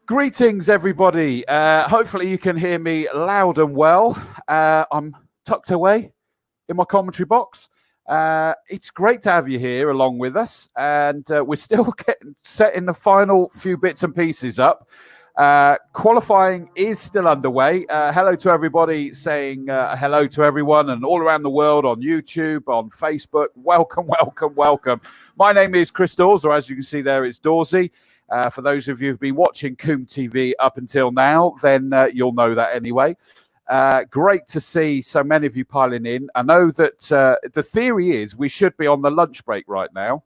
Greetings, everybody. Hopefully you can hear me loud and well. I'm tucked away in my commentary box. It's great to have you here along with us, and we're still setting the final few bits and pieces up. Qualifying is still underway. Hello to everybody saying hello to everyone and all around the world on YouTube, on Facebook. Welcome, welcome, welcome. My name is Chris Dawes, or as you can see there, it's Dawsey. For those of you who've been watching Combe TV up until now, then you'll know that anyway. Great to see so many of you piling in. I know that the theory is we should be on the lunch break right now.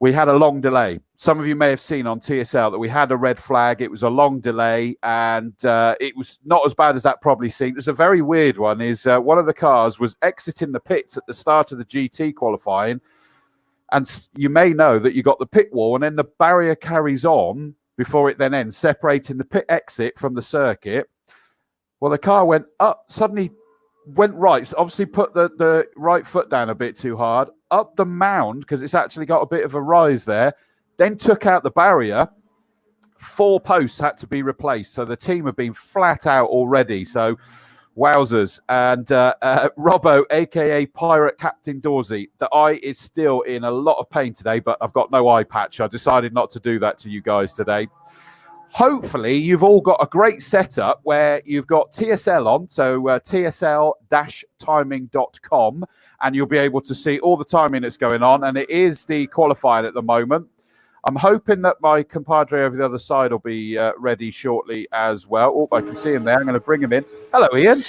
We had a long delay. Some of you may have seen on TSL that we had a red flag. It was a long delay, and it was not as bad as that probably seemed. It's a very weird one. Is one of the cars was exiting the pits at the start of the GT qualifying. And you may know that you got the pit wall and then the barrier carries on before it then ends, separating the pit exit from the circuit. Well, the car went up, suddenly went right. So obviously put the right foot down a bit too hard, up the mound, because it's actually got a bit of a rise there, then took out the barrier. 4 posts had to be replaced. So the team have been flat out already. So wowzers. And Robbo, a.k.a. Pirate Captain Dawsey, the eye is still in a lot of pain today, but I've got no eye patch. I decided not to do that to you guys today. Hopefully, you've all got a great setup where you've got TSL on, so tsl-timing.com, and you'll be able to see all the timing that's going on, and it is the qualifying at the moment. I'm hoping that my compadre over the other side will be ready shortly as well. Oh, I can see him there. I'm going to bring him in. Hello, Ian.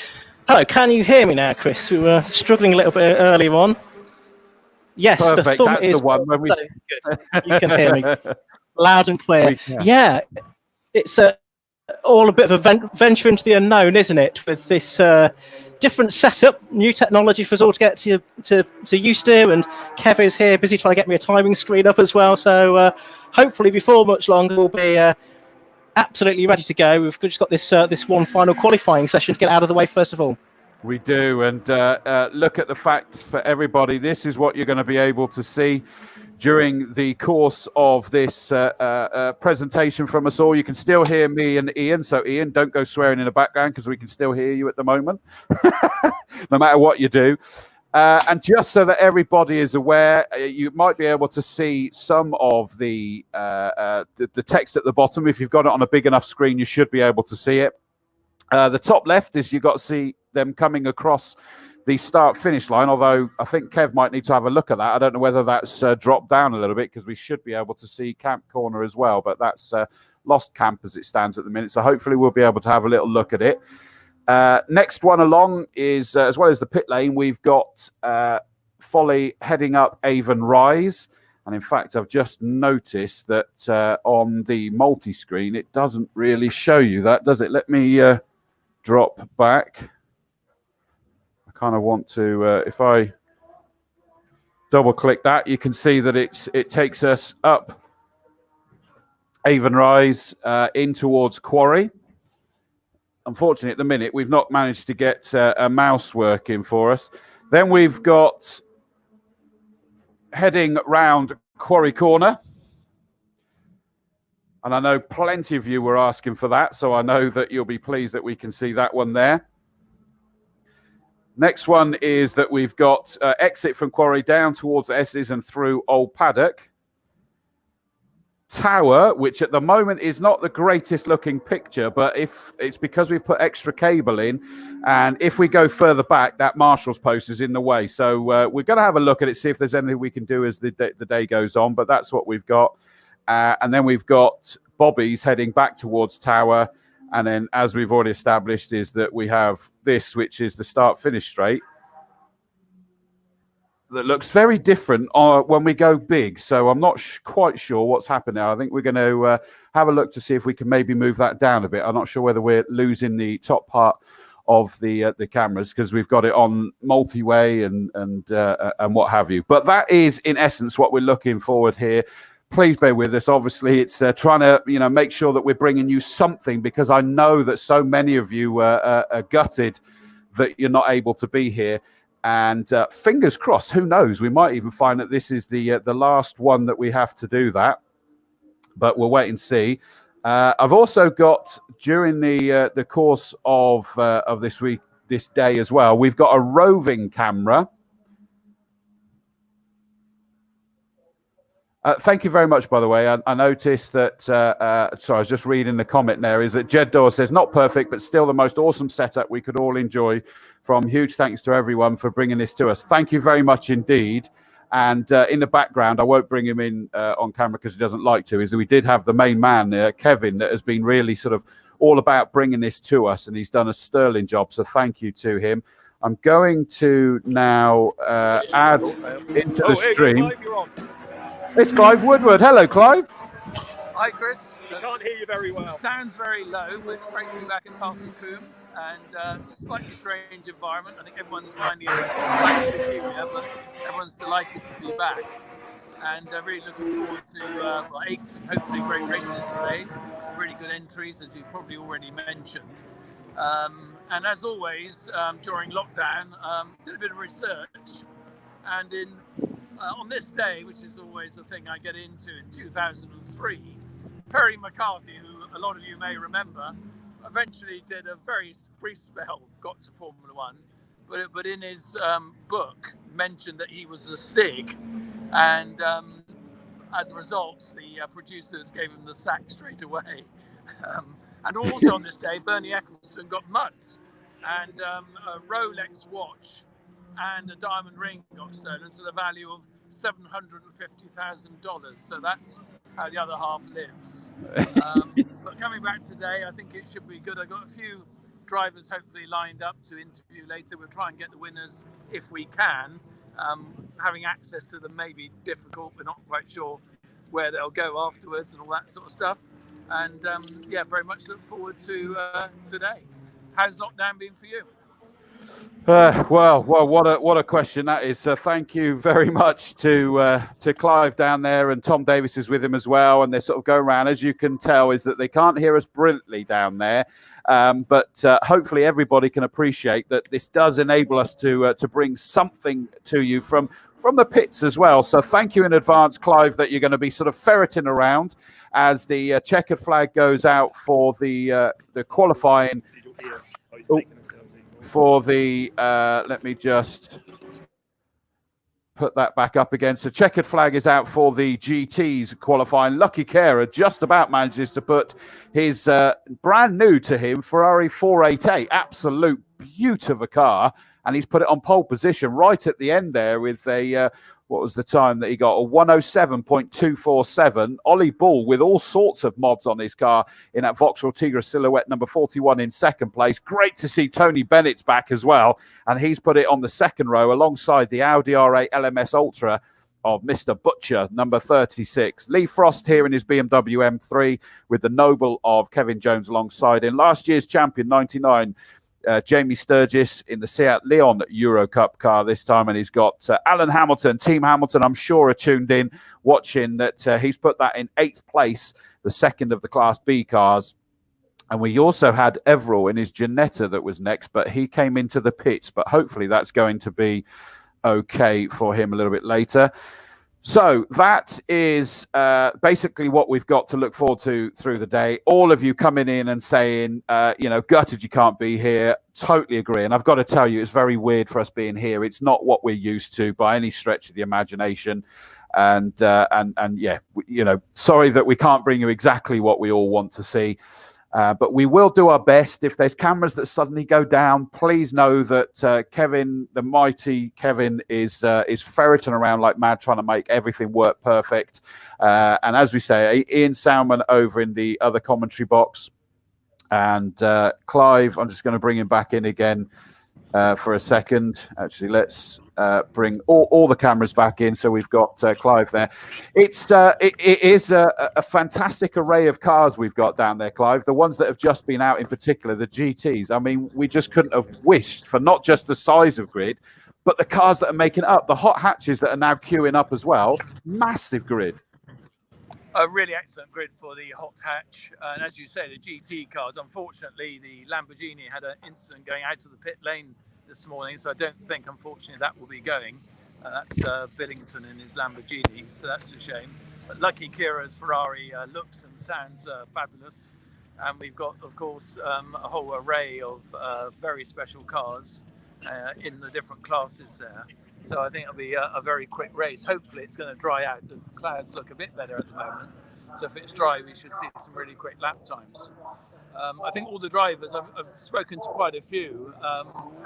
Hello, can you hear me now, Chris? We were struggling a little bit earlier on. Yes, perfect. The thumb That's is the one. When we... good. You can hear me loud and clear. Yeah, it's all a bit of a venture into the unknown, isn't it? With this different setup, new technology for us all to get to used to, and Kev is here busy trying to get me a timing screen up as well. So hopefully before much longer we'll be absolutely ready to go. We've just got this one final qualifying session to get out of the way first of all. We do, and look at the facts for everybody. This is what you're going to be able to see during the course of this presentation from us all. You can still hear me and Ian, so Ian, don't go swearing in the background because we can still hear you at the moment, no matter what you do. And just so that everybody is aware, you might be able to see some of the text at the bottom. If you've got it on a big enough screen, you should be able to see it. The top left is you've got to see them coming across the start-finish line, although I think Kev might need to have a look at that. I don't know whether that's dropped down a little bit because we should be able to see Camp Corner as well, but that's lost camp as it stands at the minute, so hopefully we'll be able to have a little look at it. Next one along is, as well as the pit lane, we've got Folly heading up Avon Rise, and in fact I've just noticed that on the multi-screen it doesn't really show you that, does it? Let me drop back. Kind of want to, if I double click that, you can see that it takes us up Avon Rise in towards Quarry. Unfortunately, at the minute, we've not managed to get a mouse working for us. Then we've got heading round Quarry Corner. And I know plenty of you were asking for that, so I know that you'll be pleased that we can see that one there. Next one is that we've got exit from Quarry down towards Esses and through Old Paddock. Tower, which at the moment is not the greatest looking picture, but if it's because we've put extra cable in, and if we go further back, that marshal's post is in the way. So we're going to have a look at it, see if there's anything we can do as the day goes on, but that's what we've got. And then we've got Bobbies heading back towards Tower. And then, as we've already established, is that we have this, which is the start-finish straight. That looks very different when we go big. So I'm not quite sure what's happened now. I think we're going to have a look to see if we can maybe move that down a bit. I'm not sure whether we're losing the top part of the cameras because we've got it on multi-way and what have you. But that is, in essence, what we're looking forward here. Please bear with us. Obviously, it's trying to make sure that we're bringing you something, because I know that so many of you are gutted that you're not able to be here. And fingers crossed, who knows? We might even find that this is the last one that we have to do that. But we'll wait and see. I've also got, during the course of this day as well, we've got a roving camera. Thank you very much, by the way. I noticed that, sorry, I was just reading the comment there, is that Jed Dawes says, not perfect, but still the most awesome setup we could all enjoy. From huge thanks to everyone for bringing this to us. Thank you very much indeed. And in the background, I won't bring him in on camera because he doesn't like to, is that we did have the main man, Kevin, that has been really sort of all about bringing this to us, and he's done a sterling job. So thank you to him. I'm going to now add into the stream. It's Clive Woodward. Hello, Clive. Hi, Chris. I can't hear you very well. It sounds very low, but it's great to be back in Castle Combe, and it's a slightly strange environment. I think everyone's finding it slightly peculiar, but everyone's delighted to be back. And really looking forward to 8 hopefully great races today. Some really good entries, as you've probably already mentioned. And as always, during lockdown, did a bit of research, and on this day, which is always a thing I get into, in 2003, Perry McCarthy, who a lot of you may remember, eventually did a very brief spell, got to Formula One, but in his book mentioned that he was a Stig, and as a result, the producers gave him the sack straight away. And also on this day, Bernie Eccleston got mugged, and a Rolex watch and a diamond ring got stolen to the value of $750,000. So that's how the other half lives. But coming back today, I think it should be good. I've got a few drivers hopefully lined up to interview later. We'll try and get the winners if we can. Having access to them may be difficult. We're not quite sure where they'll go afterwards and all that sort of stuff. And yeah, very much look forward to today. How's lockdown been for you? Well, what a question that is. Thank you very much to Clive down there, and Tom Davis is with him as well. And they're sort of going around. As you can tell, is that they can't hear us brilliantly down there, but hopefully everybody can appreciate that this does enable us to bring something to you from the pits as well. So thank you in advance, Clive, that you're going to be sort of ferreting around as the checkered flag goes out for the qualifying. For the, let me just put that back up again. So checkered flag is out for the GTs qualifying. Lucky Carer just about manages to put his brand new to him Ferrari 488, absolute beaut of a car, and he's put it on pole position right at the end there with a, what was the time that he got? A 107.247. Ollie Bull with all sorts of mods on his car in that Vauxhall Tigra Silhouette number 41 in second place. Great to see Tony Bennett's back as well. And he's put it on the second row alongside the Audi R8 LMS Ultra of Mr. Butcher, number 36. Lee Frost here in his BMW M3 with the Noble of Kevin Jones alongside him. Last year's champion, 99. Jamie Sturgis in the Seat Leon Euro Cup car this time, and he's got Alan Hamilton, Team Hamilton, I'm sure are tuned in, watching that. He's put that in 8th place, the second of the Class B cars. And we also had Everall in his Ginetta that was next, but he came into the pits, but hopefully that's going to be okay for him a little bit later. So that is basically what we've got to look forward to through the day. All of you coming in and saying, gutted you can't be here. Totally agree. And I've got to tell you, it's very weird for us being here. It's not what we're used to by any stretch of the imagination. And yeah, sorry that we can't bring you exactly what we all want to see. But we will do our best. If there's cameras that suddenly go down, please know that Kevin, the mighty Kevin, is ferreting around like mad, trying to make everything work perfect. And as we say, Ian Salmon over in the other commentary box. And Clive, I'm just going to bring him back in again for a second. Actually, let's bring all the cameras back in. So we've got Clive there. It is a fantastic array of cars we've got down there, Clive. The ones that have just been out in particular, the GTs. I mean, we just couldn't have wished for not just the size of grid, but the cars that are making it up. The hot hatches that are now queuing up as well. Massive grid. A really excellent grid for the hot hatch. And as you say, the GT cars, unfortunately, the Lamborghini had an incident going out of the pit lane this morning. So I don't think, unfortunately, that will be going. That's Billington in his Lamborghini. So that's a shame. Lucky Kira's Ferrari looks and sounds fabulous. And we've got, of course, a whole array of very special cars in the different classes there. So I think it'll be a very quick race. Hopefully it's going to dry out. The clouds look a bit better at the moment. So if it's dry, we should see some really quick lap times. I think all the drivers, I've spoken to quite a few,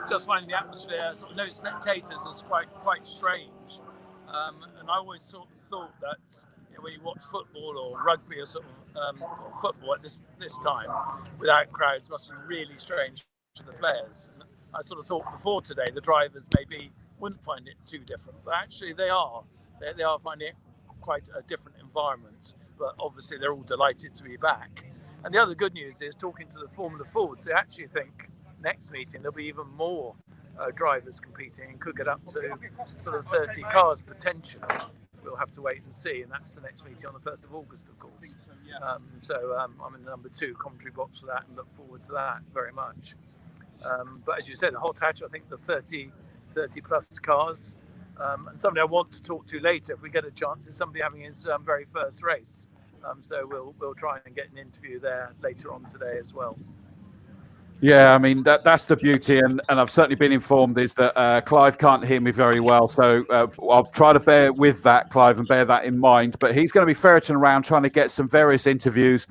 just finding the atmosphere, sort of no spectators, is quite strange. And I always sort of thought that when you watch football or rugby or sort of football at this time, without crowds, must be really strange to the players. And I sort of thought before today the drivers maybe wouldn't find it too different, but actually they are. They are finding it quite a different environment. But obviously they're all delighted to be back. And the other good news is, talking to the Formula Fords, they actually think next meeting there'll be even more drivers competing and could get up to sort of 30 cars potentially. We'll have to wait and see, and that's the next meeting on the 1st of August, of course. I'm in the number 2 commentary box for that and look forward to that very much. But as you said, a hot hatch, I think the 30 plus cars. And somebody I want to talk to later, if we get a chance, is somebody having his very first race. So we'll try and get an interview there later on today as well. Yeah, I mean, that's the beauty, and I've certainly been informed is that Clive can't hear me very well, so I'll try to bear with that, Clive, and bear that in mind. But he's going to be ferreting around trying to get some various interviews.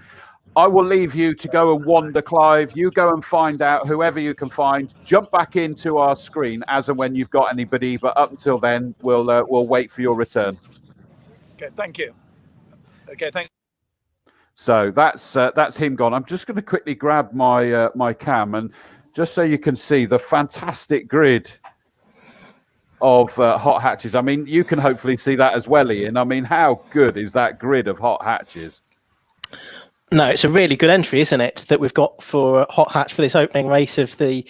I will leave you to go and wander, Clive. You go and find out whoever you can find. Jump back into our screen as and when you've got anybody, but up until then, we'll wait for your return. Okay, thank you. Okay, thank you. So that's him gone. I'm just going to quickly grab my my cam, and just so you can see the fantastic grid of hot hatches. I mean, you can hopefully see that as well, Ian. I mean, how good is that grid of hot hatches? No, it's a really good entry, isn't it, that we've got for hot hatch for this opening race of the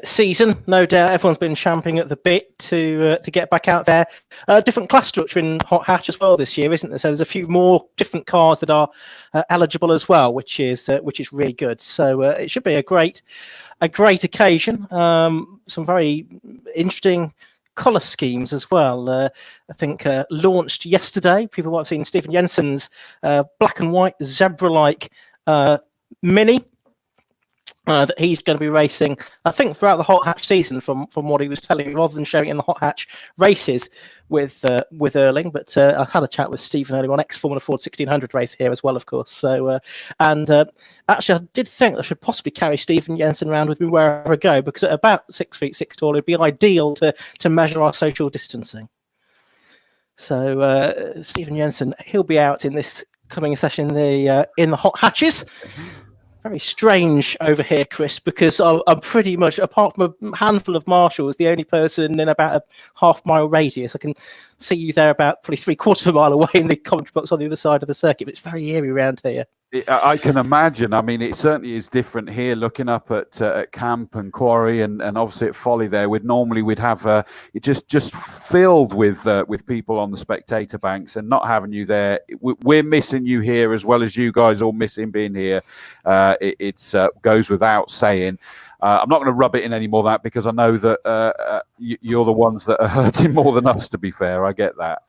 season. No doubt everyone's been champing at the bit to get back out there. Different class structure in hot hatch as well this year, isn't there? So there's a few more different cars that are eligible as well, which is really good. So it should be a great occasion. Some very interesting colour schemes as well. I think launched yesterday. People might have seen Stephen Jensen's black and white zebra-like Mini. That he's going to be racing, I think, throughout the hot hatch season, from what he was telling me, rather than showing it in the hot hatch races with Erling. But I had a chat with Stephen earlier on, ex-Formula Ford 1600 race here as well, of course. So actually, I did think I should possibly carry Stephen Jensen around with me wherever I go, because at about 6 feet 6 tall, it'd be ideal to measure our social distancing. So Stephen Jensen, he'll be out in this coming session in the hot hatches. Very strange over here, Chris, because I'm pretty much, apart from a handful of marshals, the only person in about a half-mile radius. I can see you there about probably 3/4 of a mile away in the commentary box on the other side of the circuit. But it's very eerie around here. I can imagine. I mean, it certainly is different here. Looking up at Camp and Quarry, and obviously at Folly, there we'd have it just filled with people on the spectator banks, and not having you there, we're missing you here as well as you guys all missing being here. It goes without saying. I'm not going to rub it in any more of that, because I know that you're the ones that are hurting more than us. To be fair, I get that.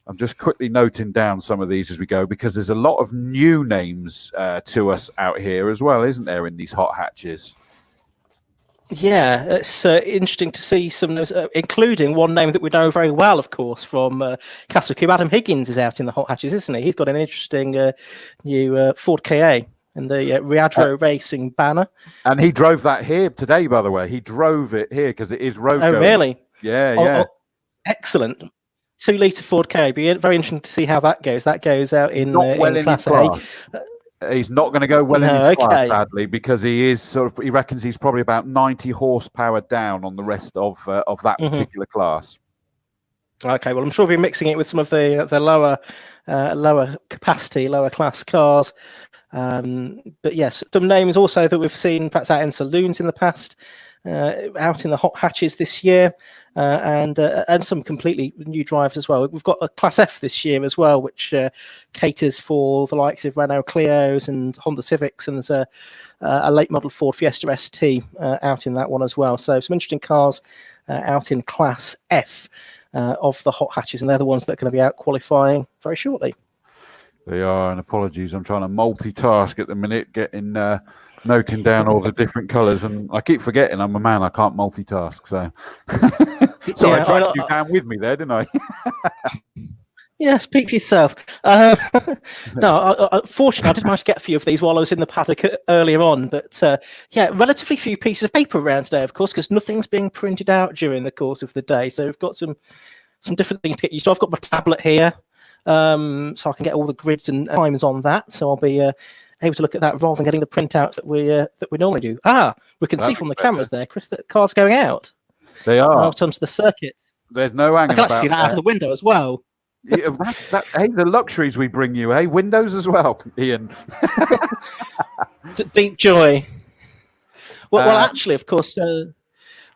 I'm just quickly noting down some of these as we go, because there's a lot of new names to us out here as well, isn't there, in these hot hatches? Yeah, it's interesting to see some, including one name that we know very well, of course, from Castle Combe. Adam Higgins is out in the hot hatches, isn't he? He's got an interesting new Ford KA in the Riadro Racing banner. And he drove that here today, by the way. He drove it here because it is road going. Oh, really? Yeah, yeah. Oh, excellent. 2-litre Ford K. Be very interesting to see how that goes. That goes out in Class A. He's not going to go well in his class, sadly, because he reckons he's probably about 90 horsepower down on the rest of that particular class. Okay, well, I'm sure we'll be mixing it with some of the lower capacity, lower class cars. But yes, some names also that we've seen perhaps out in saloons in the past. out in the hot hatches this year, and some completely new drivers as well. We've got a Class F this year as well, which caters for the likes of Renault Clios and Honda Civics, and there's a late model Ford Fiesta ST out in that one as well. So some interesting cars out in Class F of the hot hatches, and they're the ones that are going to be out qualifying very shortly. They are, and apologies, I'm trying to multitask at the minute, getting noting down all the different colours, and I keep forgetting I'm a man, I can't multitask, so so I dragged you down with me there, didn't I? Yeah, speak for yourself. No, fortunately, I did manage to get a few of these while I was in the paddock earlier on, but yeah, relatively few pieces of paper around today, of course, because nothing's being printed out during the course of the day, so we've got some different things to get used to. I've got my tablet here, so I can get all the grids and times on that, so I'll be able to look at that rather than getting the printouts that we normally do. We can see from the cameras there, Chris, that the car's going out. They are. Out onto the circuit. There's no hanging about. I can actually see that out of the window as well. Yeah, hey, the luxuries we bring you, hey, windows as well, Ian. Deep joy. Well, actually, of course,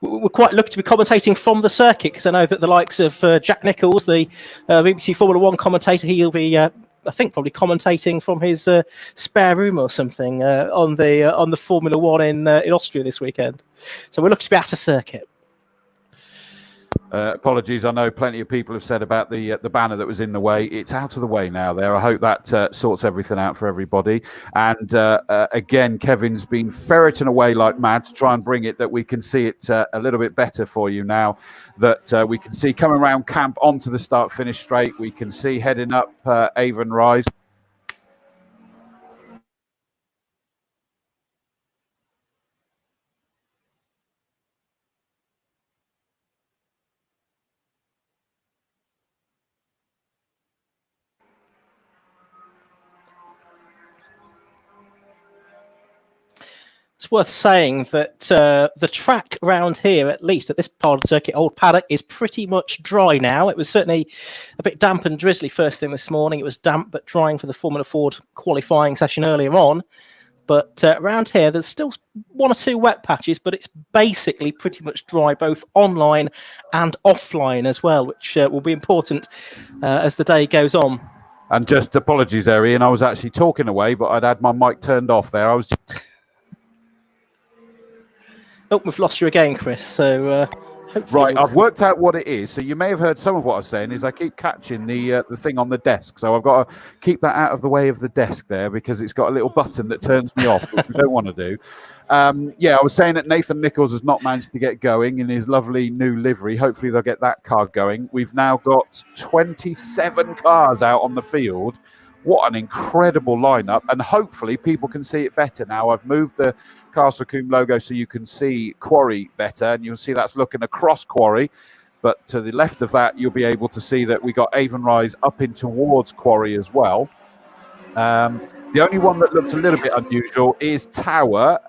we're quite lucky to be commentating from the circuit, because I know that the likes of Jack Nicholls, the BBC Formula One commentator, he'll be, I think, probably commentating from his spare room or something on the Formula One in Austria this weekend. So we're lucky to be at a circuit. Apologies, I know plenty of people have said about the banner that was in the way. It's out of the way now there. I hope that sorts everything out for everybody. And again, Kevin's been ferreting away like mad to try and bring it that we can see it a little bit better for you now, that we can see coming around camp onto the start-finish straight. We can see heading up Avon Rise. It's worth saying that the track around here, at least at this part of the circuit, Old Paddock, is pretty much dry now. It was certainly a bit damp and drizzly first thing this morning. It was damp but drying for the Formula Ford qualifying session earlier on. But around here, there's still one or two wet patches, but it's basically pretty much dry, both online and offline as well, which will be important as the day goes on. And just apologies there, Ian. I was actually talking away, but I'd had my mic turned off there. I was... Oh, we've lost you again, Chris. So right, I've worked out what it is. So you may have heard some of what I was saying is I keep catching the thing on the desk. So I've got to keep that out of the way of the desk there, because it's got a little button that turns me off, which we don't want to do. Yeah, I was saying that Nathan Nicholls has not managed to get going in his lovely new livery. Hopefully they'll get that car going. We've now got 27 cars out on the field. What an incredible lineup. And hopefully people can see it better now. I've moved the Castle Combe logo so you can see Quarry better, and you'll see that's looking across Quarry. But to the left of that, you'll be able to see that we got Avon Rise up in towards Quarry as well. The only one that looks a little bit unusual is Tower.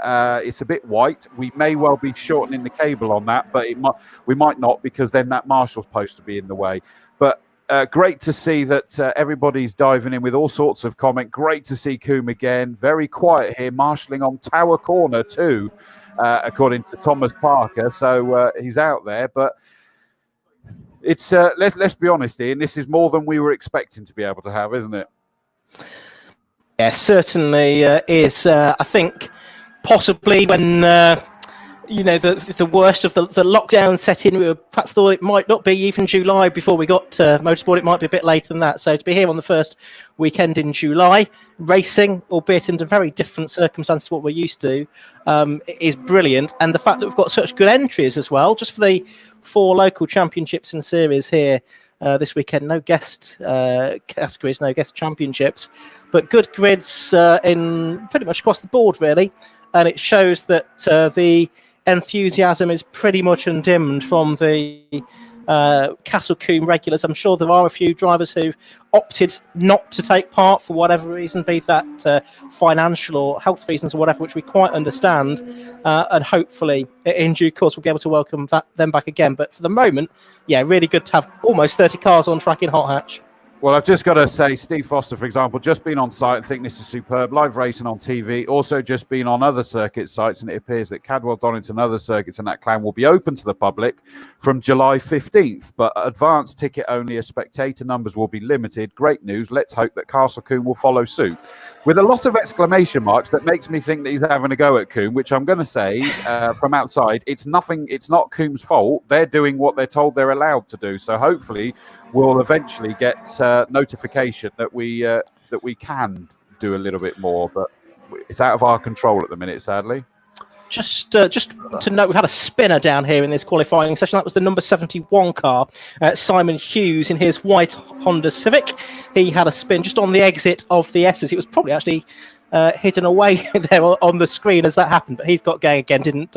It's a bit white. We may well be shortening the cable on that, but we might not, because then that marshal's post to be in the way. But great to see that everybody's diving in with all sorts of comment. Great to see Combe again. Very quiet here, marshalling on Tower Corner too, according to Thomas Parker. So he's out there, but it's let's be honest, Ian. This is more than we were expecting to be able to have, isn't it? Yeah, certainly is. I think possibly when the worst of the lockdown set in, we perhaps thought it might not be even July before we got motorsport. It might be a bit later than that. So to be here on the first weekend in July, racing, albeit under very different circumstances to what we're used to, is brilliant. And the fact that we've got such good entries as well, just for the 4 local championships and series here this weekend. No guest categories, no guest championships, but good grids in pretty much across the board, really. And it shows that the enthusiasm is pretty much undimmed from the Castle Combe regulars. I'm sure there are a few drivers who've opted not to take part for whatever reason, be that financial or health reasons or whatever, which we quite understand. And hopefully in due course we'll be able to welcome them back again. But for the moment, yeah, really good to have almost 30 cars on track in Hot Hatch. Well, I've just got to say, Steve Foster, for example, just been on site. I think this is superb. Live racing on TV. Also just been on other circuit sites, and it appears that Cadwell, Donington, other circuits in that clan will be open to the public from July 15th. But advanced ticket only, as spectator numbers will be limited. Great news. Let's hope that Castle Combe will follow suit. With a lot of exclamation marks, that makes me think that he's having a go at Combe, which I'm going to say from outside, it's nothing. It's not Combe's fault. They're doing what they're told they're allowed to do. So hopefully we'll eventually get notification that we can do a little bit more, but it's out of our control at the minute, sadly. Just to note, we've had a spinner down here in this qualifying session. That was the number 71 car, Simon Hughes, in his white Honda Civic. He had a spin just on the exit of the Esses. It was probably actually hidden away there on the screen as that happened, but he's got going again. Didn't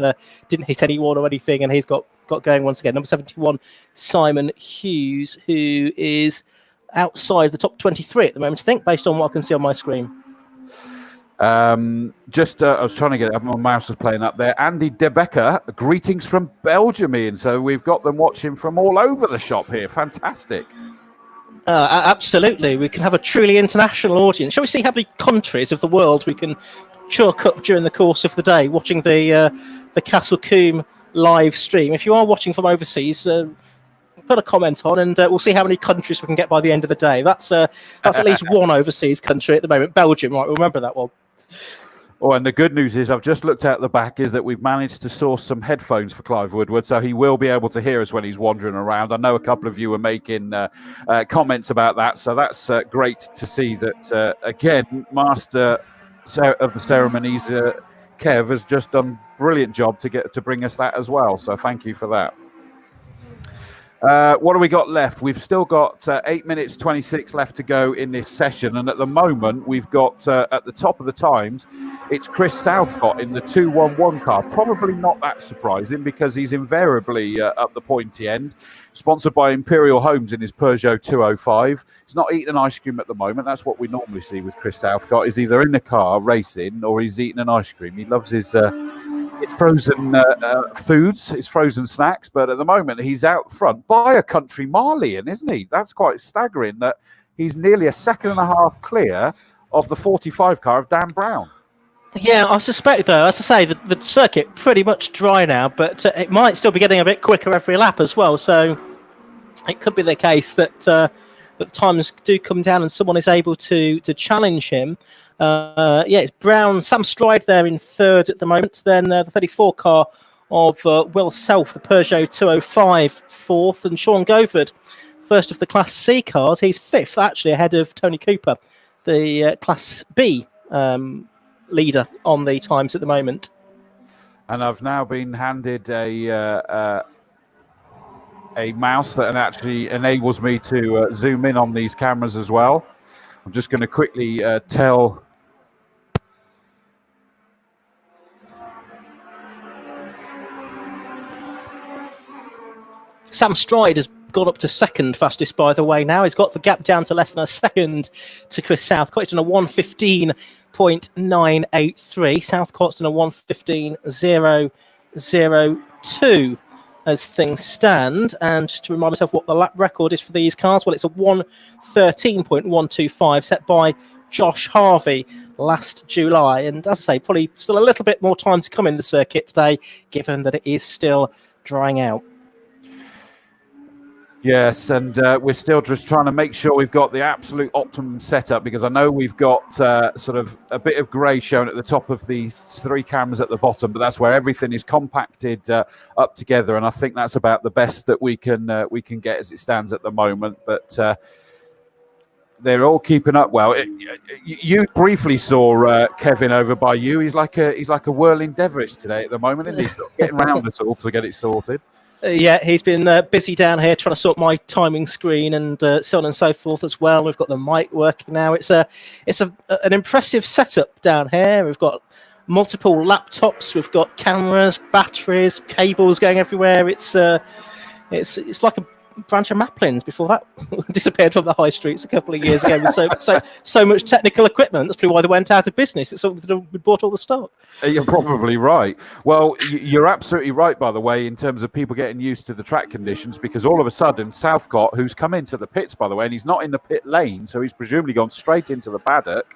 hit anyone or anything, and he's got going once again. Number 71, Simon Hughes, who is outside the top 23 at the moment, I think, based on what I can see on my screen. I was trying to get it up. My mouse was playing up there. Andy DeBecker, greetings from Belgium, Ian. So we've got them watching from all over the shop here. Fantastic. Absolutely. We can have a truly international audience. Shall we see how many countries of the world we can chalk up during the course of the day watching the Castle Combe live stream? If you are watching from overseas, put a comment on, and we'll see how many countries we can get by the end of the day. That's at least one overseas country at the moment. Belgium, right? Remember that one. Oh, and the good news is, I've just looked at the back, is that we've managed to source some headphones for Clive Woodward, so he will be able to hear us when he's wandering around. I know a couple of you were making comments about that, so that's great to see that, again, Master of the Ceremonies, Kev, has just done a brilliant job to bring us that as well, so thank you for that. What do we got left? We've still got 8 minutes 26 left to go in this session, and at the moment we've got at the top of the times, it's Chris Southcott in the 211 car. Probably not that surprising, because he's invariably up the pointy end. Sponsored by Imperial Homes in his Peugeot 205. He's not eating an ice cream at the moment. That's what we normally see with Chris Southcott. He's either in the car racing or he's eating an ice cream. He loves his frozen foods, his frozen snacks, but at the moment he's out front by a country mile, Ian, isn't he? That's quite staggering that he's nearly a second and a half clear of the 45 car of Dan Brown. Yeah, I suspect, though, as I say, the circuit pretty much dry now, but it might still be getting a bit quicker every lap as well, so it could be the case that the times do come down and someone is able to challenge him. It's Brown, Sam Stride there in third at the moment. Then the 34 car of Will Self, the Peugeot 205, fourth, and Sean Govard, first of the Class C cars. He's fifth, actually, ahead of Tony Cooper, the Class B leader on the times at the moment. And I've now been handed a mouse that actually enables me to zoom in on these cameras as well. I'm just going to quickly tell. Sam Stride has gone up to second fastest, by the way, now. He's got the gap down to less than a second to Chris Southcott. He's done a 1:15.983. Southcott's done a 1:15.002 as things stand. And to remind myself what the lap record is for these cars, well, it's a 1:13.125 set by Josh Harvey last July. And as I say, probably still a little bit more time to come in the circuit today, given that it is still drying out. Yes, and we're still just trying to make sure we've got the absolute optimum setup, because I know we've got sort of a bit of grey shown at the top of the three cameras at the bottom, but that's where everything is compacted up together, and I think that's about the best that we can get as it stands at the moment. But they're all keeping up well. You briefly saw Kevin over by you. He's like a whirling dervish today at the moment, and he's not getting round at all to get it sorted. He's been busy down here trying to sort my timing screen and so on and so forth as well. We've got the mic working now. It's an impressive setup down here. We've got multiple laptops. We've got cameras, batteries, cables going everywhere. It's like branch of Maplin's before that disappeared from the high streets a couple of years ago with so much technical equipment. That's probably why they went out of business. It's we bought all the stock. You're probably right. Well, you're absolutely right, by the way, in terms of people getting used to the track conditions, because all of a sudden Southcott, who's come into the pits, by the way, and he's not in the pit lane, so he's presumably gone straight into the paddock,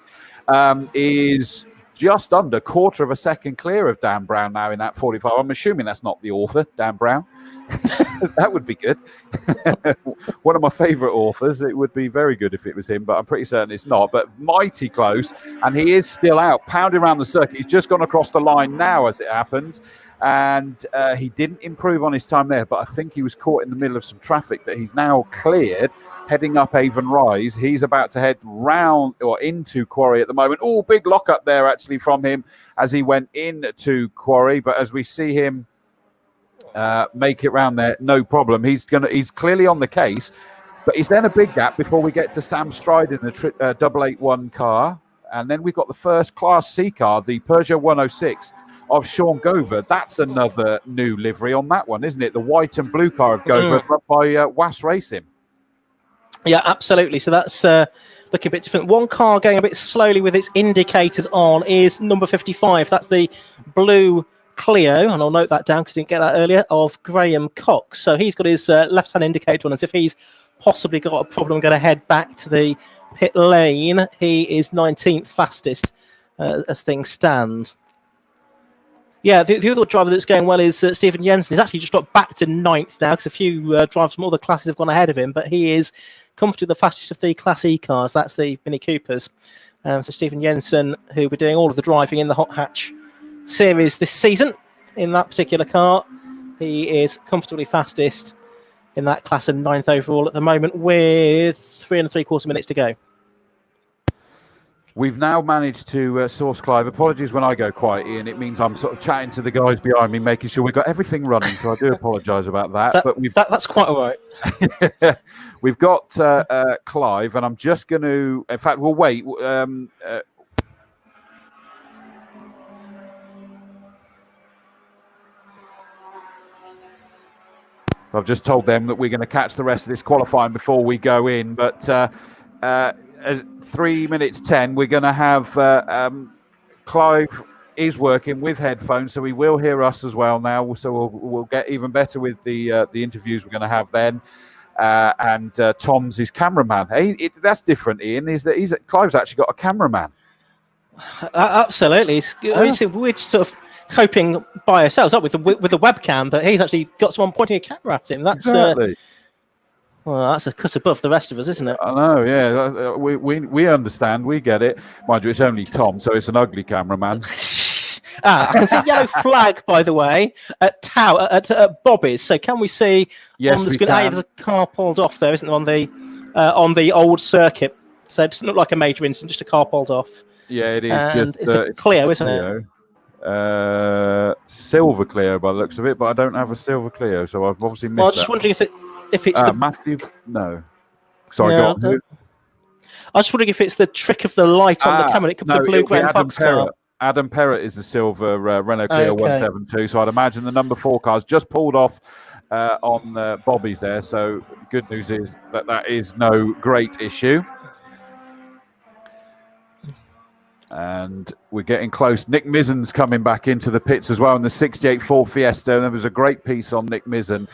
is just under a quarter of a second clear of Dan Brown now in that 45. I'm assuming that's not the author, Dan Brown. That would be good. One of my favourite authors. It would be very good if it was him, but I'm pretty certain it's not. But mighty close, and he is still out, pounding around the circuit. He's just gone across the line now as it happens, and he didn't improve on his time there, but I think he was caught in the middle of some traffic that he's now cleared, heading up Avon Rise. He's about to head round or into Quarry at the moment. Oh, big lock up there actually from him as he went into Quarry, but as we see him make it round there, no problem. He's clearly on the case, but he's then a big gap before we get to Sam Stride in the 881 car, and then we've got the first Class C car, the Peugeot 106 of Sean Gover. That's another new livery on that one, isn't it? The white and blue car of Gover, run by Was Racing. Yeah, absolutely. So that's looking a bit different. One car going a bit slowly with its indicators on is number 55. That's the blue Clio, and I'll note that down because I didn't get that earlier, of Graham Cox. So he's got his left-hand indicator on as if he's possibly got a problem going to head back to the pit lane. He is 19th fastest as things stand. Yeah, the other driver that's going well is Stephen Jensen. He's actually just got back to 9th now because a few drivers from other classes have gone ahead of him, but he is comfortably the fastest of the Class E cars. That's the Mini Coopers. So Stephen Jensen, who will be doing all of the driving in the Hot Hatch series this season in that particular car, he is comfortably fastest in that class and 9th overall at the moment with 3 3/4 minutes to go. We've now managed to source Clive. Apologies when I go quiet, Ian. It means I'm sort of chatting to the guys behind me, making sure we've got everything running. So I do apologise about that. But that's quite all right. We've got Clive, and I'm just going to... In fact, we'll wait. I've just told them that we're going to catch the rest of this qualifying before we go in. But as 3 minutes 10, we're going to have Clive is working with headphones, so he will hear us as well now. So we'll get even better with the interviews we're going to have then. And Tom's his cameraman. Hey, that's different, Ian. Is that Clive's actually got a cameraman? Absolutely. We're sort of coping by ourselves up with the webcam, but he's actually got someone pointing a camera at him. That's exactly. Well, that's a cut above the rest of us, isn't it? I know, yeah. We understand. We get it. Mind you, it's only Tom, so it's an ugly cameraman. I can see yellow flag, by the way, at Bobbies. So can we see on the screen? There's a car pulled off there, isn't there, on the old circuit? So it doesn't look like a major incident, just a car pulled off. Yeah, it is. And it's a Clio, isn't it? Silver Clio by the looks of it, but I don't have a silver Clio, so I've obviously missed that. I was just wondering if it's the Matthew. No, sorry. No, go on. I was just wondering if it's the trick of the light on the camera. It could be the blue Graham Cox car. Adam Perrott is the silver Renault Clio 172, so I'd imagine the number 4 car's just pulled off on Bobbies there. So good news is that is no great issue. And we're getting close. Nick Mizzen's coming back into the pits as well in the 68 Ford Fiesta. There was a great piece on Nick Mizzen.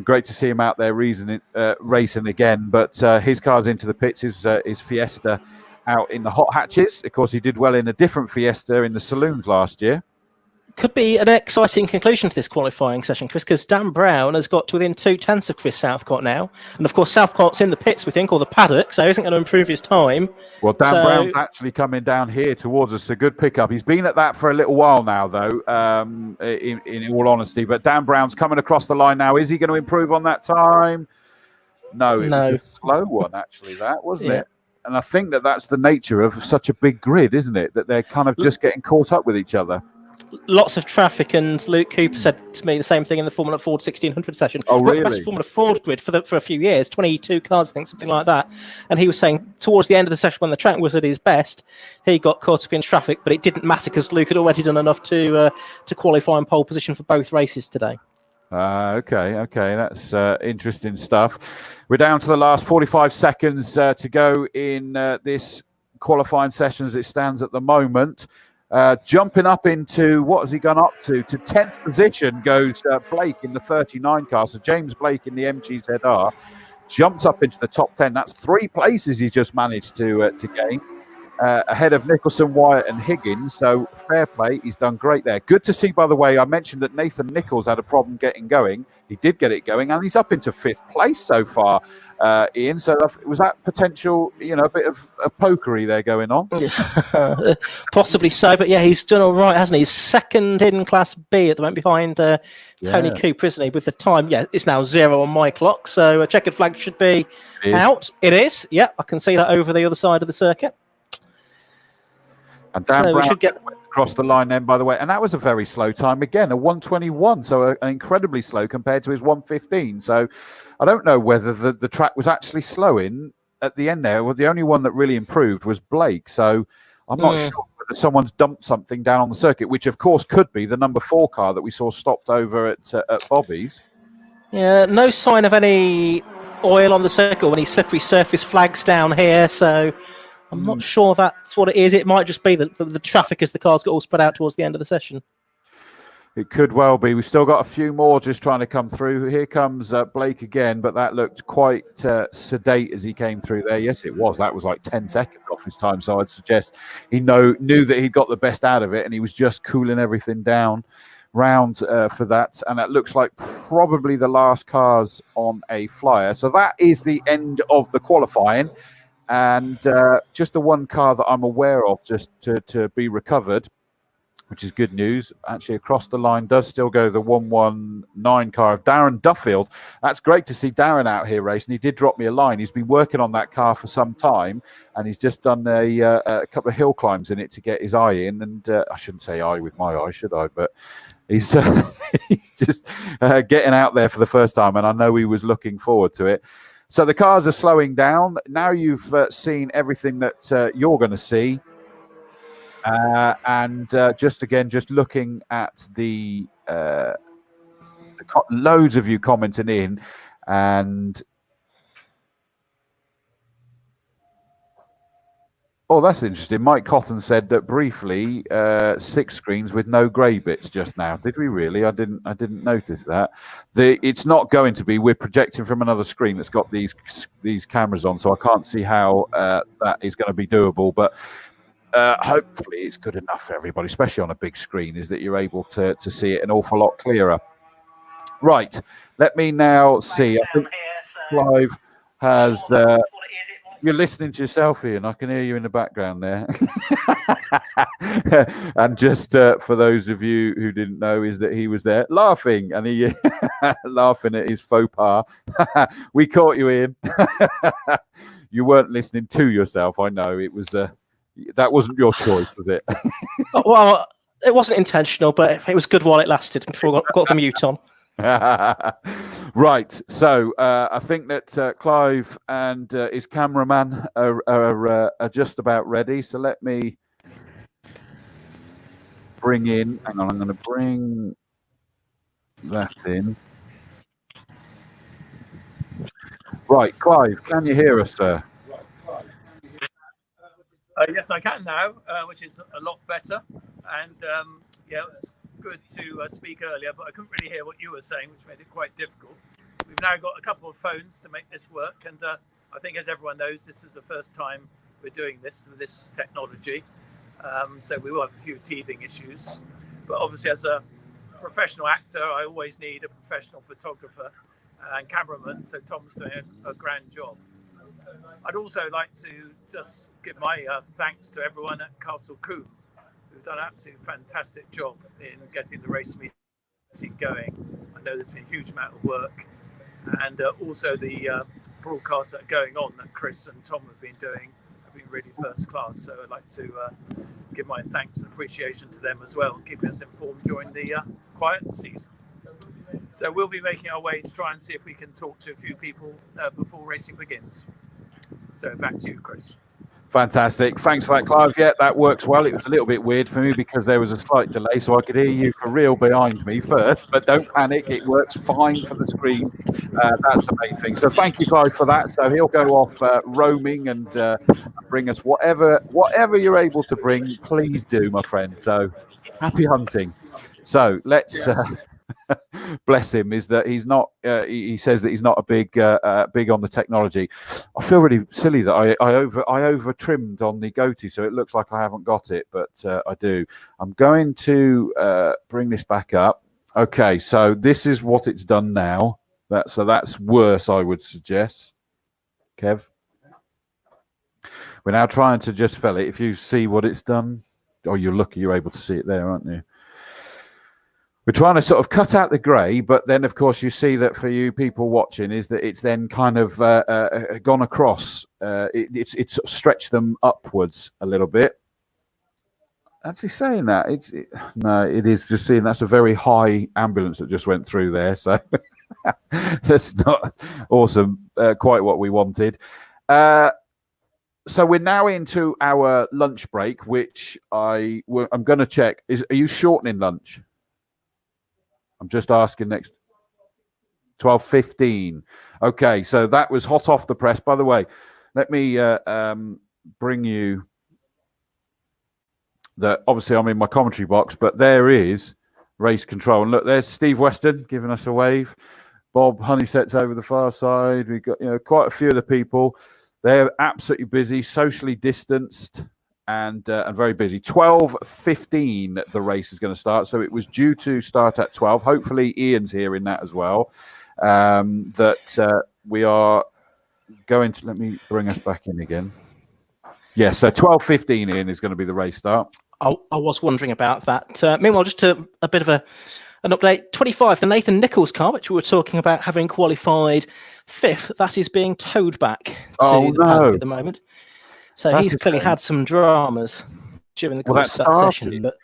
Great to see him out there racing again. But his car's into the pits, his Fiesta out in the hot hatches. Of course, he did well in a different Fiesta in the saloons last year. Could be an exciting conclusion to this qualifying session, Chris, because Dan Brown has got to within 2/10 of Chris Southcott now. And of course, Southcott's in the pits, we think, or the paddock, so he isn't going to improve his time. Well, Dan Brown's actually coming down here towards us. A good pickup. He's been at that for a little while now, though, in all honesty. But Dan Brown's coming across the line now. Is he going to improve on that time? No, it was a slow one, actually, that, wasn't it? And I think that's the nature of such a big grid, isn't it? That they're kind of just getting caught up with each other. Lots of traffic, and Luke Cooper said to me the same thing in the Formula Ford 1600 session. Oh, really? Best Formula Ford grid for a few years, 22 cars, I think, something like that. And he was saying towards the end of the session, when the track was at his best, he got caught up in traffic, but it didn't matter because Luke had already done enough to qualify in pole position for both races today. Okay, that's interesting stuff. We're down to the last 45 seconds to go in this qualifying session as it stands at the moment. Jumping up into, what has he gone up to? To 10th position goes Blake in the 39 car. So James Blake in the MGZR jumps up into the top 10. That's 3 places he's just managed to gain. Ahead of Nicholson, Wyatt and Higgins. So fair play. He's done great there. Good to see, by the way, I mentioned that Nathan Nichols had a problem getting going. He did get it going, and he's up into 5th place so far, Ian. So was that potential, a bit of pokery there going on? Possibly so, but yeah, he's done all right, hasn't he? He's second in Class B at the moment behind Tony Cooper, isn't he? With the time, it's now 0 on my clock, so a checkered flag should be out. It is. Yeah, I can see that over the other side of the circuit. And Dan Brown should get across the line then, by the way. And that was a very slow time again, a 1:21. So an incredibly slow compared to his 1:15. So I don't know whether the track was actually slowing at the end there. Well, the only one that really improved was Blake. So I'm not sure whether someone's dumped something down on the circuit, which of course could be the number 4 car that we saw stopped over at Bobbies. Yeah, no sign of any oil on the circuit or any slippery surface flags down here. So I'm not sure that's what it is. It might just be the traffic as the cars got all spread out towards the end of the session. It could well be. We've still got a few more just trying to come through. Here comes Blake again, but that looked quite sedate as he came through there. Yes, it was. That was like 10 seconds off his time. So I'd suggest he knew that he'd got the best out of it, and he was just cooling everything down round for that. And that looks like probably the last cars on a flyer. So that is the end of the qualifying. And just the one car that I'm aware of just to be recovered, which is good news. Actually, across the line does still go the 119 car of Darren Duffield. That's great to see Darren out here racing. He did drop me a line. He's been working on that car for some time, and he's just done a couple of hill climbs in it to get his eye in. And I shouldn't say eye with my eye, should I? But he's just getting out there for the first time, and I know he was looking forward to it. So the cars are slowing down. Now you've seen everything that you're going to see. And just looking at the loads of you commenting in, and that's interesting. Mike Cotton said that briefly 6 screens with no grey bits just now. Did we really? I didn't notice that. It's not going to be. We're projecting from another screen that's got these cameras on, so I can't see how that is going to be doable. But hopefully it's good enough for everybody, especially on a big screen, is that you're able to see it an awful lot clearer. Right, let me now see. I think Clive has... you're listening to yourself, Ian. I can hear you in the background there. And just for those of you who didn't know, is that he was there laughing, and he laughing at his faux pas. We caught you, Ian. You weren't listening to yourself. I know it was... that wasn't your choice, was it? Well, it wasn't intentional, but it was good while it lasted before I got the mute on. Right. So I think that Clive and his cameraman are just about ready. So let me bring in. Hang on, I'm going to bring that in. Right, Clive, can you hear us, sir? Yes, I can now, which is a lot better. And it was good to speak earlier, but I couldn't really hear what you were saying, which made it quite difficult. We've now got a couple of phones to make this work. And I think, as everyone knows, this is the first time we're doing this with this technology. So we will have a few teething issues. But obviously, as a professional actor, I always need a professional photographer and cameraman. So Tom's doing a grand job. I'd also like to just give my thanks to everyone at Castle Combe, who've done an absolutely fantastic job in getting the race meeting going. I know there's been a huge amount of work, and also the broadcasts that are going on that Chris and Tom have been doing have been really first class. So I'd like to give my thanks and appreciation to them as well, keeping us informed during the quiet season. So we'll be making our way to try and see if we can talk to a few people before racing begins. So back to you, Chris. Fantastic. Thanks for that, Clive. Yeah, that works well. It was a little bit weird for me because there was a slight delay, so I could hear you for real behind me first. But don't panic. It works fine for the screen. That's the main thing. So thank you, Clive, for that. So he'll go off roaming and bring us whatever you're able to bring. Please do, my friend. So happy hunting. So let's... bless him, is that he's not he says that he's not a big on the technology. I feel really silly that I over trimmed on the goatee, so it looks like I haven't got it, but I do. I'm going to bring this back up. Okay, so this is what it's done now. That's worse, I would suggest. Kev, we're now trying to just fill it. If you see what it's done, oh, you're lucky you're able to see it there, aren't you? We're trying to sort of cut out the grey, but then, of course, you see that for you people watching is that it's then kind of gone across. It's sort of stretched them upwards a little bit. Actually, saying that, no, it is just seeing that's a very high ambulance that just went through there. So that's not awesome. Quite what we wanted. So we're now into our lunch break, which I'm going to check. Are you shortening lunch? I'm just asking next. 12:15. Okay, so that was hot off the press. By the way, let me bring you that. Obviously, I'm in my commentary box, but there is race control. And look, there's Steve Weston giving us a wave. Bob Honeysett's over the far side. We've got quite a few of the people. They're absolutely busy, socially distanced. And very busy. 12:15 the race is going to start. So it was due to start at 12. Hopefully Ian's here in that as well. We are going to... Let me bring us back in again. Yeah, so 12:15, Ian, is going to be the race start. I was wondering about that. Meanwhile, just a bit of an update. 25, the Nathan Nichols car, which we were talking about having qualified 5th, that is being towed back to the paddock at the moment. So he's clearly had some dramas during the course of that session. But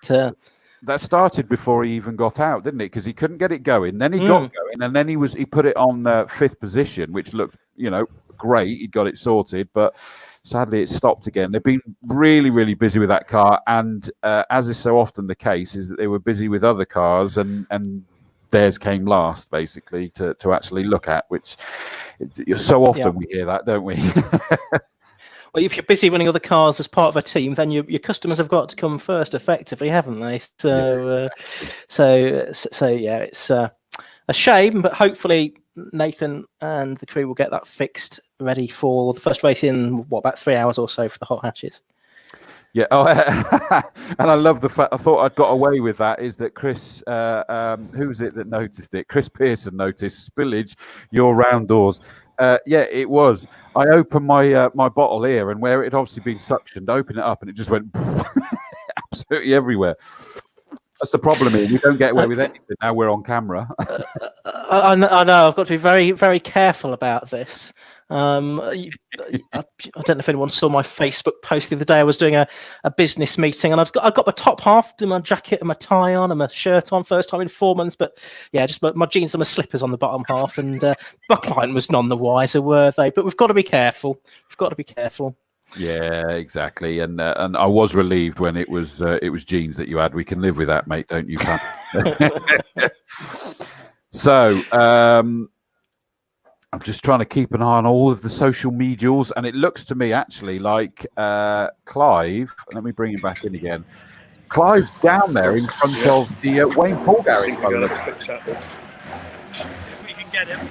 that started before he even got out, didn't it? Because he couldn't get it going. Then he got going, and then he put it on 5th position, which looked, great. He got it sorted, but sadly it stopped again. They've been really, really busy with that car, and as is so often the case, is that they were busy with other cars, and theirs came last, basically, to actually look at. Which so often we hear that, don't we? Well, if you're busy running other cars as part of a team, then your customers have got to come first, effectively, haven't they? So yeah, it's a shame, but hopefully Nathan and the crew will get that fixed, ready for the first race in about 3 hours or so for the hot hatches. Yeah, and I love the fact. I thought I'd got away with that. Is that Chris? Who was it that noticed it? Chris Pearson noticed spillage. Your round doors. Yeah, it was. I opened my my bottle here, and where it had obviously been suctioned, I opened it up, and it just went absolutely everywhere. That's the problem here. We don't get away with anything now. We're on camera. I know. I've got to be very, very careful about this. I don't know if anyone saw my Facebook post the other day. I was doing a business meeting, and I've got my top half, my jacket and my tie on, and my shirt on, first time in 4 months. But yeah, just my jeans and my slippers on the bottom half. And my client was none the wiser, were they? But we've got to be careful. We've got to be careful. Yeah, exactly. And I was relieved when it was jeans that you had. We can live with that, mate, don't you, Pat? So I'm just trying to keep an eye on all of the social medials, and it looks to me actually like Clive. Let me bring him back in again. Clive's down there in front of the Wayne Paul garage. If we can get him.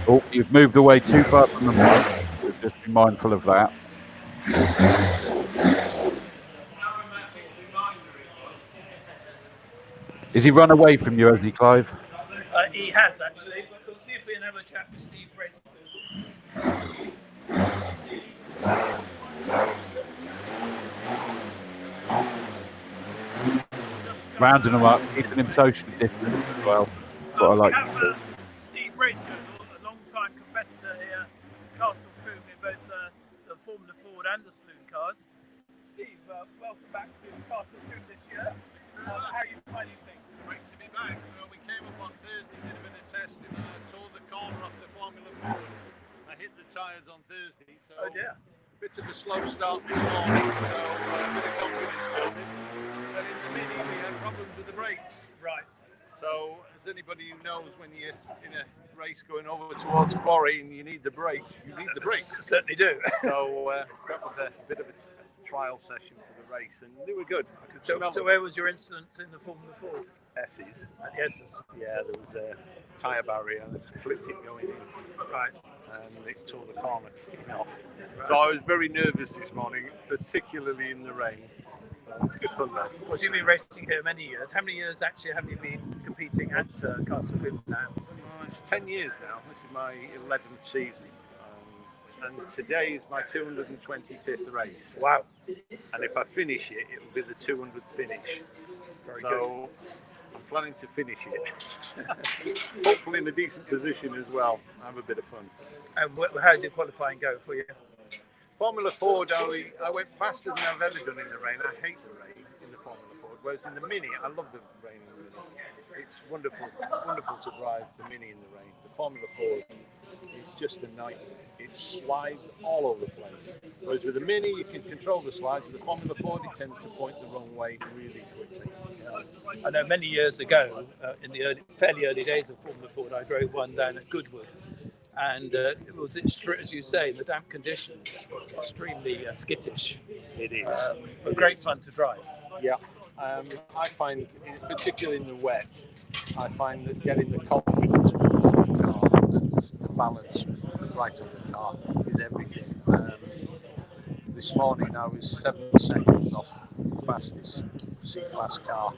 Oh, you've moved away too far from the mic. Just be mindful of that. Is he run away from you, has he, Clive? He has, actually. But we'll see if we can have a chat with Steve Bracewell. Rounding him up, keeping him socially distant as well. That's what I like. We have Steve Bracewell, a long-time competitor here at Castle Combe in both the Formula Ford and the Saloon cars. Steve, welcome back to Castle Combe this year. How are you finding things? Great to be back. We came up on Thursday, did a bit of testing, and I tore the corner off the Formula Ford. I hit the tyres on Thursday. So Oh dear. bit of a slow start this morning, so a bit of confidence building. Then in the Mini we had problems with the brakes. Right. So as anybody who knows, when you're in a race going over towards Quarry and you need the brakes, Certainly do. So that was a bit of a trial session for the race, and they were good. I could smell So them. where was your incident in the Formula 4? Esses. At the Esses. Yeah, there was a tyre barrier and I just clipped it going in. Right. And it tore the corner kicking off. So I was very nervous this morning, particularly in the rain. So it's good fun though. Well, you've been racing here many years. How many years actually have you been competing at Castle Combe now? It's 10 years now. This is my 11th season. And today is my 225th race. Wow. And if I finish it, it will be the 200th finish. Very so I'm planning to finish it. Hopefully in a decent position as well. Have a bit of fun. And how did qualifying go for you? Formula Ford, I went faster than I've ever done in the rain. I hate the rain in the Formula Ford, whereas in the Mini, I love the rain in the Mini. It's wonderful to drive the Mini in the rain. The Formula Ford is just a nightmare. It slides all over the place. Whereas with the Mini, you can control the slides. With the Formula Ford, it tends to point the wrong way really quickly. I know many years ago, in the fairly early days of Formula Ford, I drove one down at Goodwood. And it was, as you say, the damp conditions, extremely skittish. It is. But great fun to drive. Yeah. I find, particularly in the wet, I find that getting the confidence into the car and the balance right on the car is everything. This morning I was 7 seconds off the fastest C-Class car,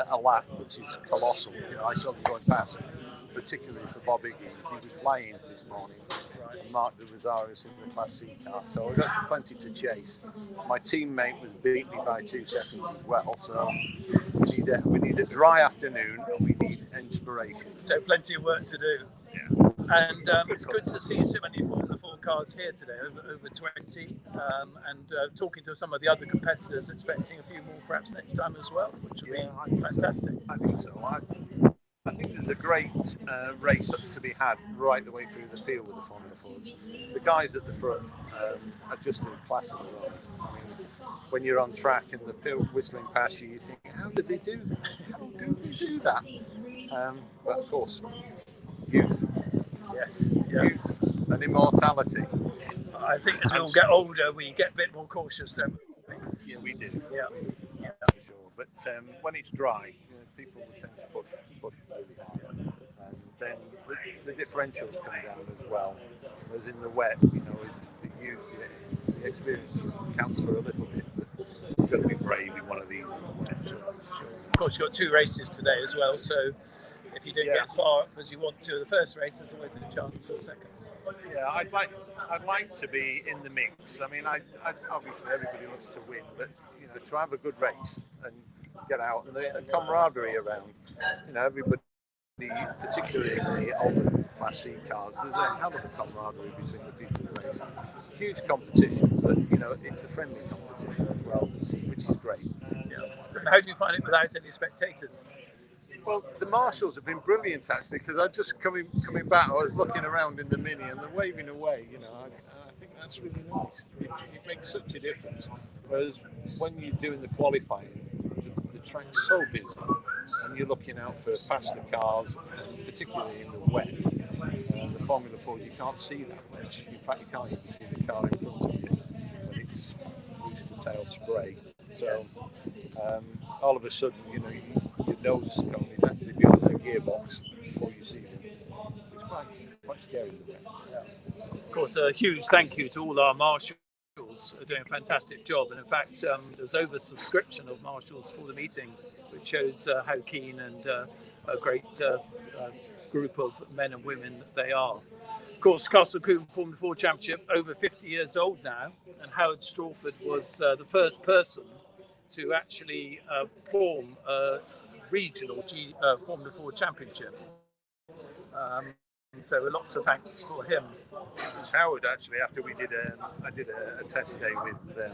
a lap, which is colossal. I saw them going past, particularly for Bobbies. He was flying this morning. And Mark de Rosaris in the Class C car, so we've got plenty to chase. My teammate was beat me by 2 seconds as well, so we need a dry afternoon and we need inspiration. So plenty of work to do. Yeah. And it's good to see so many Formula 4 cars here today, over 20, and talking to some of the other competitors, expecting a few more perhaps next time as well, which will be fantastic. I think so. I think there's a great race to be had right the way through the field with the Formula Fords. The guys at the front are just in class of their own. I mean, when you're on track and the field whistling past you, you think, how did they do that? How do they do that? But of course, youth. Yes. Yeah. Youth and immortality. I think as we all get older, we get a bit more cautious, don't we? Yeah, we do. Yeah. For sure. But when it's dry, people will tend to push really hard, and then the differentials come down as well. Whereas in the wet, the youth, the experience counts for a little bit. But you've got to be brave in one of these. Sure. Of course, you've got 2 races today as well, so if you don't get as far up as you want to the first race, there's always a chance for the second. Yeah, I'd like to be in the mix. I mean, I obviously everybody wants to win, but to have a good race and get out and the camaraderie around, everybody, particularly in the older Class C cars, there's a hell of a camaraderie between the people who race. Huge competition, but it's a friendly competition as well, which is great. Yeah. How do you find it without any spectators? Well, the marshals have been brilliant actually, because I just coming back, I was looking around in the Mini and they're waving away. I think that's really nice. It makes such a difference. Whereas when you're doing the qualifying, the track's so busy, and you're looking out for faster cars, and particularly in the wet. The Formula Ford, you can't see that much. In fact, you can't even see the car in front of you when it's booster tail spray. So all of a sudden, your nose is going to actually be on the gearbox before you see them. It's quite scary. Of course, a huge thank you to all our marshals who are doing a fantastic job. And in fact, there's oversubscription of marshals for the meeting, which shows how keen and a great group of men and women they are. Of course, Castle Combe Formula 4 Championship, over 50 years old now, and Howard Strawford was the first person to actually form a regional Formula 4 Championship. So a lot to thank for him. It was Howard actually, after I did a test day with the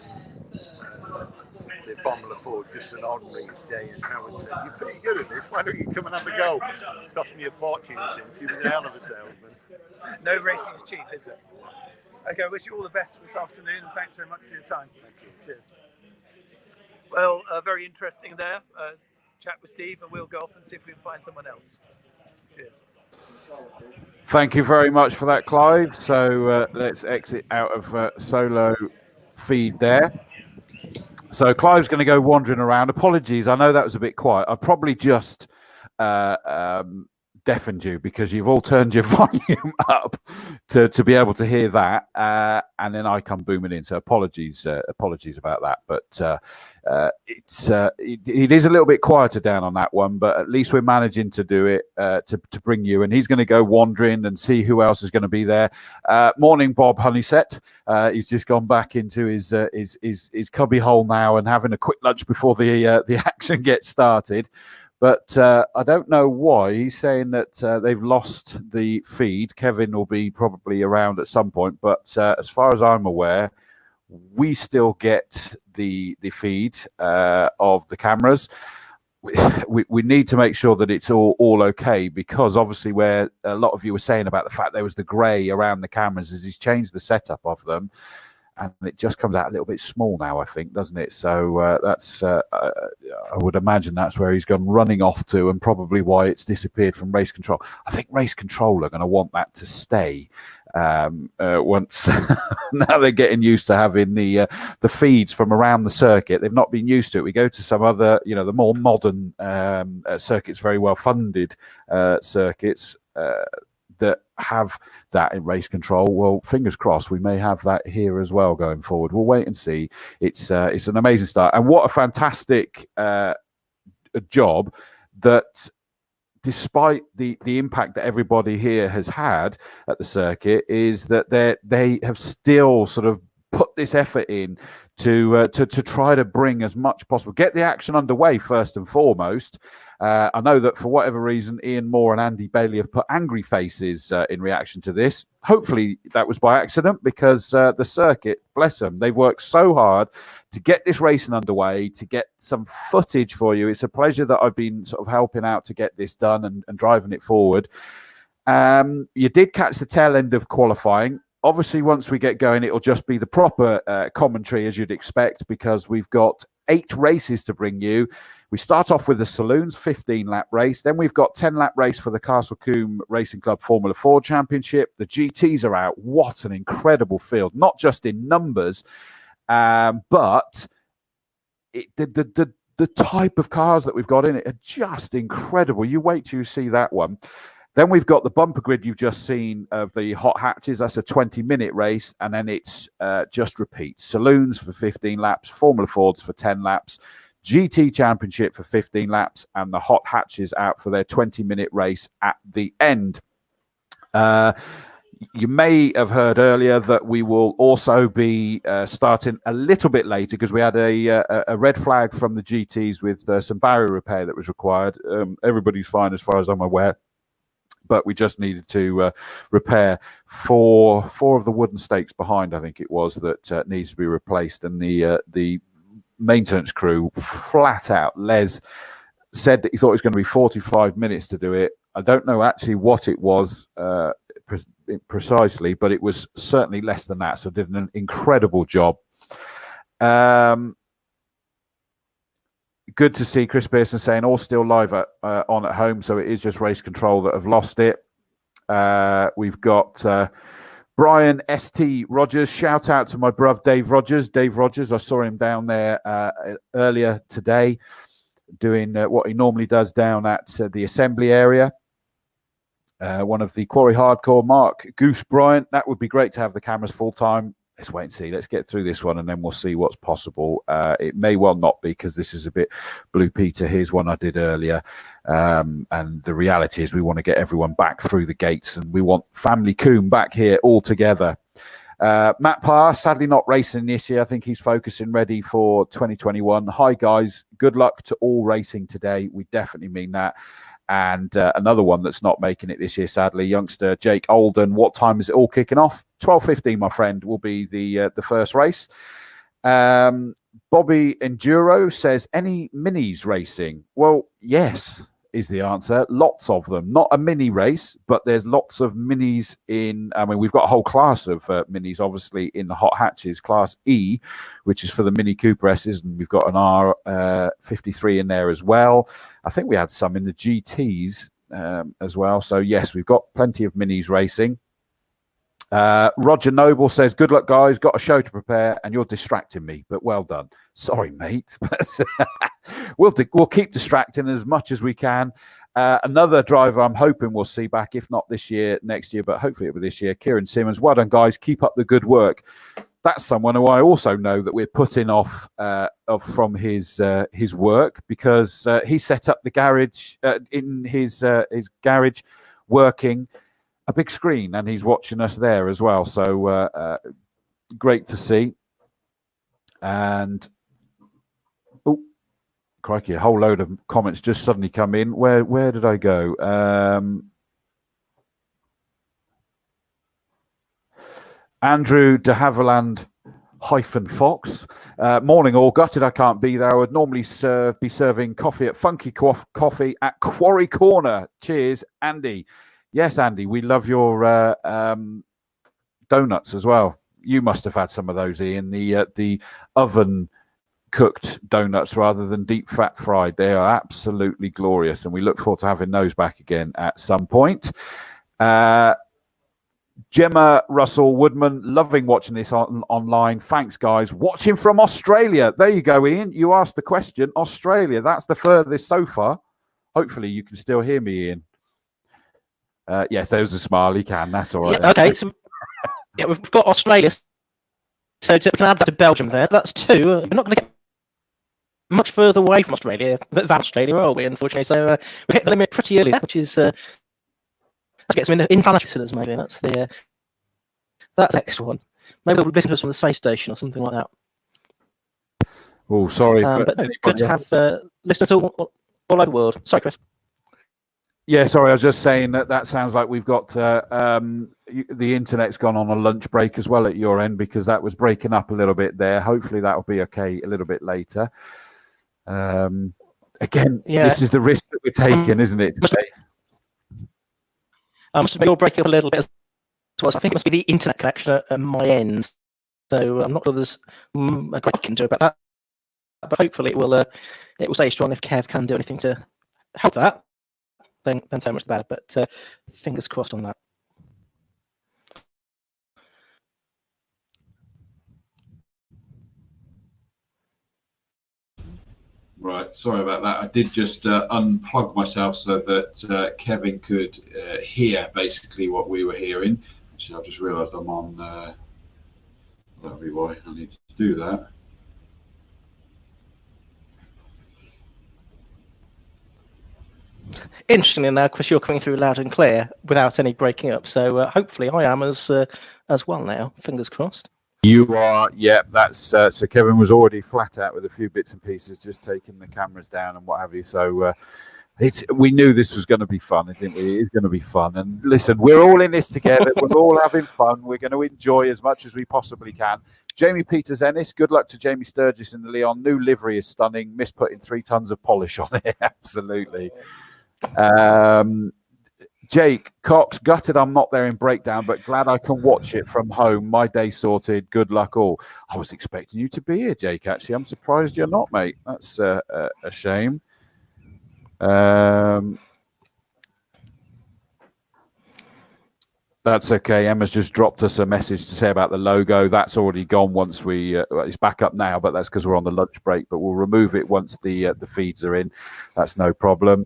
Formula 4, just an ordinary day, and Howard said, "You're pretty good at this, why don't you come and have a go?" It cost me a fortune since. He was a hell of a salesman. No racing is cheap, is it? Okay, I wish you all the best this afternoon, and thanks very much for your time. Thank you. Cheers. Well, very interesting there. Chat with Steve, and we'll go off and see if we can find someone else. Cheers. Thank you very much for that, Clive. So let's exit out of solo feed there. So Clive's going to go wandering around. Apologies, I know that was a bit quiet. I probably just deafened you because you've all turned your volume up to be able to hear that, and then I come booming in. So apologies about that. But it is a little bit quieter down on that one, but at least we're managing to do it to bring you. And he's going to go wandering and see who else is going to be there. Morning, Bob Honeysett. He's just gone back into his cubby hole now and having a quick lunch before the action gets started. But I don't know why he's saying that they've lost the feed. Kevin will be probably around at some point, but as far as I'm aware, we still get the feed of the cameras. We need to make sure that it's all okay, because obviously where a lot of you were saying about the fact there was the grey around the cameras is he's changed the setup of them. And it just comes out a little bit small now, I think, doesn't it? So that's, I would imagine that's where he's gone running off to, and probably why it's disappeared from race control. I think race control are going to want that to stay once. Now they're getting used to having the feeds from around the circuit. They've not been used to it. We go to some other, the more modern circuits, very well funded circuits. That have that in race control. Well, fingers crossed, we may have that here as well going forward. We'll wait and see. It's an amazing start, and what a fantastic job that, despite the impact that everybody here has had at the circuit, is that they have still sort of put this effort in to try to bring as much possible, get the action underway first and foremost. I know that for whatever reason, Ian Moore and Andy Bailey have put angry faces in reaction to this. Hopefully that was by accident, because the circuit, bless them, they've worked so hard to get this racing underway, to get some footage for you. It's a pleasure that I've been sort of helping out to get this done and driving it forward. You did catch the tail end of qualifying. Obviously, once we get going, it'll just be the proper commentary, as you'd expect, because we've got 8 races to bring you. We start off with the Saloons 15-lap race. Then we've got 10-lap race for the Castle Combe Racing Club Formula 4 Championship. The GTs are out. What an incredible field, not just in numbers, but the type of cars that we've got in it are just incredible. You wait till you see that one. Then we've got the bumper grid you've just seen of the hot hatches. That's a 20-minute race, and then it's just repeats. Saloons for 15 laps, Formula Fords for 10 laps, GT Championship for 15 laps, and the hot hatches out for their 20-minute race at the end. You may have heard earlier that we will also be starting a little bit later, because we had a red flag from the GTs with some barrier repair that was required. Everybody's fine as far as I'm aware, but we just needed to repair four of the wooden stakes behind, I think it was, that needs to be replaced. And the maintenance crew, flat out, Les said that he thought it was going to be 45 minutes to do it. I don't know actually what it was precisely, but it was certainly less than that. So did an incredible job. Good to see Chris Pearson saying all still live on at home, so it is just race control that have lost it. We've got Brian S.T. Rogers. Shout out to my brother Dave Rogers. Dave Rogers, I saw him down there earlier today doing what he normally does down at the assembly area. One of the Quarry Hardcore, Mark Goose Bryant. That would be great to have the cameras full time. Let's wait and see. Let's get through this one, and then we'll see what's possible. It may well not be, because this is a bit Blue Peter. Here's one I did earlier. And the reality is we want to get everyone back through the gates, and we want Family Combe back here all together. Matt Parr, sadly not racing this year. I think he's focusing ready for 2021. Hi, guys. Good luck to all racing today. We definitely mean that. And another one that's not making it this year, sadly, youngster Jake Olden. What time is it all kicking off? 12:15, my friend, will be the first race. Bobby Enduro says, any minis racing? Well, yes. is the answer. Lots of them. Not a mini race, but there's lots of minis in. I mean, we've got a whole class of minis, obviously, in the hot hatches. Class E, which is for the Mini Cooper S's, and we've got an R53 in there as well. I think we had some in the GTs as well. So, yes, we've got plenty of minis racing. Roger Noble says, good luck, guys. Got a show to prepare, and you're distracting me, but well done. Sorry, mate. We'll keep distracting as much as we can. Another driver I'm hoping we'll see back, if not this year, next year, but hopefully it'll be this year, Kieran Simmons. Well done, guys. Keep up the good work. That's someone who I also know that we're putting off from his work, because he set up the garage in his garage, working a big screen, and he's watching us there as well. So great to see. And oh, crikey, a whole load of comments just suddenly come in. Where did I go? Andrew de Havilland -Fox. Morning all. Gutted I can't be there. I would normally be serving coffee at Funky Coffee at Quarry Corner. Cheers, Andy. Yes, Andy, we love your donuts as well. You must have had some of those, Ian. The oven cooked donuts rather than deep fat fried. They are absolutely glorious, and we look forward to having those back again at some point. Gemma Russell Woodman, loving watching this online. Thanks, guys. Watching from Australia. There you go, Ian. You asked the question. Australia, that's the furthest so far. Hopefully you can still hear me, Ian. Yes, there was a smile. He can. That's all right. Yeah, okay. So, yeah, we've got Australia. So we can add that to Belgium there. That's 2. We're not going to get much further away from Australia than Australia, are we, unfortunately? So we hit the limit pretty early, which is... that gets them in planetary centers, maybe. That's the extra one. Maybe they'll listen to us from the space station or something like that. Oh, sorry. But good to have listeners all over the world. Sorry, Chris. Yeah, sorry, I was just saying that sounds like we've got the internet's gone on a lunch break as well at your end, because that was breaking up a little bit there. Hopefully that will be okay a little bit later. Again, This is the risk that we're taking, isn't it, today? Must have been all breaking up a little bit as well. I think it must be the internet connection at my end. So I'm not sure there's a great can do about that. But hopefully it will stay strong. If Kev can do anything to help that, then so much the better. But fingers crossed on that. Right, sorry about that. I did just unplug myself so that Kevin could hear basically what we were hearing. Actually, I've just realised I'm on. That'll be why I need to do that. Interestingly enough, Chris, you're coming through loud and clear without any breaking up. So hopefully I am as well now. Fingers crossed. You are, yeah. That's so. Kevin was already flat out with a few bits and pieces, just taking the cameras down and what have you. So we knew this was going to be fun, didn't we? It's going to be fun. And listen, we're all in this together. We're all having fun. We're going to enjoy as much as we possibly can. Jamie Peters Ennis, good luck to Jamie Sturgis in the Leon. New livery is stunning. Miss putting 3 tons of polish on it. Absolutely. Jake Cox, gutted I'm not there in breakdown, but glad I can watch it from home. My day sorted. Good luck all. I was expecting you to be here, Jake, actually. I'm surprised you're not, mate. That's a shame. That's okay. Emma's just dropped us a message to say about the logo. That's already gone once we... it's back up now, but that's because we're on the lunch break. But we'll remove it once the feeds are in. That's no problem.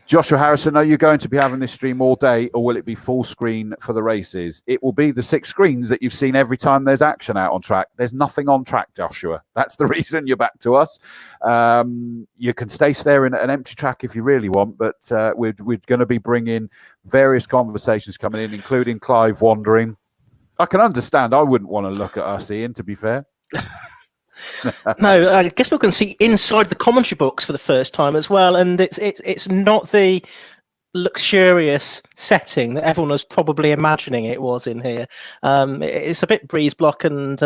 Joshua Harrison, are you going to be having this stream all day, or will it be full screen for the races? It will be the 6 screens that you've seen every time there's action out on track. There's nothing on track, Joshua. That's the reason you're back to us. You can stay there in an empty track if you really want, but we're going to be bringing various conversations coming in, including Clive wandering. I can understand. I wouldn't want to look at us, Ian, to be fair. No, I guess we're going to see inside the commentary box for the first time as well, and it's not the luxurious setting that everyone was probably imagining it was in here. It's a bit breeze block, and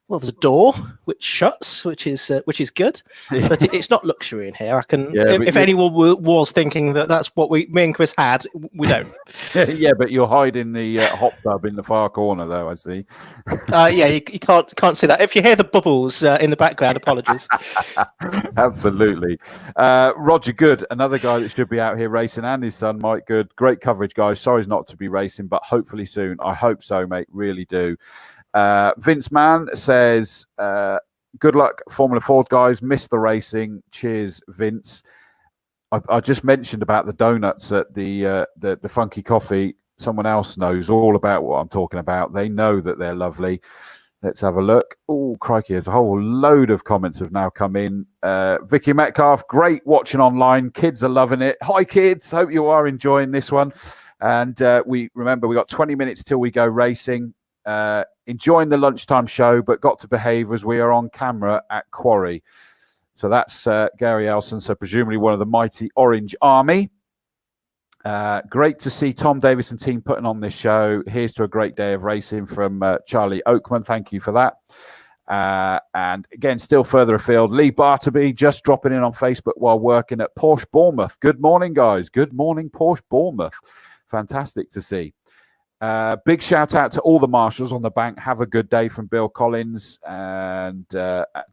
Well, there's a door which shuts, which is good, but it's not luxury in here. I can, if anyone was thinking that that's what me and Chris had, we don't. Yeah, but you're hiding the hot tub in the far corner, though. I see. Yeah, you can't see that. If you hear the bubbles in the background, apologies. Absolutely. Roger Good, another guy that should be out here racing, and his son Mike Good. Great coverage, guys. Sorry not to be racing, but hopefully soon. I hope so, mate. Really do. Vince Mann says, good luck, Formula Ford guys. Missed the racing. Cheers, Vince. I just mentioned about the donuts at the Funky Coffee. Someone else knows all about what I'm talking about. They know that they're lovely. Let's have a look. Oh, crikey, there's a whole load of comments have now come in. Vicky Metcalf, great watching online. Kids are loving it. Hi, kids. Hope you are enjoying this one. And we got 20 minutes till we go racing. Enjoying the lunchtime show, but got to behave as we are on camera at Quarry. So that's Gary Elson, so presumably one of the mighty Orange Army. Great to see Tom Davis and team putting on this show. Here's to a great day of racing from Charlie Oakman. Thank you for that. And again, still further afield, Lee Barterby just dropping in on Facebook while working at Porsche Bournemouth. Good morning, guys. Good morning, Porsche Bournemouth. Fantastic to see. Big shout out to all the marshals on the bank. Have a good day from Bill Collins. And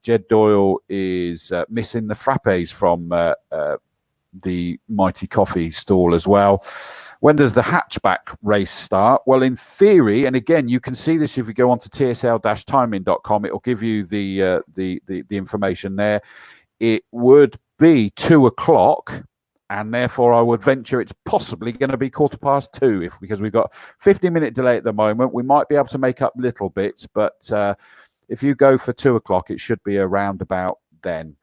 Jed Doyle is missing the frappes from the Mighty Coffee stall as well. When does the hatchback race start? Well, in theory, and again, you can see this if you go onto tsl-timing.com. It will give you the information there. It would be 2 o'clock. And therefore, I would venture it's possibly going to be 2:15 because we've got 15-minute delay at the moment. We might be able to make up little bits, but if you go for 2 o'clock, it should be around about then.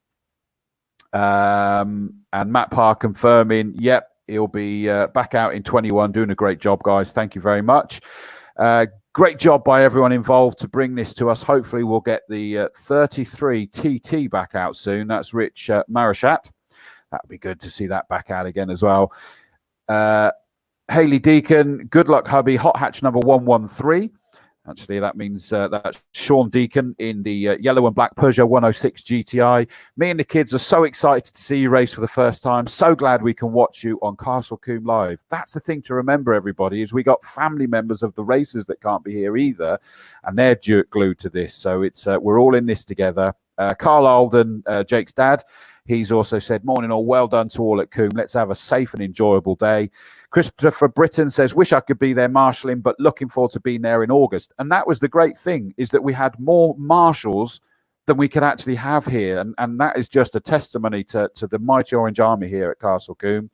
And Matt Parr confirming, yep, he'll be back out in 21, doing a great job, guys. Thank you very much. Great job by everyone involved to bring this to us. Hopefully, we'll get the 33 TT back out soon. That's Rich Marashat. That would be good to see that back out again as well. Haley Deacon, good luck, hubby. Hot hatch number 113. Actually, that means that's Sean Deacon in the yellow and black Peugeot 106 GTI. Me and the kids are so excited to see you race for the first time. So glad we can watch you on Castle Combe Live. That's the thing to remember, everybody, is we got family members of the racers that can't be here either, and they're glued to this. So it's we're all in this together. Carl Alden, Jake's dad, he's also said, morning all, well done to all at Combe. Let's have a safe and enjoyable day. Christopher Britton says, wish I could be there marshalling, but looking forward to being there in August. And that was the great thing, is that we had more marshals than we could actually have here. And that is just a testimony to the mighty Orange Army here at Castle Combe.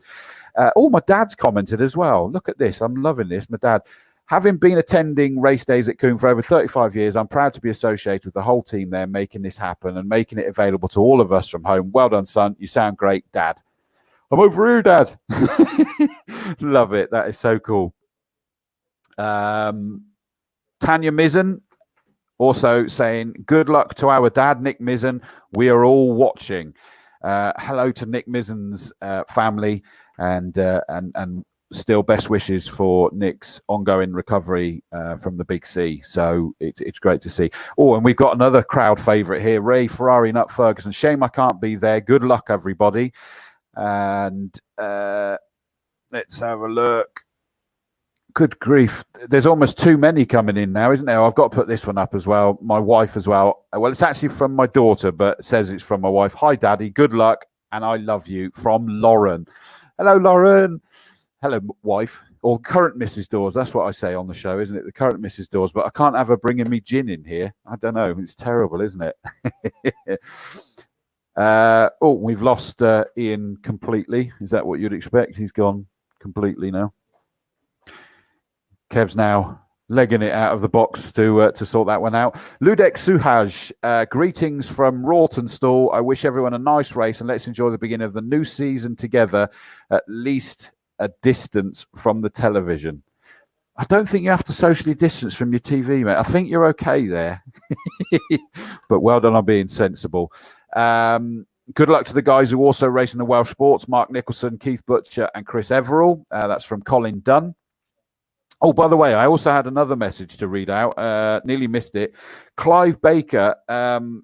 My dad's commented as well. Look at this. I'm loving this. My dad. Having been attending race days at Combe for over 35 years, I'm proud to be associated with the whole team there, making this happen and making it available to all of us from home. Well done, son. You sound great, Dad. I'm over here, Dad. Love it. That is so cool. Tanya Mizzen also saying, good luck to our dad, Nick Mizzen. We are all watching. Hello to Nick Mizzen's family and still best wishes for Nick's ongoing recovery from the Big C. So it's great to see. Oh, and we've got another crowd favourite here, Ray Ferrari, Nut Ferguson. Shame I can't be there. Good luck, everybody. And let's have a look. Good grief. There's almost too many coming in now, isn't there? I've got to put this one up as well. My wife as well. Well, it's actually from my daughter, but it says it's from my wife. Hi, Daddy. Good luck. And I love you. From Lauren. Hello, Lauren. Hello, wife. Or current Mrs. Dawes. That's what I say on the show, isn't it? The current Mrs. Dawes. But I can't have her bringing me gin in here. I don't know. It's terrible, isn't it? We've lost Ian completely. Is that what you'd expect? He's gone completely now. Kev's now legging it out of the box to sort that one out. Ludek Suhaj, greetings from Rawtenstall. I wish everyone a nice race and let's enjoy the beginning of the new season together, at least a distance from the television. I don't think you have to socially distance from your TV, mate. I think you're okay there. But well done on being sensible. Good luck to the guys who also race in the Welsh sports, Mark Nicholson, Keith Butcher and Chris Everall. That's from Colin Dunn. Oh, by the way, I also had another message to read out. Nearly missed it. Clive Baker,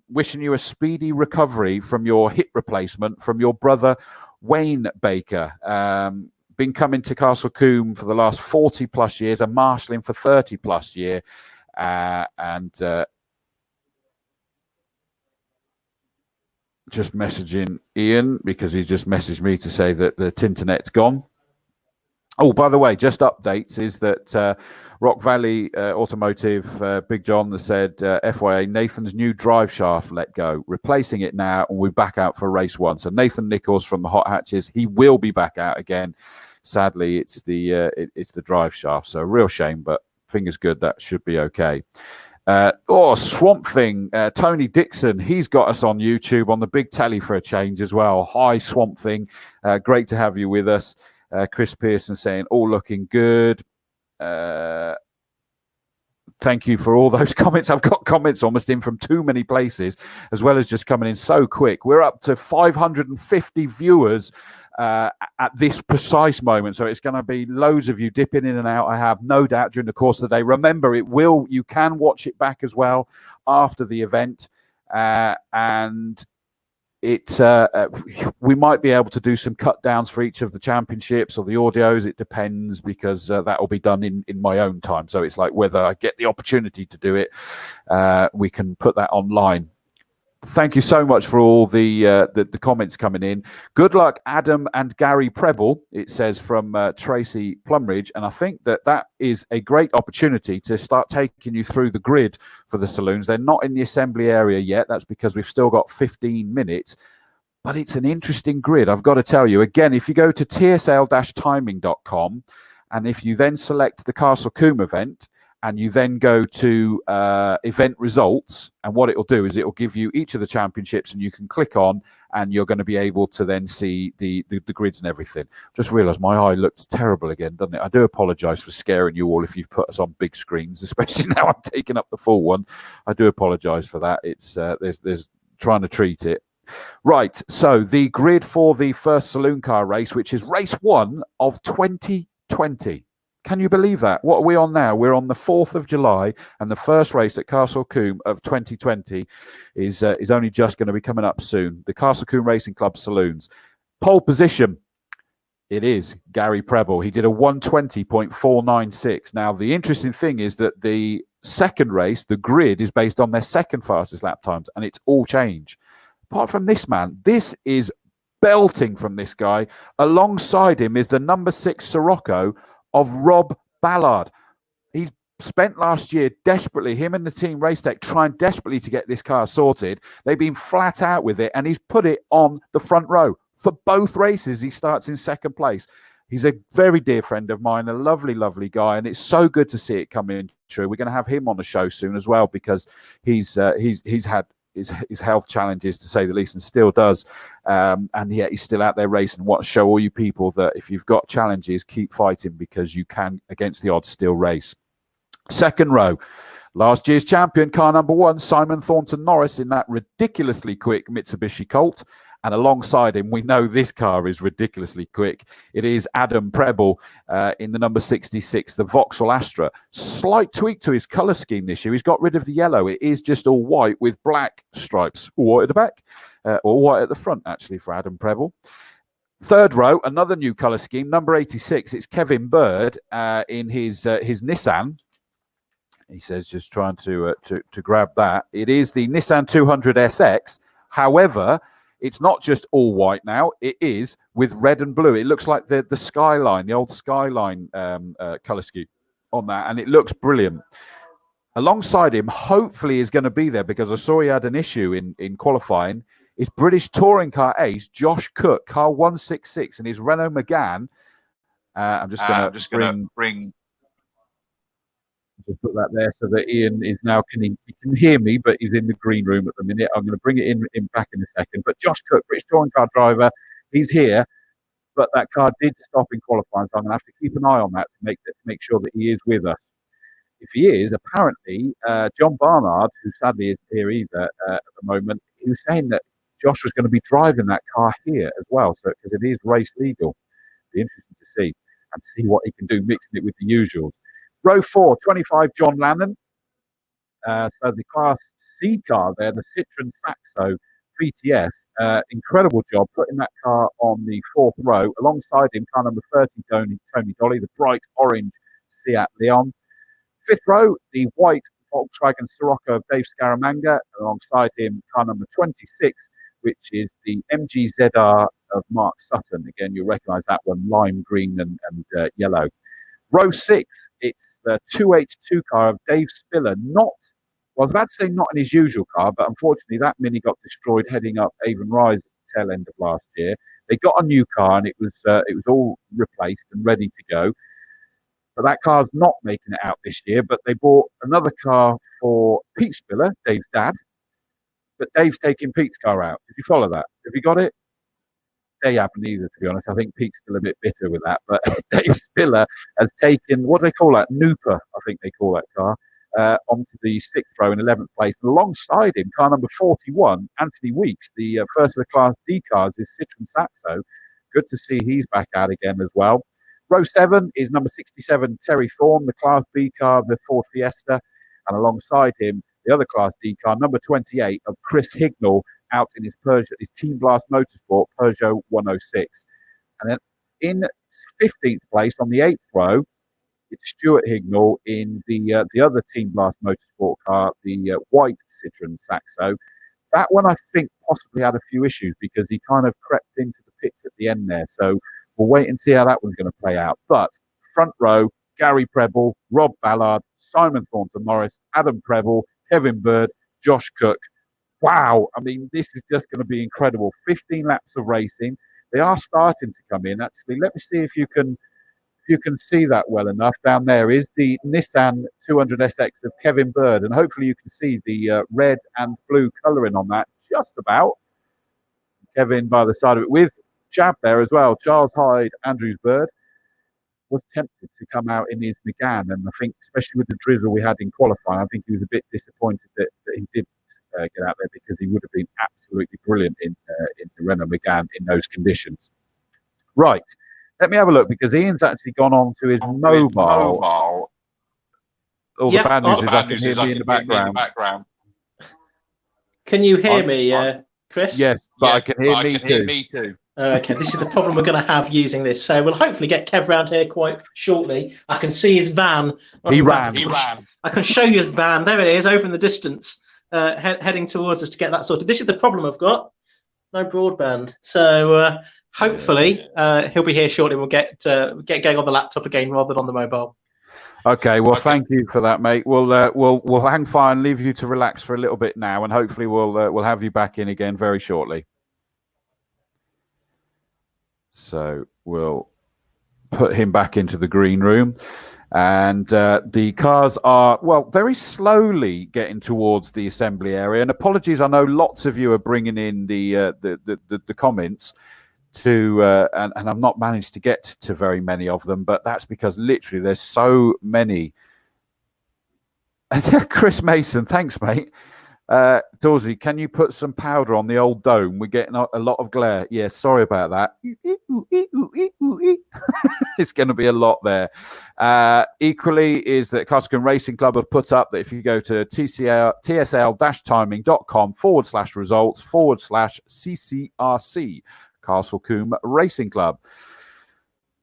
wishing you a speedy recovery from your hip replacement from your brother, Wayne Baker. Been coming to Castle Combe for the last 40 plus years and marshalling for 30 plus years. Just messaging Ian because he's just messaged me to say that the Tinternet's gone. Oh, by the way, just updates is that Rock Valley Automotive, Big John has said, FYI, Nathan's new drive shaft let go, replacing it now, and we're back out for race 1. So Nathan Nichols from the Hot Hatches, he will be back out again. Sadly, it's the drive shaft, so real shame, but fingers good that should be okay. Swamp Thing, Tony Dixon, he's got us on YouTube on the big telly for a change as well. Hi, Swamp Thing, great to have you with us. Chris Pearson saying, all looking good. Thank you for all those comments. I've got comments almost in from too many places, as well as just coming in so quick. We're up to 550 viewers at this precise moment. So it's going to be loads of you dipping in and out, I have no doubt, during the course of the day. Remember, you can watch it back as well after the event. And we might be able to do some cut downs for each of the championships or the audios. It depends, because that will be done in my own time. So it's like whether I get the opportunity to do it, we can put that online. Thank you so much for all the comments coming in. Good luck, Adam and Gary Preble, it says from Tracy Plumridge. And I think that is a great opportunity to start taking you through the grid for the saloons. They're not in the assembly area yet. That's because we've still got 15 minutes. But it's an interesting grid, I've got to tell you. Again, if you go to tsl-timing.com, and if you then select the Castle Combe event, and you then go to event results, and what it'll do is it'll give you each of the championships, and you can click on, and you're going to be able to then see the grids and everything. Just realised my eye looks terrible again, doesn't it? I do apologise for scaring you all if you've put us on big screens, especially now I'm taking up the full one. I do apologise for that. It's there's trying to treat it. Right, so the grid for the first saloon car race, which is race 1 of 2020. Can you believe that? What are we on now? We're on the 4th of July, and the first race at Castle Combe of 2020 is only just going to be coming up soon. The Castle Combe Racing Club Saloons. Pole position, it is Gary Preble. He did a 120.496. Now, the interesting thing is that the second race, the grid, is based on their second fastest lap times, and it's all changed. Apart from this man, this is belting from this guy. Alongside him is the number 6 Sirocco of Rob Ballard. He's spent last year desperately, him and the team Racetech, trying desperately to get this car sorted. They've been flat out with it, and he's put it on the front row. For both races, he starts in second place. He's a very dear friend of mine, a lovely, lovely guy, and it's so good to see it coming true. We're going to have him on the show soon as well, because he's had his health challenges, to say the least, and still does, and yet he's still out there racing. Want to show all you people that if you've got challenges, keep fighting, because you can, against the odds, still race. Second row, last year's champion, car number 1, Simon Thornton Norris, in that ridiculously quick Mitsubishi Colt. And alongside him, we know this car is ridiculously quick. It is Adam Preble in the number 66, the Vauxhall Astra. Slight tweak to his colour scheme this year. He's got rid of the yellow. It is just all white with black stripes. All white at the back, or white at the front, actually, for Adam Preble. Third row, another new colour scheme, number 86. It's Kevin Bird in his Nissan. He says, just trying to grab that. It is the Nissan 200 SX. However, it's not just all white now. It is with red and blue. It looks like the Skyline, the old Skyline colour scheme on that, and it looks brilliant. Alongside him, hopefully, is going to be there, because I saw he had an issue in qualifying, is British touring car ace Josh Cook, car 166, and his Renault Megane. I'm just going to bring. Just put that there so that Ian is now he can hear me, but he's in the green room at the minute. I'm going to bring it in back in a second. But Josh Cook, British touring car driver, he's here, but that car did stop in qualifying, so I'm going to have to keep an eye on that to make sure that he is with us. If he is, apparently, John Barnard, who sadly isn't here either at the moment, he was saying that Josh was going to be driving that car here as well, so because it is race legal. Be interesting to see what he can do, mixing it with the usuals. Row 4, 25, John Lannon. So the Class C car there, the Citroen Saxo VTS, incredible job putting that car on the 4th row. Alongside him, car number 30, Tony Dolly, the bright orange Seat Leon. 5th row, the white Volkswagen Sirocco of Dave Scaramanga. Alongside him, car number 26, which is the MG ZR of Mark Sutton. Again, you'll recognise that one, lime green and yellow. Row 6, it's the 282 car of Dave Spiller. I was about to say not in his usual car, but unfortunately that Mini got destroyed heading up Avon Rise tail end of last year. They got a new car and it was all replaced and ready to go. But that car's not making it out this year. But they bought another car for Pete Spiller, Dave's dad. But Dave's taking Pete's car out. Did you follow that? Have you got it? They haven't either, to be honest. I think Pete's still a bit bitter with that. But Dave Spiller has taken, what do they call that? Nooper, I think they call that car, onto the 6th row in 11th place. And alongside him, car number 41, Anthony Weeks, the first of the Class D cars, is Citroen Saxo. Good to see he's back out again as well. Row 7 is number 67, Terry Thorne, the Class B car, the Ford Fiesta. And alongside him, the other Class D car, number 28, of Chris Hignall, out in his Team Blast Motorsport Peugeot 106. And then in 15th place on the 8th row, it's Stuart Hignall in the other Team Blast Motorsport car, the white Citroen Saxo. That one, I think, possibly had a few issues because he kind of crept into the pits at the end there. So we'll wait and see how that one's going to play out. But front row, Gary Preble, Rob Ballard, Simon Thornton Morris, Adam Preble, Kevin Bird, Josh Cook. Wow. I mean, this is just going to be incredible. 15 laps of racing. They are starting to come in. Actually, let me see if you can see that well enough. Down there is the Nissan 200SX of Kevin Bird, and hopefully you can see the red and blue colouring on that just about. Kevin by the side of it with Chab there as well. Charles Hyde, Andrews Bird, was tempted to come out in his Megane, and I think, especially with the drizzle we had in qualifying, I think he was a bit disappointed that he didn't get out there, because he would have been absolutely brilliant in the Renault Megane in those conditions. Right. Let me have a look, because Ian's actually gone on to his mobile. All the bad news is I can hear me in the background. Can you hear me, Chris? Yes, but I can hear me too. Okay, this is the problem we're going to have using this. So we'll hopefully get Kev round here quite shortly. I can see his van. He ran. I can show you his van. There it is, over in the distance, heading towards us to get that sorted. This is the problem I've got. No broadband. So hopefully he'll be here shortly. We'll get going on the laptop again rather than on the mobile. Okay, well, thank you for that, mate. We'll hang fire and leave you to relax for a little bit now, and hopefully we'll have you back in again very shortly. So we'll put him back into the green room, and the cars are, well, very slowly getting towards the assembly area. And apologies, I know lots of you are bringing in the comments to, and I've not managed to get to very many of them, but that's because literally there's so many. Chris Mason, thanks, mate. Dorsey, can you put some powder on the old dome? We're getting a lot of glare. Yeah, sorry about that. It's going to be a lot there. Equally is that Castle Combe Racing Club have put up that if you go to tsl-timing.com/results/CCRC, Castle Combe Racing Club.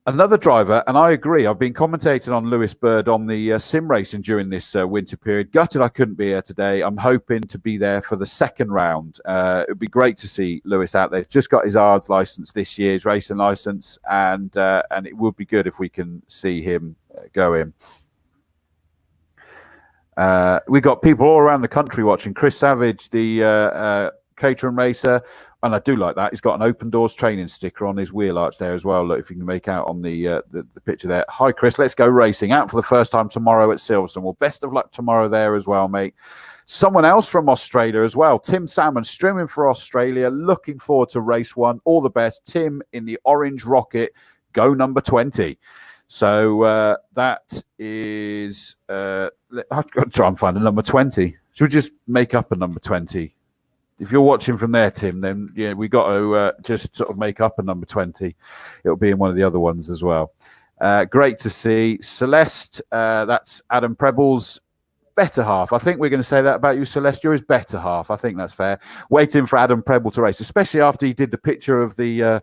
Another driver, and I agree, I've been commentating on Lewis Bird on the sim racing during this winter period. Gutted I couldn't be here today. I'm hoping to be there for the second round. It would be great to see Lewis out there. Just got his ARDS license this year, his racing license, and it would be good if we can see him go in. We got people all around the country watching. Chris Savage, the Caterham racer, and I do like that. He's got an Open Doors training sticker on his wheel arch there as well. Look, if you can make out on the picture there. Hi, Chris. Let's go racing. Out for the first time tomorrow at Silverstone. Well, best of luck tomorrow there as well, mate. Someone else from Australia as well. Tim Salmon streaming for Australia. Looking forward to race one. All the best. Tim in the orange rocket. Go number 20. So that is... I've got to try and find a number 20. Should we just make up a number 20? If you're watching from there, Tim, then yeah, we got to just sort of make up a number 20. It'll be in one of the other ones as well. Great to see. Celeste, that's Adam Preble's better half. I think we're going to say that about you, Celeste. You're his better half. I think that's fair. Waiting for Adam Preble to race, especially after he did the picture of the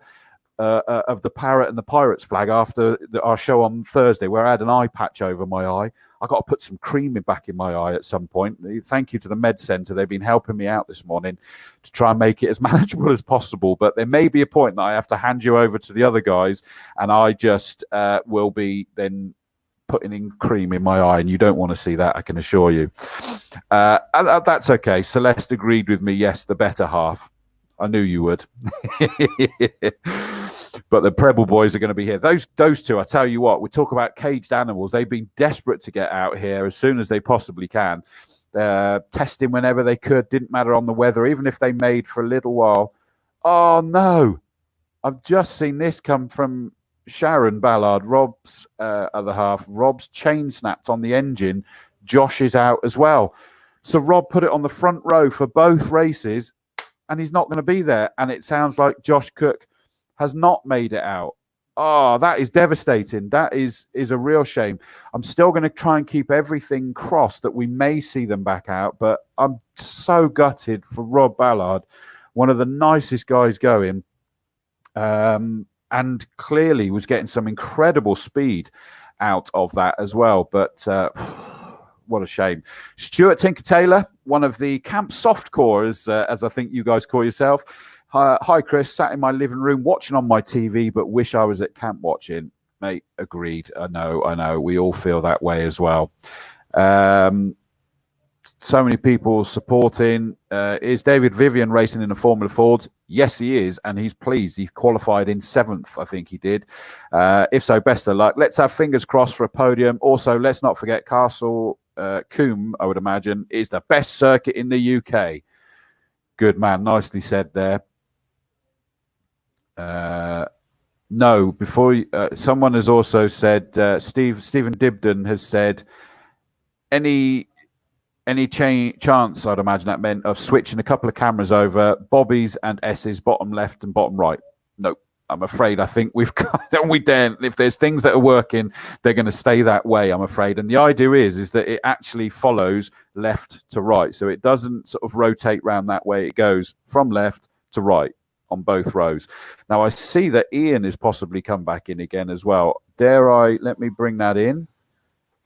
parrot and the pirates flag after our show on Thursday, where I had an eye patch over my eye. I got to put some cream back in my eye at some point. Thank you to the Med Centre. They've been helping me out this morning to try and make it as manageable as possible. But there may be a point that I have to hand you over to the other guys, and I just will be then putting in cream in my eye, and you don't want to see that, I can assure you. That's okay. Celeste agreed with me. Yes, the better half. I knew you would. But the Preble boys are going to be here. Those two, I tell you what, we talk about caged animals. They've been desperate to get out here as soon as they possibly can. Testing whenever they could. Didn't matter on the weather, even if they made for a little while. Oh, no. I've just seen this come from Sharon Ballard, Rob's other half. Rob's chain snapped on the engine. Josh is out as well. So Rob put it on the front row for both races, and he's not going to be there. And it sounds like Josh Cook has not made it out. Oh, that is devastating. That is a real shame. I'm still going to try and keep everything crossed that we may see them back out, but I'm so gutted for Rob Ballard, one of the nicest guys going, and clearly was getting some incredible speed out of that as well. But what a shame. Stuart Tinker-Taylor, one of the camp softcore, as I think you guys call yourself. Hi, Chris. Sat in my living room watching on my TV, but wish I was at camp watching. Mate, agreed. I know. We all feel that way as well. So many people supporting. Is David Vivian racing in a Formula Ford? Yes, he is, and he's pleased. He qualified in 7th, I think he did. If so, best of luck. Let's have fingers crossed for a podium. Also, let's not forget Castle Combe, I would imagine, is the best circuit in the UK. Good man. Nicely said there. No, before someone has also said, Stephen Dibden has said, any chance, I'd imagine that meant, of switching a couple of cameras over, Bobbies and Esses, bottom left and bottom right. No, I'm afraid. I think we've got, and we daren't. If there's things that are working, they're going to stay that way, I'm afraid. And the idea is that it actually follows left to right. So it doesn't sort of rotate round that way. It goes from left to right on both rows. Now, I see that Ian has possibly come back in again as well. Let me bring that in.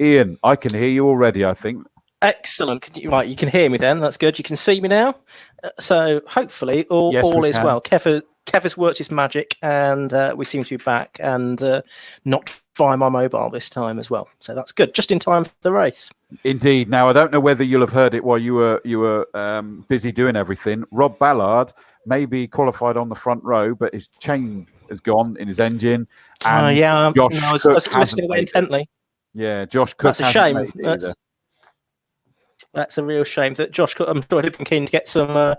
Ian, I can hear you already, I think. Excellent. Right, you can hear me then. That's good. You can see me now. So hopefully all is well. Kev has worked his magic, and we seem to be back, and not via my mobile this time as well. So that's good. Just in time for the race. Indeed. Now, I don't know whether you'll have heard it while you were busy doing everything. Rob Ballard may be qualified on the front row, but his chain has gone in his engine. And I was listening away intently. Yeah, Josh Cook. That's a shame. That's a real shame that Josh Cook, I'm sure he'd been keen to get some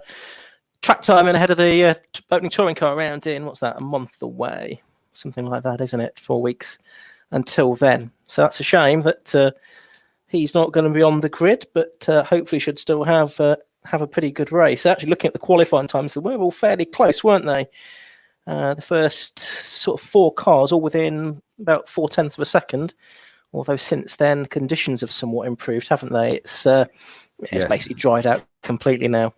track time in ahead of the opening touring car round in, what's that, a month away? Something like that, isn't it? 4 weeks until then. So that's a shame that he's not going to be on the grid, but hopefully should still have a pretty good race. Actually, looking at the qualifying times, they were all fairly close, weren't they? The first sort of 4 cars all within about 0.4 of a second. Although since then, conditions have somewhat improved, haven't they? It's basically dried out completely now.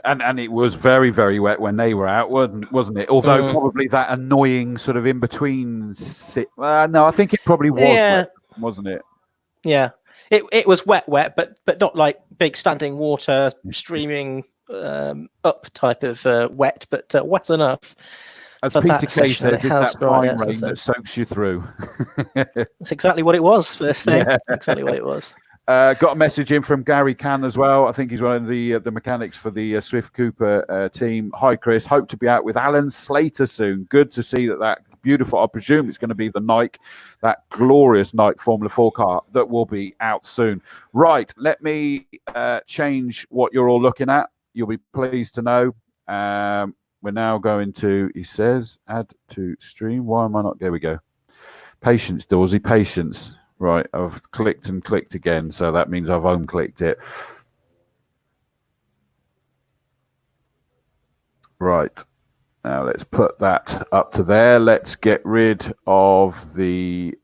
And it was very, very wet when they were out, wasn't it? Although probably that annoying sort of in between. No, I think it probably was wet, wasn't it? Yeah, it was wet, but not like big standing water streaming up type of wet, but wet enough. As Peter Kay said, it's that prime rain that soaks you through. That's exactly what it was, first thing. Yeah. Exactly what it was. Got a message in from Gary Cann as well. I think he's one of the mechanics for the Swift Cooper team. Hi, Chris. Hope to be out with Alan Slater soon. Good to see that beautiful, I presume it's going to be the Nike, that glorious Nike Formula 4 car that will be out soon. Right, let me change what you're all looking at. You'll be pleased to know. We're now going to, he says, add to stream. Why am I not? There we go. Patience, Dorsey, patience. Right, I've clicked and clicked again, so that means I've unclicked it. Right, now let's put that up to there. Let's get rid of the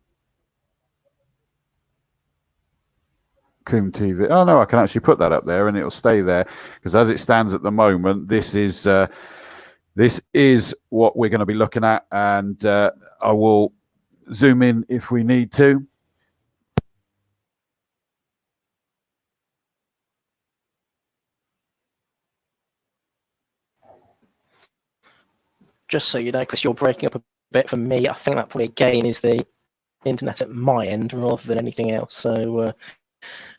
Combe TV. Oh no, I can actually put that up there and it'll stay there, because as it stands at the moment, this is what we're going to be looking at, and I will zoom in if we need to. Just so you know, Chris, you're breaking up a bit for me. I think that probably again is the internet at my end rather than anything else. So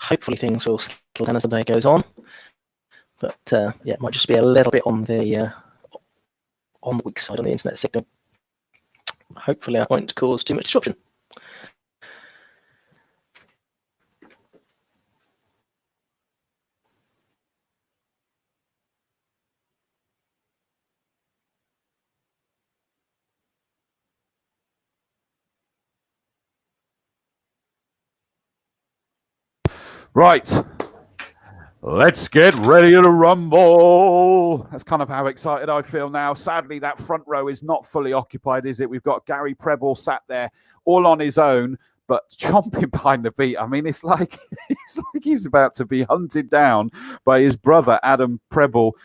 hopefully things will settle down as the day goes on. But yeah, it might just be a little bit on the weak side on the internet signal. Hopefully I won't cause too much disruption. Right. Let's get ready to rumble. That's kind of how excited I feel now. Sadly, that front row is not fully occupied, is it? We've got Gary Preble sat there all on his own, but chomping behind the beat. I mean, it's like he's about to be hunted down by his brother, Adam Preble,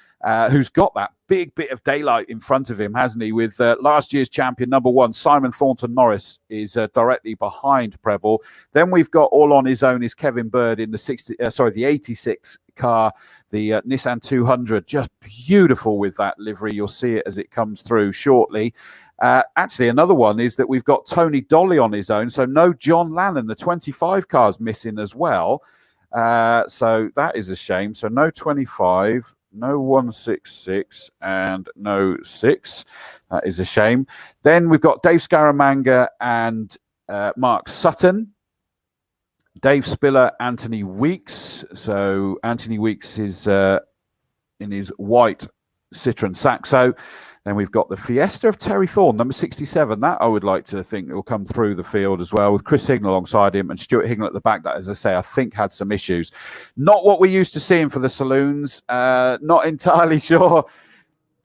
who's got that big bit of daylight in front of him, hasn't he? With last year's champion, number one, Simon Thornton Norris, is directly behind Preble. Then we've got all on his own is Kevin Bird in the 86 car, the Nissan 200. Just beautiful with that livery. You'll see it as it comes through shortly. Actually, another one is that we've got Tony Dolly on his own, so no John Lannon. The 25 car's missing as well. So that is a shame. So no 25. No 166 and no 6. That is a shame. Then we've got Dave Scaramanga and Mark Sutton. Dave Spiller, Anthony Weeks. So Anthony Weeks is in his white Citroen Saxo. Then we've got the Fiesta of Terry Thorne, number 67. That I would like to think will come through the field as well, with Chris Hignell alongside him and Stuart Hignell at the back. That, as I say, I think had some issues. Not what we're used to seeing for the saloons. Not entirely sure.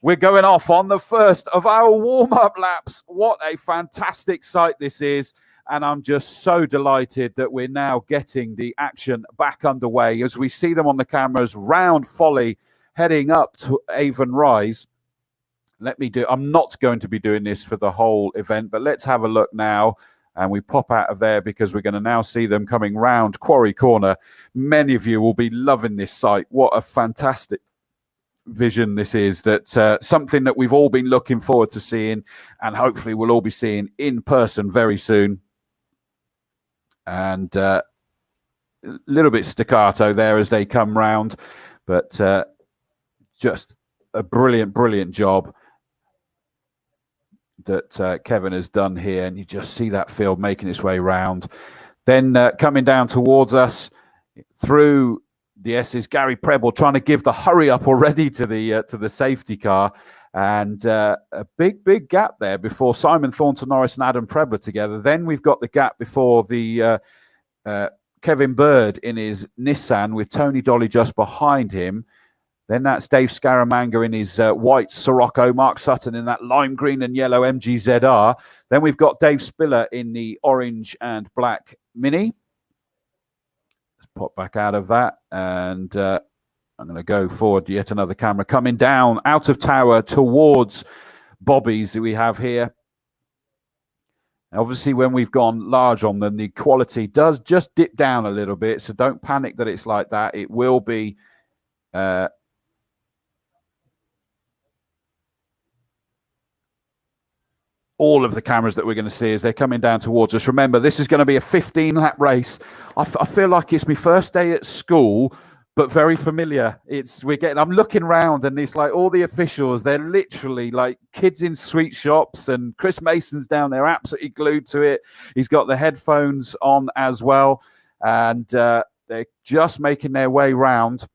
We're going off on the first of our warm-up laps. What a fantastic sight this is. And I'm just so delighted that we're now getting the action back underway as we see them on the cameras round Folly, heading up to Avon Rise. I'm not going to be doing this for the whole event, but let's have a look now. And we pop out of there because we're going to now see them coming round Quarry Corner. Many of you will be loving this site. What a fantastic vision this is. That something that we've all been looking forward to seeing, and hopefully we'll all be seeing in person very soon. And a little bit staccato there as they come round, but just a brilliant job that Kevin has done here, and you just see that field making its way round. Then coming down towards us through the S's, Gary Preble trying to give the hurry up already to the safety car, and a big gap there before Simon Thornton Norris and Adam Preble together. Then we've got the gap before the Kevin Bird in his Nissan with Tony Dolly just behind him. Then that's Dave Scaramanga in his white Sirocco, Mark Sutton in that lime green and yellow MGZR. Then we've got Dave Spiller in the orange and black Mini. Let's pop back out of that. And I'm going to go forward. Yet another camera coming down out of tower towards Bobbies that we have here. Obviously, when we've gone large on them, the quality does just dip down a little bit. So don't panic that it's like that. It will be... all of the cameras that we're going to see as they're coming down towards us. Remember, this is going to be a 15-lap race. I feel like it's my first day at school, but very familiar. I'm looking around and it's like all the officials, they're literally like kids in sweet shops, and Chris Mason's down there absolutely glued to it. He's got the headphones on as well, and they're just making their way round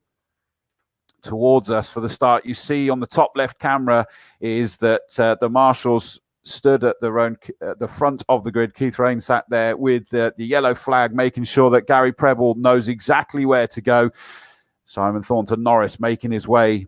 towards us for the start. You see on the top left camera is that the marshals stood at the front of the grid. Keith Rain sat there with the yellow flag, making sure that Gary Preble knows exactly where to go. Simon Thornton Norris making his way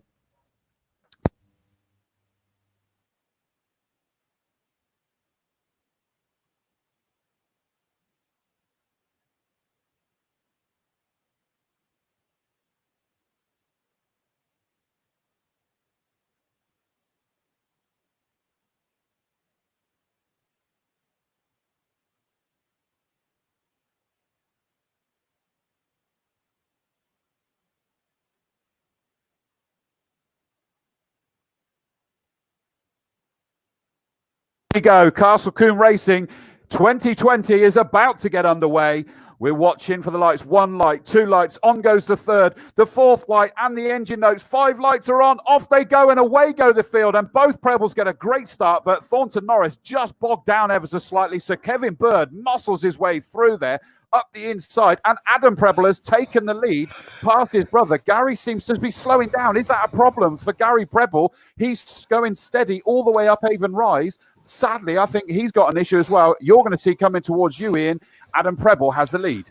we go. Castle Combe Racing 2020 is about to get underway. We're watching for the lights. 1 light, 2 lights. On goes the 3rd, the 4th light, and the engine notes. 5 lights are on. Off they go, and away go the field. And both Prebles get a great start, but Thornton Norris just bogged down ever so slightly. So Kevin Bird muscles his way through there, up the inside, and Adam Preble has taken the lead past his brother. Gary seems to be slowing down. Is that a problem for Gary Preble? He's going steady all the way up Avon Rise. Sadly, I think he's got an issue as well. You're going to see coming towards you, Ian. Adam Preble has the lead.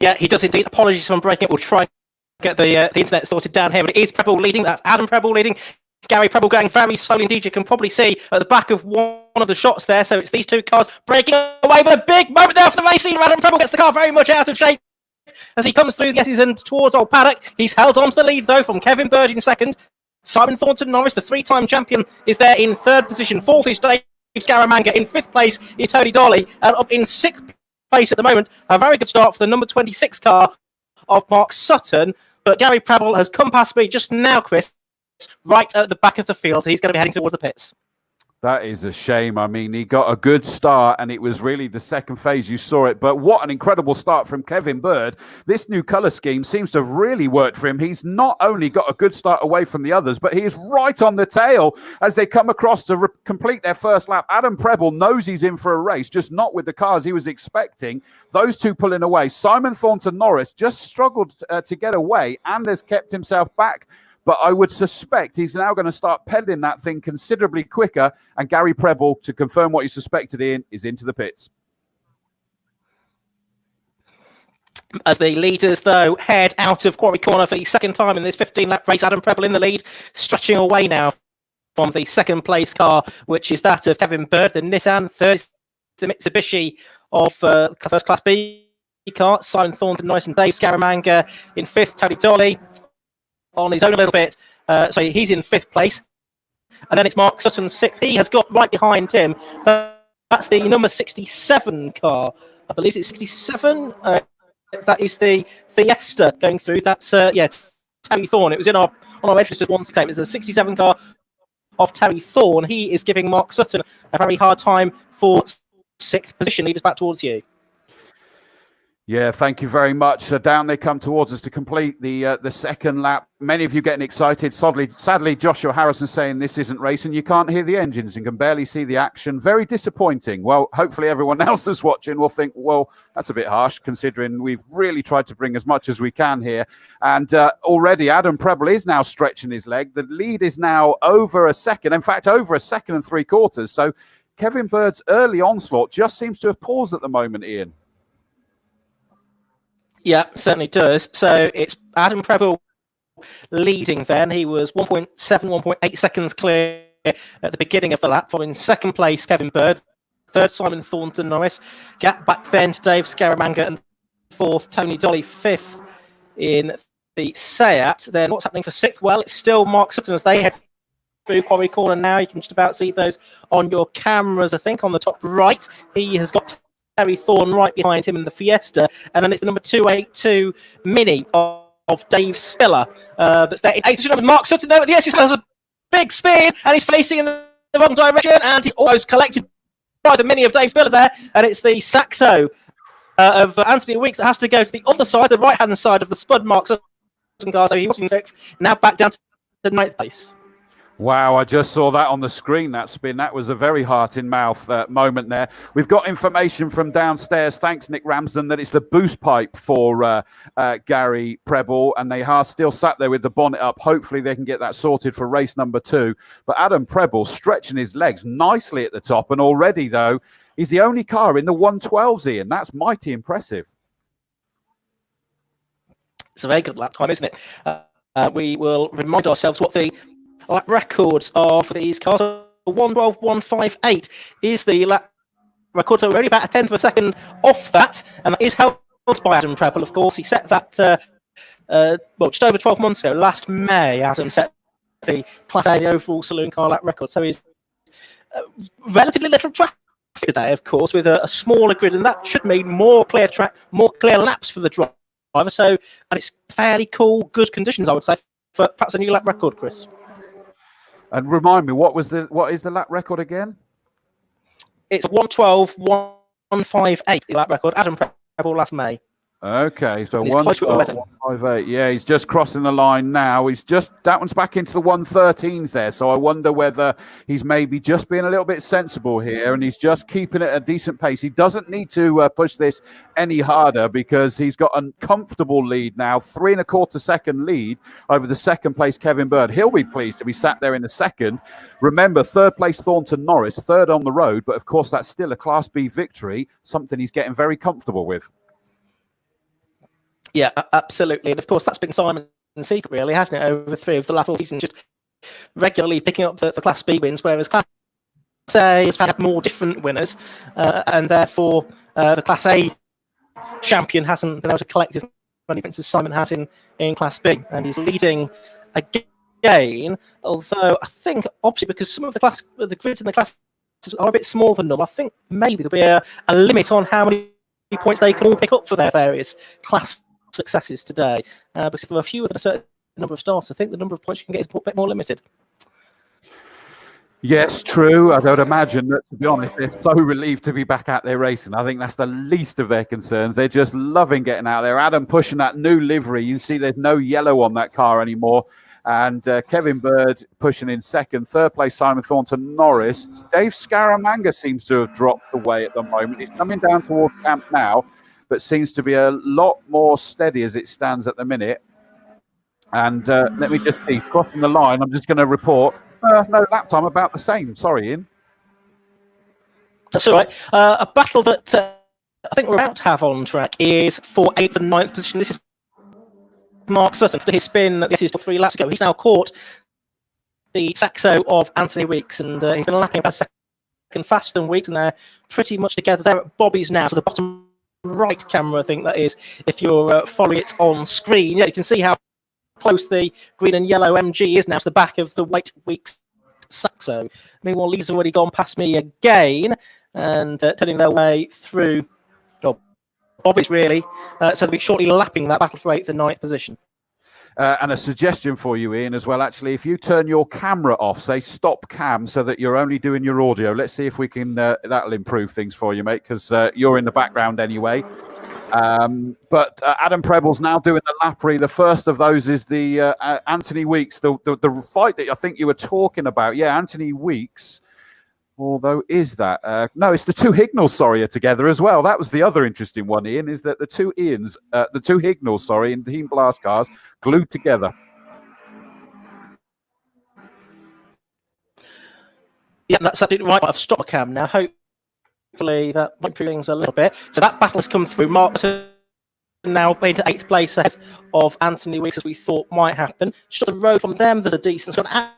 Yeah, he does indeed. Apologies for breaking it. We'll try and get the internet sorted down here. But it is Preble leading. That's Adam Preble leading. Gary Preble going very slowly indeed. You can probably see at the back of one of the shots there. So it's these two cars breaking away. But a big moment there for the racing. Adam Preble gets the car very much out of shape as he comes through the Esses and towards Old Paddock. He's held on to the lead, though, from Kevin Bird in second. Simon Thornton Norris, the 3-time champion, is there in 3rd position. 4th is Dave Scaramanga. In 5th place is Tony Dolly. And up in 6th place at the moment, a very good start for the number 26 car of Mark Sutton. But Gary Preble has come past me just now, Chris, right at the back of the field. He's going to be heading towards the pits. That is a shame. I mean, he got a good start, and it was really the second phase you saw it. But what an incredible start from Kevin Bird. This new colour scheme seems to have really worked for him. He's not only got a good start away from the others, but he is right on the tail as they come across to complete their first lap. Adam Preble knows he's in for a race, just not with the cars he was expecting. Those two pulling away. Simon Thornton Norris just struggled to get away and has kept himself back. But I would suspect he's now going to start pedaling that thing considerably quicker. And Gary Preble, to confirm what you suspected, Ian, is into the pits. As the leaders, though, head out of Quarry Corner for the second time in this 15-lap race, Adam Preble in the lead, stretching away now from the second-place car, which is that of Kevin Bird, the Nissan. 3rd, the Mitsubishi of First Class B car. Simon Thornton Norris and Dave Scaramanga in 5th. Tony Dolly on his own a little bit. So he's in 5th place. And then it's Mark Sutton 6th. He has got right behind him. That's the number 67 car. I believe it's 67. That is the Fiesta going through. That's, Terry Thorne. It was on our registered 168. It's the 67 car of Terry Thorne. He is giving Mark Sutton a very hard time for 6th position. Lead us back towards you. Yeah, thank you very much. So down they come towards us to complete the second lap. Many of you getting excited. Sadly, Joshua Harrison saying this isn't racing. You can't hear the engines and can barely see the action. Very disappointing. Well, hopefully everyone else that's watching will think, well, that's a bit harsh considering we've really tried to bring as much as we can here. And already Adam Preble is now stretching his leg. The lead is now over a second. In fact, over a second and 3/4. So Kevin Bird's early onslaught just seems to have paused at the moment, Ian. Yeah, certainly does. So it's Adam Preble leading then. He was 1.7, 1.8 seconds clear at the beginning of the lap. From in 2nd place, Kevin Bird. 3rd, Simon Thornton Norris. Gap back then to Dave Scaramanga. And 4th, Tony Dolly. 5th in the Seat. Then what's happening for 6th? Well, it's still Mark Sutton as they head through Quarry Corner now. You can just about see those on your cameras, I think, on the top right. He has got Terry Thorne right behind him in the Fiesta, and then it's the number 282 Mini of Dave Spiller that's there in 8th. Mark Sutton there, but yes, he has a big spin, and he's facing in the wrong direction, and he's almost collected by the Mini of Dave Spiller there, and it's the Saxo of Anthony Weeks that has to go to the other side, the right-hand side of the Spud Mark Sutton car, so he was in 6th, now back down to the 9th place. Wow, I just saw that on the screen, that spin. That was a very heart-in-mouth moment there. We've got information from downstairs, thanks Nick Ramsden, that it's the boost pipe for Gary Preble, and they are still sat there with the bonnet up. Hopefully they can get that sorted for race number 2. But Adam Preble stretching his legs nicely at the top, and already, though, he's the only car in the 112s, Ian. That's mighty impressive. It's a very good lap time, isn't it? We will remind ourselves what the lap records are for these cars. 1:12.158 is the lap record, so we're only about a tenth of a second off that, and that is held by Adam Preble, of course. He set that just over 12 months ago, last May. Adam set the Class A overall saloon car lap record, so he's relatively little traffic today, of course, with a smaller grid, and that should mean more clear track, more clear laps for the driver. So, and it's fairly cool, good conditions, I would say, for perhaps a new lap record, Chris. And remind me, what is the lap record again? It's 1:12.158 is that record. Adam Preble last May. Okay, so And he's close to it already. 1:58. Yeah, he's just crossing the line now. That one's back into the 1:13s there. So I wonder whether he's maybe just being a little bit sensible here, and he's just keeping it at a decent pace. He doesn't need to push this any harder because he's got a comfortable lead now, 3 1/4 second lead over the second place Kevin Bird. He'll be pleased to be sat there in the second. Remember, third place Thornton Norris, third on the road, but of course that's still a Class B victory, something he's getting very comfortable with. Yeah, absolutely. And of course, that's been Simon's secret, really, hasn't it, over 3 of the last 4 seasons, just regularly picking up the Class B wins, whereas Class A has had more different winners, and therefore the Class A champion hasn't been able to collect as many points as Simon has in Class B. And he's leading again, although I think, obviously, because some of the grids in the class are a bit smaller than normal, I think maybe there'll be a limit on how many points they can all pick up for their various class successes today, because if there are fewer than a certain number of starts, I think the number of points you can get is a bit more limited. Yes, true. I don't imagine that, to be honest, they're so relieved to be back out there racing. I think that's the least of their concerns. They're just loving getting out there. Adam pushing that new livery. You see there's no yellow on that car anymore. And Kevin Bird pushing in second. Third place, Simon Thornton Norris. Dave Scaramanga seems to have dropped away at the moment. He's coming down towards camp now, but seems to be a lot more steady as it stands at the minute. And let me just see, crossing the line, I'm just going to report, no, lap time about the same. Sorry, Ian. That's all right. A battle that I think we're about to have on track is for 8th and 9th position. This is Mark Sutton for his spin. This is 3 laps ago. He's now caught the Saxo of Anthony Weeks, and he's been lapping about a second faster than Weeks, and they're pretty much together. They're at Bobbies now, so the bottom right camera, I think that is, if you're following it on screen. Yeah, you can see how close the green and yellow MG is now to the back of the white Weeks Saxo. Meanwhile, Lee's already gone past me again and turning their way through Bobbies, really. So they'll be shortly lapping that battle for 8th and 9th position. And a suggestion for you, Ian, as well, actually, if you turn your camera off, say stop cam, so that you're only doing your audio. Let's see if we can, that'll improve things for you, mate, because you're in the background anyway. But Adam Preble's now doing the lappery. The first of those is the Anthony Weeks, the fight that I think you were talking about. Yeah, Anthony Weeks. Although, is that? No, it's the two Hignalls, sorry, are together as well. That was the other interesting one, Ian, is that the two Hignalls, sorry, in Team Blast cars glued together. Yeah, that's absolutely right. I've stopped my cam now. Hopefully that might improve things a little bit. So that battle has come through. Mark now into 8th place ahead of Anthony Weeks, as we thought might happen. Just up the road from them, there's a decent sort of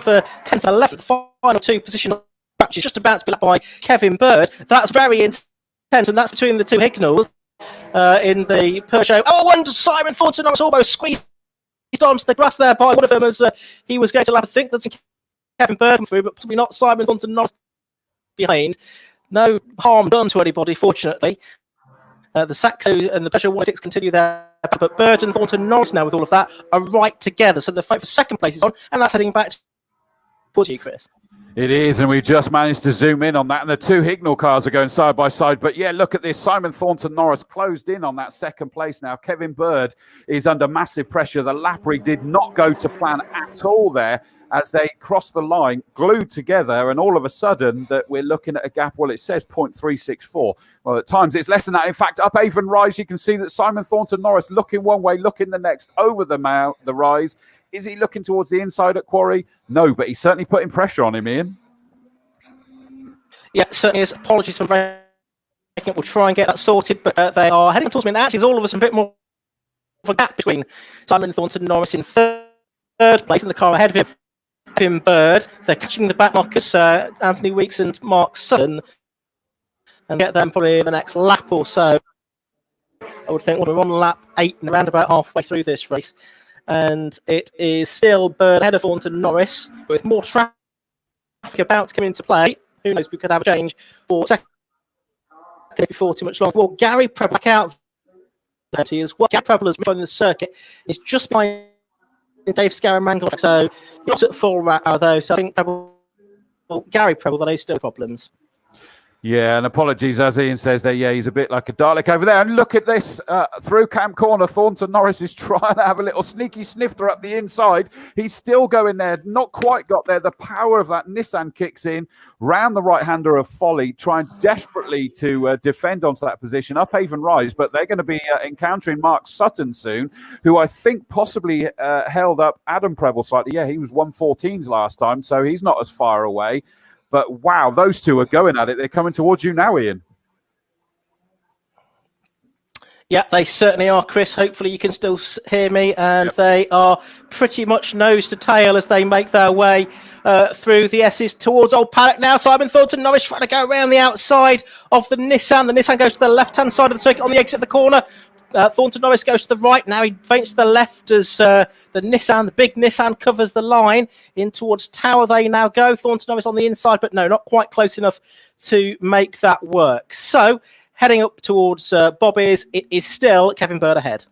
for 10th and 11th, the final 2 position is just about to be lapped by Kevin Bird. That's very intense, and that's between the two Hignalls in the Peugeot. Oh, and Simon Thornton was almost squeezed onto the grass there by one of them as he was going to lap. I think that's Kevin Bird come through, but possibly not. Simon Thornton Norris behind. No harm done to anybody, fortunately. The Saxo and the Peugeot 106 continue there, but Bird and Thornton Norris now with all of that are right together. So the fight for second place is on, and that's heading back towards you, Chris. It is, and we just managed to zoom in on that, and the two Hignall cars are going side by side. But yeah, look at this. Simon Thornton Norris closed in on that second place now. Kevin Bird is under massive pressure. The lappery did not go to plan at all there as they crossed the line, glued together, and all of a sudden that we're looking at a gap. Well, it says 0.364. Well, at times it's less than that. In fact, up Avon Rise, you can see that Simon Thornton Norris looking one way, looking the next, over the rise. Is he looking towards the inside at Quarry? No, but he's certainly putting pressure on him, Ian. Yeah, certainly is. Apologies for breaking up. We'll try and get that sorted, but they are heading towards me. And actually, there's all of us a bit more of a gap between Simon Thornton Norris in third place in the car ahead of him. Kevin Bird. They're catching the back markers, Anthony Weeks and Mark Sutton, and get them probably the next lap or so. I would think we're on lap 8 and around about halfway through this race. And it is still Bird ahead of Thornton Norris, with more traffic about to come into play. Who knows, we could have a change for second before too much longer. Well, Gary Preble back out there as well. Gary Preble has run the circuit. He's just by Dave Scaramanga, so he's not at full hour though. So I think Gary Preble, that is still problems. Yeah, and apologies, as Ian says there, yeah, he's a bit like a Dalek over there. And look at this, through Cam Corner, Thornton Norris is trying to have a little sneaky snifter up the inside. He's still going there, not quite got there. The power of that Nissan kicks in, round the right-hander of Folly, trying desperately to defend onto that position, up Avon Rise, but they're going to be encountering Mark Sutton soon, who I think possibly held up Adam Preble slightly. Yeah, he was 114s last time, so he's not as far away. But wow, those two are going at it. They're coming towards you now, Ian. Yeah, they certainly are, Chris. Hopefully you can still hear me. And they are pretty much nose to tail as they make their way through the S's towards Old Paddock now. Simon Thornton Norris trying to go around the outside of the Nissan. The Nissan goes to the left-hand side of the circuit on the exit of the corner. Thornton Norris goes to the right now. He feints to the left as the Nissan, the big Nissan, covers the line in towards Tower. They now go. Thornton Norris on the inside, but no, not quite close enough to make that work. So heading up towards Bobbies, it is still Kevin Bird ahead.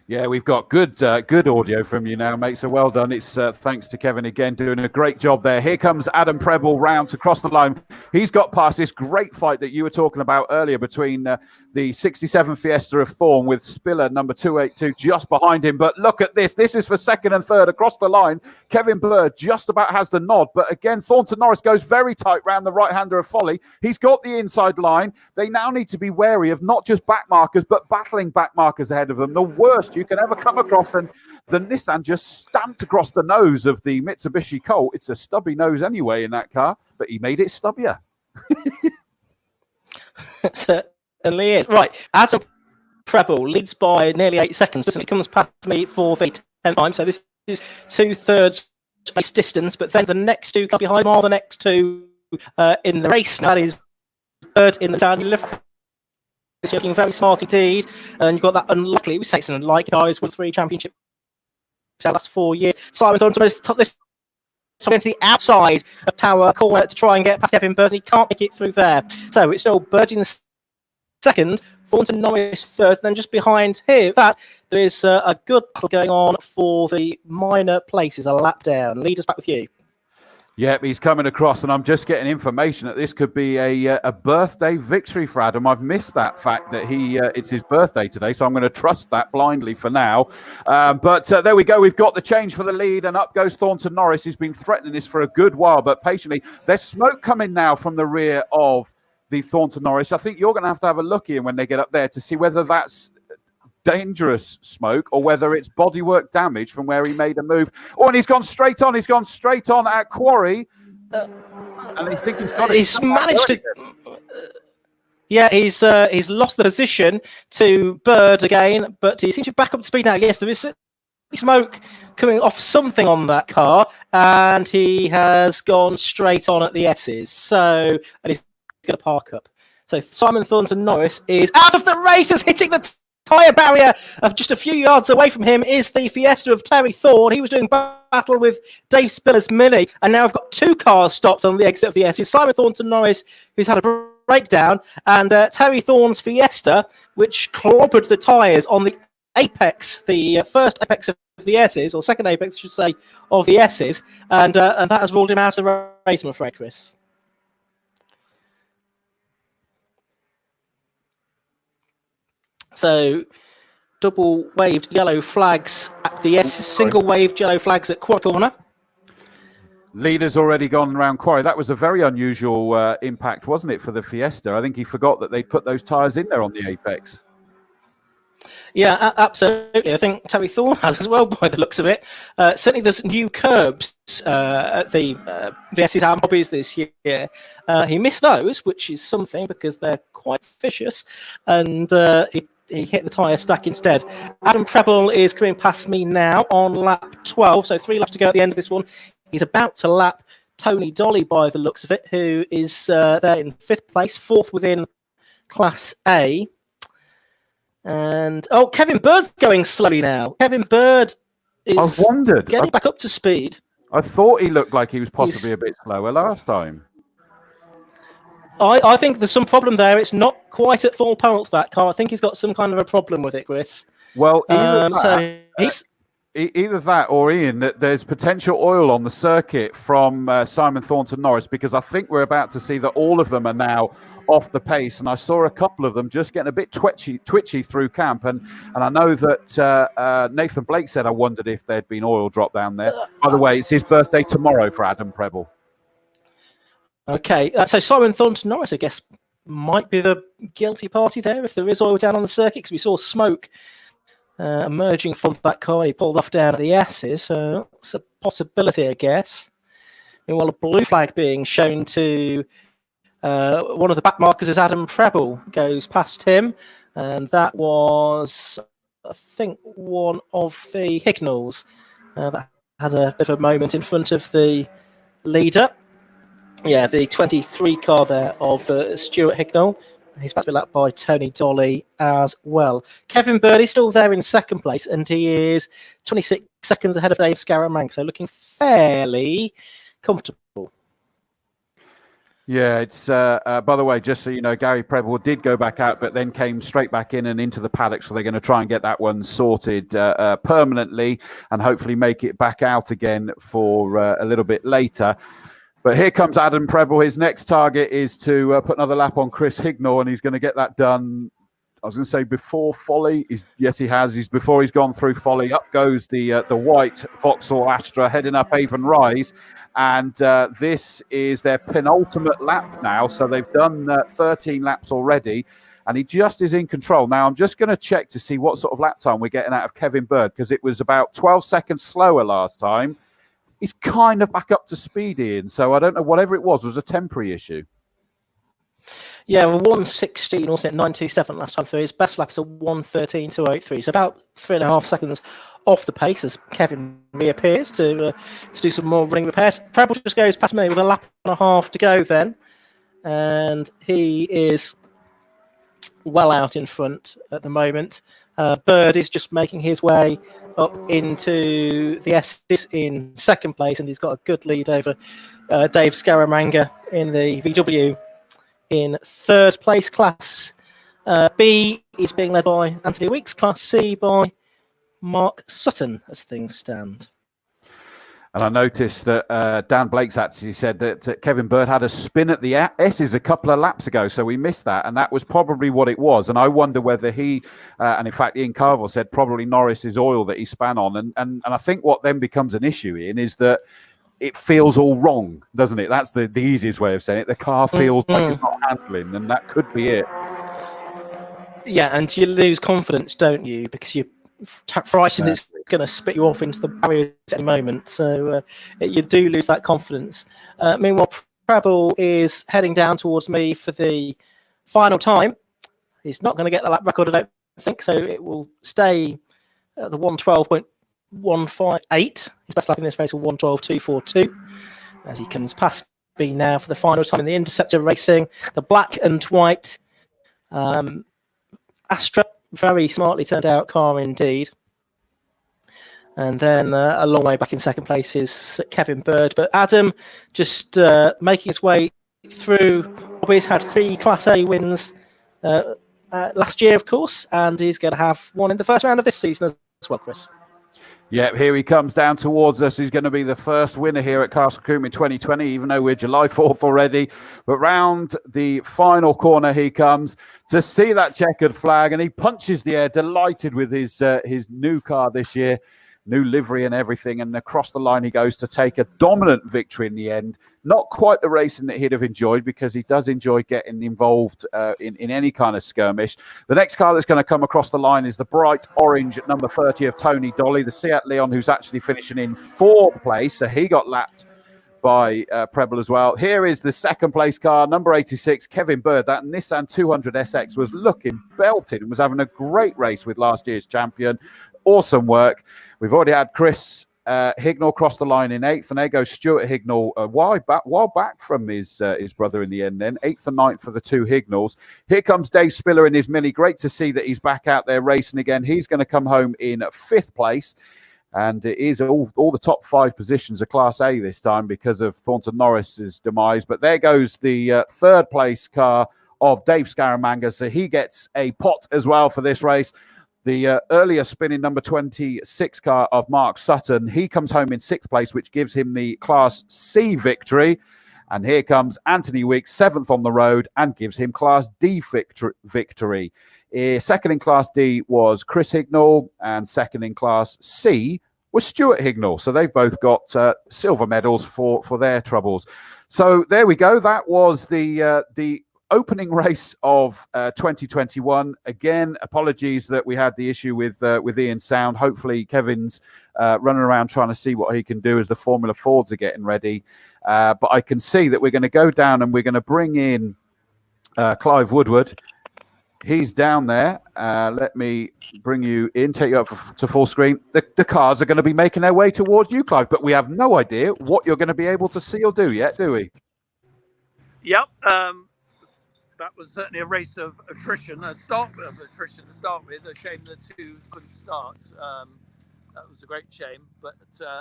Yeah, we've got good audio from you now, mate. So well done. It's thanks to Kevin again, doing a great job there. Here comes Adam Preble round to cross the line. He's got past this great fight that you were talking about earlier between the 67 Fiesta of Thorn with Spiller number 282 just behind him. But look at this. This is for second and third across the line. Kevin Bird just about has the nod. But again, Thornton Norris goes very tight round the right-hander of Folly. He's got the inside line. They now need to be wary of not just back markers, but battling back markers ahead of them. The worst you can ever come across, and the Nissan just stamped across the nose of the Mitsubishi Colt. It's a stubby nose anyway in that car, but he made it stubbier. Certainly is. Right, Adam Preble leads by nearly 8 seconds. He comes past me for the 10th time, so this is 2/3 race distance, but then the next two come behind are the next two in the race. Now that is Bird in the down lift. It's looking very smart indeed, and you've got that unlikely. It was an unlikely guys with 3 championships the last 4 years. Simon Thornton is this into the outside of Tower Corner to try and get past Kevin Bird. He can't make it through there, so it's still Bird in the second, Thornton Norris third, and then just behind here that there is a good battle going on for the minor places, a lap down. Lead us back with you. Yep, he's coming across, and I'm just getting information that this could be a birthday victory for Adam. I've missed that fact that it's his birthday today, so I'm going to trust that blindly for now. But there we go. We've got the change for the lead, and up goes Thornton Norris. He's been threatening this for a good while, but patiently. There's smoke coming now from the rear of the Thornton Norris. I think you're going to have a look in when they get up there to see whether that's dangerous smoke or whether it's bodywork damage from where he made a move. Oh, and he's gone straight on. He's gone straight on at Quarry. And I think he's managed to. Yeah, he's lost the position to Bird again, but he seems to be back up to speed now. Yes, there is smoke coming off something on that car, and he has gone straight on at the S's. So, and he's going to park up. So Simon Thornton Norris is out of the race, is hitting the tyre barrier of just a few yards away from him is the Fiesta of Terry Thorne. He was doing battle with Dave Spiller's Mini, and now I've got 2 cars stopped on the exit of the S. It's Simon Thornton Norris, who's had a breakdown, and Terry Thorne's Fiesta, which clobbered the tyres on the apex, the first apex of the S's, or second apex, I should say, of the S's, and that has ruled him out of the race, I'm afraid, Chris. So, double waved yellow flags at the S, single waved yellow flags at Quarry Corner. Leader's already gone around Quarry. That was a very unusual impact, wasn't it, for the Fiesta? I think he forgot that they put those tyres in there on the apex. Yeah, absolutely. I think Terry Thorne has as well, by the looks of it. Certainly there's new curbs at the Esses and Bobbies this year. He missed those, which is something because they're quite vicious, and he hit the tyre stack instead. Adam Preble is coming past me now on lap 12, so 3 laps to go at the end of this one. He's about to lap Tony Dolly by the looks of it, who is there in 5th place, 4th within Class A. And, Kevin Bird's going slowly now. Kevin Bird is getting back up to speed. I thought he looked like he was possibly a bit slower last time. I think there's some problem there. It's not quite at full power, that car. I think he's got some kind of a problem with it, Chris. Well, either that or Ian, that there's potential oil on the circuit from Simon Thornton Norris, because I think we're about to see that all of them are now off the pace, and I saw a couple of them just getting a bit twitchy through camp, and I know that Nathan Blake said I wondered if there'd been oil drop down there. By the way, it's his birthday tomorrow for Adam Preble. Okay, so Simon Thornton Norris, I guess, might be the guilty party there if there is oil down on the circuit, because we saw smoke emerging from that car. He pulled off down at the Esses, so it's a possibility, I guess. Meanwhile, a blue flag being shown to one of the back markers as Adam Preble goes past him, and that was, I think, one of the Hignalls that had a bit of a moment in front of the leader. Yeah, the 23 car there of Stuart Hignall. He's about to be lapped by Tony Dolly as well. Kevin Bird is still there in second place, and he is 26 seconds ahead of Dave Scaramanga, so looking fairly comfortable. Yeah, it's by the way, just so you know, Gary Preble did go back out, but then came straight back in and into the paddock. So they're going to try and get that one sorted permanently, and hopefully make it back out again for a little bit later. But here comes Adam Preble. His next target is to put another lap on Chris Hignall, and he's going to get that done. I was going to say before Folly. Yes, he has. Before he's gone through Folly. Up goes the white Vauxhall Astra, heading up Avon Rise. And this is their penultimate lap now. So they've done 13 laps already. And he just is in control. Now, I'm just going to check to see what sort of lap time we're getting out of Kevin Bird, because it was about 12 seconds slower last time. He's kind of back up to speed, Ian. So I don't know, whatever it was a temporary issue. Yeah, well, 1:16, also at 9:27 last time through. His best lap is a 1:13.283. So about 3.5 seconds off the pace as Kevin reappears to do some more running repairs. Preble just goes past me with a lap and a half to go then. And he is well out in front at the moment. Bird is just making his way up into the Esses in second place, and he's got a good lead over Dave Scaramanga in the VW in third place. Class B is being led by Anthony Weeks, Class C by Mark Sutton as things stand. And I noticed that Dan Blake's actually said that Kevin Bird had a spin at the S's a couple of laps ago, so we missed that, and that was probably what it was. And I wonder whether he, and in fact Ian Carville said probably Norris's oil that he span on, and I think what then becomes an issue, Ian, is that it feels all wrong, doesn't it? That's the easiest way of saying it. The car feels like it's not handling, and that could be it. Yeah, and you lose confidence, don't you? Because you're frightened it's going to spit you off into the barriers at any moment. So you do lose that confidence. Meanwhile, Preble is heading down towards me for the final time. He's not going to get the lap record, I don't think, so it will stay at the 1:12.158. His best lap in this race was 1:12.242. As he comes past me now for the final time in the Interceptor Racing, the black and white Astra, very smartly turned out car indeed. And then a long way back in second place is Kevin Bird. But Adam just making his way through. Bobbies had 3 Class A wins last year, of course, and he's going to have one in the first round of this season as well, Chris. Yeah, here he comes down towards us. He's going to be the first winner here at Castle Combe in 2020, even though we're July 4th already. But round the final corner he comes to see that checkered flag, and he punches the air, delighted with his new car this year, new livery and everything. And across the line he goes to take a dominant victory in the end. Not quite the racing that he'd have enjoyed, because he does enjoy getting involved in any kind of skirmish. The next car that's going to come across the line is the bright orange at number 30 of Tony Dolly, the Seat Leon, who's actually finishing in 4th place. So he got lapped by Preble as well. Here is the second place car, number 86, Kevin Bird. That Nissan 200 SX was looking belted and was having a great race with last year's champion. Awesome work. We've already had Chris Hignall cross the line in 8th, and there goes Stuart Hignall a while back from his brother in the end then. 8th and 9th for the 2 Hignalls. Here comes Dave Spiller in his Mini. Great to see that he's back out there racing again. He's going to come home in 5th place. And it is all the top 5 positions are Class A this time because of Thornton Norris's demise. But there goes the 3rd place car of Dave Scaramanga. So he gets a pot as well for this race. The earlier spinning number 26 car of Mark Sutton, he comes home in 6th place, which gives him the Class C victory. And here comes Anthony Weeks, 7th on the road, and gives him Class D victory. Second in Class D was Chris Hignall, and second in Class C was Stuart Hignall. So they've both got silver medals for their troubles. So there we go. That was the opening race of 2021. Again, apologies that we had the issue with Ian's sound. Hopefully Kevin's running around trying to see what he can do as the Formula Fords are getting ready. But I can see that we're going to go down and we're going to bring in Clive Woodward. He's down there. Let me bring you in, take you up to full screen. The cars are going to be making their way towards you, Clive, but we have no idea what you're going to be able to see or do yet, do we? Yep. That was certainly a race of attrition, a start of attrition to start with. A shame the two couldn't start. That was a great shame. But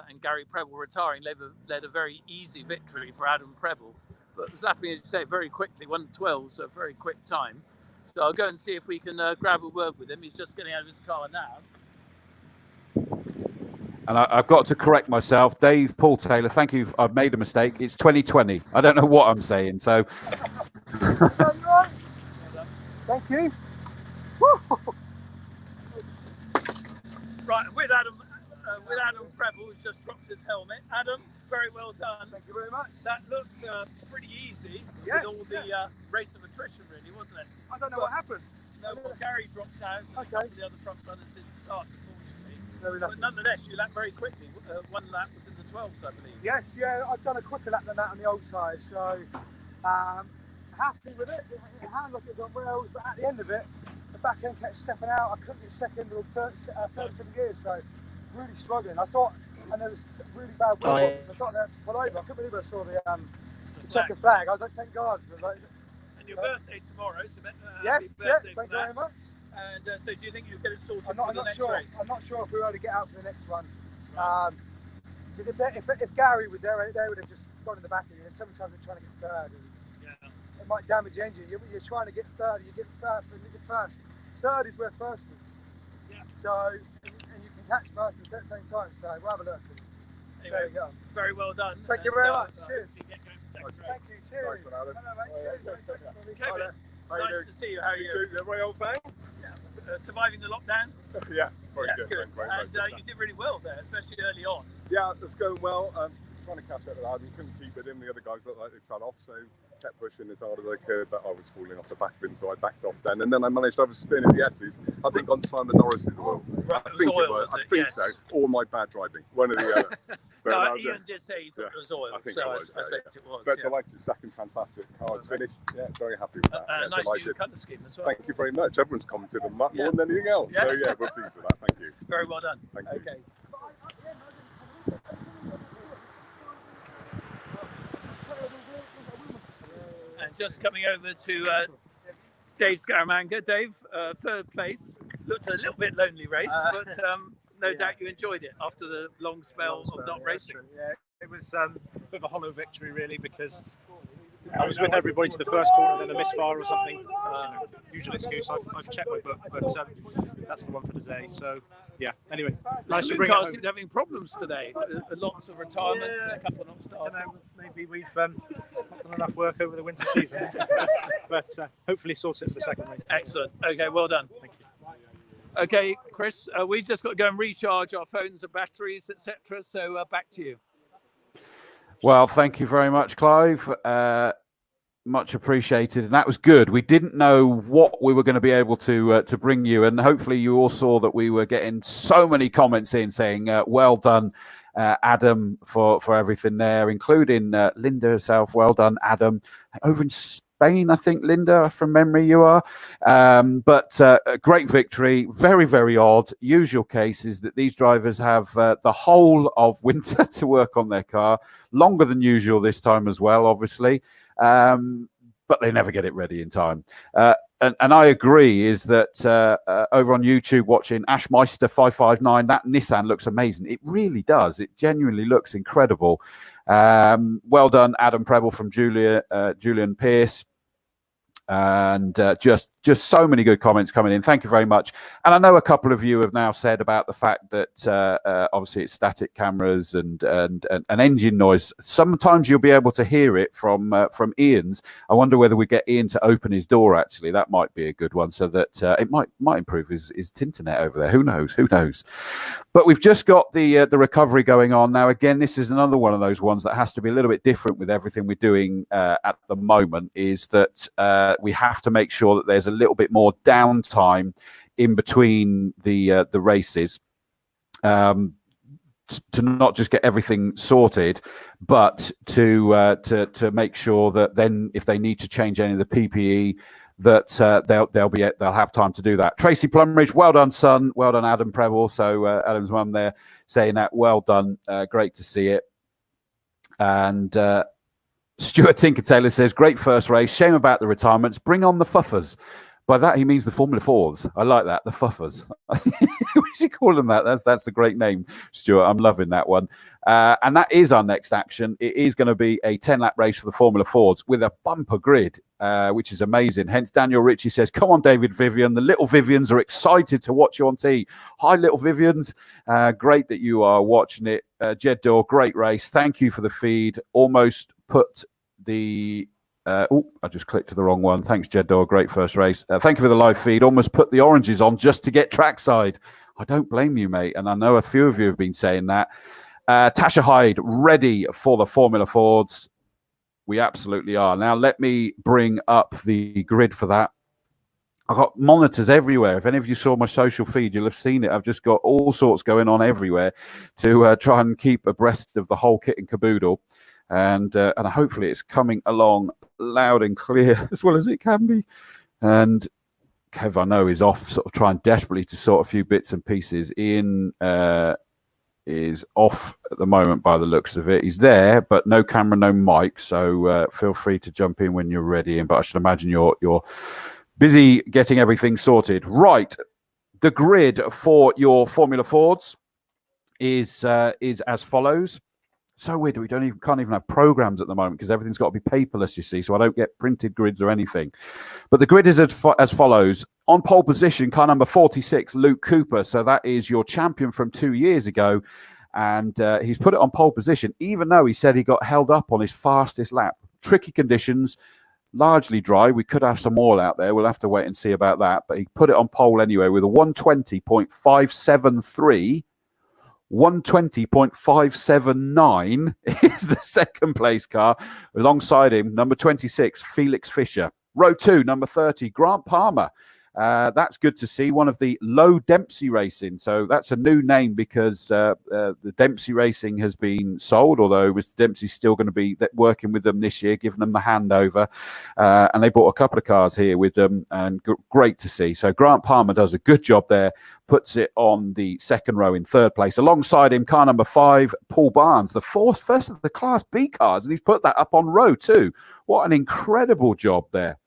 and Gary Preble retiring led a very easy victory for Adam Preble. But it was happening, as you say, very quickly, 1:12, so a very quick time. So I'll go and see if we can grab a word with him. He's just getting out of his car now. And I've got to correct myself. Dave Paul Taylor, thank you. I've made a mistake. It's 2020. I don't know what I'm saying. So. Thank you. Right, with Adam Preble, who's just dropped his helmet. Adam, very well done. Thank you very much. That looked pretty easy Yes, with all the race of attrition, really, wasn't it? I don't know what happened. No, well, Gary dropped out. Okay. The other front runners didn't start, unfortunately. Very lucky. But nonetheless, you lapped very quickly. One lap was in the 12s, I believe. Yes, yeah, I've done a quicker lap than that on the old side, so happy with it. The handle is on rails, but at the end of it, the back end kept stepping out. I couldn't get second or third 7 gears, so really struggling. I thought, and there was really bad weather, so I thought they had to pull over. I couldn't believe I saw the checkered flag. I was like, thank God. I was like, and your birthday tomorrow, so yes, yeah, thank you very much. And so do you think you'll get it sorted I'm for the not next sure. race? I'm not sure if we're able to get out for the next one. Because if Gary was there, they would have just gone in the back of you. Sometimes they're trying to get third. And it might damage the engine. You're trying to get third, you get third and you get first. Third is where first is. Yeah. So, and you can catch first at the same time. So we'll have a look. Anyway, very well done. Thank you very much. Cheers. Thank you. Cheers. Kevin, nice to see you. How are you? Very old thanks. Surviving the lockdown? Yes, very good. Good. And you did really well there, especially early on. Yeah, it's going well. Trying to catch up with Adam, couldn't keep it in. The other guys looked like they fell off, so kept pushing as hard as I could, but I was falling off the back of him, so I backed off then. And then I managed to have a spin at the S's, I think on Simon Norris's oil. Right, I think oil, it was. I think so. Or my bad driving. One or the other. No, Ian did say he thought it was oil, I think so it was, I expect it was. But delighted, second fantastic car's finished. Yeah, very happy with that. Nice delighted. new colour scheme as well. Thank you very much. Everyone's commented on that more than anything else. So yeah, we're pleased with that. Thank you. Very well done. Thank you. Okay. And just coming over to Dave Scaramanga. Dave, third place. Looked a little bit lonely race, but no doubt you enjoyed it after the long spell of not racing. Yeah, it was a bit of a hollow victory really, because I was with everybody to the first corner, then a misfire or something. Usual excuse I've checked my book, but that's the one for today. So yeah. Anyway, nice to bring cars seem to be having problems today. Lots of retirements, a couple not starting. Maybe we've not done enough work over the winter season, but hopefully sort it for the second race. Excellent. Okay, well done. Thank you. Okay, Chris, we just got to go and recharge our phones and batteries, etc. So back to you. Well, thank you very much, Clive. Much appreciated, and that was good. We didn't know what we were going to be able to bring you, and hopefully you all saw that we were getting so many comments in saying, well done, Adam, for everything there, including Linda herself. Well done, Adam. Over in Spain, I think, Linda, from memory you are. But a great victory. Very, very odd. Usual case is that these drivers have the whole of winter to work on their car. Longer than usual this time as well, obviously. But they never get it ready in time. And I agree is that over on YouTube watching Ashmeister 559, that Nissan looks amazing. It really does. It genuinely looks incredible. Well done, Adam Preble from Julian Pierce. And just so many good comments coming in. Thank you very much. And I know a couple of you have now said about the fact that obviously it's static cameras and engine noise. Sometimes you'll be able to hear it from Ian's. I wonder whether we get Ian to open his door. Actually, that might be a good one, so that it might improve his internet over there. Who knows? Who knows? But we've just got the recovery going on now. Again, this is another one of those ones that has to be a little bit different with everything we're doing at the moment. Is that we have to make sure that there's a little bit more downtime in between the races, to not just get everything sorted, but to make sure that then if they need to change any of the PPE, that they'll have time to do that. Tracy Plumridge, well done, son. Well done, Adam Preble. So Adam's mum there saying that. Well done. Great to see it. And Stuart Tinker-Taylor says, great first race. Shame about the retirements. Bring on the Fuffers. By that, he means the Formula 4s. I like that, the Fuffers. We should call them that. That's a great name, Stuart. I'm loving that one. And that is our next action. It is going to be a 10-lap race for the Formula 4s with a bumper grid, which is amazing. Hence, Daniel Ritchie says, come on, David Vivian. The little Vivians are excited to watch you on T. Hi, little Vivians. Great that you are watching it. Jed Dorr, great race. Thank you for the feed. Almost put the... I just clicked to the wrong one. Thanks, Jed Dorr. Great first race. Thank you for the live feed. Almost put the oranges on just to get trackside. I don't blame you, mate. And I know a few of you have been saying that. Tasha Hyde, ready for the Formula Fords. We absolutely are. Now, let me bring up the grid for that. I've got monitors everywhere. If any of you saw my social feed, you'll have seen it. I've just got all sorts going on everywhere to try and keep abreast of the whole kit and caboodle. And hopefully it's coming along loud and clear as well as it can be. And Kev, I know, is off sort of trying desperately to sort a few bits and pieces. Ian is off at the moment by the looks of it. He's there, but no camera, no mic. So feel free to jump in when you're ready. But I should imagine you're busy getting everything sorted. Right. The grid for your Formula Fords is as follows. So weird. We can't even have programs at the moment because everything's got to be paperless, you see. So I don't get printed grids or anything. But the grid is as follows. On pole position, car number 46, Luke Cooper. So that is your champion from 2 years ago. And he's put it on pole position, even though he said he got held up on his fastest lap. Tricky conditions, largely dry. We could have some oil out there. We'll have to wait and see about that. But he put it on pole anyway with a 120.573. 120.579 is the second place car. Alongside him, number 26, Felix Fisher. Row 2, number 30, Grant Palmer. That's good to see. One of the Low Dempsey Racing. So that's a new name because the Dempsey Racing has been sold, although Mr. Dempsey's still going to be working with them this year, giving them the handover. And they bought a couple of cars here with them, and great to see. So Grant Palmer does a good job there, puts it on the second row in third place. Alongside him, car number 5, Paul Barnes, the first of the Class B cars, and he's put that up on row 2. What an incredible job there.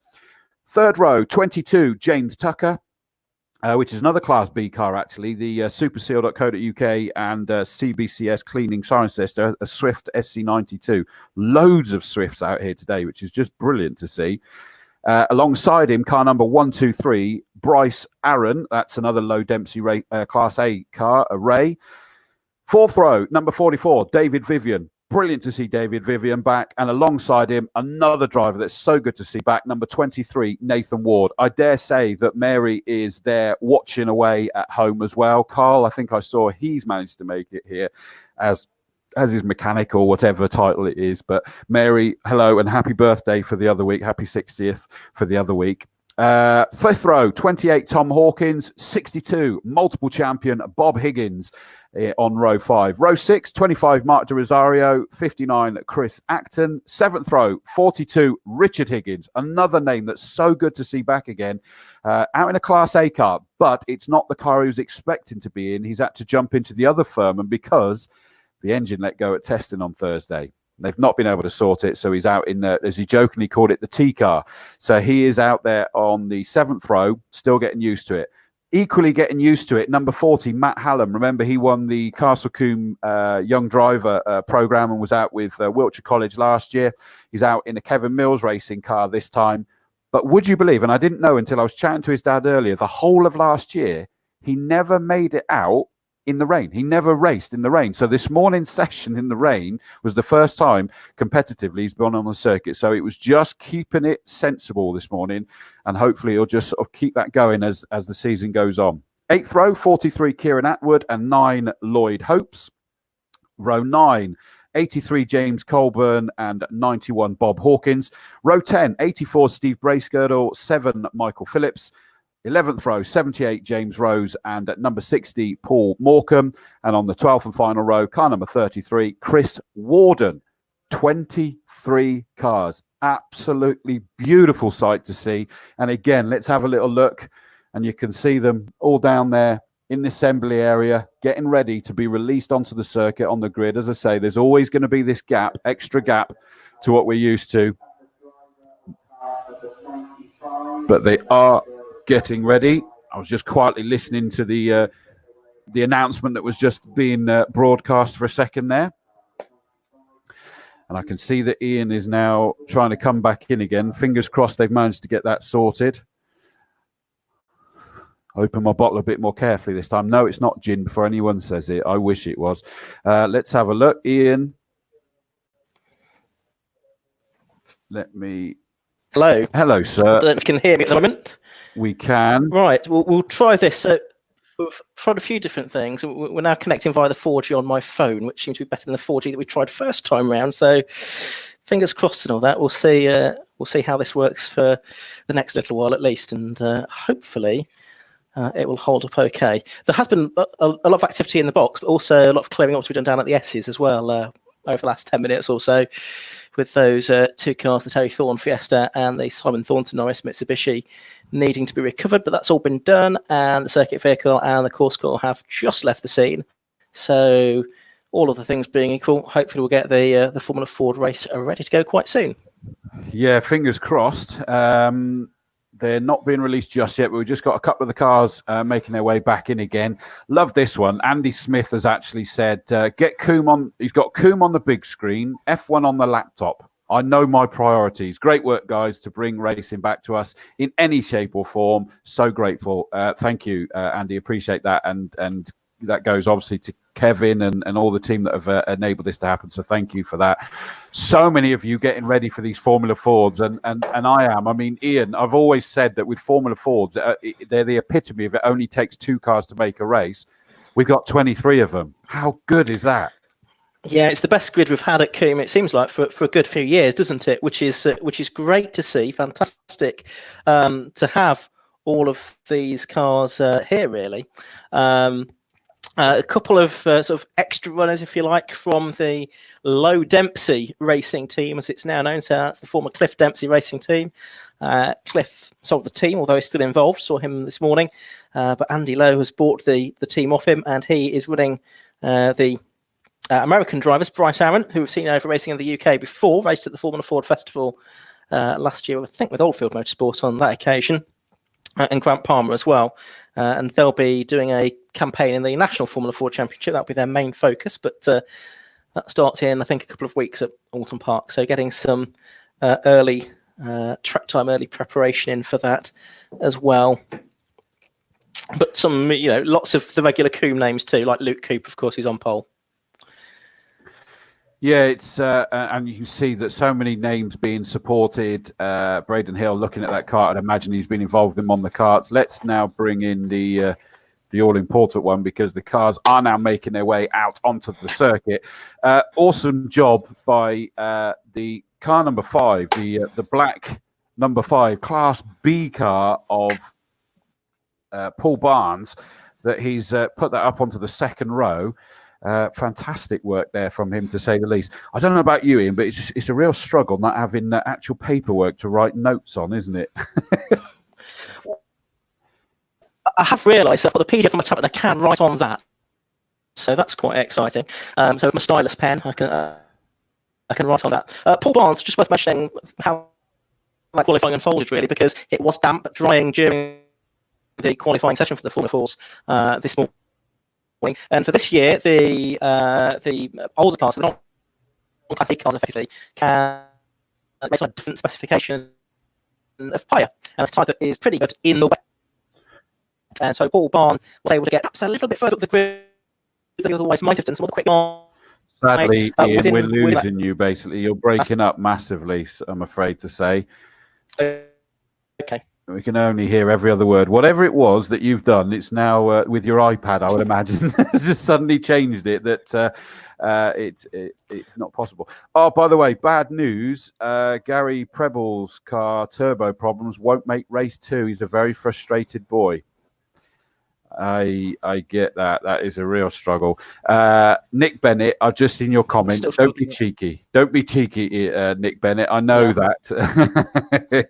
Third row, 22, James Tucker, which is another Class B car, actually. The superseal.co.uk and CBCS cleaning siren system, a Swift SC92. Loads of Swifts out here today, which is just brilliant to see. Alongside him, car number 123, Bryce Aaron. That's another Low Dempsey Class A car, a Ray. Fourth row, number 44, David Vivian. Brilliant to see David Vivian back. And alongside him, another driver that's so good to see back, number 23, Nathan Ward. I dare say that Mary is there watching away at home as well. Carl, I think I saw he's managed to make it here as his mechanic or whatever title it is. But Mary, hello and happy birthday for the other week. Happy 60th for the other week. Fifth row, 28, Tom Hawkins. 62, multiple champion, Bob Higgins on row 5. Row 6, 25, Mark De Rosario. 59, Chris Acton. Seventh row, 42, Richard Higgins. Another name that's so good to see back again. Out in a Class A car, but it's not the car he was expecting to be in. He's had to jump into the other firm, and because the engine let go at testing on Thursday, they've not been able to sort it, so he's out in the, as he jokingly called it, the T car. So he is out there on the 7th row, still getting used to it. Equally getting used to it, number 40, Matt Hallam. Remember, he won the Castle Combe Young Driver program and was out with Wiltshire College last year. He's out in a Kevin Mills racing car this time. But would you believe, and I didn't know until I was chatting to his dad earlier, the whole of last year, he never made it out in the rain. He never raced in the rain. So this morning's session in the rain was the first time competitively he's been on the circuit. So it was just keeping it sensible this morning, and hopefully he'll just sort of keep that going as the season goes on. 8th row, 43 Kieran Atwood and 9 Lloyd Hopes. Row 9, 83 James Colburn and 91 Bob Hawkins. Row 10, 84 Steve Bracegirdle, 7 Michael Phillips. 11th row, 78 James Rose and at number 60 Paul Morecambe. And on the 12th and final row, car number 33, Chris Warden. 23 cars. Absolutely beautiful sight to see. And again, let's have a little look, and you can see them all down there in the assembly area, getting ready to be released onto the circuit on the grid. As I say, there's always going to be this gap, extra gap to what we're used to. But they are getting ready. I was just quietly listening to the announcement that was just being broadcast for a second there. And I can see that Ian is now trying to come back in again. Fingers crossed they've managed to get that sorted. Open my bottle a bit more carefully this time. No, it's not gin before anyone says it. I wish it was. Let's have a look. Ian. Let me... Hello. Hello, sir. I don't know if you can hear me at the moment. We can. Right, we'll try this. So we've tried a few different things. We're now connecting via the 4G on my phone, which seems to be better than the 4G that we tried first time round. So fingers crossed and all that. We'll see how this works for the next little while at least, and hopefully it will hold up okay. There has been a lot of activity in the box, but also a lot of clearing up to be done down at the Esses as well over the last 10 minutes or so, with those 2 cars, the Terry Thorne Fiesta and the Simon Thornton Norris Mitsubishi, needing to be recovered, but that's all been done, and the circuit vehicle and the course car have just left the scene. So all of the things being equal, hopefully we'll get the Formula Ford race ready to go quite soon. Yeah, fingers crossed. They're not being released just yet, but we've just got a couple of the cars making their way back in again. Love this one. Andy Smith has actually said, get Combe on. He's got Combe on the big screen, F1 on the laptop. I know my priorities. Great work, guys, to bring racing back to us in any shape or form. So grateful. Thank you, Andy. Appreciate that. And that goes obviously to Kevin and all the team that have enabled this to happen. So thank you for that. So many of you getting ready for these Formula Fords, and I am. I mean, Ian, I've always said that with Formula Fords, they're the epitome of it only takes 2 cars to make a race. We've got 23 of them. How good is that? Yeah, it's the best grid we've had at Combe, it seems like, for a good few years, doesn't it? Which is great to see. Fantastic to have all of these cars here, really. A couple of sort of extra runners, if you like, from the Low Dempsey racing team, as it's now known. So that's the former Cliff Dempsey racing team. Cliff sold the team, although he's still involved. Saw him this morning. But Andy Lowe has bought the team off him, and he is running the American drivers. Bryce Aaron, who we've seen over racing in the UK before, raced at the Formula Ford Festival last year, I think, with Oldfield Motorsport on that occasion. And Grant Palmer as well. And they'll be doing a campaign in the National Formula Ford Championship. That'll be their main focus. But that starts in, I think, a couple of weeks at Alton Park. So getting some early track time, early preparation in for that as well. But some, lots of the regular Combe names too, like Luke Cooper, of course, who's on pole. Yeah, it's and you can see that so many names being supported. Braden Hill looking at that cart, I'd imagine he's been involved in them on the carts. Let's now bring in the all-important one, because the cars are now making their way out onto the circuit. Awesome job by the car number 5, the black number 5 Class B car of Paul Barnes, that he's put that up onto the second row. Fantastic work there from him, to say the least. I don't know about you, Ian, but it's a real struggle not having actual paperwork to write notes on, isn't it? I have realised I've got the PDF on my tablet and I can write on that, so that's quite exciting. So with my stylus pen, I can write on that. Paul Barnes, just worth mentioning how that qualifying unfolded, really, because it was damp drying during the qualifying session for the Formula Fords this morning. And for this year, the older cars, the non-classic cars, effectively, can, based on a different specification of Pyre, and it's a type that is pretty good in the wet. And so Paul Barnes was able to get perhaps a little bit further up the grid than he otherwise might have done. Some other quick on. Sadly, Ian, we're losing you, basically. You're breaking up massively, I'm afraid to say. Okay. We can only hear every other word. Whatever it was that you've done, it's now with your iPad, I would imagine, has just suddenly changed it, that it's not possible. Oh, by the way, bad news. Gary Preble's car turbo problems won't make race 2. He's a very frustrated boy. I get that. That is a real struggle. Nick Bennett, I've just seen your comment. Don't be cheeky. Don't be cheeky, Nick Bennett. I know that.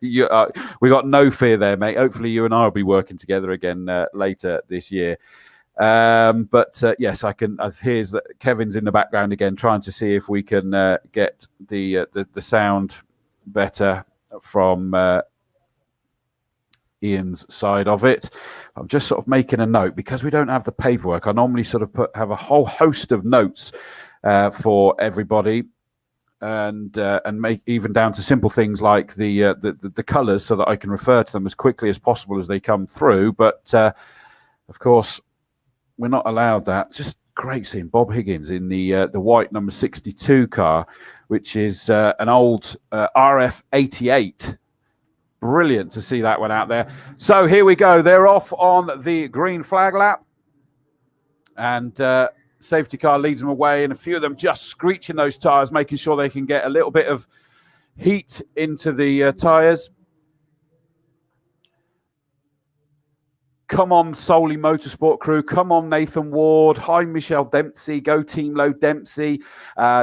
We got no fear there, mate. Hopefully you and I will be working together again later this year. But yes, I can. Here's that Kevin's in the background again, trying to see if we can get the sound better from Ian's side of it. I'm just sort of making a note because we don't have the paperwork. I normally sort of have a whole host of notes for everybody, and make even down to simple things like the colours, so that I can refer to them as quickly as possible as they come through. But of course, we're not allowed that. Just great seeing Bob Higgins in the white number 62 car, which is an old RF 88. Brilliant to see that one out there. So here we go. They're off on the green flag lap. And safety car leads them away. And a few of them just screeching those tyres, making sure they can get a little bit of heat into the tyres. Come on, Solly Motorsport crew. Come on, Nathan Ward. Hi, Michelle Dempsey. Go Team Low Dempsey.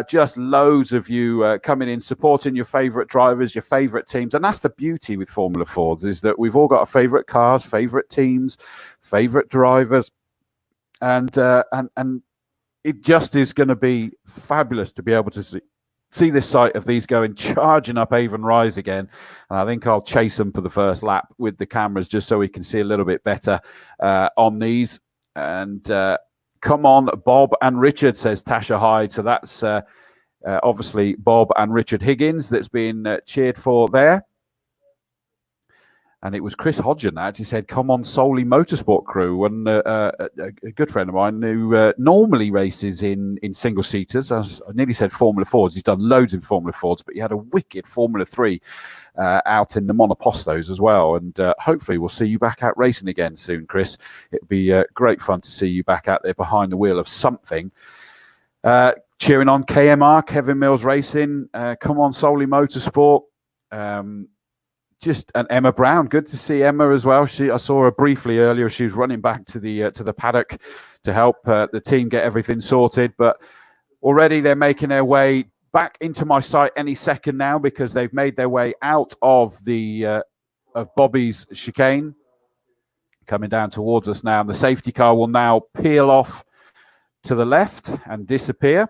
Just loads of you coming in, supporting your favourite drivers, your favourite teams. And that's the beauty with Formula Fords, is that we've all got our favourite cars, favourite teams, favourite drivers. And it just is going to be fabulous to be able to see this sight of these going charging up Avon Rise again. And I think I'll chase them for the first lap with the cameras just so we can see a little bit better on these. And come on, Bob and Richard, says Tasha Hyde. So that's obviously Bob and Richard Higgins that's been cheered for there. And it was Chris Hodgen that actually said, come on, Solly Motorsport crew. And a good friend of mine who normally races in single-seaters. I nearly said Formula Fords. He's done loads in Formula Fords, but he had a wicked Formula 3 out in the monopostos as well. And hopefully we'll see you back out racing again soon, Chris. It'd be great fun to see you back out there behind the wheel of something. Cheering on KMR, Kevin Mills Racing. Come on, Solly Motorsport. And Emma Brown, good to see Emma as well. I saw her briefly earlier. She was running back to the paddock to help the team get everything sorted. But already they're making their way back into my sight any second now, because they've made their way out of the of Bobbies chicane, coming down towards us now. And the safety car will now peel off to the left and disappear.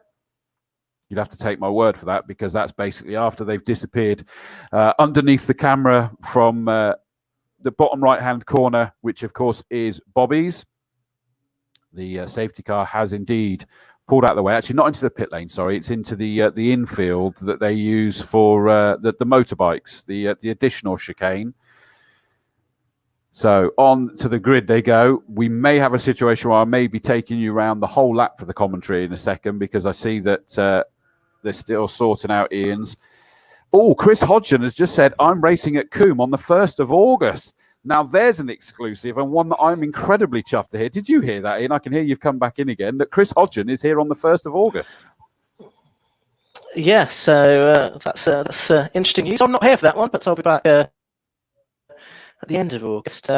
You'd have to take my word for that, because that's basically after they've disappeared underneath the camera from the bottom right-hand corner, which, of course, is Bobbies. The safety car has indeed pulled out of the way. Actually, not into the pit lane, sorry. It's into the infield that they use for the motorbikes, the additional chicane. So on to the grid they go. We may have a situation where I may be taking you around the whole lap for the commentary in a second, because I see that they're still sorting out Ian's. Oh, Chris Hodgson has just said, I'm racing at Combe on the 1st of August. Now, there's an exclusive, and one that I'm incredibly chuffed to hear. Did you hear that, Ian? I can hear you've come back in again, that Chris Hodgson is here on the 1st of August. Yeah, so that's interesting news. I'm not here for that one, but I'll be back at the end of August.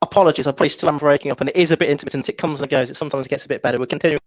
Apologies, I probably still am breaking up, and it is a bit intermittent. It comes and goes. It sometimes gets a bit better. We're continuing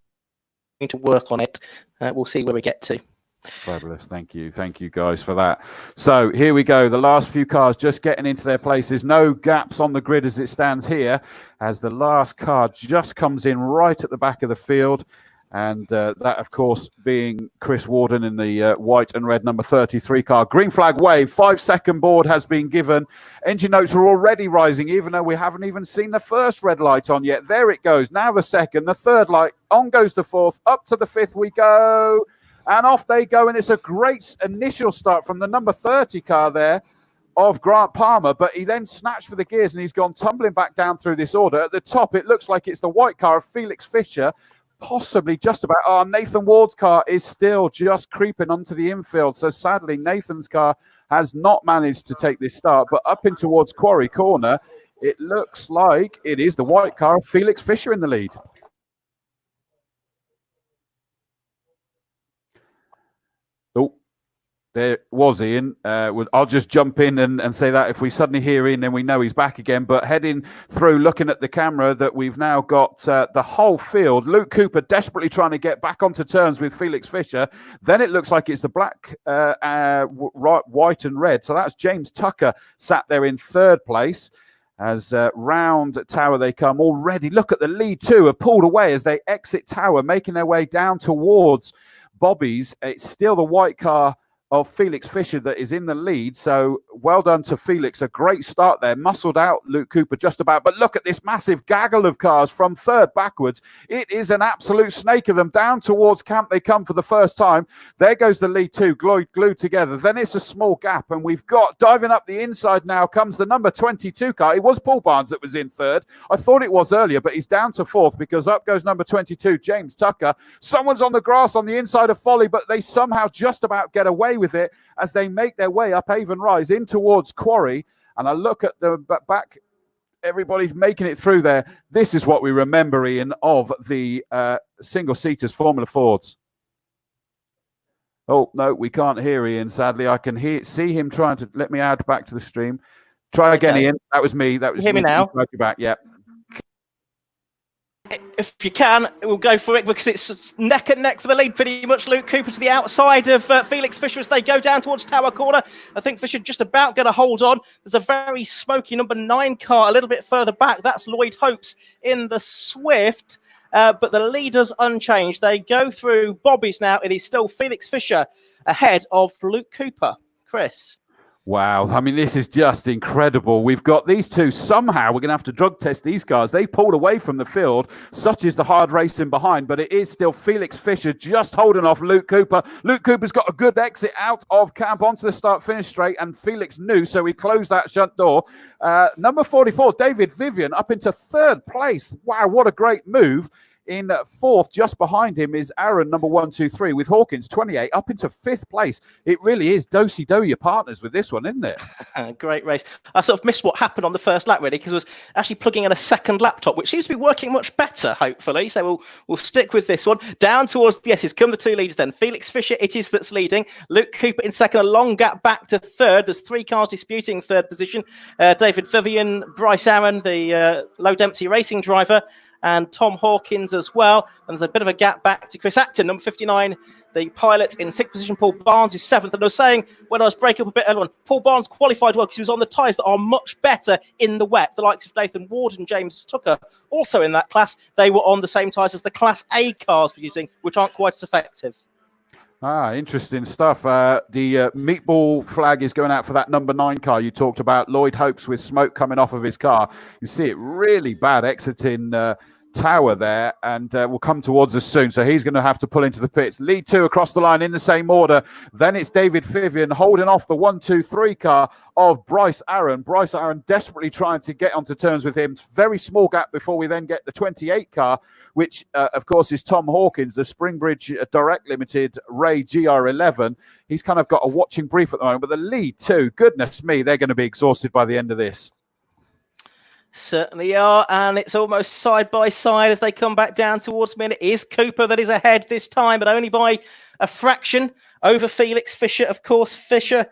to work on it. We'll see where we get to. Fabulous. Thank you guys for that. So here we go, the last few cars just getting into their places. No gaps on the grid as it stands here, as the last car just comes in right at the back of the field. And that, of course, being Chris Warden in the white and red number 33 car. Green flag wave, 5-second board has been given. Engine notes are already rising, even though we haven't even seen the first red light on yet. There it goes. Now the second, the third light, on goes the fourth, up to the fifth we go. And off they go. And it's a great initial start from the number 30 car there. of Grant Palmer, but he then snatched for the gears and he's gone tumbling back down through this order. At the top, it looks like it's the white car of Felix Fisher, possibly just about. Oh, Nathan Ward's car is still just creeping onto the infield. So sadly, Nathan's car has not managed to take this start, but up in towards Quarry Corner, it looks like it is the white car of Felix Fisher in the lead. Oh, there was Ian. I'll just jump in and say that if we suddenly hear Ian, then we know he's back again. But heading through, looking at the camera, that we've now got the whole field. Luke Cooper desperately trying to get back onto terms with Felix Fisher. Then it looks like it's the black, white and red. So that's James Tucker sat there in third place. As round Tower they come already. Look at the lead two have pulled away as they exit Tower, making their way down towards Bobbies. It's still the white car of Felix Fisher that is in the lead. So well done to Felix. A great start there. Muscled out Luke Cooper just about. But look at this massive gaggle of cars from third backwards. It is an absolute snake of them. Down towards camp they come for the first time. There goes the lead two glued together. Then it's a small gap. And we've got, diving up the inside now, comes the number 22 car. It was Paul Barnes that was in third. I thought it was earlier, but he's down to fourth because up goes number 22, James Tucker. Someone's on the grass on the inside of Folly, but they somehow just about get away with it as they make their way up Avon Rise in towards Quarry. And I look at the back, everybody's making it through there. This is what we remember, Ian, of the single-seaters Formula Fords. Oh, no, we can't hear Ian, sadly. I can see him trying to let me add back to the stream. Try again, Ian. That was me. That was hear me now? Back. Yeah. If you can, we'll go for it because it's neck and neck for the lead pretty much. Luke Cooper to the outside of Felix Fisher as they go down towards Tower Corner. I think Fisher just about going to hold on. There's a very smoky number 9 car a little bit further back. That's Lloyd Hopes in the Swift. But the leaders unchanged. They go through Bobbies now. It is still Felix Fisher ahead of Luke Cooper. Chris. Wow. I mean, this is just incredible. We've got these two. Somehow we're going to have to drug test these cars. They've pulled away from the field. Such is the hard racing behind, but it is still Felix Fisher just holding off Luke Cooper. Luke Cooper's got a good exit out of camp onto the start-finish straight, and Felix knew, so he closed that shut door. Number 44, David Vivian, up into third place. Wow, what a great move. In fourth, just behind him, is Aaron, number 123, with Hawkins, 28, up into fifth place. It really is do-si-do your partners with this one, isn't it? Great race. I sort of missed what happened on the first lap, really, because I was actually plugging in a second laptop, which seems to be working much better, hopefully. So we'll stick with this one. Down towards the S's come the two leads then. Felix Fisher, it is that's leading. Luke Cooper in second, a long gap back to third. There's 3 cars disputing third position. David Vivian, Bryce Aaron, the low-density racing driver, and Tom Hawkins as well. And there's a bit of a gap back to Chris Acton, number 59, the pilot in 6th position. Paul Barnes is 7th. And I was saying when I was breaking up a bit earlier on, Paul Barnes qualified well because he was on the tyres that are much better in the wet. The likes of Nathan Ward and James Tucker, also in that class, they were on the same tyres as the Class A cars producing, which aren't quite as effective. Interesting stuff. The meatball flag is going out for that number 9 car you talked about. Lloyd Hopes with smoke coming off of his car. You see it really bad exiting Tower there, and will come towards us soon. So he's going to have to pull into the pits. Lead 2 across the line in the same order. Then it's David Vivian holding off the 1-2-3 car of Bryce Aaron. Bryce Aaron desperately trying to get onto terms with him. Very small gap before we then get the 28 car, which of course is Tom Hawkins, the Springbridge Direct Limited Ray GR11. He's kind of got a watching brief at the moment, but the lead 2, goodness me, they're going to be exhausted by the end of this. Certainly are, and it's almost side by side as they come back down towards me. And it is Cooper that is ahead this time, but only by a fraction over Felix Fisher. Of course, Fisher,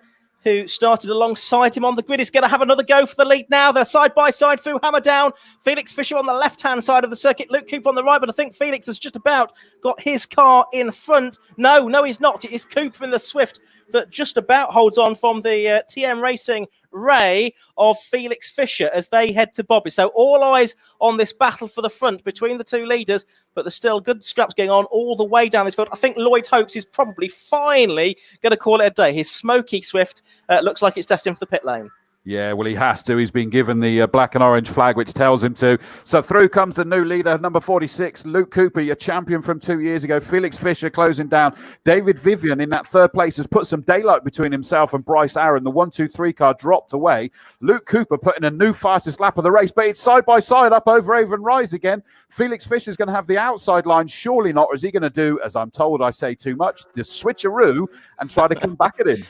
who started alongside him on the grid, is going to have another go for the lead now. They're side by side through Hammer Down. Felix Fisher on the left-hand side of the circuit, Luke Cooper on the right, but I think Felix has just about got his car in front. No, he's not. It is Cooper in the Swift that just about holds on from the TM Racing Ray of Felix Fisher as they head to Bobby. So all eyes on this battle for the front between the two leaders, but there's still good scraps going on all the way down this field. I think Lloyd Hopes is probably finally going to call it a day. His smoky Swift looks like it's destined for the pit lane. Yeah, well, he has to. He's been given the black and orange flag, which tells him to. So through comes the new leader, number 46, Luke Cooper, your champion from 2 years ago. Felix Fisher closing down. David Vivian in that third place has put some daylight between himself and Bryce Aaron. The 1-2-3 car dropped away. Luke Cooper putting a new fastest lap of the race, but it's side by side up over Avon Rise again. Felix Fisher's going to have the outside line. Surely not. Or is he going to do, as I'm told I say too much, the switcheroo and try to come back at him?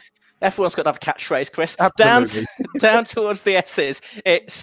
Everyone's got to have a catchphrase, Chris. Absolutely. Down towards the S's. It's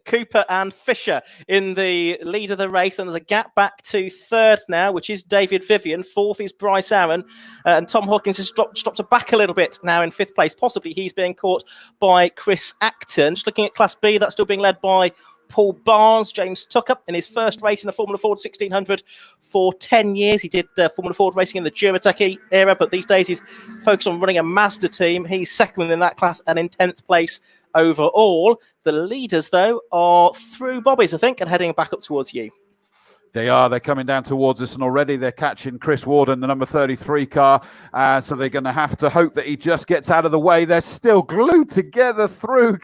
Cooper and Fisher in the lead of the race. Then there's a gap back to third now, which is David Vivian. Fourth is Bryce Aaron. And Tom Hawkins has dropped back a little bit now in fifth place. Possibly he's being caught by Chris Acton. Just looking at Class B, that's still being led by Paul Barnes. James Tucker in his first race in the Formula Ford 1600 for 10 years. He did Formula Ford racing in the Duratec era, but these days he's focused on running a Mazda team. He's second in that class and in 10th place overall. The leaders, though, are through Bobbies, I think, and heading back up towards you. They are. They're coming down towards us, and already they're catching Chris Warden, the number 33 car. So they're going to have to hope that he just gets out of the way. They're still glued together through.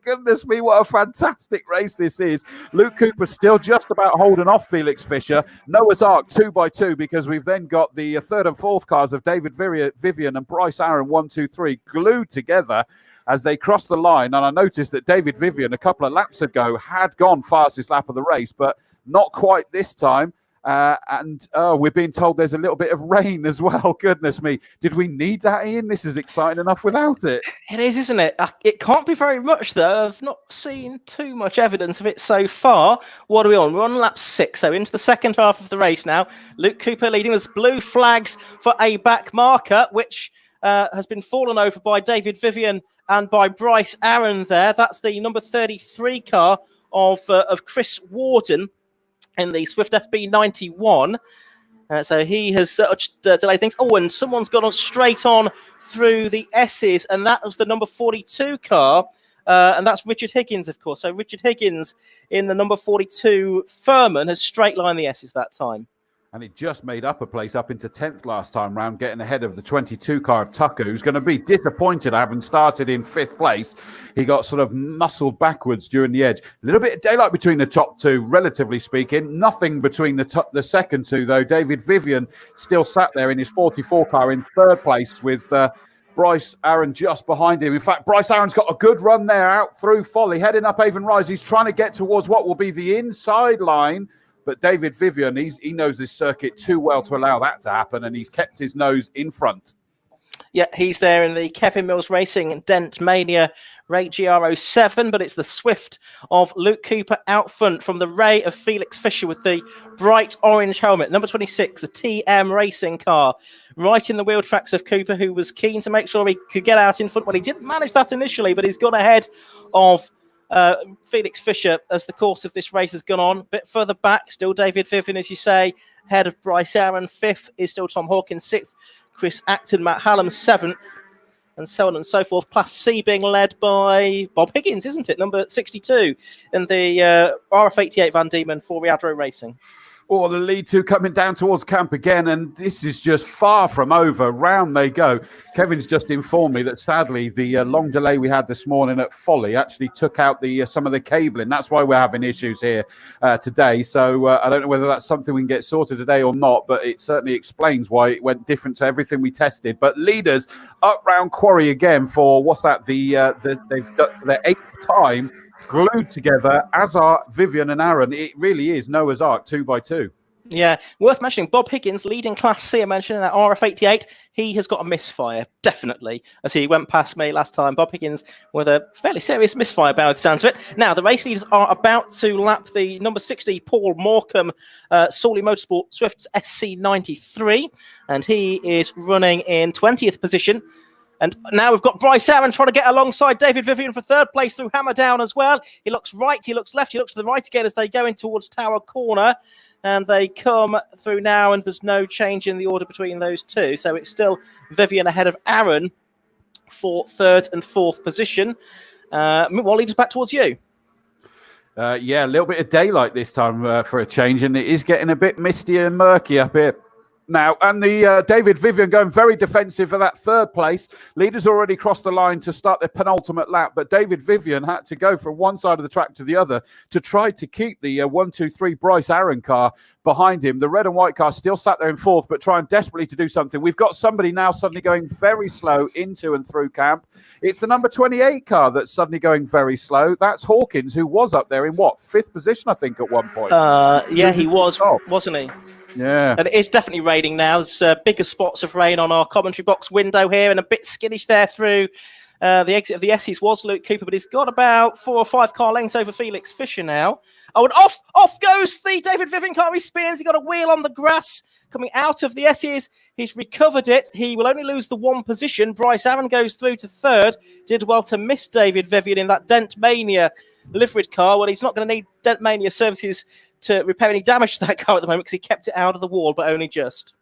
Goodness me, what a fantastic race this is. Luke Cooper still just about holding off Felix Fisher. Noah's Ark 2x2, because we've then got the third and fourth cars of David Vivian and Bryce Aaron 1-2-3 glued together as they cross the line. And I noticed that David Vivian a couple of laps ago had gone fastest lap of the race, but not quite this time. And we're being told there's a little bit of rain as well. Goodness me. Did we need that, Ian? This is exciting enough without it. It is, isn't it? It can't be very much, though. I've not seen too much evidence of it so far. What are we on? We're on lap 6, so into the second half of the race now. Luke Cooper leading. There's blue flags for a back marker, which has been fallen over by David Vivian and by Bryce Aaron there. That's the number 33 car of Chris Warden in the Swift FB 91. So he has delayed things. Oh, and someone's gone on straight on through the S's, and that was the number 42 car. And that's Richard Higgins, of course. So Richard Higgins in the number 42 Furman has straight lined the S's that time. And he just made up a place up into 10th last time round, getting ahead of the 22 car of Tucker, who's going to be disappointed having started in 5th place. He got sort of muscled backwards during the edge. A little bit of daylight between the top two, relatively speaking. Nothing between the second two, though. David Vivian still sat there in his 44 car in 3rd place with Bryce Aaron just behind him. In fact, Bryce Aaron's got a good run there out through Folly, heading up Avon Rise. He's trying to get towards what will be the inside line. But David Vivian, he knows this circuit too well to allow that to happen, and he's kept his nose in front. Yeah, he's there in the Kevin Mills Racing Dent Mania Ray GR07, but it's the Swift of Luke Cooper out front from the Ray of Felix Fisher with the bright orange helmet. Number 26, the TM Racing car, right in the wheel tracks of Cooper, who was keen to make sure he could get out in front. Well, he didn't manage that initially, but he's got ahead of Felix Fisher as the course of this race has gone on. A bit further back, still David Vivian, as you say, ahead of Bryce Aaron. 5th is still Tom Hawkins. 6th, Chris Acton, Matt Hallam 7th, and so on and so forth. Class C being led by Bob Higgins, isn't it? Number 62 in the RF88 Van Diemen for Riadro Racing. Or the lead two coming down towards camp again, and this is just far from over. Round they go. Kevin's just informed me that sadly the long delay we had this morning at Folly actually took out some of the cabling. That's why we're having issues here today. So I don't know whether that's something we can get sorted today or not, but it certainly explains why it went different to everything we tested. But leaders up round Quarry again for what's that? They've done for their 8th time. Glued together, as are Vivian and Aaron. It really is Noah's Ark 2x2. Yeah, worth mentioning, Bob Higgins leading Class C. I mentioned in that RF88. He has got a misfire, definitely, as he went past me last time. Bob Higgins with a fairly serious misfire by the sounds of it. Now, the race leaders are about to lap the number 60 Paul Morecambe Sawley Motorsport Swift's SC93, and he is running in 20th position. And now we've got Bryce Aaron trying to get alongside David Vivian for 3rd place through Hammerdown as well. He looks right, he looks left, he looks to the right again as they go in towards Tower Corner. And they come through now, and there's no change in the order between those two. So it's still Vivian ahead of Aaron for 3rd and 4th position. Meanwhile, leads us back towards you. Yeah, a little bit of daylight this time for a change, and it is getting a bit misty and murky up here. now, and the David Vivian going very defensive for that third place. Leaders already crossed the line to start their penultimate lap, but David Vivian had to go from one side of the track to the other to try to keep the 1, 2, 3 Bryce Aaron car behind him. The red and white car still sat there in fourth, but trying desperately to do something. We've got somebody now suddenly going very slow into and through camp. It's the number 28 car that's suddenly going very slow. That's Hawkins, who was up there in what, 5th position, I think, at one point. Yeah, he was, wasn't he? Yeah. And it is definitely raining now. There's bigger spots of rain on our commentary box window here, and a bit skittish there through the exit of the Esses was Luke Cooper, but he's got about 4 or 5 car lengths over Felix Fisher now. Oh, and off goes the David Vivian car. He spins. He got a wheel on the grass coming out of the Esses. He's recovered it. He will only lose the 1 position. Bryce Aaron goes through to 3rd. Did well to miss David Vivian in that Dent Mania liveried car. Well, he's not going to need Dent Mania services to repair any damage to that car at the moment because he kept it out of the wall, but only just.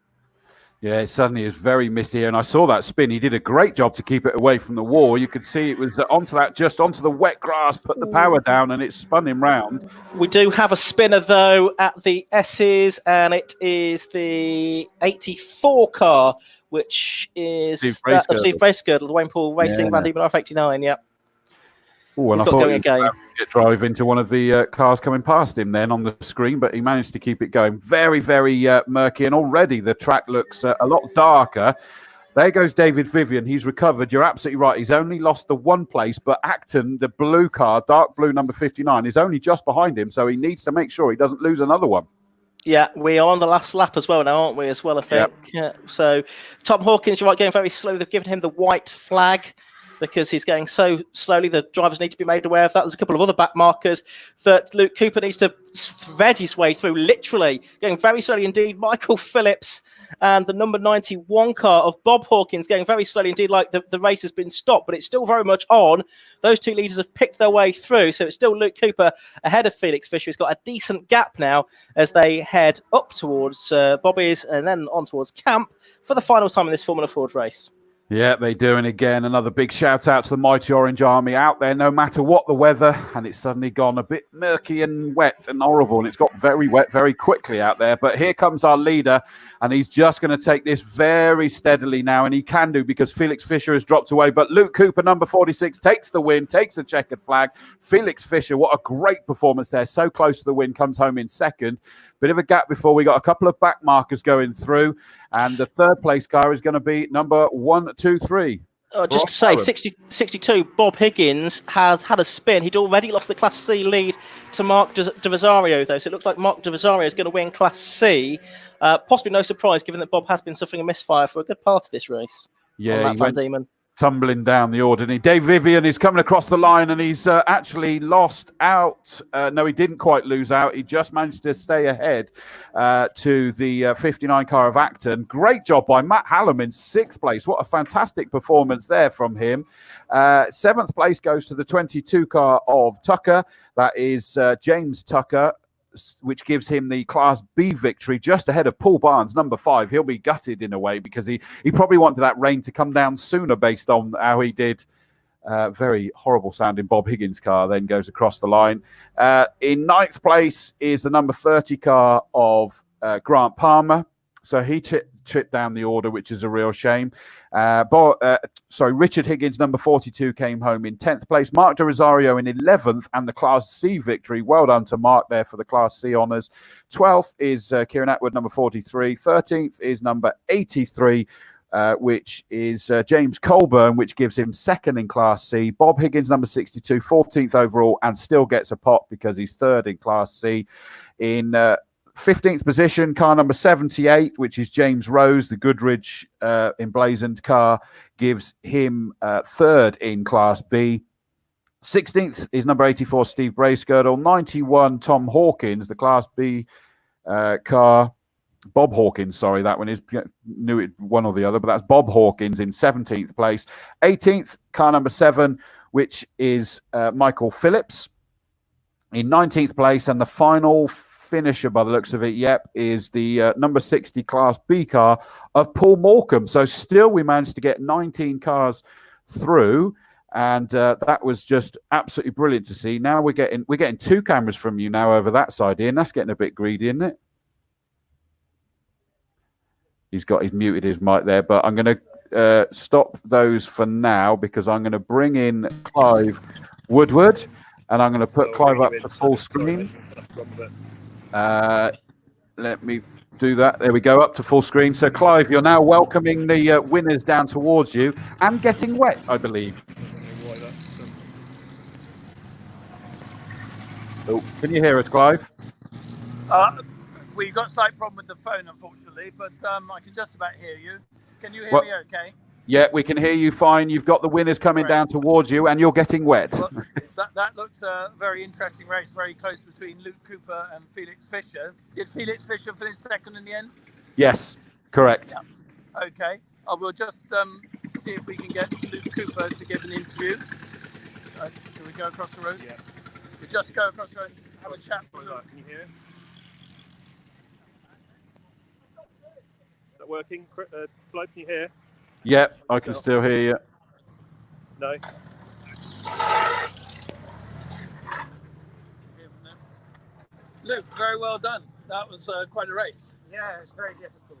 Yeah, it suddenly is very misty, and I saw that spin. He did a great job to keep it away from the wall. You could see it was onto the wet grass, put the power down, and it spun him round. We do have a spinner, though, at the S's, and it is the 84 car, which is Steve Bracegirdle, the Wayne Paul Racing Van Diemen R89, yeah. Oh, and I thought he was about to drive into one of the cars coming past him then on the screen, but he managed to keep it going. Very, very murky, and already the track looks a lot darker. There goes David Vivian. He's recovered. You're absolutely right. He's only lost the 1 place, but Acton, the blue car, dark blue number 59, is only just behind him, so he needs to make sure he doesn't lose another one. Yeah, we are on the last lap as well now, aren't we, as well, I think. Yep. Yeah. So Tom Hawkins, you're right, going very slowly. They've given him the white flag because he's going so slowly. The drivers need to be made aware of that. There's a couple of other back markers that Luke Cooper needs to thread his way through, literally going very slowly indeed. Michael Phillips and the number 91 car of Bob Hawkins going very slowly indeed, like the race has been stopped, but it's still very much on. Those 2 leaders have picked their way through, so it's still Luke Cooper ahead of Felix Fisher. He's got a decent gap now as they head up towards Bobbies and then on towards camp for the final time in this Formula Ford race. Yeah, they do. And again, another big shout out to the mighty Orange Army out there, no matter what the weather. And it's suddenly gone a bit murky and wet and horrible. And it's got very wet very quickly out there. But here comes our leader. And he's just going to take this very steadily now. And he can do because Felix Fisher has dropped away. But Luke Cooper, number 46, takes the win, takes the checkered flag. Felix Fisher, what a great performance there. So close to the win, comes home in 2nd. Bit of a gap before we got a couple of back markers going through. And the 3rd place car is going to be number 1, 2, 3. Just to say, 62, Bob Higgins has had a spin. He'd already lost the Class C lead to Mark De Rosario, though. So it looks like Mark De Rosario is going to win Class C. Possibly no surprise, given that Bob has been suffering a misfire for a good part of this race. Yeah, he went tumbling down the order. And Dave Vivian is coming across the line, and he's actually lost out. No, he didn't quite lose out. He just managed to stay ahead to the 59 car of Acton. Great job by Matt Hallam in 6th place. What a fantastic performance there from him. 7th place goes to the 22 car of Tucker. That is James Tucker, which gives him the Class B victory just ahead of Paul Barnes, number 5. He'll be gutted in a way because he probably wanted that rain to come down sooner based on how he did. Very horrible sounding Bob Higgins car then goes across the line. In 9th place is the number 30 car of Grant Palmer. So he tripped down the order, which is a real shame. Richard Higgins, number 42, came home in 10th place. Mark De Rosario in 11th and the Class C victory. Well done to Mark there for the Class C honours. 12th is Kieran Atwood, number 43. 13th is number 83, which is James Colburn, which gives him 2nd in Class C. Bob Higgins, number 62, 14th overall, and still gets a pot because he's 3rd in Class C. In 15th position, car number 78, which is James Rose, the Goodrich emblazoned car, gives him 3rd in Class B. 16th is number 84, Steve Bracegirdle. 91, Tom Hawkins, the Class B car. Bob Hawkins, sorry, that one is, knew it one or the other, but that's Bob Hawkins in 17th place. 18th, car number 7, which is Michael Phillips in 19th place, and the final finisher by the looks of it, is the number 60 Class B car of Paul Morecambe. So still we managed to get 19 cars through, and that was just absolutely brilliant to see. Now we're getting 2 cameras from you now over that side, Ian. That's getting a bit greedy, isn't it? He's muted his mic there, but I'm going to stop those for now because I'm going to bring in Clive Woodward, and I'm going to put Clive up to full screen. Let me do that. There we go, up to full screen. So, Clive, you're now welcoming the winners down towards you and getting wet, I believe. Oh, can you hear us, Clive? We've got a slight problem with the phone, unfortunately, but I can just about hear you. Can you hear me okay? Yeah, we can hear you fine. You've got the winners coming down towards you, and you're getting wet. Well, that looked a very interesting race, very close between Luke Cooper and Felix Fisher. Did Felix Fisher finish second in the end? Yes, correct. Yeah. Okay. I will just see if we can get Luke Cooper to give an interview. Can we go across the road? Yeah. We just go across the road and have a chat with Luke. Can you hear him? Is that working? Flo, can you hear? Yep, I can still hear you. No. Luke, very well done. That was quite a race. Yeah, it was very difficult.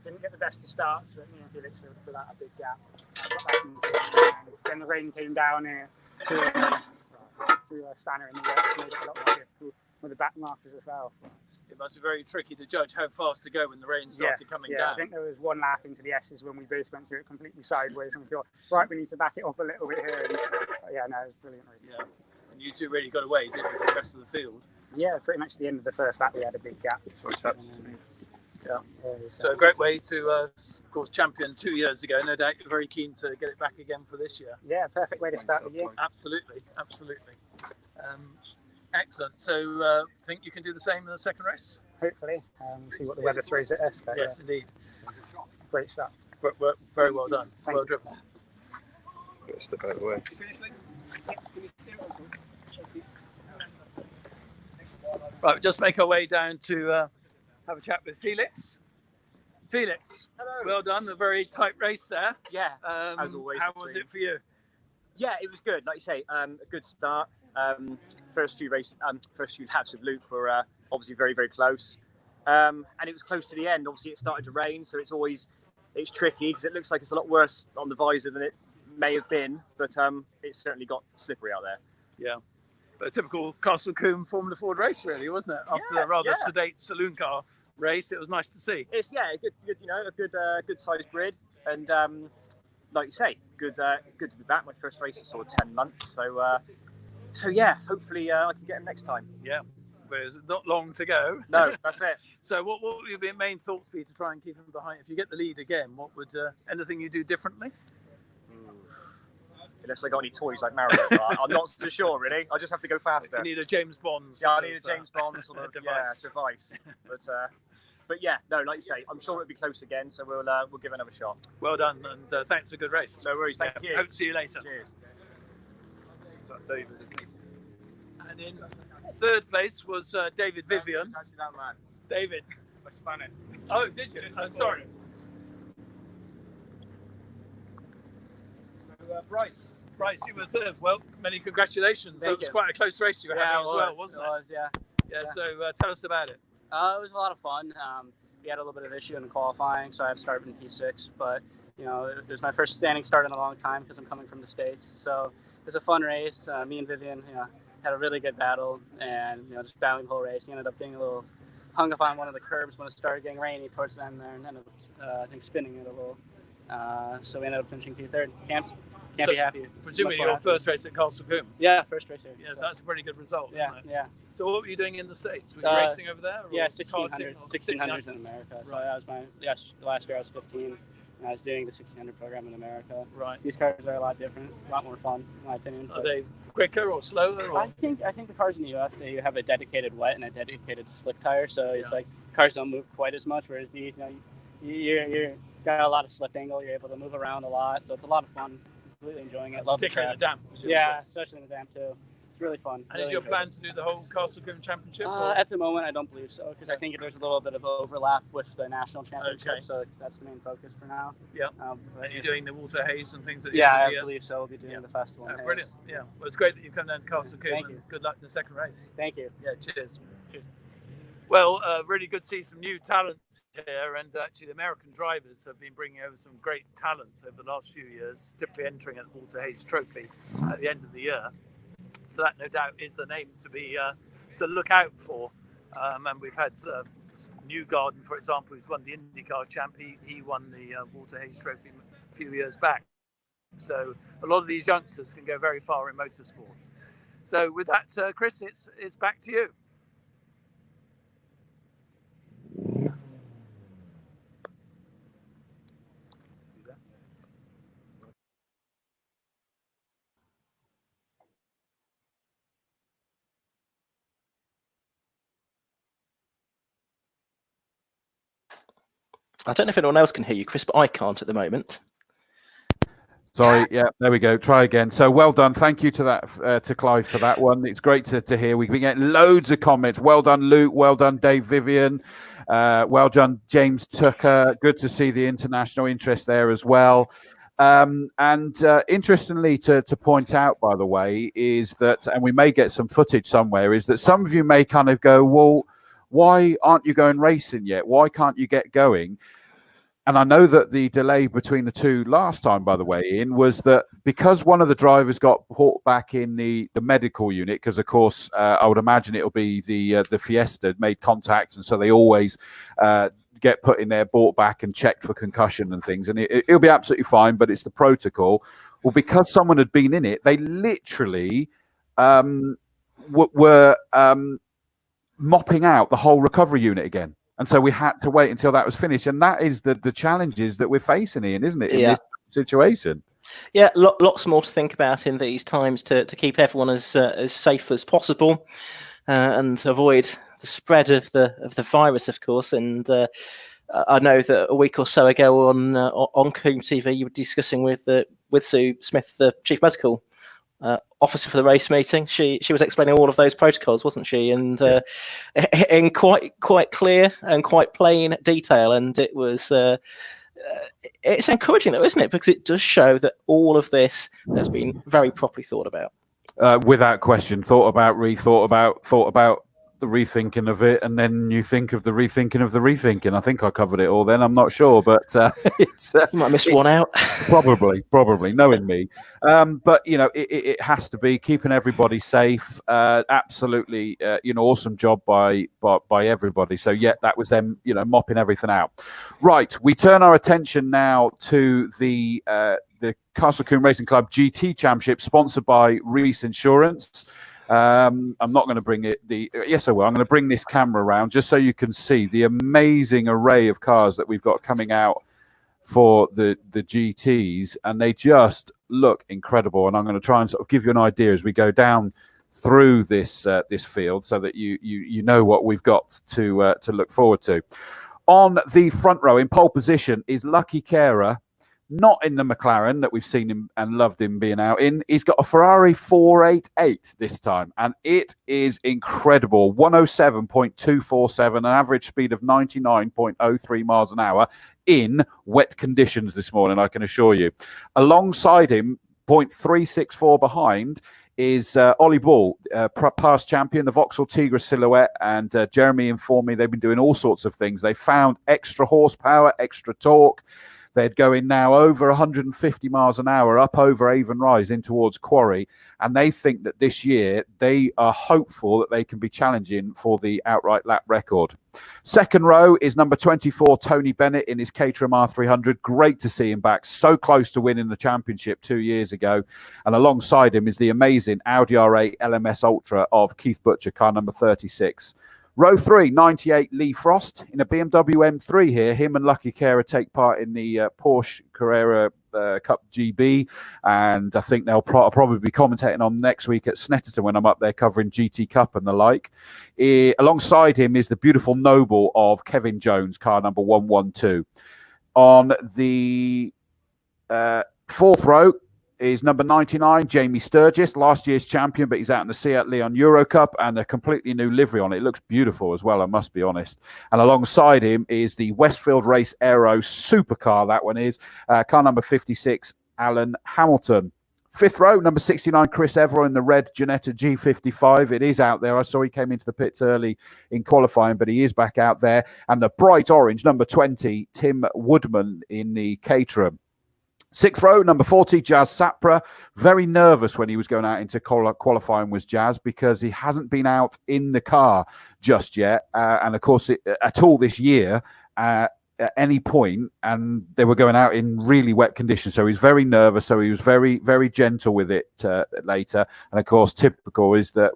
Didn't get the best of starts, but me and Felix put out a big gap. Got back into it, and then the rain came down here to a spanner in the works, made it a lot more difficult with the back markers as well. It must be very tricky to judge how fast to go when the rain started coming down. I think there was one lap into the S's when we both went through it completely sideways, and we thought, right, we need to back it off a little bit here. And, yeah, no, it was brilliant. Yeah, and you two really got away, didn't you, for the rest of the field? Yeah, pretty much the end of the first lap, we had a big gap. Yeah. So a great way to, of course, champion 2 years ago. No doubt you're very keen to get it back again for this year. Yeah, perfect way to start the year. Absolutely, absolutely. Excellent. So think you can do the same in the second race? Hopefully. See what the weather throws at us. But, yes, indeed. Great start. Very well done. Well driven. Step out of the way. Right, we'll just make our way down to have a chat with Felix. Felix, hello. Well done. A very tight race there. Yeah, as always. How was it for you? Yeah, it was good. Like you say, a good start. First few laps with Luke were obviously very, very close. And it was close to the end. Obviously, it started to rain, so it's tricky because it looks like it's a lot worse on the visor than it may have been. But it certainly got slippery out there. Yeah. A typical Castle Combe Formula Ford race, really, wasn't it? After the rather sedate saloon car race, it was nice to see. It's a good sized grid, and like you say, good to be back. My first race in sort of 10 months, so yeah, hopefully I can get him next time. Yeah, there's not long to go. No, that's it. So what would your main thoughts be to try and keep him behind? If you get the lead again, what would anything you do differently? Unless I got any toys like Mario, I'm not so sure really. I just have to go faster. You need a James Bond. Yeah, I need a James Bond sort of device. But yeah, no, like you say, I'm sure it'll be close again. So we'll give it another shot. Well done, and thanks for a good race. No worries, thank you. Hope to see you later. Cheers. And in third place was David Vivian. David, I spun it. Oh, did you? Sorry. Bryce, you were third. Well, many congratulations. So it was quite a close race you were having as well, wasn't it? Yeah. So tell us about it. It was a lot of fun. We had a little bit of issue in the qualifying, so I had to start in P6. But it was my first standing start in a long time because I'm coming from the States. So it was a fun race. Me and Vivian, had a really good battle, and just battling the whole race. He ended up being a little hung up on one of the curbs when it started getting rainy towards the end there, and ended up I think spinning it a little. So we ended up finishing P3rd. Can't be happy. Presumably your first race at Castle Combe. Yeah, first race here. Yes, that's a pretty good result, yeah, isn't it? Yeah. So what were you doing in the States? Were you racing over there? Yeah, 1600s in America. So that was last year I was 15, and I was doing the 1600 program in America. Right. These cars are a lot different, a lot more fun, in my opinion. Are they quicker or slower? Or? I think the cars in the US, they have a dedicated wet and a dedicated slick tire, so it's like cars don't move quite as much, whereas these, you're got a lot of slip angle, you're able to move around a lot, so it's a lot of fun. Completely enjoying it. Love particularly in the damp. Yeah, especially in the damp too. It's really fun. And is your plan to do the whole Castle Combe Championship? At the moment, I don't believe so, because I think there's a little bit of overlap with the national championship, so that's the main focus for now. Yeah. And you're doing the water haze and things that I believe so. We'll be doing the festival. Brilliant. Yeah. Well, it's great that you come down to Castle Combe. Thank you. Good luck in the second race. Thank you. Yeah. Cheers. Well, really good to see some new talent here, and actually the American drivers have been bringing over some great talent over the last few years, typically entering at the Walter Hayes Trophy at the end of the year. So that no doubt is a name to be to look out for. And we've had Newgarden, for example, who's won the IndyCar champ. He won the Walter Hayes Trophy a few years back. So a lot of these youngsters can go very far in motorsport. So with that, Chris, it's back to you. I don't know if anyone else can hear you, Chris, but I can't at the moment. Sorry, yeah, there we go. Try again. So well done. Thank you to that to Clive for that one. It's great to hear. We've been getting loads of comments. Well done, Luke. Well done, Dave Vivian. Well done, James Tucker. Good to see the international interest there as well. And interestingly to point out, by the way, is that, and we may get some footage somewhere, is that some of you may kind of go, well, why aren't you going racing yet? Why can't you get going? And I know that the delay between the two last time, by the way, Ian, was that because one of the drivers got brought back in the medical unit, because, of course, I would imagine it'll be the Fiesta made contact, and so they always get put in there, brought back and checked for concussion and things, and it'll be absolutely fine, but it's the protocol. Well, because someone had been in it, they literally were mopping out the whole recovery unit again. And so we had to wait until that was finished. And that is the challenges that we're facing, Ian, isn't it, in this situation? Yeah, lots more to think about in these times to keep everyone as safe as possible and avoid the spread of the virus, of course. And I know that a week or so ago on Combe TV, you were discussing with Sue Smith, the Chief Medical Officer for the race meeting. She was explaining all of those protocols, wasn't she? And in quite clear and quite plain detail. And it was it's encouraging, though, isn't it? Because it does show that all of this has been very properly thought about. Without question, thought about the rethinking of it, and then you think of the rethinking of the rethinking. I think I covered it all then. I'm not sure, but it's you might miss one out. Probably, knowing me. But you know, it has to be keeping everybody safe. Absolutely, awesome job by everybody. So yeah, that was them, mopping everything out. Right, we turn our attention now to the Castle Combe Racing Club GT Championship, sponsored by Reese Insurance. I'm not going to bring it. Yes, I will. I'm going to bring this camera around just so you can see the amazing array of cars that we've got coming out for the GTs, and they just look incredible. And I'm going to try and sort of give you an idea as we go down through this field, so that you know what we've got to look forward to. On the front row, in pole position, is Lucky Carer. Not in the McLaren that we've seen him and loved him being out in. He's got a Ferrari 488 this time, and it is incredible. 107.247, an average speed of 99.03 miles an hour in wet conditions this morning, I can assure you. Alongside him, 0.364 behind, is Ollie Ball, past champion, the Vauxhall Tigra Silhouette, and Jeremy informed me they've been doing all sorts of things. They found extra horsepower, extra torque. They're going now over 150 miles an hour up over Avon Rise in towards Quarry. And they think that this year they are hopeful that they can be challenging for the outright lap record. Second row is number 24, Tony Bennett, in his Caterham R300. Great to see him back. So close to winning the championship 2 years ago. And alongside him is the amazing Audi R8 LMS Ultra of Keith Butcher, car number 36. Row 3, 98, Lee Frost in a BMW M3 here. Him and Lucky Carer take part in the Porsche Carrera Cup GB, and I think they'll probably be commentating on next week at Snetterton when I'm up there covering GT Cup and the like. Alongside him is the beautiful Noble of Kevin Jones, car number 112. On the fourth row is number 99, Jamie Sturgis, last year's champion, but he's out in the Seat Leon Euro Cup and a completely new livery on it. It looks beautiful as well, I must be honest. And alongside him is the Westfield Race Aero supercar, that one is, car number 56, Alan Hamilton. Fifth row, number 69, Chris Everall in the red Ginetta G55. It is out there. I saw he came into the pits early in qualifying, but he is back out there. And the bright orange, number 20, Tim Woodman in the Caterham. Sixth row, number 40, Jazz Sapra. Very nervous when he was going out into qualifying was Jazz, because he hasn't been out in the car just yet. And of course, at all this year, at any point, and they were going out in really wet conditions. So he's very nervous. So he was very, very gentle with it later. And of course, typical is that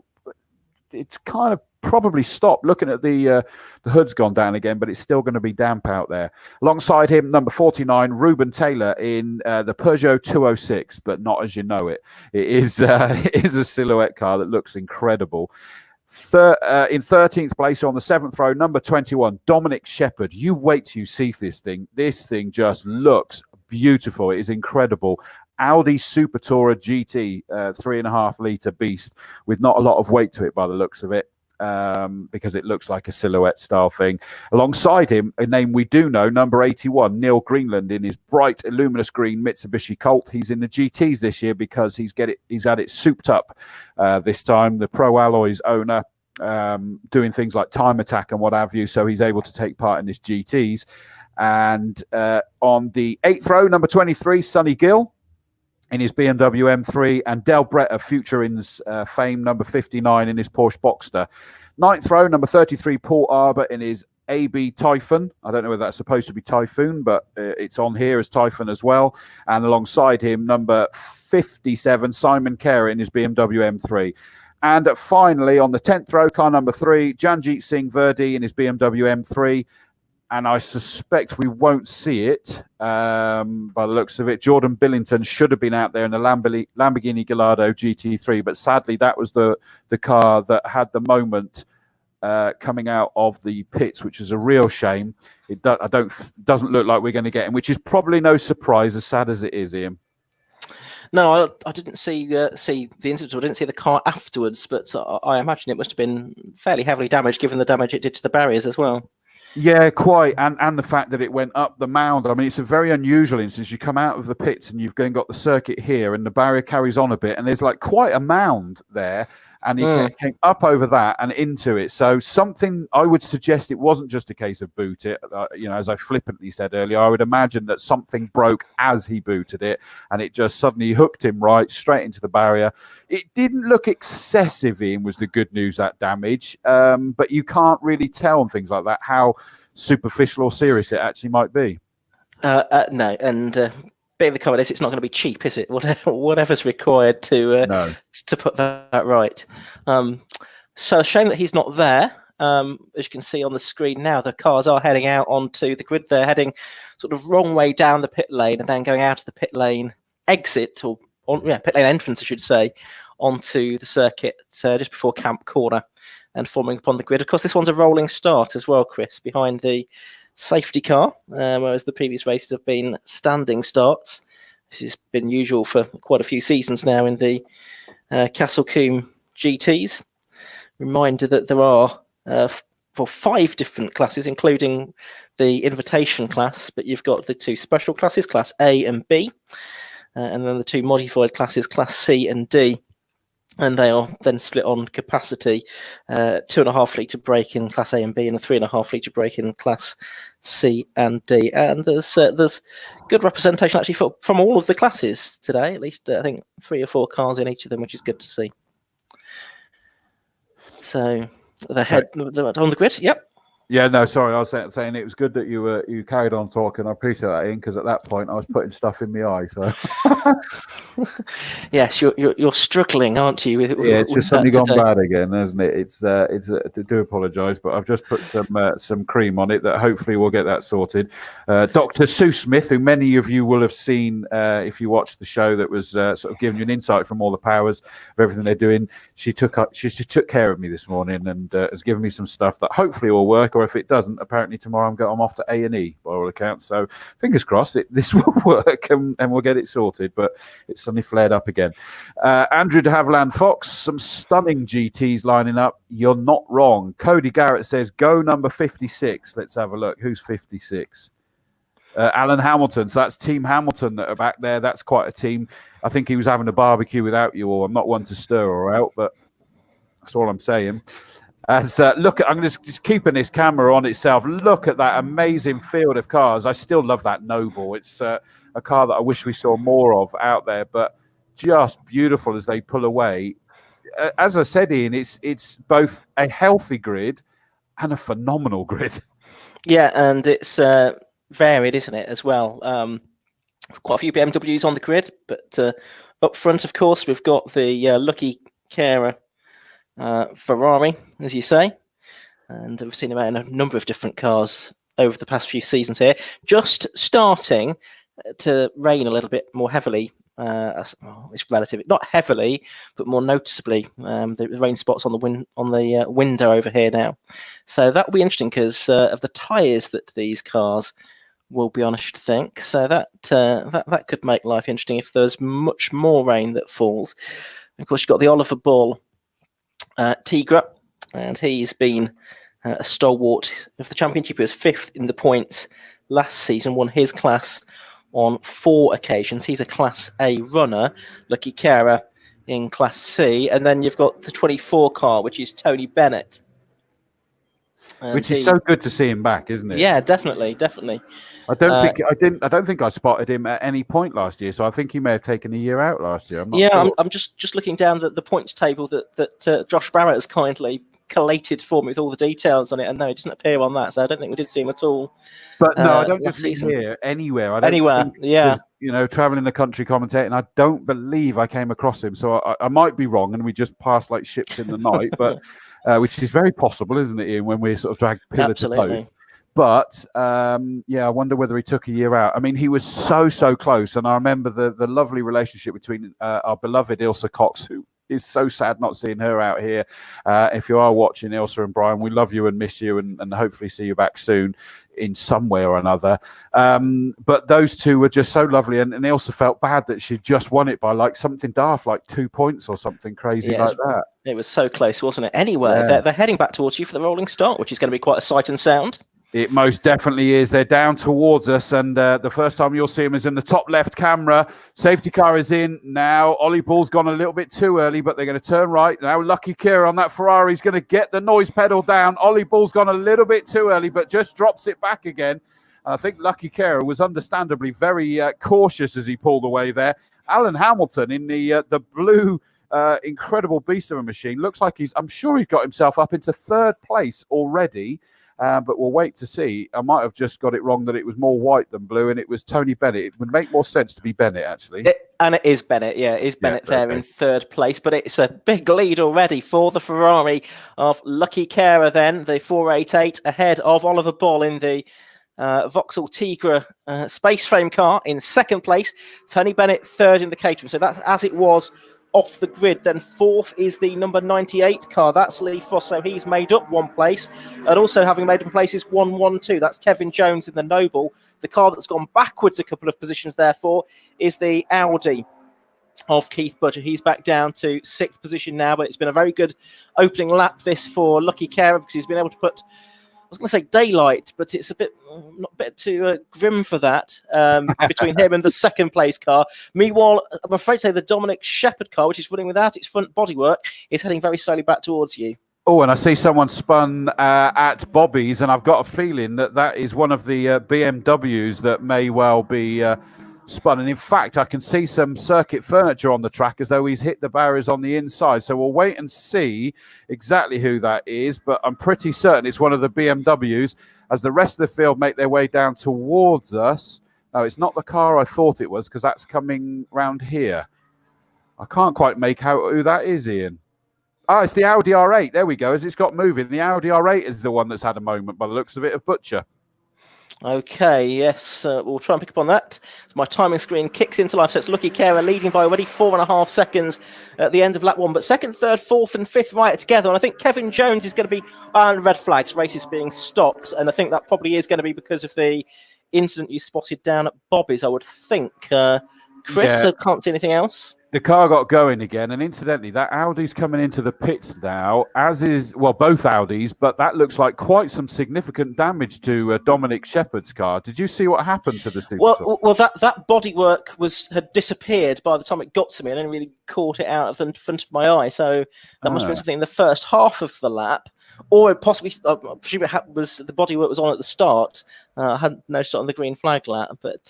it's kind of probably stopped. Looking at the hood's gone down again, but it's still going to be damp out there. Alongside him, number 49, Ruben Taylor in the Peugeot 206, but not as you know it. It is a silhouette car that looks incredible. In 13th place on the 7th row, number 21, Dominic Shepherd. You wait till you see this thing. This thing just looks beautiful. It is incredible. Audi Super Tourer GT, 3.5 litre beast with not a lot of weight to it by the looks of it, because it looks like a silhouette style thing. Alongside him, a name we do know, number 81, Neil Greenland in his bright luminous green Mitsubishi Colt. He's in the GTs this year because he's had it souped up this time. The Pro Alloys owner doing things like time attack and what have you, so he's able to take part in this GTs. And on the 8th row, number 23, Sonny Gill in his BMW M3, and Del Brett of Futurin's fame, number 59 in his Porsche Boxster. 9th row, number 33, Paul Arbour in his AB Typhoon. I don't know whether that's supposed to be Typhoon, but it's on here as Typhoon as well. And alongside him, number 57, Simon Kerr in his BMW M3. And finally, on the 10th row, car number 3, Janjit Singh Verdi in his BMW M3. And I suspect we won't see it by the looks of it. Jordan Billington should have been out there in the Lamborghini Gallardo GT3, but sadly that was the car that had the moment coming out of the pits, which is a real shame. It doesn't look like we're going to get him, which is probably no surprise, as sad as it is, Ian. No, I didn't see the incident. I didn't see the car afterwards, but I imagine it must have been fairly heavily damaged, given the damage it did to the barriers as well. Yeah, quite. And the fact that it went up the mound. I mean, it's a very unusual instance. You come out of the pits and you've got the circuit here and the barrier carries on a bit, and there's like quite a mound there. And he came up over that and into it. So something, I would suggest it wasn't just a case of boot it. As I flippantly said earlier, I would imagine that something broke as he booted it, and it just suddenly hooked him right straight into the barrier. It didn't look excessive, Ian, was the good news, that damage. But you can't really tell on things like that how superficial or serious it actually might be. No, and bit of the comment is it's not going to be cheap, is it? Whatever's required to put that right. So a shame that he's not there. As you can see on the screen now, the cars are heading out onto the grid. They're heading sort of wrong way down the pit lane and then going out of the pit lane exit, or pit lane entrance, I should say, onto the circuit just before Camp Corner and forming upon the grid. Of course, this one's a rolling start as well, Chris, behind the safety car, whereas the previous races have been standing starts. This has been usual for quite a few seasons now in the Castle Combe GTs. Reminder that there are for 5 different classes, including the invitation class, but you've got the 2 special classes, Class A and B, and then the 2 modified classes, Class C and D. And they are then split on capacity, 2.5 litre brake in Class A and B, and a 3.5 litre brake in Class C and D. And there's good representation actually from all of the classes today. At least I think 3 or 4 cars in each of them, which is good to see. So the head on the grid. Yep. Yeah, no, sorry. I was saying it was good that you carried on talking. I appreciate that, Ian, because at that point I was putting stuff in my eye. So yes, you're struggling, aren't you? It's just suddenly gone bad again, hasn't it? It's I do apologise, but I've just put some cream on it that hopefully will get that sorted. Dr. Sue Smith, who many of you will have seen if you watched the show, that was sort of giving you an insight from all the powers of everything they're doing. She took care of me this morning and has given me some stuff that hopefully will work. Or if it doesn't, apparently tomorrow I'm off to A&E by all accounts. So fingers crossed this will work and we'll get it sorted. But it's suddenly flared up again. Andrew de Havilland Fox, some stunning GTs lining up. You're not wrong. Cody Garrett says, go number 56. Let's have a look. Who's 56? Alan Hamilton. So that's Team Hamilton that are back there. That's quite a team. I think he was having a barbecue without you all. I'm not one to stir or out, but that's all I'm saying. As look at, I'm just keeping this camera on itself. Look at that amazing field of cars. I still love that Noble. It's a car that I wish we saw more of out there, but just beautiful as they pull away. As I said, Ian, it's both a healthy grid and a phenomenal grid. Yeah, and it's varied, isn't it, as well? Quite a few BMWs on the grid, but up front, of course, we've got the Lucky Carer Ferrari, as you say, and we've seen about in a number of different cars over the past few seasons here. Just starting to rain a little bit more heavily. It's relative, not heavily, but more noticeably. The rain spots on the window over here now, so that will be interesting because of the tyres that these cars will be on, I should think. So that could make life interesting if there's much more rain that falls. Of course, you've got the Oliver Bull Tigra, and he's been a stalwart of the championship. He was 5th in the points last season, won his class on 4 occasions. He's a Class A runner. Lucky Carer in Class C. And then you've got the 24 car, which is Tony Bennett. Which is so good to see him back, isn't it? Yeah, definitely. I don't think I spotted him at any point last year, so I think he may have taken a year out last year. I'm not sure. I'm just looking down the points table that Josh Barrett has kindly collated for me with all the details on it, and no, it doesn't appear on that, so I don't think we did see him at all. But no, I don't just see here, anywhere. Anywhere, yeah. You know, traveling the country commentating, I don't believe I came across him, so I might be wrong, and we just passed like ships in the night, but which is very possible, isn't it, Ian, when we sort of drag pillar to post. But I wonder whether he took a year out. I mean, he was so close, and I remember the lovely relationship between our beloved Ilse Cox, who is so sad not seeing her out here. If you are watching, Ilse and Brian, we love you and miss you, and hopefully see you back soon in some way or another. But those two were just so lovely, and Ilse felt bad that she just won it by like something daft, like 2 points or something crazy like that. It was so close, wasn't it? Anyway, they're heading back towards you for the rolling start, which is going to be quite a sight and sound. It most definitely is. They're down towards us, and the first time you'll see them is in the top left camera. Safety car is in now. Ollie Bull's gone a little bit too early, but they're going to turn right. Now Lucky Carer on that Ferrari is going to get the noise pedal down. Ollie Bull's gone a little bit too early, but just drops it back again. I think Lucky Carer was understandably very cautious as he pulled away there. Alan Hamilton in the blue incredible beast of a machine. Looks like I'm sure he's got himself up into 3rd place already. But we'll wait to see. I might have just got it wrong that it was more white than blue, and it was Tony Bennett. It would make more sense to be Bennett, actually. And it is Bennett, yeah. It is Bennett there in 3rd place, but it's a big lead already for the Ferrari of Lucky Carer then, the 488, ahead of Oliver Bull in the Vauxhall Tigra space frame car in 2nd place. Tony Bennett 3rd in the catering. So that's as it was off the grid. Then 4th is the number 98 car. That's Lee Frost, so he's made up 1 place. And also having made up a place is 112. That's Kevin Jones in the Noble. The car that's gone backwards a couple of positions, therefore, is the Audi of Keith Budger. He's back down to 6th position now, but it's been a very good opening lap this for Lucky Carer because he's been able to put, I was going to say daylight, but it's a bit too grim for that between him and the 2nd place car. Meanwhile, I'm afraid to say the Dominic Shepherd car, which is running without its front bodywork, is heading very slowly back towards you. Oh, and I see someone spun at Bobbies, and I've got a feeling that is one of the BMWs that may well be spun. And in fact, I can see some circuit furniture on the track as though he's hit the barriers on the inside. So we'll wait and see exactly who that is. But I'm pretty certain it's one of the BMWs as the rest of the field make their way down towards us. No, it's not the car I thought it was because that's coming round here. I can't quite make out who that is, Ian. Ah, it's the Audi R8. There we go. As it's got moving, the Audi R8 is the one that's had a moment by the looks of it of Butcher. Okay, yes, we'll try and pick up on that. My timing screen kicks into life, so it's Lucky Carer leading by already 4.5 seconds at the end of lap 1. But 2nd, 3rd, 4th and 5th right together. And I think Kevin Jones is going to be on red flags. Race is being stopped. And I think that probably is going to be because of the incident you spotted down at Bobbies, I would think. Chris, I can't see anything else. The car got going again, and incidentally, that Audi's coming into the pits now, as is, well, both Audis, but that looks like quite some significant damage to Dominic Shepherd's car. Did you see what happened to the Super Talk? Well, that bodywork had disappeared by the time it got to me. I only really caught it out of the front of my eye, so that must have been something in the first half of the lap, or possibly, I presume was the bodywork was on at the start. I hadn't noticed it on the green flag lap, but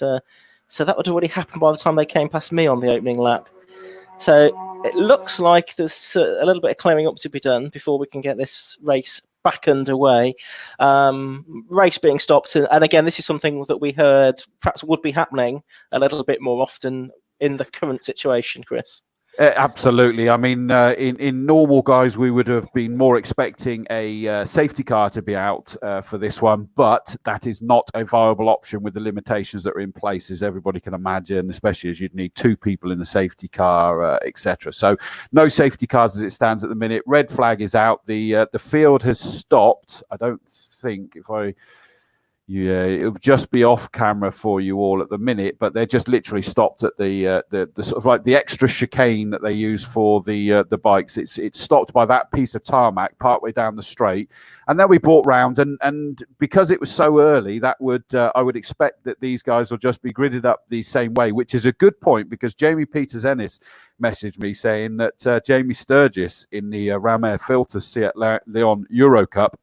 so that would already happen by the time they came past me on the opening lap. So it looks like there's a little bit of clearing up to be done before we can get this race back underway. Race being stopped, and again, this is something that we heard perhaps would be happening a little bit more often in the current situation, Chris. Absolutely. I mean, in normal guys, we would have been more expecting a safety car to be out for this one, but that is not a viable option with the limitations that are in place, as everybody can imagine, especially as you'd need 2 people in the safety car, etc. So no safety cars as it stands at the minute. Red flag is out. The field has stopped. I don't think it'll just be off camera for you all at the minute, but they're just literally stopped at the sort of like the extra chicane that they use for the bikes. It's stopped by that piece of tarmac partway down the straight, and then we brought round, and because it was so early, that would I would expect that these guys will just be gridded up the same way, which is a good point, because Jamie Peters-Ennis messaged me saying that Jamie Sturgis in the Ram-Air Filter Seat Leon Euro Cup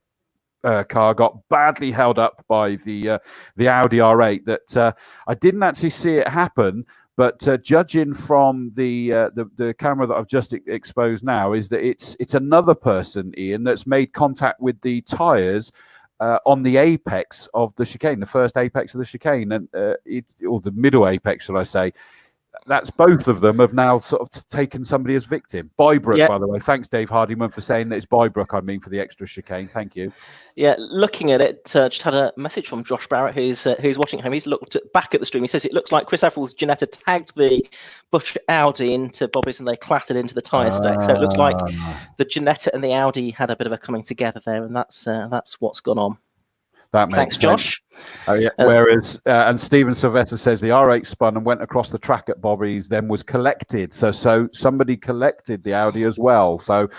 car got badly held up by the Audi R8. That I didn't actually see it happen, but judging from the camera that I've just exposed now, is that it's another person, Ian, that's made contact with the tyres on the apex of the chicane, the first apex of the chicane, and or the middle apex, should I say. That's both of them have now sort of taken somebody as victim. Bybrook, yep. By the way. Thanks, Dave Hardiman, for saying that it's Bybrook, I mean, for the extra chicane. Thank you. Yeah, looking at it, just had a message from Josh Barrett, who's watching at home. He's looked back at the stream. He says it looks like Chris Everell's Ginetta tagged the Butch Audi into Bobbies, and they clattered into the tyre stack. So it looks like the Ginetta and the Audi had a bit of a coming together there, and that's what's gone on. That makes Thanks, sense. Josh. Oh, yeah. Whereas, and Stephen Sylvester says the R8 spun and went across the track at Bobbies, then was collected. So somebody collected the Audi as well. So,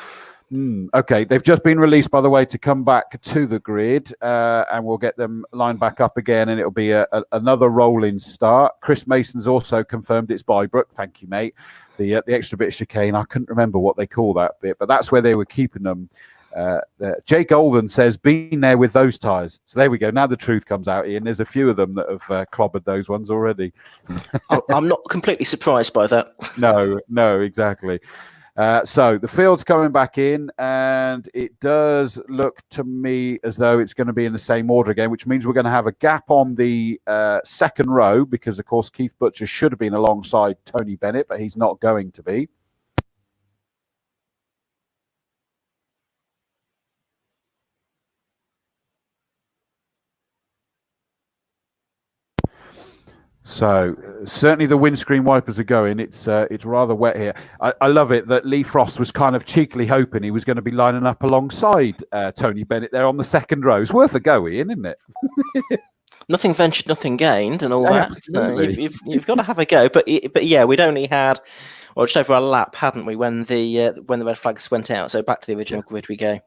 okay, they've just been released, by the way, to come back to the grid, and we'll get them lined back up again, and it'll be another rolling start. Chris Mason's also confirmed it's Bybrook. Thank you, mate. The extra bit of chicane, I couldn't remember what they call that bit, but that's where they were keeping them. Jake Golden says, been there with those tyres. So there we go. Now the truth comes out, Ian. There's a few of them that have clobbered those ones already. I'm not completely surprised by that. No, exactly. So the field's coming back in, and it does look to me as though it's going to be in the same order again, which means we're going to have a gap on the second row, because, of course, Keith Butcher should have been alongside Tony Bennett, but he's not going to be. So certainly the windscreen wipers are going. It's rather wet here. I love it that Lee Frost was kind of cheekily hoping he was going to be lining up alongside Tony Bennett there on the second row. It's worth a go, Ian, isn't it? Nothing ventured, nothing gained, and all that. You've got to have a go. But yeah, we'd only had, well, just over a lap, hadn't we, when the red flags went out? So back to the original grid we go.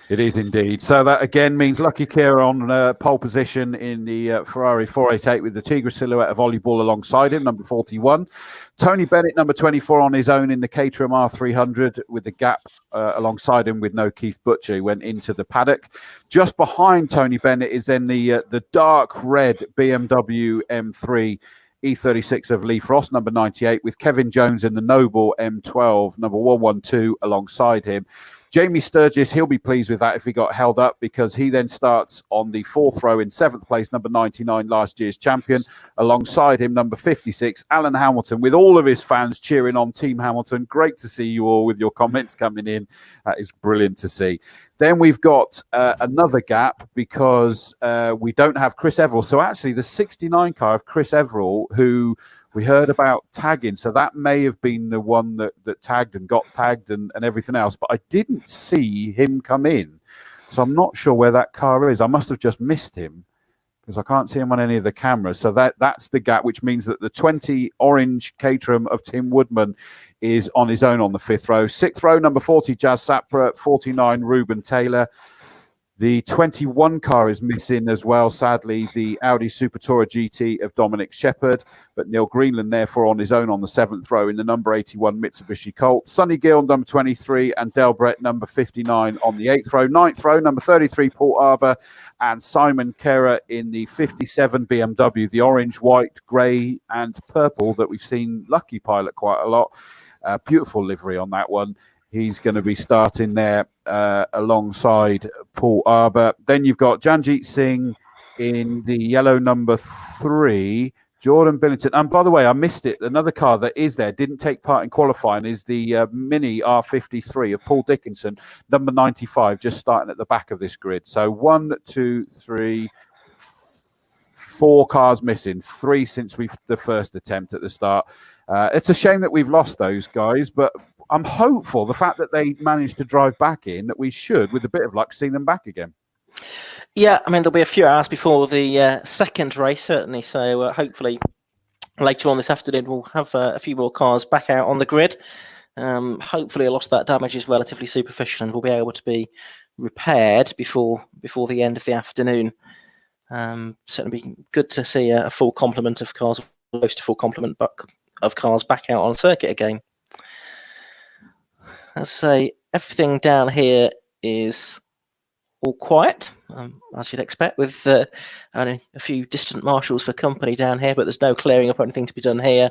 It is indeed. So that again means Lucky Kira on pole position in the Ferrari 488 with the Tigra silhouette of Volleyball alongside him, number 41. Tony Bennett, number 24, on his own in the Caterham R300 with the gap alongside him with no Keith Butcher, who went into the paddock. Just behind Tony Bennett is then the dark red BMW M3 E36 of Lee Frost, number 98, with Kevin Jones in the Noble M12, number 112, alongside him. Jamie Sturgis, he'll be pleased with that if he got held up, because he then starts on the fourth row in seventh place, number 99, last year's champion. Alongside him, number 56, Alan Hamilton, with all of his fans cheering on Team Hamilton. Great to see you all with your comments coming in. That is brilliant to see. Then we've got another gap, because we don't have Chris Everell. So actually the 69 car of Chris Everell, who we heard about tagging, so that may have been the one that tagged and got tagged and everything else, but I didn't see him come in, so I'm not sure where that car is. I must have just missed him. because I can't see him on any of the cameras. So that's the gap, which means that the 20 orange Caterham of Tim Woodman is on his own on the 5th row. 6th row, number 40, Jazz Sapra, 49, Ruben Taylor. The 21 car is missing as well, sadly, the Audi Super Tourer GT of Dominic Shepherd, but Neil Greenland therefore on his own on the 7th row in the number 81 Mitsubishi Colt. Sonny Gill, number 23, and Del Brett, number 59 on the 8th row. 9th row, number 33, Port Arbor, and Simon Kera in the 57 BMW, the orange, white, grey, and purple that we've seen Lucky pilot quite a lot. Beautiful livery on that one. He's going to be starting there alongside Paul Arbor. Then you've got Janjit Singh in the yellow number 3, Jordan Billington. And by the way, I missed it. Another car that is there, didn't take part in qualifying, is the Mini R53 of Paul Dickinson, number 95, just starting at the back of this grid. So 1, 2, 3, 4 cars missing, 3 since the first attempt at the start. It's a shame that we've lost those guys, but I'm hopeful the fact that they managed to drive back in, that we should, with a bit of luck, see them back again. Yeah, I mean, there'll be a few hours before the second race, certainly. So hopefully later on this afternoon, we'll have a few more cars back out on the grid. Hopefully a lot of that damage is relatively superficial and we'll be able to be repaired before the end of the afternoon. Certainly be good to see a full complement of cars, close to full complement of cars back out on circuit again. As I say, everything down here is all quiet, as you'd expect, with only a few distant marshals for company down here, but there's no clearing up or anything to be done here.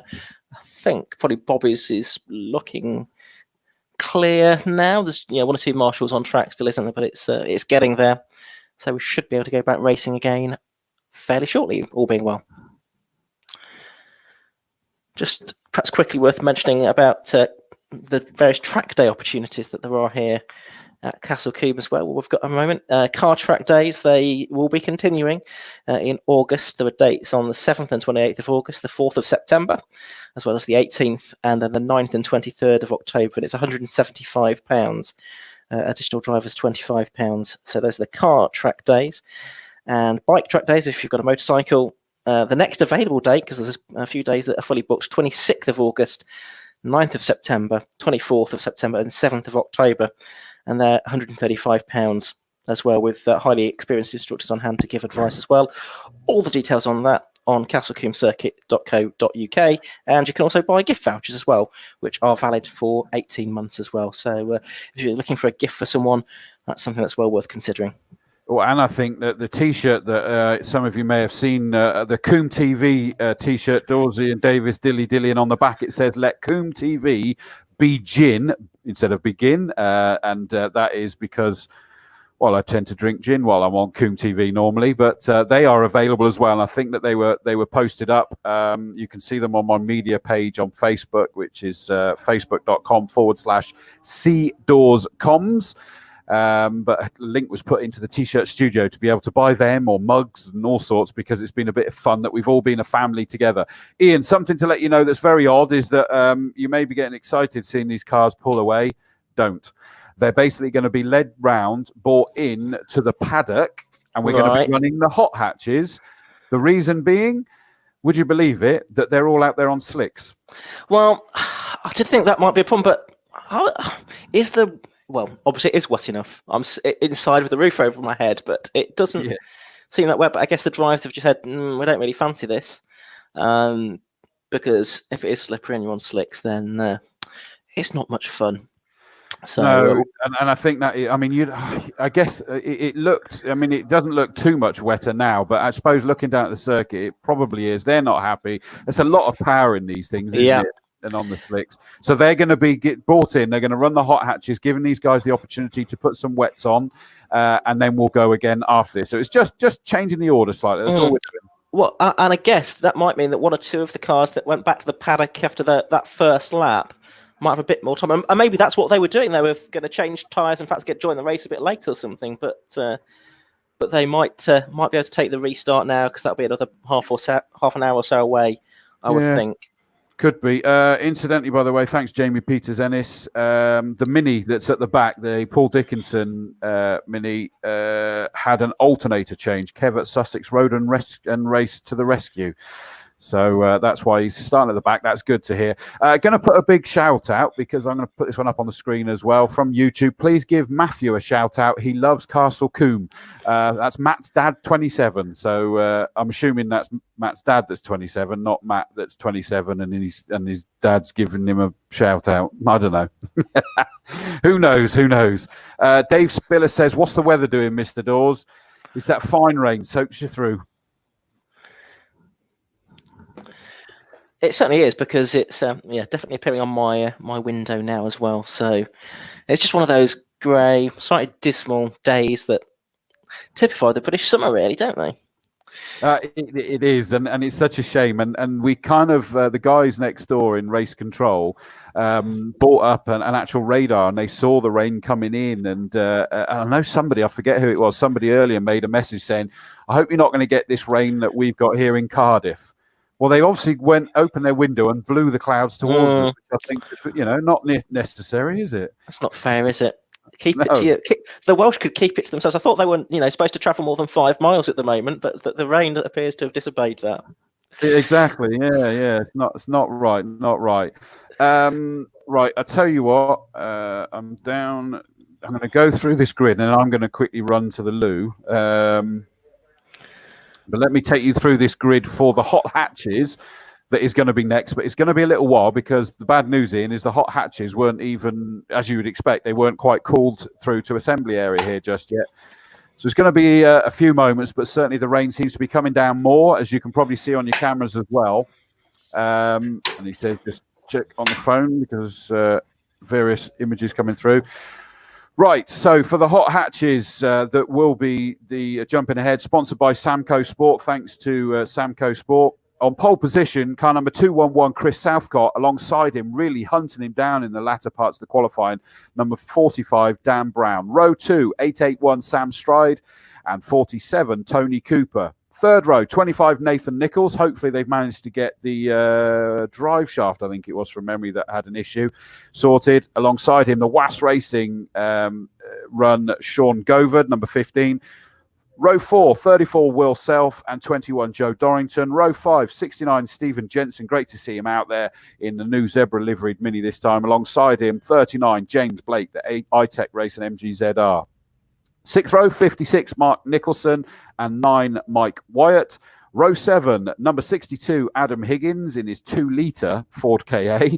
I think probably Bobbies is looking clear now. There's 1 or 2 marshals on track still, isn't there? But it's getting there. So we should be able to go back racing again fairly shortly, all being well. Just perhaps quickly worth mentioning about the various track day opportunities that there are here at Castle Combe as well. We've got a moment. Car track days, they will be continuing in August. There are dates on the 7th and 28th of August, the 4th of September, as well as the 18th, and then the 9th and 23rd of October, and it's £175. Additional drivers, £25. So those are the car track days. And bike track days, if you've got a motorcycle, the next available date, because there's a few days that are fully booked, 26th of August, 9th of September, 24th of September, and 7th of October. And they're £135 as well, with highly experienced instructors on hand to give advice as well. All the details on that on castlecombecircuit.co.uk. And you can also buy gift vouchers as well, which are valid for 18 months as well. So if you're looking for a gift for someone, that's something that's well worth considering. Well, and I think that the T-shirt that some of you may have seen, the Combe TV T-shirt, Dorsey and Davis dilly-dillying on the back, it says, "Let Combe TV begin," instead of begin. And that is because, well, I tend to drink gin while I'm on Combe TV normally, but they are available as well. And I think that they were posted up. You can see them on my media page on Facebook, which is facebook.com/CDoorsComms. But a link was put into the T-shirt studio to be able to buy them or mugs and all sorts, because it's been a bit of fun that we've all been a family together. Ian, something to let you know that's very odd is that you may be getting excited seeing these cars pull away. Don't. They're basically going to be led round, brought in to the paddock, and we're going to be running the hot hatches. The reason being, would you believe it, that they're all out there on slicks? Well, I did think that might be a problem, but well, obviously it is wet enough. I'm inside with the roof over my head, but it doesn't seem that wet. But I guess the drivers have just said, we don't really fancy this. Because if it is slippery and you're on slicks, then it's not much fun. So, no, and I think that, I mean, I guess it looked, I mean, it doesn't look too much wetter now, but I suppose looking down at the circuit, it probably is. They're not happy. There's a lot of power in these things, isn't it? And on the slicks. So they're going to be brought in. They're going to run the hot hatches, giving these guys the opportunity to put some wets on, and then we'll go again after this. So it's just changing the order slightly. That's all we're doing. Well, and I guess that might mean that 1 or 2 of the cars that went back to the paddock after that first lap might have a bit more time. And maybe that's what they were doing. They were going to change tyres and, in fact, join the race a bit later or something. But they might be able to take the restart now, because that'll be another half an hour or so away, I would think. Could be. Incidentally, by the way, thanks, Jamie Peters Ennis. The Mini that's at the back, the Paul Dickinson Mini, had an alternator change. Kev at Sussex Road and raced to the rescue. So that's why he's starting at the back. That's good to hear. Going to put a big shout out, because I'm going to put this one up on the screen as well from YouTube. Please give Matthew a shout out. He loves Castle Combe. That's Matt's dad, 27. So I'm assuming that's Matt's dad that's 27, not Matt that's 27, and his dad's giving him a shout out. I don't know. Who knows? Who knows? Dave Spiller says, "What's the weather doing, Mr. Dawes? It's that fine rain soaks you through." It certainly is, because it's definitely appearing on my window now as well. So it's just one of those grey, slightly dismal days that typify the British summer, really, don't they? It is, and it's such a shame. And we kind of the guys next door in race control brought up an actual radar, and they saw the rain coming in. And I know somebody, I forget who it was, somebody earlier made a message saying, "I hope you're not going to get this rain that we've got here in Cardiff." Well, they obviously opened their window and blew the clouds towards them, which I think, not necessary, is it? That's not fair, is it? Keep it to you. The Welsh could keep it to themselves. I thought they weren't, supposed to travel more than 5 miles at the moment, but the rain appears to have disobeyed that. Exactly. Yeah. It's not right. Not right. Right. I tell you what. I'm down. I'm going to go through this grid, and I'm going to quickly run to the loo. But let me take you through this grid for the hot hatches that is going to be next. But it's going to be a little while, because the bad news, Ian, is the hot hatches weren't even, as you would expect, they weren't quite cooled through to assembly area here just yet. So it's going to be a few moments, but certainly the rain seems to be coming down more, as you can probably see on your cameras as well. And he says just check on the phone, because various images coming through. Right, so for the hot hatches, that will be the jumping ahead, sponsored by Samco Sport. Thanks to Samco Sport. On pole position, car number 211, Chris Southcott, alongside him, really hunting him down in the latter parts of the qualifying. Number 45, Dan Brown. Row 2, 881, Sam Stride, and 47, Tony Cooper. Third row, 25, Nathan Nichols. Hopefully they've managed to get the drive shaft, I think it was from memory, that had an issue, sorted. Alongside him, the Was Racing run, Sean Govard, number 15. Row 4, 34, Will Self, and 21, Joe Dorrington. Row 5, 69, Stephen Jensen. Great to see him out there in the new Zebra liveried Mini this time. Alongside him, 39, James Blake, the iTech Racing MGZR. 6th row, 56, Mark Nicholson, and 9, Mike Wyatt. Row 7, number 62, Adam Higgins in his 2-litre Ford KA.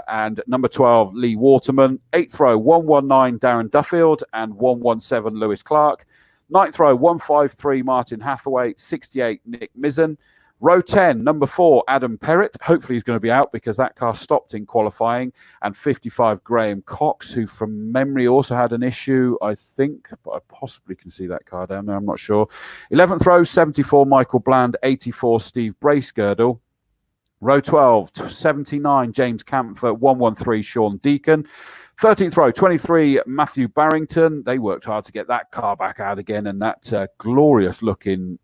And number 12, Lee Waterman. 8th row, 119, Darren Duffield, and 117, Lewis Clark. 9th row, 153, Martin Hathaway. 68, Nick Mizzen. Row 10, number 4, Adam Perrott. Hopefully he's going to be out, because that car stopped in qualifying. And 55, Graham Cox, who from memory also had an issue, I think. But I possibly can see that car down there, I'm not sure. 11th row, 74, Michael Bland. 84, Steve Bracegirdle. Row 12, 79, James Camphor. 113, Sean Deacon. 13th row, 23, Matthew Barrington. They worked hard to get that car back out again. And that glorious-looking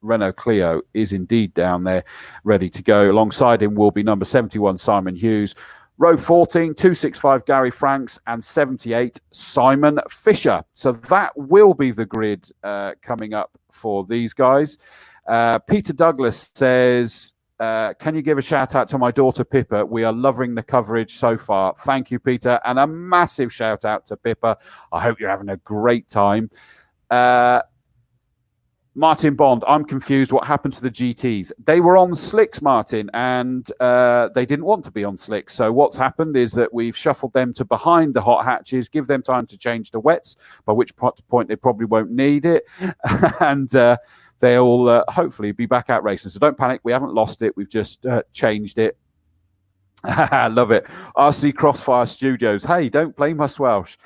Renault Clio is indeed down there, ready to go. Alongside him will be number 71, Simon Hughes. Row 14, 265, Gary Franks, and 78, Simon Fisher. So that will be the grid coming up for these guys. Peter Douglas says, can you give a shout out to my daughter Pippa? We are loving the coverage so far. Thank you, Peter. And a massive shout out to Pippa. I hope you're having a great time. Martin Bond, I'm confused. What happened to the GTs? They were on slicks, Martin, and they didn't want to be on slicks. So what's happened is that we've shuffled them to behind the hot hatches, give them time to change to wets, by which point they probably won't need it. And they'll hopefully be back out racing. So don't panic. We haven't lost it. We've just changed it. Love it. RC Crossfire Studios. Hey, don't blame us Welsh.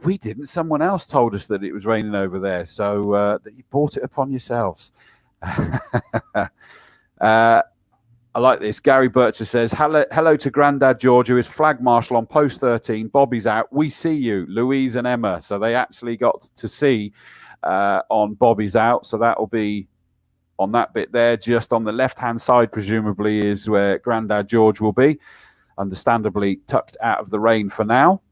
We didn't. Someone else told us that it was raining over there, so that you brought it upon yourselves. I like this. Gary Bircher says, hello to Grandad George, who is flag marshal on post 13. Bobby's out. We see you, Louise and Emma. So they actually got to see on Bobby's out. So that will be on that bit there. Just on the left-hand side, presumably, is where Grandad George will be, understandably tucked out of the rain for now.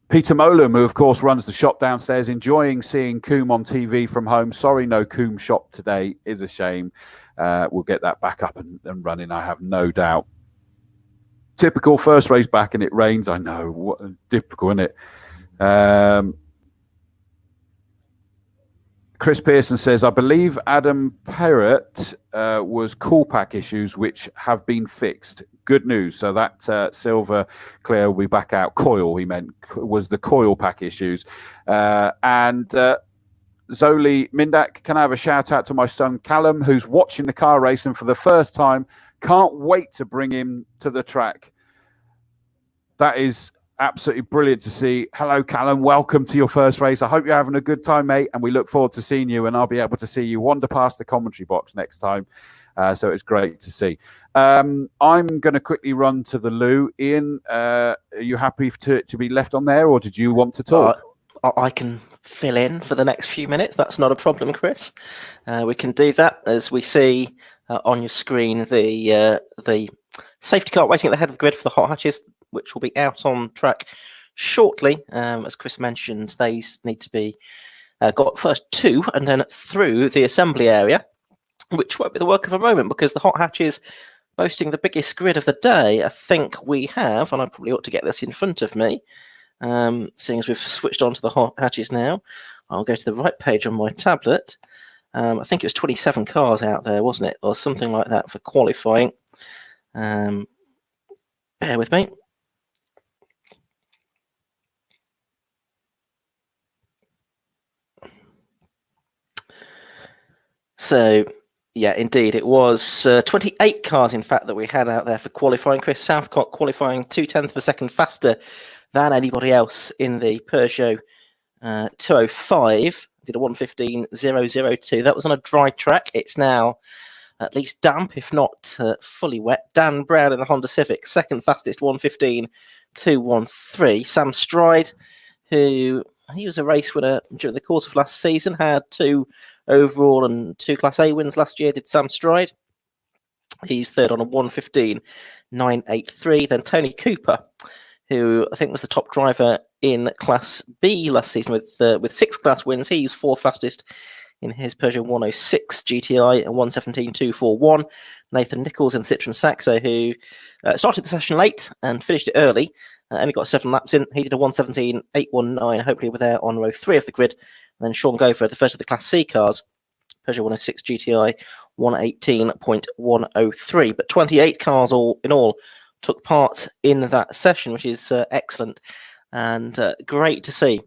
Peter Molum, who of course runs the shop downstairs, enjoying seeing Combe on TV from home. Sorry, no Combe shop today, is a shame. We'll get that back up and running, I have no doubt. Typical first race back and it rains. I know, what typical, isn't it? Chris Pearson says, I believe Adam Perrott was cool pack issues which have been fixed. Good news. So that silver clear will be back out. Coil, he meant, was the coil pack issues. And Zoli Mindak, can I have a shout out to my son Callum, who's watching the car racing for the first time. Can't wait to bring him to the track. That is absolutely brilliant to see. Hello, Callum. Welcome to your first race. I hope you're having a good time, mate, and we look forward to seeing you, and I'll be able to see you wander past the commentary box next time. So it's great to see. I'm going to quickly run to the loo. Ian, are you happy to be left on there, or did you want to talk? I can fill in for the next few minutes. That's not a problem, Chris. We can do that as we see on your screen the safety car waiting at the head of the grid for the hot hatches, which will be out on track shortly. As Chris mentioned, these need to be got first to and then through the assembly area, which won't be the work of a moment because the hot hatches boasting the biggest grid of the day. I think we have, and I probably ought to get this in front of me, seeing as we've switched on to the hot hatches now. I'll go to the right page on my tablet. I think it was 27 cars out there, wasn't it? Or something like that for qualifying. Bear with me. So, yeah, indeed, it was 28 cars, in fact, that we had out there for qualifying. Chris Southcott qualifying 0.2 of a second faster than anybody else in the Peugeot 205. Did a 1:15.002. That was on a dry track. It's now at least damp, if not fully wet. Dan Brown in the Honda Civic, second fastest, 1:15.213. Sam Stride, who he was a race winner during the course of last season, had 2 overall and 2 Class A wins last year, did Sam Stride. He's third on a 1:15.983. Then Tony Cooper, who I think was the top driver in Class B last season with 6 class wins. He's fourth fastest in his Peugeot 106 GTI at 1:17.241. Nathan Nichols in Citroen Saxo, who started the session late and finished it early, only got 7 laps in. He did a 1:17.819. Hopefully we're there on row 3 of the grid. And then Sean Gopher, the first of the Class C cars, Peugeot 106 GTI, 1:18.103. But 28 cars all in all took part in that session, which is excellent and great to see.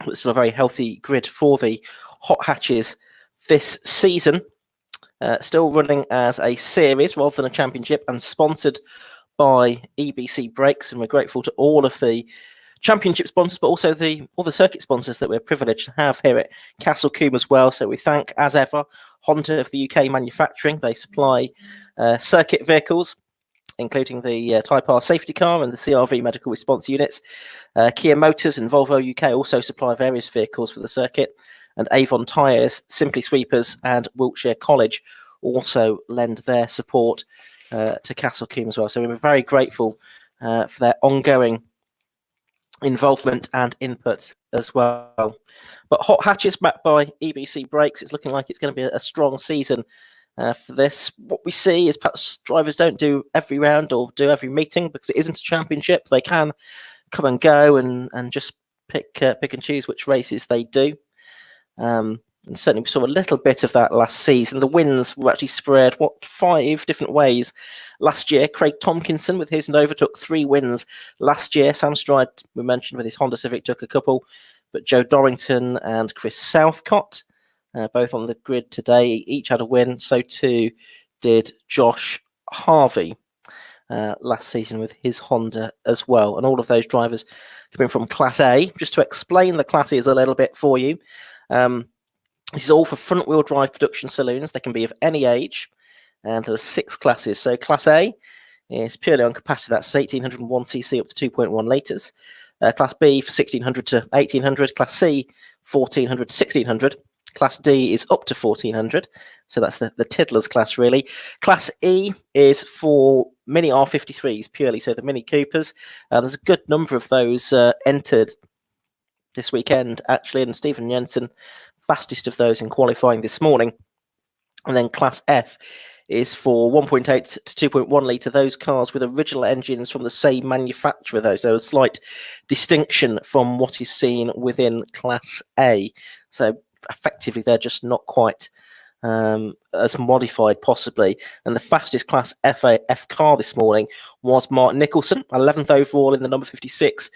It's still a very healthy grid for the hot hatches this season. Still running as a series rather than a championship and sponsored by EBC Brakes. And we're grateful to all of the championship sponsors, but also all the circuit sponsors that we're privileged to have here at Castle Combe as well. So we thank, as ever, Honda of the UK Manufacturing. They supply circuit vehicles, including the Type R safety car and the CRV medical response units. Kia Motors and Volvo UK also supply various vehicles for the circuit. And Avon Tyres, Simply Sweepers and Wiltshire College also lend their support to Castle Combe as well. So we're very grateful for their ongoing involvement and input as well. But hot hatches backed by EBC Brakes. It's looking like it's going to be a strong season for this. What we see is perhaps drivers don't do every round or do every meeting because it isn't a championship. They can come and go and just pick and choose which races they do. And certainly we saw a little bit of that last season. The wins were actually spread 5 different ways last year. Craig Tompkinson with his Nova took 3 wins last year. Sam Stride, we mentioned, with his Honda Civic took a couple, but Joe Dorrington and Chris Southcott, both on the grid today, each had a win. So too did Josh Harvey last season with his Honda as well. And all of those drivers coming from Class A. Just to explain the classes a little bit for you. This is all for front-wheel drive production saloons. They can be of any age, and there are 6 classes. So Class A is purely on capacity. That's 1801cc up to 2.1 litres. Class B for 1600 to 1800. Class C 1400, 1600. Class D is up to 1400, so that's the Tiddlers class, really. Class E is for Mini R53s purely, so the Mini Coopers. There's a good number of those entered this weekend, actually, and Stephen Jensen, fastest of those in qualifying this morning. And then Class F is for 1.8 to 2.1 litre, those cars with original engines from the same manufacturer, though, so a slight distinction from what is seen within Class A. So effectively, they're just not quite as modified, possibly. And the fastest Class F car this morning was Mark Nicholson, 11th overall in the number 56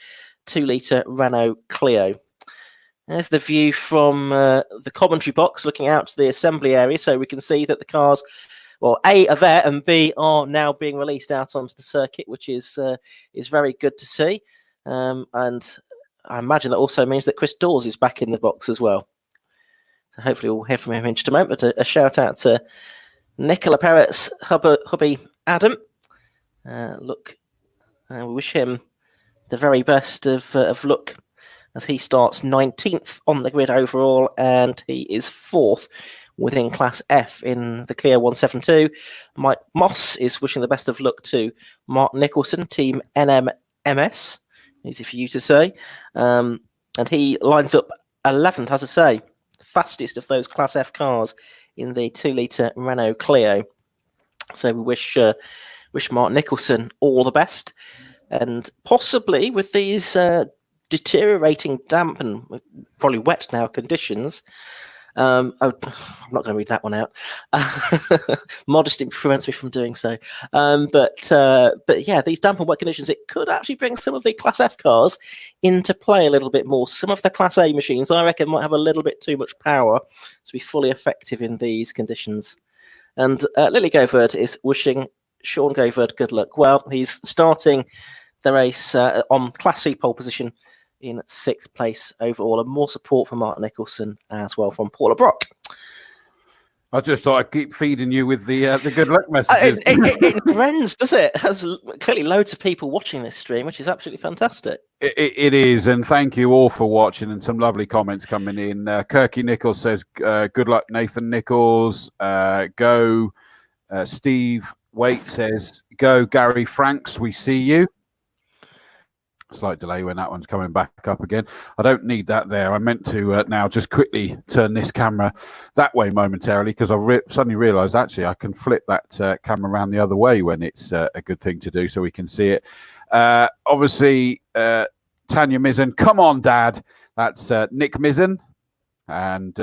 2-litre Renault Clio. There's the view from the commentary box, looking out to the assembly area, so we can see that the cars, well, A, are there, and B, are now being released out onto the circuit, which is very good to see. And I imagine that also means that Chris Dawes is back in the box as well. So hopefully we'll hear from him in just a moment. But a shout out to Nicola Perrett's hubby Adam. We wish him the very best of luck as he starts 19th on the grid overall, and he is 4th within Class F in the Clio 172. Mike Moss is wishing the best of luck to Mark Nicholson, Team NMMS, easy for you to say. And he lines up 11th, as I say, the fastest of those Class F cars in the 2-litre Renault Clio. So we wish Mark Nicholson all the best. And possibly with these deteriorating damp and probably wet now conditions, I'm not going to read that one out. Modesty prevents me from doing so. But yeah, these damp and wet conditions, it could actually bring some of the Class F cars into play a little bit more. Some of the Class A machines, I reckon, might have a little bit too much power to be fully effective in these conditions. And Lily Goverd is wishing Sean Goverd good luck. Well, he's starting the race on Class C pole position in 6th place overall, and more support for Mark Nicholson as well from Paula Brock. I just thought I'd keep feeding you with the good luck messages. It never ends, does it? There's clearly loads of people watching this stream, which is absolutely fantastic. It is, and thank you all for watching, and some lovely comments coming in. Kirky Nichols says, good luck, Nathan Nichols. Go. Steve Waite says, go, Gary Franks, we see you. Slight delay when that one's coming back up again. I don't need that there. I meant to now just quickly turn this camera that way momentarily, because I suddenly realised actually I can flip that camera around the other way when it's a good thing to do, so we can see it. Obviously, Tanya Mizzen, come on, Dad. That's Nick Mizzen. And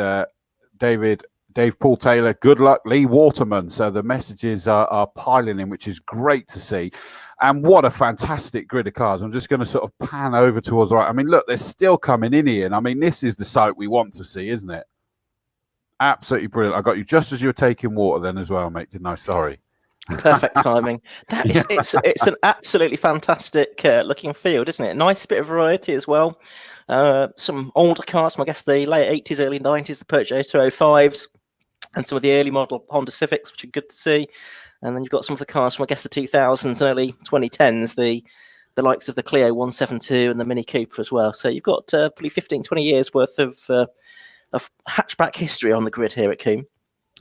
Dave Paul Taylor, good luck, Lee Waterman. So the messages are piling in, which is great to see. And what a fantastic grid of cars. I'm just going to sort of pan over towards the right. I mean, look, they're still coming in here. And I mean, this is the sight we want to see, isn't it? Absolutely brilliant. I got you just as you were taking water then as well, mate. Didn't I? Sorry. Perfect timing. That is, it's an absolutely fantastic looking field, isn't it? Nice bit of variety as well. Some older cars from, I guess, the late 80s, early 90s, the Peugeot 205s, and some of the early model Honda Civics, which are good to see. And then you've got some of the cars from, I guess, the 2000s and early 2010s, the likes of the Clio 172 and the Mini Cooper as well. So you've got probably 15, 20 years worth of hatchback history on the grid here at Combe.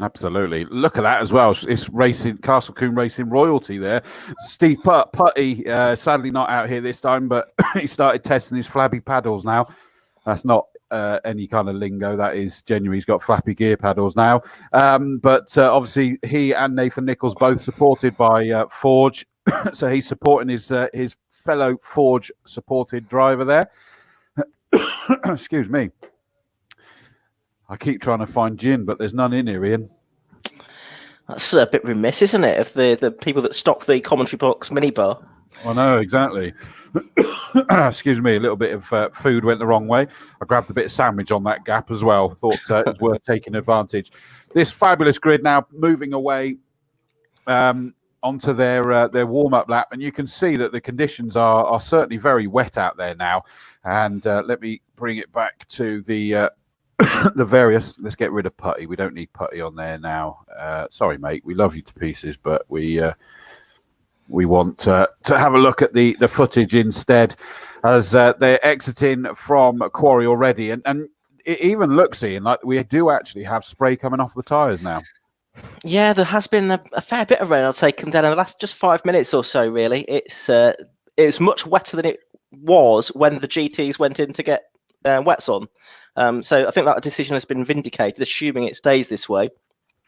Absolutely. Look at that as well. It's racing, Castle Combe Racing royalty there. Steve Putty, sadly not out here this time, but he started testing his flabby paddles now. That's not any kind of lingo. That is genuine. He's got flappy gear paddles now. But obviously he and Nathan Nichols both supported by Forge. So he's supporting his fellow Forge supported driver there. Excuse me. I keep trying to find gin, but there's none in here, Ian. That's a bit remiss, isn't it, of the people that stock the commentary box minibar? I know, exactly. Excuse me, a little bit of food went the wrong way. I grabbed a bit of sandwich on that gap as well. Thought it was worth taking advantage. This fabulous grid now moving away onto their warm-up lap, and you can see that the conditions are certainly very wet out there now. And let me bring it back to the various. Let's get rid of Putty. We don't need Putty on there now. Sorry, mate. We love you to pieces, but we want to have a look at the footage instead, as they're exiting from Quarry already. And it even looks, Ian, like we do actually have spray coming off the tyres now. Yeah, there has been a fair bit of rain, I'd say, come down in the last just 5 minutes or so, really. It's much wetter than it was when the GTs went in to get wets on. So I think that decision has been vindicated, assuming it stays this way.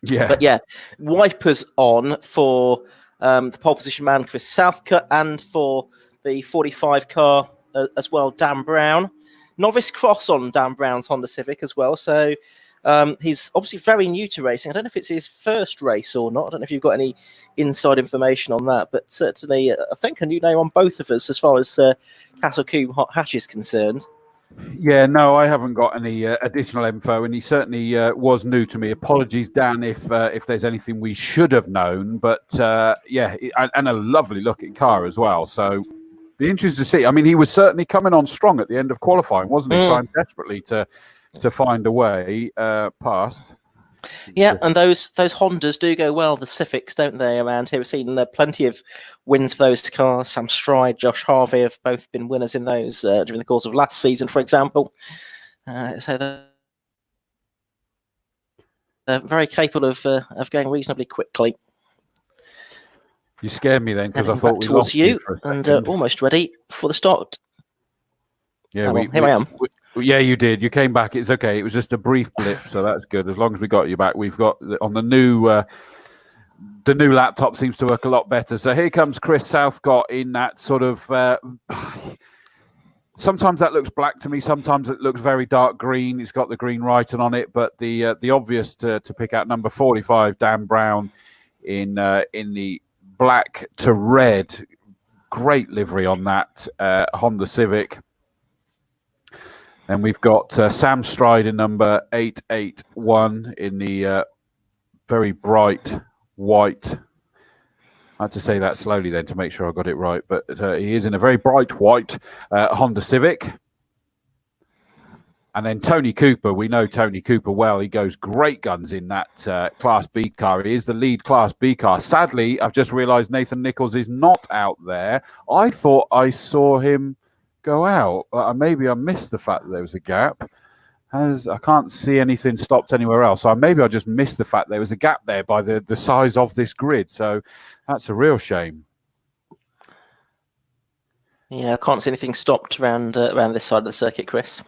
Yeah. But yeah, wipers on for the pole position man, Chris Southcott, and for the 45 car as well, Dan Brown. Novice cross on Dan Brown's Honda Civic as well. So he's obviously very new to racing. I don't know if it's his first race or not. I don't know if you've got any inside information on that, but certainly I think a new name on both of us as far as Castle Combe Hatch is concerned. Yeah, no, I haven't got any additional info, and he certainly was new to me. Apologies, Dan, if there's anything we should have known. But yeah, and a lovely looking car as well. So be interested to see. I mean, he was certainly coming on strong at the end of qualifying, wasn't he? Trying desperately to find a way past. Yeah, and those Hondas do go well, the Civics, don't they, around here? We've seen plenty of wins for those cars. Sam Stride, Josh Harvey have both been winners in those during the course of last season, for example. So they're very capable of going reasonably quickly. You scared me then, because I thought we towards lost you and almost ready for the start. Yeah, here I am. Yeah, you did. You came back. It's okay. It was just a brief blip, so that's good. As long as we got you back, we've got on the new laptop seems to work a lot better. So here comes Chris Southcott in that sort of. Sometimes that looks black to me. Sometimes it looks very dark green. It's got the green writing on it, but the obvious to pick out number 45, Dan Brown, in the black to red. Great livery on that Honda Civic. And we've got Sam Stride in number 881 in the very bright white. I had to say that slowly then to make sure I got it right. But he is in a very bright white Honda Civic. And then Tony Cooper, we know Tony Cooper well. He goes great guns in that Class B car. He is the lead Class B car. Sadly, I've just realised Nathan Nichols is not out there. I thought I saw him go out. Maybe I missed the fact that there was a gap. I can't see anything stopped anywhere else. So maybe I just missed the fact there was a gap there by the size of this grid. So that's a real shame. Yeah, I can't see anything stopped around this side of the circuit, Chris.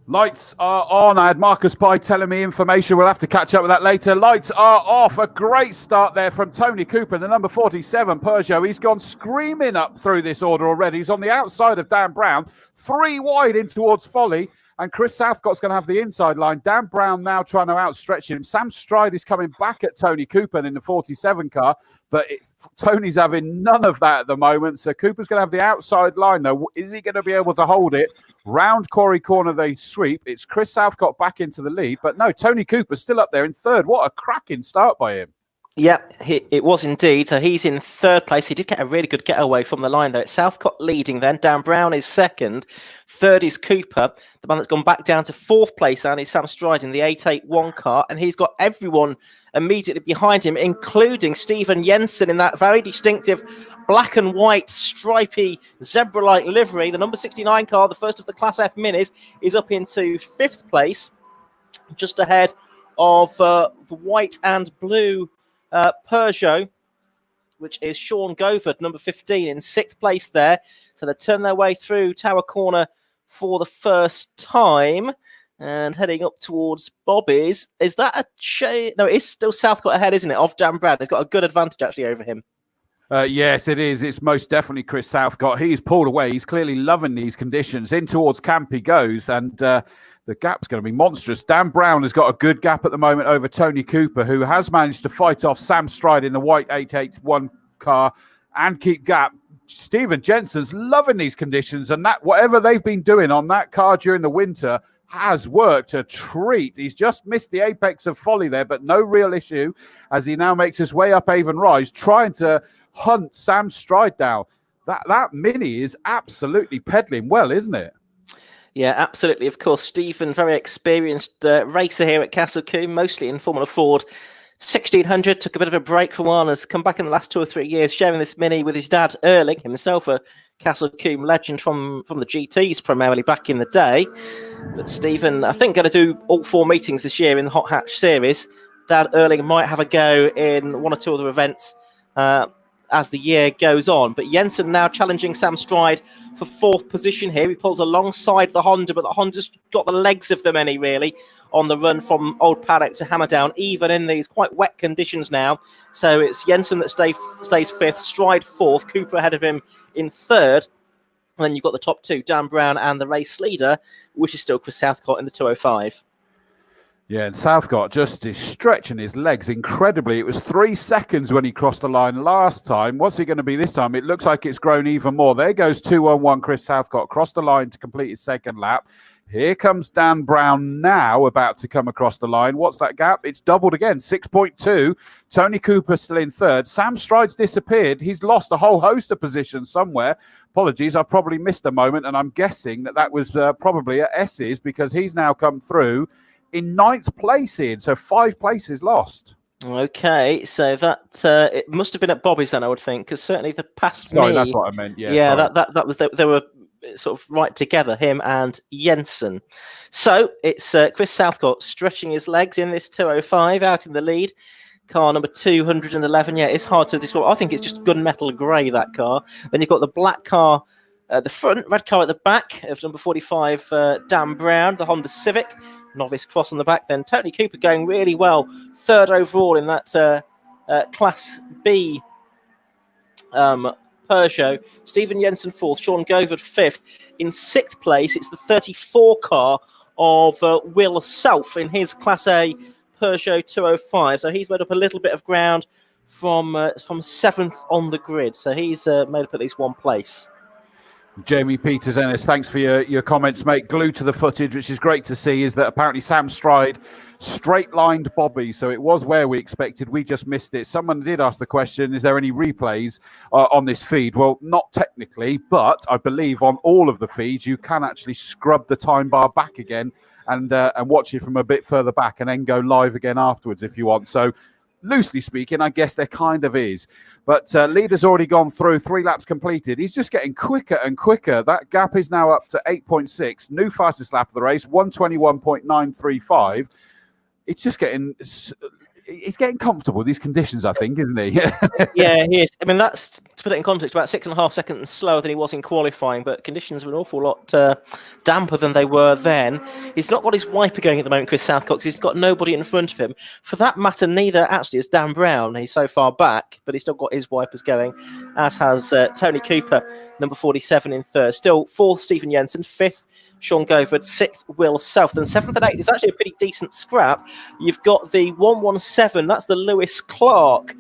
Lights are on. I had Marcus Pye telling me information. We'll have to catch up with that later. Lights are off. A great start there from Tony Cooper, the number 47 Peugeot. He's gone screaming up through this order already. He's on the outside of Dan Brown, 3 wide in towards Folly. And Chris Southcott's going to have the inside line. Dan Brown now trying to outstretch him. Sam Stride is coming back at Tony Cooper in the 47 car. But Tony's having none of that at the moment. So Cooper's going to have the outside line, though. Is he going to be able to hold it? Round Quarry corner, they sweep. It's Chris Southcott back into the lead. But no, Tony Cooper's still up there in third. What a cracking start by him. Yeah, it was indeed. So he's in third place. He did get a really good getaway from the line, though. It's Southcott leading then. Dan Brown is second. Third is Cooper. The one that's gone back down to fourth place now is Sam Stride in the 881 car. And he's got everyone immediately behind him, including Stephen Jensen in that very distinctive black and white stripy zebra-like livery. The number 69 car, the first of the Class F Minis, is up into fifth place, just ahead of the white and blue Peugeot, which is Sean Govard, number 15, in sixth place there. So they turn their way through Tower Corner for the first time and heading up towards Bobbies. Is that a shame? No, it's still Southcott ahead, isn't it, of Dan Brown? He's got a good advantage actually over him. Yes, it is. It's most definitely Chris Southcott. He's pulled away. He's clearly loving these conditions. In towards camp he goes, and the gap's going to be monstrous. Dan Brown has got a good gap at the moment over Tony Cooper, who has managed to fight off Sam Stride in the white 881 car and keep gap. Stephen Jensen's loving these conditions, and that whatever they've been doing on that car during the winter has worked a treat. He's just missed the apex of Folly there, but no real issue as he now makes his way up Avon Rise, trying to hunt Sam Stride down. That Mini is absolutely pedaling well, isn't it? Yeah, absolutely. Of course, Stephen, very experienced racer here at Castle Combe, mostly in Formula Ford 1600. Took a bit of a break for a while and has come back in the last 2 or 3 years, sharing this Mini with his dad, Erling, himself a Castle Combe legend from the GTs primarily back in the day. But Stephen, I think, going to do all 4 meetings this year in the Hot Hatch series. Dad Erling might have a go in 1 or 2 other events as the year goes on. But Jensen now challenging Sam Stride for 4th position here. He pulls alongside the Honda, but the Honda's got the legs of the Mini, really, on the run from Old Paddock to Hammerdown, even in these quite wet conditions now. So it's Jensen that stays 5th, Stride 4th, Cooper ahead of him in 3rd. And then you've got the top 2, Dan Brown and the race leader, which is still Chris Southcott in the 205. Yeah, and Southcott just is stretching his legs incredibly. It was 3 seconds when he crossed the line last time. What's he going to be this time? It looks like it's grown even more. There goes 2-1-1 Chris Southcott across the line to complete his 2nd lap. Here comes Dan Brown now about to come across the line. What's that gap? It's doubled again, 6.2. Tony Cooper still in 3rd. Sam Stride's disappeared. He's lost a whole host of positions somewhere. Apologies, I probably missed a moment, and I'm guessing that was probably at Esses, because he's now come through in 9th place, Ian. So 5 places lost. Okay, so that it must have been at Bobbies then, I would think, because certainly the past Sorry, me. that's what I meant. Yeah, that was they were sort of right together, him and Jensen. So it's Chris Southcott stretching his legs in this 205, out in the lead. Car number 211. Yeah, it's hard to describe. I think it's just gunmetal grey, that car. Then you've got the black car at the front, red car at the back of number 45, Dan Brown, the Honda Civic. Novice Cross on the back. Then Tony Cooper going really well, 3rd overall in that Class B Peugeot. Stephen Jensen 4th, Sean Govard 5th. In 6th place, it's the 34 car of Will Self in his Class A Peugeot 205. So he's made up a little bit of ground from 7th on the grid. So he's made up at least 1 place. Jamie Peters Ennis, thanks for your comments, mate. Glued to the footage, which is great to see, is that apparently Sam Stride straight-lined Bobby, so it was where we expected. We just missed it. Someone did ask the question, is there any replays on this feed? Well, not technically, but I believe on all of the feeds, you can actually scrub the time bar back again and watch it from a bit further back and then go live again afterwards if you want. So loosely speaking, I guess there kind of is. But leader's already gone through, 3 laps completed. He's just getting quicker and quicker. That gap is now up to 8.6. New fastest lap of the race, 121.935. It's just getting... He's getting comfortable with these conditions, I think, isn't he? Yeah, he is. I mean, that's, to put it in context, about 6.5 seconds slower than he was in qualifying, but conditions were an awful lot damper than they were then. He's not got his wiper going at the moment, Chris Southcott, because he's got nobody in front of him. For that matter, neither actually is Dan Brown. He's so far back, but he's still got his wipers going, as has Tony Cooper, number 47 in 3rd. Still 4th, Stephen Jensen, 5th, Sean Govard, 6th, Will Self. Then 7th and 8th is actually a pretty decent scrap. You've got the 117, that's the Lewis Clark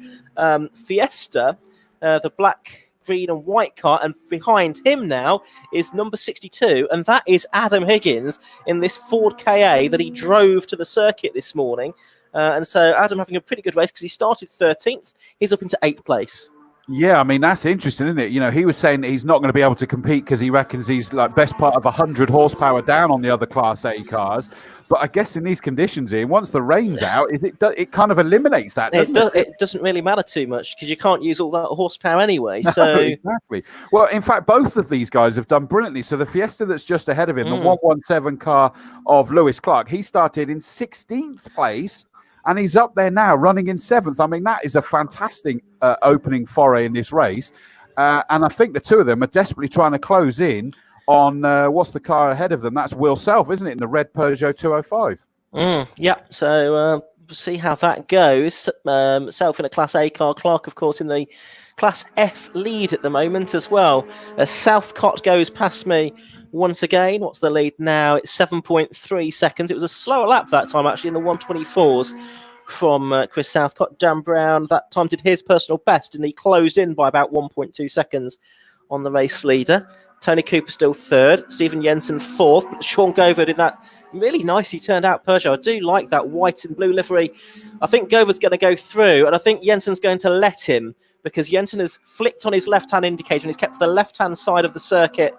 Fiesta, the black, green and white car, and behind him now is number 62, and that is Adam Higgins in this Ford KA that he drove to the circuit this morning. And so Adam having a pretty good race because he started 13th, he's up into 8th place. Yeah, I mean, that's interesting, isn't it? You know, he was saying that he's not going to be able to compete because he reckons he's like best part of 100 horsepower down on the other Class A cars. But I guess in these conditions here, once the rain's out, it kind of eliminates that, doesn't it? It doesn't really matter too much because you can't use all that horsepower anyway. So no, exactly. Well, in fact, both of these guys have done brilliantly. So the Fiesta that's just ahead of him, the 117 car of Lewis Clark, he started in 16th place. And he's up there now, running in 7th. I mean, that is a fantastic opening foray in this race. And I think the two of them are desperately trying to close in on what's the car ahead of them? That's Will Self, isn't it, in the red Peugeot 205? Yeah, so we'll see how that goes. Self in a Class A car. Clark, of course, in the Class F lead at the moment as well. Southcott goes past me once again. What's the lead now? It's 7.3 seconds. It was a slower lap that time, actually, in the 124s from Chris Southcott. Dan Brown that time did his personal best, and he closed in by about 1.2 seconds on the race leader. Tony Cooper still 3rd. Stephen Jensen 4th. But Sean Govard in that really nicely turned out Peugeot. I do like that white and blue livery. I think Govard's going to go through, and I think Jensen's going to let him, because Jensen has flicked on his left-hand indicator and he's kept to the left-hand side of the circuit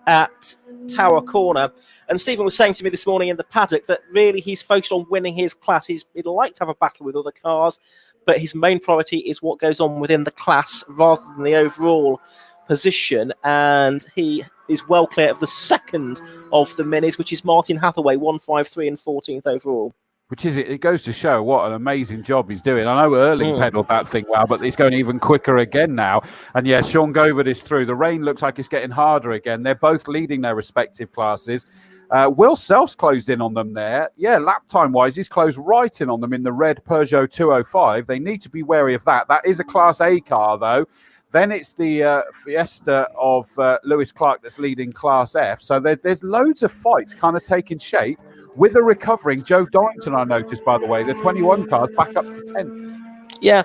at Tower Corner. And Stephen was saying to me this morning in the paddock that really he's focused on winning his class. He'd like to have a battle with other cars, but his main priority is what goes on within the class rather than the overall position. And he is well clear of the second of the minis, which is Martin Hathaway, 153 and 14th overall. Which is it goes to show what an amazing job he's doing. I know Erling pedalled that thing well, but he's going even quicker again now. And yeah, Sean Govard is through. The rain looks like it's getting harder again. They're both leading their respective classes. Will Self's closed in on them there. Yeah, lap time-wise, he's closed right in on them in the red Peugeot 205. They need to be wary of that. That is a Class A car, though. Then it's the Fiesta of Lewis Clark that's leading Class F. So there's loads of fights kind of taking shape with a recovering Joe Dorrington, I noticed, by the way. The 21 cars back up to 10th. Yeah,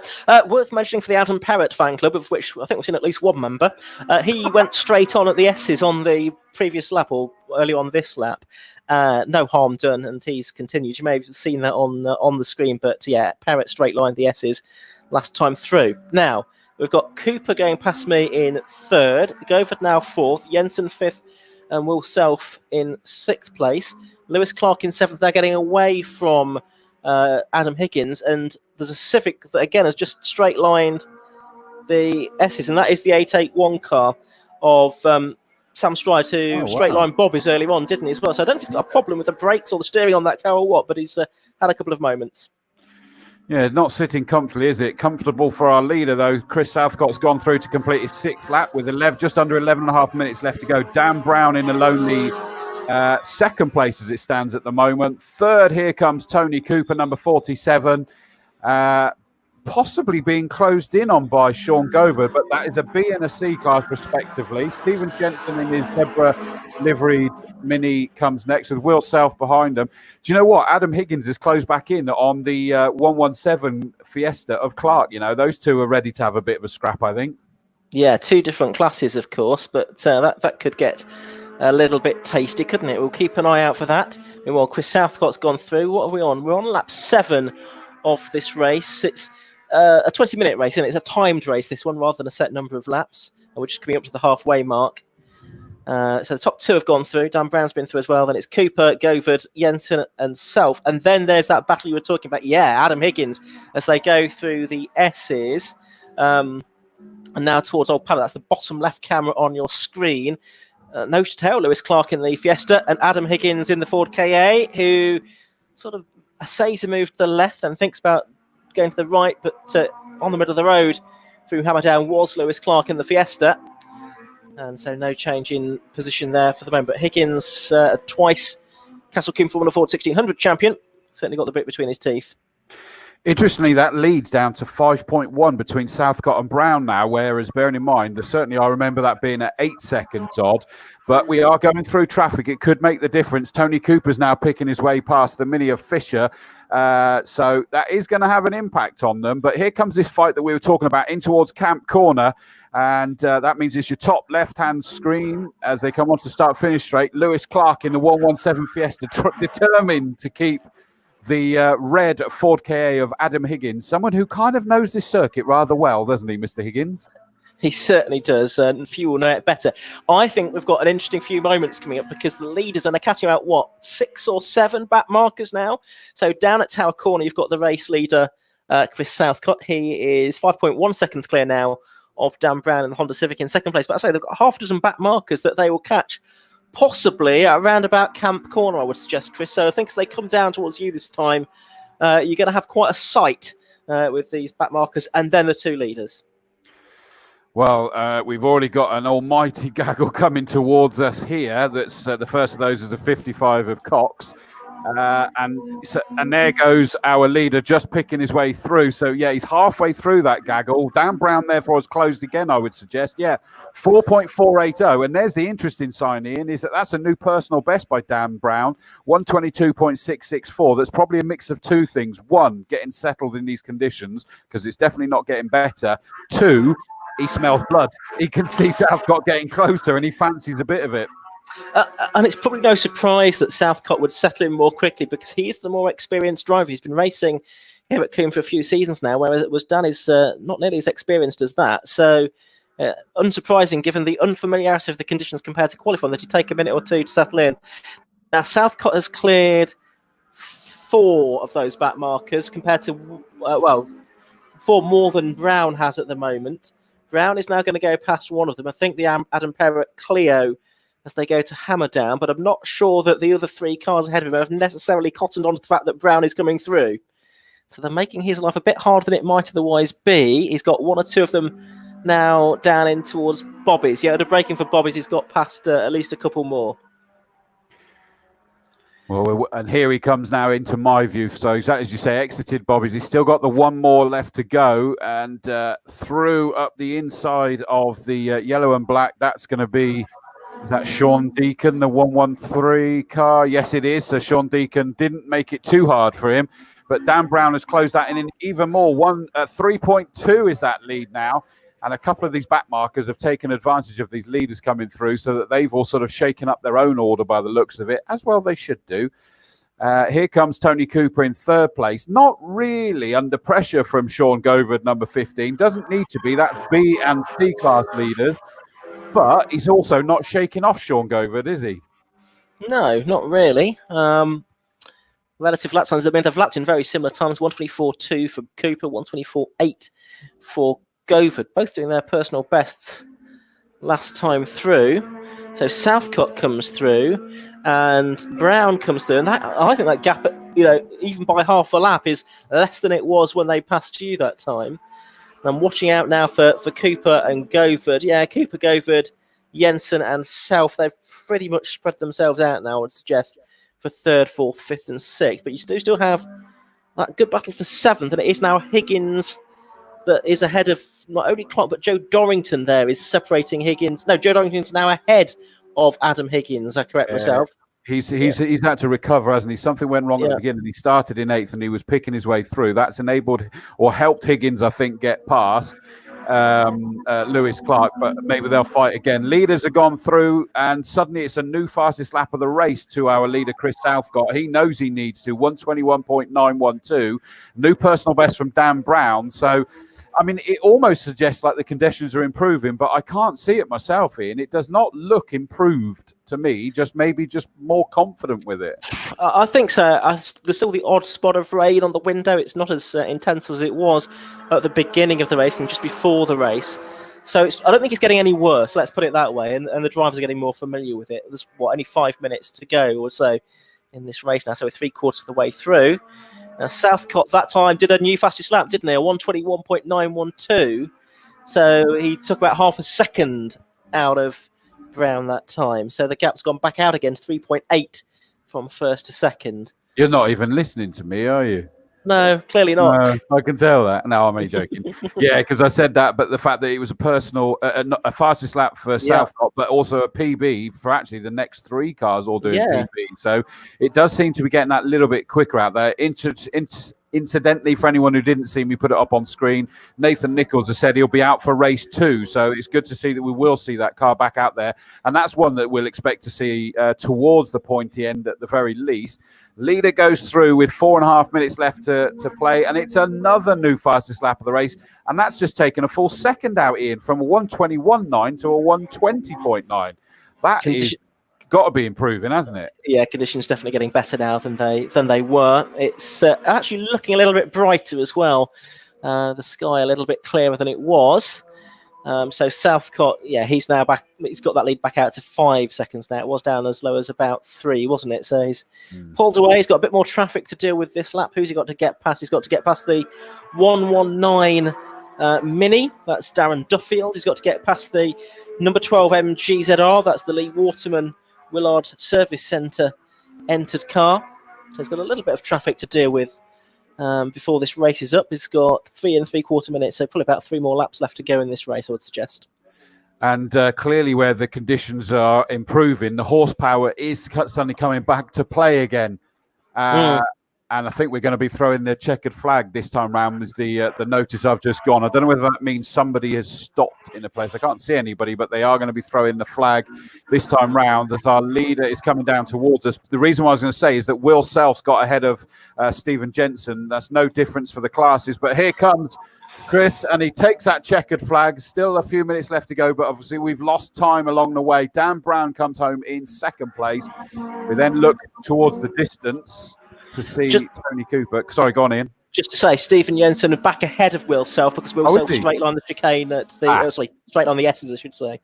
worth mentioning for the Adam Parrott fan club, of which I think we've seen at least one member. He went straight on at the S's on the previous lap, or early on this lap. No harm done, and he's continued. You may have seen that on the screen, but yeah, Parrott straight lined the S's last time through. Now, we've got Cooper going past me in third, Govard now fourth, Jensen fifth, and Will Self in sixth place. Lewis Clark in seventh. They're getting away from Adam Higgins, and there's a Civic that again has just straight lined the S's, and that is the 881 car of Sam Stride, who straight lined Bobbies earlier on, didn't he, as well? So I don't know if he's got a problem with the brakes or the steering on that car or what, but he's had a couple of moments. Yeah, not sitting comfortably, is it? Comfortable for our leader, though. Chris Southcott's gone through to complete his sixth lap with just under 11 and a half minutes left to go. Dan Brown in the lonely second place as it stands at the moment. Third, here comes Tony Cooper, number 47. Possibly being closed in on by Sean Govard, but that is a B and a C class respectively. Stephen Jensen in his zebra liveried Mini comes next with Will Self behind them. Do you know what? Adam Higgins is closed back in on the 117 Fiesta of Clark. You know, those two are ready to have a bit of a scrap, I think. Yeah, two different classes, of course, but that could get a little bit tasty, couldn't it? We'll keep an eye out for that. Meanwhile, Chris Southcott's gone through. What are we on? We're on lap 7 of this race. It's a 20-minute race, and it's a timed race, this one, rather than a set number of laps. And we're just coming up to the halfway mark. So the top two have gone through. Dan Brown's been through as well. Then it's Cooper, Govard, Jensen, and Self. And then there's that battle you were talking about. Yeah, Adam Higgins, as they go through the S's. And now towards Old Paddock. That's the bottom left camera on your screen. Nose to tail, Lewis Clark in the Fiesta and Adam Higgins in the Ford KA, who sort of essays a move to the left and thinks about going to the right, but on the middle of the road through Hammerdown was Lewis Clark in the Fiesta. And so no change in position there for the moment. But Higgins, twice Castle Combe Formula Ford 1600 champion, certainly got the bit between his teeth. Interestingly, that leads down to 5.1 between Southcott and Brown now, whereas bearing in mind, certainly I remember that being at 8 seconds odd, but we are going through traffic. It could make the difference. Tony Cooper's now picking his way past the Mini of Fisher, so that is going to have an impact on them. But here comes this fight that we were talking about in towards Camp Corner, and that means it's your top left-hand screen as they come on to start-finish straight. Lewis Clark in the 117 Fiesta, determined to keep the red Ford KA of Adam Higgins, someone who kind of knows this circuit rather well, doesn't he, Mr. Higgins? He certainly does, and few will know it better. I think we've got an interesting few moments coming up because the leaders are catching out, 6 or 7 back markers now? So down at Tower Corner, you've got the race leader, Chris Southcott. He is 5.1 seconds clear now of Dan Brown and the Honda Civic in second place. But I say they've got half a dozen back markers that they will catch possibly around about Camp Corner, I would suggest, Chris. So I think as they come down towards you this time, you're going to have quite a sight with these back markers and then the two leaders. Well, we've already got an almighty gaggle coming towards us here. That's the first of those is the 55 of Cox. And there goes our leader just picking his way through. So, yeah, he's halfway through that gaggle. Dan Brown, therefore, has closed again, I would suggest. Yeah, 4.480. And there's the interesting sign, Ian, is that's a new personal best by Dan Brown, 122.664. That's probably a mix of two things. One, getting settled in these conditions, because it's definitely not getting better. Two, he smells blood. He can see Southcott getting closer, and he fancies a bit of it. And it's probably no surprise that Southcott would settle in more quickly because he's the more experienced driver. He's been racing here at Combe for a few seasons now, whereas Dan is not nearly as experienced as that. So Unsurprising, given the unfamiliarity of the conditions compared to qualifying, that you take a minute or two to settle in. Now, Southcott has cleared 4 of those back markers compared to, 4 more than Brown has at the moment. Brown is now going to go past one of them. I think the Adam Perrott Clio as they go to hammer down, but I'm not sure that the other 3 cars ahead of him have necessarily cottoned on to the fact that Brown is coming through. So they're making his life a bit harder than it might otherwise be. He's got 1 or 2 of them now down in towards Bobbies. Yeah, the braking for Bobbies, he's got past at least a couple more. Well, and here he comes now into my view. So exactly as you say, exited Bobbies. He's still got the 1 more left to go, and through up the inside of the yellow and black. That's going to be, is that Sean Deacon, the 113 car? Yes, it is. So Sean Deacon didn't make it too hard for him, but Dan Brown has closed that in even more. 3.2 is that lead now. And a couple of these back markers have taken advantage of these leaders coming through so that they've all sort of shaken up their own order by the looks of it, as well they should do. Here comes Tony Cooper in 3rd place. Not really under pressure from Sean Govard, number 15. Doesn't need to be. That's B and C class leaders. But he's also not shaking off Sean Govard, is he? No, not really. Relative lap times, I mean, they've lapped in very similar times. 124.2 for Cooper, 124.8 for Govard, both doing their personal bests last time through. So Southcott comes through and Brown comes through, and I think that gap, even by half a lap, is less than it was when they passed you that time. And I'm watching out now for Cooper and Govard. Yeah, Cooper, Govard, Jensen and South, they've pretty much spread themselves out now, I would suggest, for 3rd, 4th, 5th and 6th. But you still have that good battle for 7th, and it is now Higgins that is ahead of not only Clark, but Joe Dorrington there is separating Higgins. No, Joe Dorrington's now ahead of Adam Higgins. I correct myself. He's had to recover, hasn't he? Something went wrong at the beginning. He started in 8th and he was picking his way through. That's enabled or helped Higgins, I think, get past Lewis Clark, but maybe they'll fight again. Leaders have gone through, and suddenly it's a new fastest lap of the race to our leader, Chris Southcott. He knows he needs to. 121.912. New personal best from Dan Brown. So, I mean, it almost suggests like the conditions are improving, but I can't see it myself, Ian. It does not look improved to me, just more confident with it. I think so. There's still the odd spot of rain on the window. It's not as intense as it was at the beginning of the race and just before the race. So I don't think it's getting any worse, let's put it that way. And the drivers are getting more familiar with it. There's, only 5 minutes to go or so in this race now. So we're 3/4 of the way through. Now, Southcott that time did a new fastest lap, didn't they? A 121.912. So he took about half a second out of Brown that time. So the gap's gone back out again, 3.8 from 1st to 2nd. You're not even listening to me, are you? No, clearly not. No, I can tell that. No, I'm only joking. Yeah, because I said that, but the fact that it was a personal, a fastest lap for Southcott, but also a PB for actually the next 3 cars all doing PB. So it does seem to be getting that little bit quicker out there. Incidentally, for anyone who didn't see me put it up on screen, Nathan Nichols has said he'll be out for race 2. So it's good to see that we will see that car back out there. And that's one that we'll expect to see towards the pointy end at the very least. Leader goes through with 4.5 minutes left to play. And it's another new fastest lap of the race. And that's just taken a full second out, Ian, from a 121.9 to a 120.9. That is got to be improving, hasn't it? Yeah, conditions definitely getting better now than they were. It's actually looking a little bit brighter as well. The sky a little bit clearer than it was. So Southcott, he's now back. He's got that lead back out to 5 seconds now. It was down as low as about 3, wasn't it? So he's pulled away. He's got a bit more traffic to deal with this lap. Who's he got to get past? He's got to get past the 119 Mini. That's Darren Duffield. He's got to get past the number 12 MGZR. That's the Lee Waterman Willard Service Centre entered car. So he's got a little bit of traffic to deal with before this race is up. He's got 3 3/4 minutes, so probably about 3 more laps left to go in this race, I would suggest. And clearly where the conditions are improving, the horsepower is suddenly coming back to play again. And and I think we're going to be throwing the checkered flag this time round. Is the notice I've just gone. I don't know whether that means somebody has stopped in a place. I can't see anybody, but they are going to be throwing the flag this time round as our leader is coming down towards us. The reason why I was going to say is that Will Self's got ahead of Stephen Jensen. That's no difference for the classes, but here comes Chris, and he takes that checkered flag. Still a few minutes left to go, but obviously we've lost time along the way. Dan Brown comes home in second place. We then look towards the distance to see Tony Cooper. Sorry, go on, Ian. Just to say, Stephen Jensen are back ahead of Will Self because Will Self straight line the chicane at the straight on the S's, I should say.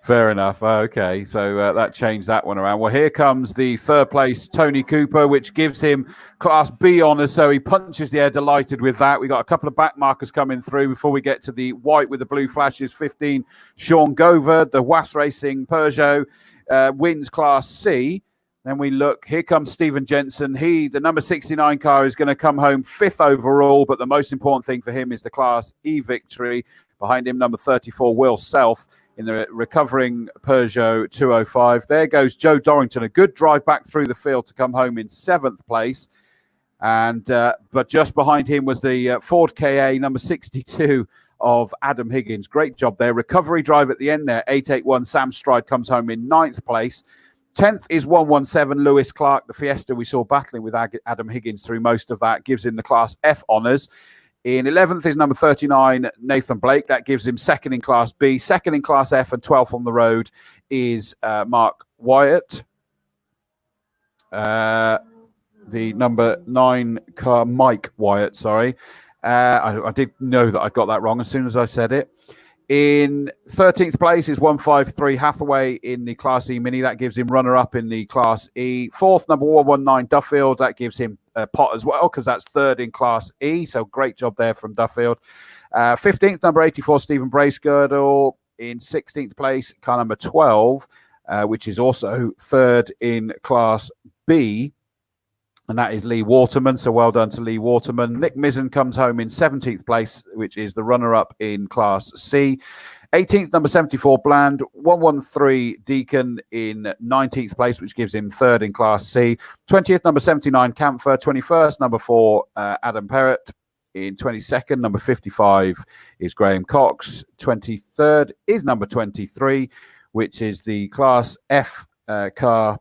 Fair enough. Okay, so that changed that one around. Well, here comes the third place, Tony Cooper, which gives him Class B honours. So he punches the air, delighted with that. We got a couple of back markers coming through before we get to the white with the blue flashes. 15, Sean Gover, the Was Racing Peugeot, wins Class C. Then we look, here comes Stephen Jensen. The number 69 car is going to come home 5th overall, but the most important thing for him is the Class E victory. Behind him, number 34, Will Self, in the recovering Peugeot 205. There goes Joe Dorrington. A good drive back through the field to come home in 7th place. And but just behind him was the Ford KA number 62 of Adam Higgins. Great job there. Recovery drive at the end there. 881 Sam Stride comes home in 9th place. 10th is 117 Lewis Clark. The Fiesta we saw battling with Adam Higgins through most of that. Gives him the Class F honours. In 11th is number 39, Nathan Blake. That gives him 2nd in Class B. 2nd in Class F and 12th on the road is Mark Wyatt. The number 9 car, Mike Wyatt, sorry. I did know that I got that wrong as soon as I said it. In 13th place is 153 Hathaway in the Class E Mini. That gives him runner-up in the Class E. 4th, number 119, Duffield. That gives him a pot as well because that's 3rd in Class E. So great job there from Duffield. 15th, number 84, Stephen Bracegirdle. In 16th place, car number 12, which is also 3rd in Class B. And that is Lee Waterman. So well done to Lee Waterman. Nick Mizzen comes home in 17th place, which is the runner-up in Class C. 18th, number 74, Bland. 113, Deacon in 19th place, which gives him 3rd in Class C. 20th, number 79, Camphor. 21st, number 4, Adam Perrott. In 22nd, number 55 is Graham Cox. 23rd is number 23, which is the Class F car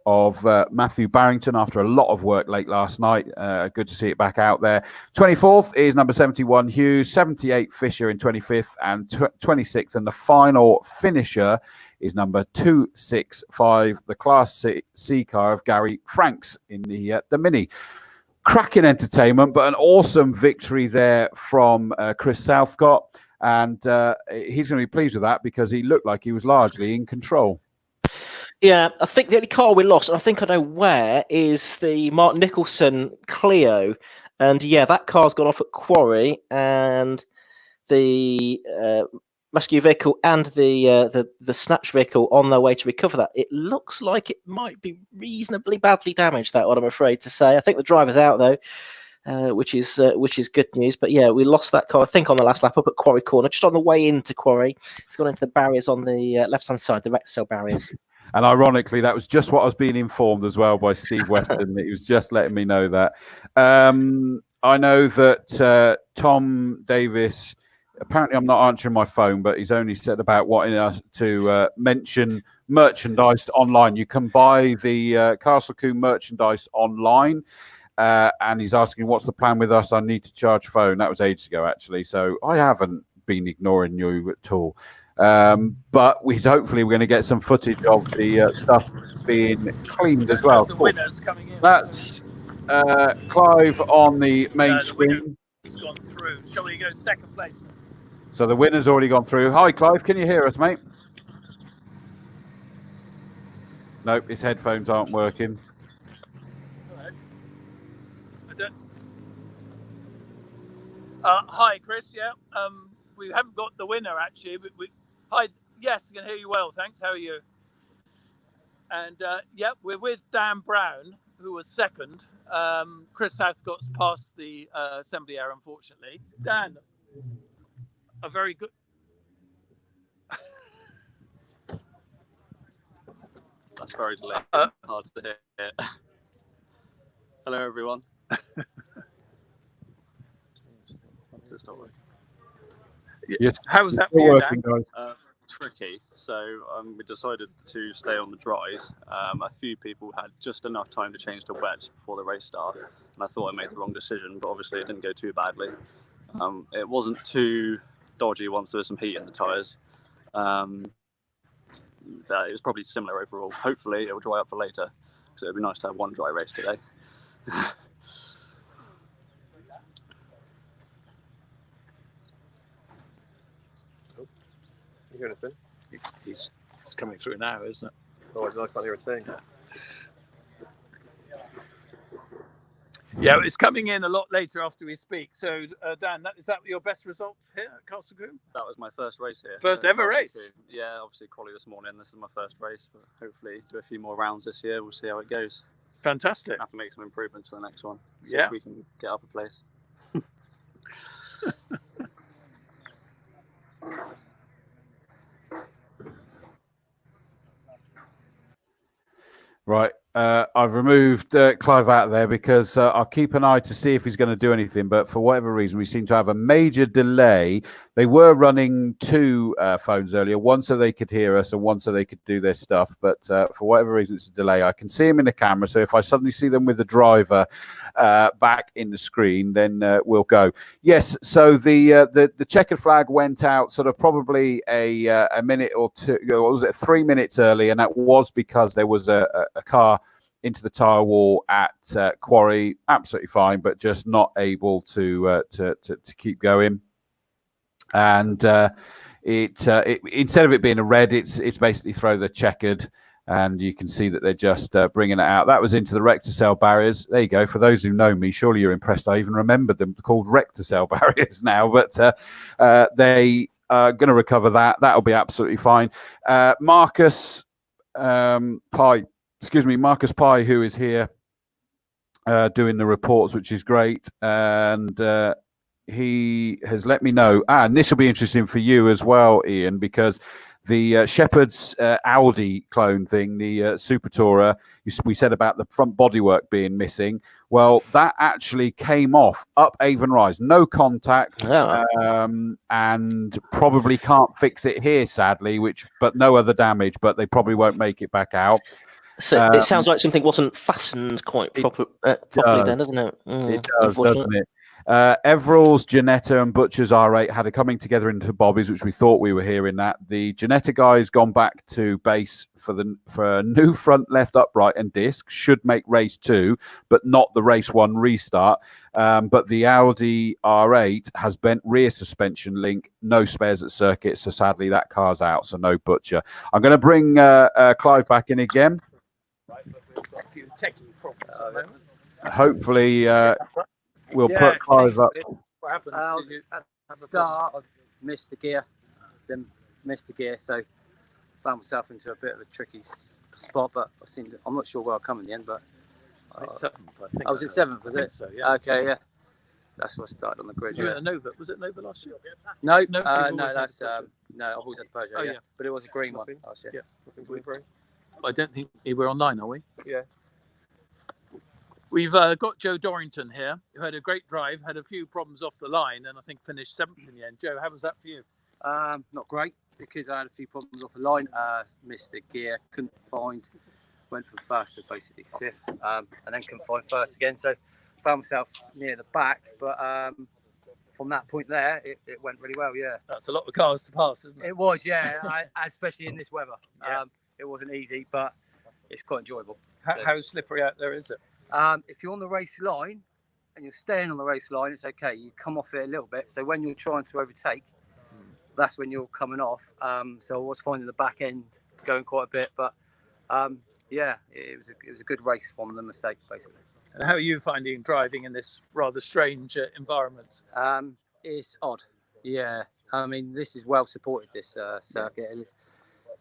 of Matthew Barrington after a lot of work late last night. Good to see it back out there. 24th is number 71 Hughes, 78 Fisher in 25th and 26th. And the final finisher is number 265, the Class C car of Gary Franks in the Mini. Cracking entertainment, but an awesome victory there from Chris Southcott. And he's going to be pleased with that because he looked like he was largely in control. Yeah, I think the only car we lost, and I think I know where, is the Mark Nicholson Clio. And yeah, that car's gone off at Quarry, and the rescue vehicle and the snatch vehicle on their way to recover that. It looks like it might be reasonably badly damaged, that one, I'm afraid to say. I think the driver's out, though, which is good news. But yeah, we lost that car, I think, on the last lap up at Quarry Corner, just on the way into Quarry. It's gone into the barriers on the left-hand side, the Rexel barriers. And ironically, that was just what I was being informed as well by Steve Weston. He was just letting me know that. I know that Tom Davis, apparently I'm not answering my phone, but he's only said about wanting us to mention merchandise online. You can buy the Castle Combe merchandise online. And he's asking, what's the plan with us? I need to charge phone. That was ages ago, actually. So I haven't been ignoring you at all. But hopefully we're going to get some footage of the stuff being cleaned as well. The winners coming in. That's Clive on the main screen. It's gone through. Shall we go second place? So the winner's already gone through. Hi, Clive. Can you hear us, mate? Nope, his headphones aren't working. Hello. I don't. Hi, Chris. Yeah. We haven't got the winner actually, but hi. Yes, I can hear you well. Thanks. How are you? And yeah, we're with Dan Brown, who was second. Chris Southcott's passed the assembly error, unfortunately. Dan, a very good. That's very delayed. Hard to hear. Hello, everyone. It's not working. Yes. How was that Still for you, working, Dan? guys. Tricky. So we decided to stay on the dries. A few people had just enough time to change to wets before the race started, and I thought I made the wrong decision, but obviously it didn't go too badly. It wasn't too dodgy once there was some heat in the tyres. It was probably similar overall. Hopefully it will dry up for later, because it would be nice to have one dry race today. You hear anything? It's coming through now, isn't it? Otherwise, I can't hear a thing. Yeah, it's coming in a lot later after we speak. So, Dan, is that your best result here at Castle Combe? That was my first race here. First ever Castle race? Combe. Yeah, obviously quali this morning. This is my first race, but hopefully do a few more rounds this year. We'll see how it goes. Fantastic. Have to make some improvements for the next one. See Yeah. if we can get up a place. Right. I've removed Clive out of there because I'll keep an eye to see if he's going to do anything. But for whatever reason, we seem to have a major delay. They were running two phones earlier, one so they could hear us and one so they could do their stuff. But for whatever reason, it's a delay. I can see him in the camera. So if I suddenly see them with the driver back in the screen, then we'll go. Yes. So the checkered flag went out sort of probably a minute or two. What was it? 3 minutes early, and that was because there was a car into the tyre wall at Quarry, absolutely fine, but just not able to keep going. And it instead of it being a red, it's basically throw the checkered, and you can see that they're just bringing it out. That was into the rector barriers. There you go. For those who know me, surely you're impressed. I even remembered them called rector barriers now, but they are going to recover that. That'll be absolutely fine. Marcus Pye, who is here doing the reports, which is great. And he has let me know. And this will be interesting for you as well, Ian, because the Shepherd's Audi clone thing, the Super Tourer, we said about the front bodywork being missing. Well, that actually came off up Avon Rise. No contact. And probably can't fix it here, sadly, but no other damage, but they probably won't make it back out. So it sounds like something wasn't fastened quite properly then, doesn't it? It does, doesn't it? Everill's, Janetta, and Butcher's R8 had a coming together into Bobbies, which we thought we were hearing that. The Janetta guy's gone back to base for a new front left upright and disc. Should make race 2, but not the race 1 restart. But the Audi R8 has bent rear suspension link, no spares at circuit, so sadly that car's out, so no Butcher. I'm going to bring Clive back in again. We've got a few techie problems at the moment. Hopefully, we'll put Clive up. What happened? At the start, I missed the gear, then missed the gear, so found myself into a bit of a tricky spot. But I'm not sure where I'll come in the end. But seventh, I think. I was in 7th, was it? So, yeah. Okay, yeah. That's what I started on the grid. You had a Nova. Was it Nova last year? No, no, that's no. I've always had the Peugeot. Oh, yeah. yeah, But it was a green one last year. Yeah, I don't think we're online, are we? Yeah. We've got Joe Dorrington here, who had a great drive, had a few problems off the line, and I think finished 7th in the end. Joe, how was that for you? Not great, because I had a few problems off the line. Missed the gear, couldn't find, went from first to basically 5th, and then couldn't find first again. So found myself near the back, but from that point there, it went really well. Yeah, that's a lot of cars to pass, isn't it? It was, yeah, especially in this weather. Yeah. It wasn't easy, but it's quite enjoyable. How slippery out there is it? If you're on the race line and you're staying on the race line, it's okay. You come off it a little bit. So when you're trying to overtake, that's when you're coming off. So I was finding the back end going quite a bit, but yeah, it was a good race from the mistake, basically. And how are you finding driving in this rather strange environment? It's odd. Yeah, I mean, this is well supported, this circuit, and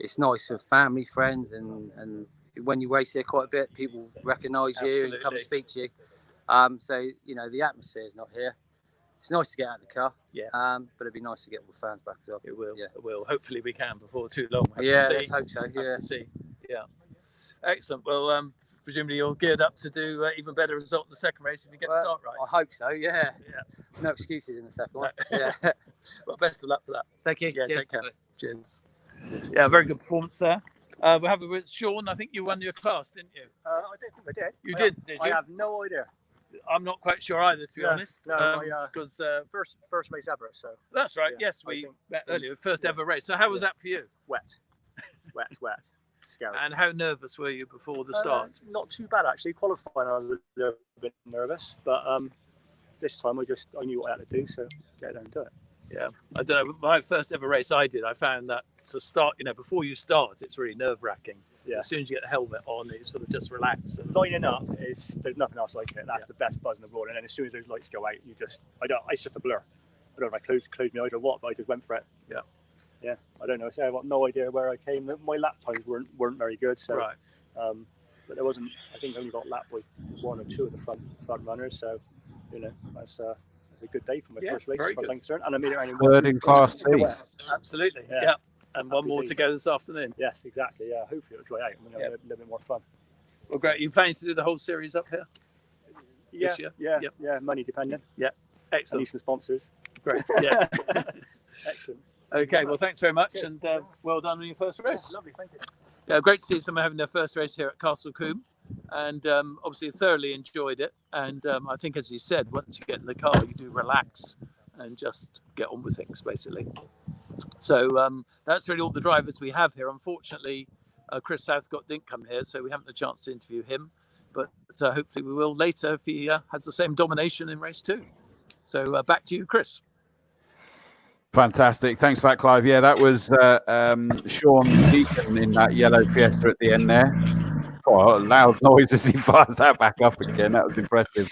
it's nice for family, friends, and when you race here quite a bit, people recognise you and come and speak to you. So, you know, the atmosphere is not here. It's nice to get out of the car. Yeah. But it'd be nice to get all the fans back as well. It will. Yeah. It will. Hopefully we can before too long. Yeah, let's hope so. Yeah. Yeah. Excellent. Well, presumably you're geared up to do even better result in the second race if you get the start right. I hope so. Yeah. No excuses in the second one. Yeah. Well, best of luck for that. Thank you. Yeah, Cheers. take care. Cheers. Yeah, very good performance there. We're having with Sean. I think you won your class, didn't you? I don't think I did. You did you? I have no idea. I'm not quite sure either, to be honest. No, because first race ever. So that's right. Yeah, yes, we met earlier. First ever race. So how was that for you? Wet. Scary. And how nervous were you before the start? Not too bad actually. Qualifying, I was a little bit nervous, but this time I knew what I had to do, so get there and do it. Yeah, I don't know. My first ever race I did, I found that to start, before you start, it's really nerve-wracking. Yeah. As soon as you get the helmet on, it sort of just relax. And lining up there's nothing else like it. That's the best buzz in the world. And then as soon as those lights go out, it's just a blur. I don't know if I closed my eyes or what, but I just went for it. Yeah. Yeah. I don't know. So I've got no idea where I came. My lap times weren't very good. So right. But there wasn't. I think I only got lapped by 1 or 2 of the front runners. So that's a good day for my first race, as far as I'm concerned. And I made it only third in Class C. Absolutely. Yeah. And one more to go this afternoon. Yes, exactly. Yeah, hopefully it'll dry out and we'll have a little bit more fun. Well, great. Are you planning to do the whole series up here? Yeah, this year? Yeah. Money dependent. Yeah, excellent. I need some sponsors. Great. Yeah. Excellent. Okay. Well, thanks very much, and well done on your first race. Lovely, thank you. Yeah, great to see someone having their first race here at Castle Combe, and obviously thoroughly enjoyed it. And I think, as you said, once you get in the car, you do relax and just get on with things, basically. So that's really all the drivers we have here. Unfortunately, Chris Southcott didn't come here, so we haven't had a chance to interview him. But hopefully we will later if he has the same domination in race 2. So back to you, Chris. Fantastic. Thanks for that, Clive. Yeah, that was Sean Deacon in that yellow Fiesta at the end there. Oh, loud noise as he fires that back up again. That was impressive.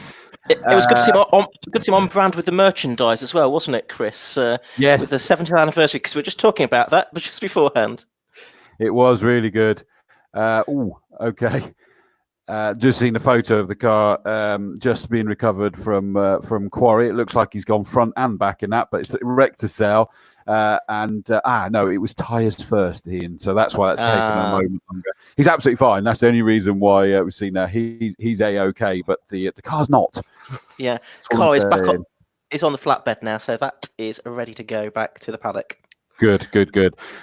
It was good to see him on brand with the merchandise as well, wasn't it, Chris? Yes. With the 70th anniversary, because we were just talking about that, but just beforehand. It was really good. Okay. Just seen a photo of the car just being recovered from Quarry. It looks like he's gone front and back in that, but it's wrecked to sell. No, it was tyres first, Ian. So that's why that's taken a moment longer. He's absolutely fine. That's the only reason why we've seen that he's a-okay, but the car's not. Yeah, car is back on. It's on the flatbed now, so that is ready to go back to the paddock. Good.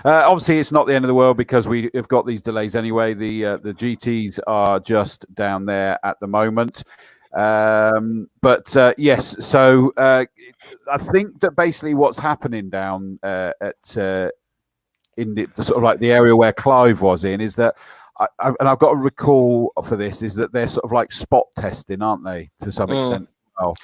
Obviously, it's not the end of the world because we have got these delays anyway. The GTs are just down there at the moment. Yes, so I think that basically what's happening down in the sort of like the area where Clive was in is that, and I've got a recall for this, is that they're sort of like spot testing, aren't they, to some extent? Oh.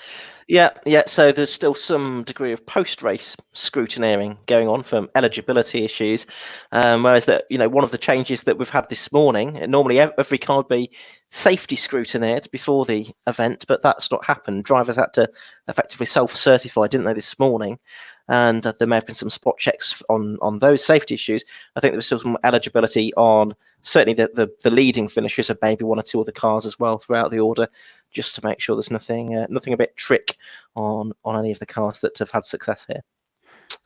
Yeah. So there's still some degree of post-race scrutineering going on from eligibility issues, whereas one of the changes that we've had this morning, normally every car would be safety scrutineered before the event, but that's not happened. Drivers had to effectively self-certify, didn't they, this morning? And there may have been some spot checks on those safety issues. I think there was still some eligibility on certainly the leading finishers of maybe 1 or 2 other cars as well throughout the order, just to make sure there's nothing a bit trick on any of the cars that have had success here.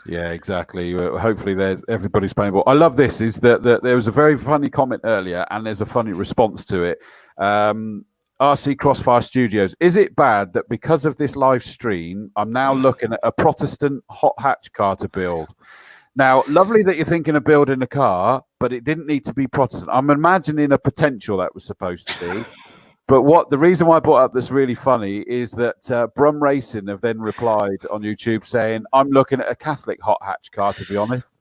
Yeah, exactly. Hopefully everybody's playing ball. I love this, is that there was a very funny comment earlier and there's a funny response to it. RC Crossfire Studios, is it bad that because of this live stream, I'm now looking at a Protestant hot hatch car to build? Now, lovely that you're thinking of building a car, but it didn't need to be Protestant. I'm imagining a potential that was supposed to be. But the reason why I brought up this really funny is that Brum Racing have then replied on YouTube saying, I'm looking at a Catholic hot hatch car, to be honest.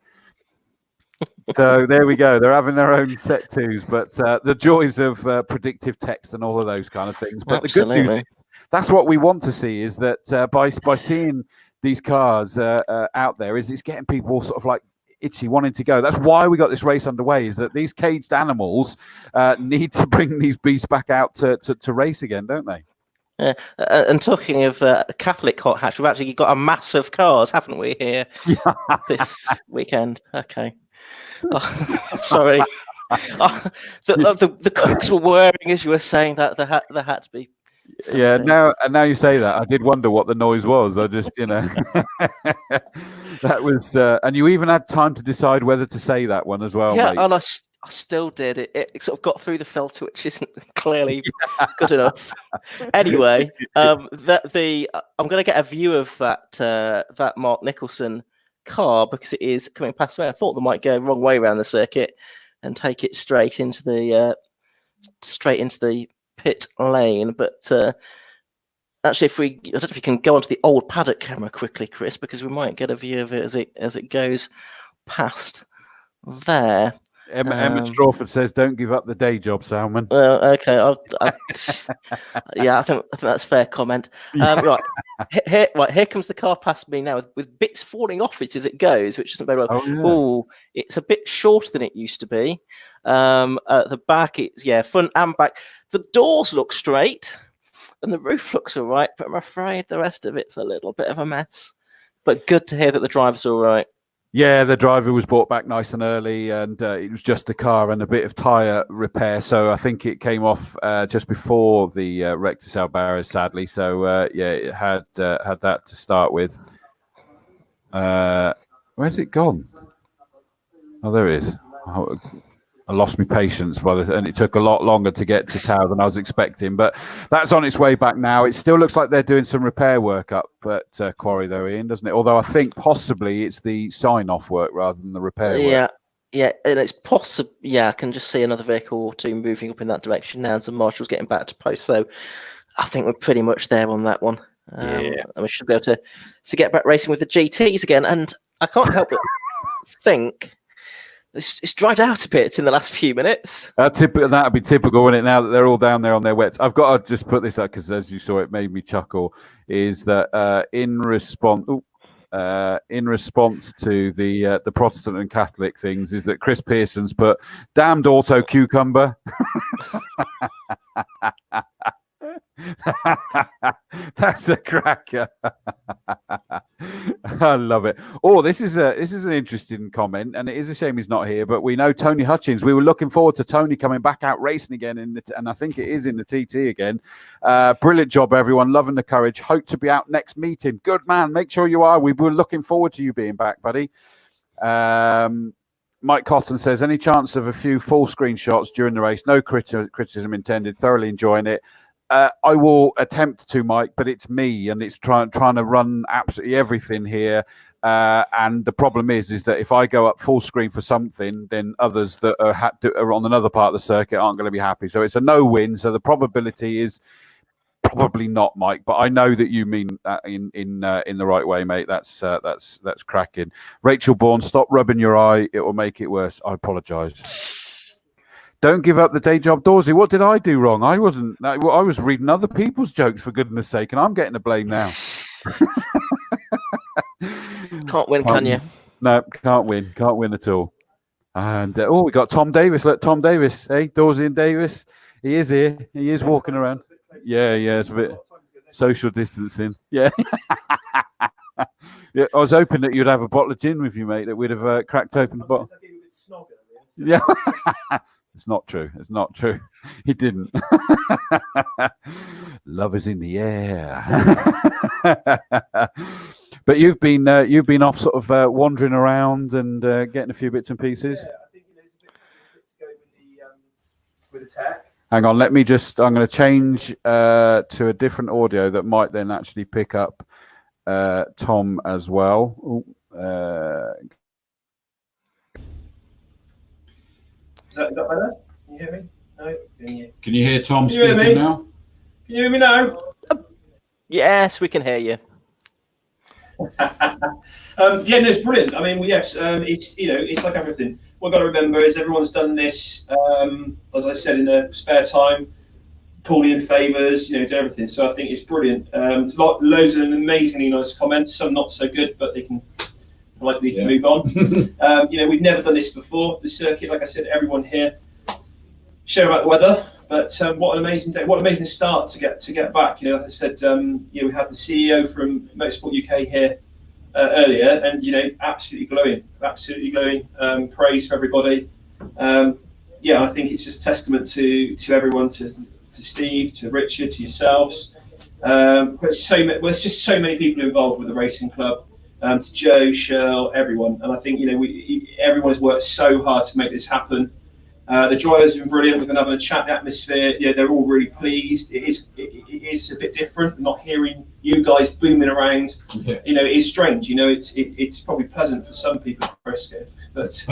So there we go. They're having their own set twos, but the joys of predictive text and all of those kind of things. But Absolutely. The good news is, that's what we want to see, is that by seeing these cars out there, is it's getting people sort of like itchy, wanting to go. That's why we got this race underway, is that these caged animals need to bring these beasts back out to race again, don't they? Yeah. And talking of Catholic hot hatch, we've actually got a mass of cars, haven't we, here this weekend? Okay. Oh, sorry. The cooks were whirring as you were saying that the hat to be. Something. Yeah, now you say that, I did wonder what the noise was. I just, that was, and you even had time to decide whether to say that one as well. Yeah, mate. and I I still did it. It sort of got through the filter, which isn't clearly good enough. Anyway, I'm going to get a view of that Mark Nicholson car because it is coming past me. I thought they might go wrong way around the circuit and take it straight into the pit lane, but actually, I don't know if you can go onto the old paddock camera quickly, Chris, because we might get a view of it as it goes past there. Emma Strawford says, "Don't give up the day job, Salman." Okay, yeah, I think that's a fair comment. Right, here comes the car past me now with bits falling off it as it goes, which isn't very well. Oh, it's a bit shorter than it used to be. At the back, it's front and back. The doors look straight, and the roof looks all right, but I'm afraid the rest of it's a little bit of a mess. But good to hear that the driver's all right. Yeah, the driver was brought back nice and early, and it was just the car and a bit of tyre repair. So I think it came off just before the Rectus Albarez, sadly. So it had that to start with. Where's it gone? Oh, there it is. I lost my patience and it took a lot longer to get to Tower than I was expecting. But that's on its way back now. It still looks like they're doing some repair work up at Quarry, though, Ian, doesn't it? Although I think possibly it's the sign-off work rather than the repair work. Yeah, and it's possible. Yeah, I can just see another vehicle or two moving up in that direction now, and some marshals getting back to post. So I think we're pretty much there on that one. And we should be able to get back racing with the GTs again. And I can't help but think it's dried out a bit in the last few minutes. That'd be typical, wouldn't it? Now that they're all down there on their wets, I've got to just put this up because, as you saw, it made me chuckle. Is that in response to the Protestant and Catholic things? Is that Chris Pearson's put "damned auto cucumber"? That's a cracker. I love it. Oh, this is an interesting comment, and it is a shame he's not here. But we know Tony Hutchins. We were looking forward to Tony coming back out racing again, and I think it is in the TT again. Brilliant job, everyone. Loving the courage. Hope to be out next meeting. Good man. Make sure you are. We were looking forward to you being back, buddy. Mike Cotton says, any chance of a few full screen shots during the race? No criticism intended. Thoroughly enjoying it. I will attempt to, Mike, but it's me, and it's trying to run absolutely everything here. And the problem is that if I go up full screen for something, then others that are on another part of the circuit aren't going to be happy. So it's a no-win. So the probability is probably not, Mike. But I know that you mean that in the right way, mate. That's cracking. Rachel Bourne, stop rubbing your eye. It will make it worse. I apologise. Don't give up the day job, Dorsey. What did I do wrong? I was reading other people's jokes, for goodness sake, and I'm getting the blame now. Can't win, can you? No, can't win. Can't win at all. And we got Tom Davis. Look, Tom Davis. Hey, Dorsey and Davis. He is here. He is walking around. Yeah. It's a bit social distancing. Yeah. Yeah. I was hoping that you'd have a bottle of gin with you, mate. That we'd have cracked open the bottle. Yeah. It's not true. It's not true. He didn't. Love is in the air. But you've been off sort of wandering around and getting a few bits and pieces. Yeah, I think it's a bit to go with the tech. Hang on, I'm going to change to a different audio that might then actually pick up Tom as well. Is that better? Can you hear me? No? Can you hear Tom speaking now? Can you hear me now? Yes, we can hear you. It's brilliant. I mean, yes, it's like everything. What we've got to remember is everyone's done this, as I said, in their spare time, pulling in favours, do everything. So I think it's brilliant. Loads of amazingly nice comments, some not so good, but they can politely move on. We've never done this before. The circuit, like I said, everyone here share about the weather, but what an amazing day! What an amazing start to get back. Like I said, we had the CEO from Motorsport UK here earlier, and absolutely glowing. Praise for everybody. I think it's just a testament to everyone, to Steve, to Richard, to yourselves. There's just so many people involved with the racing club. To Joe, Shirl, everyone, and I think everyone has worked so hard to make this happen. The drivers have been brilliant. We've been having a chat. The atmosphere, yeah, they're all really pleased. It is a bit different. Not hearing you guys booming around, you know, it is strange. You know, it's probably pleasant for some people, Chris, but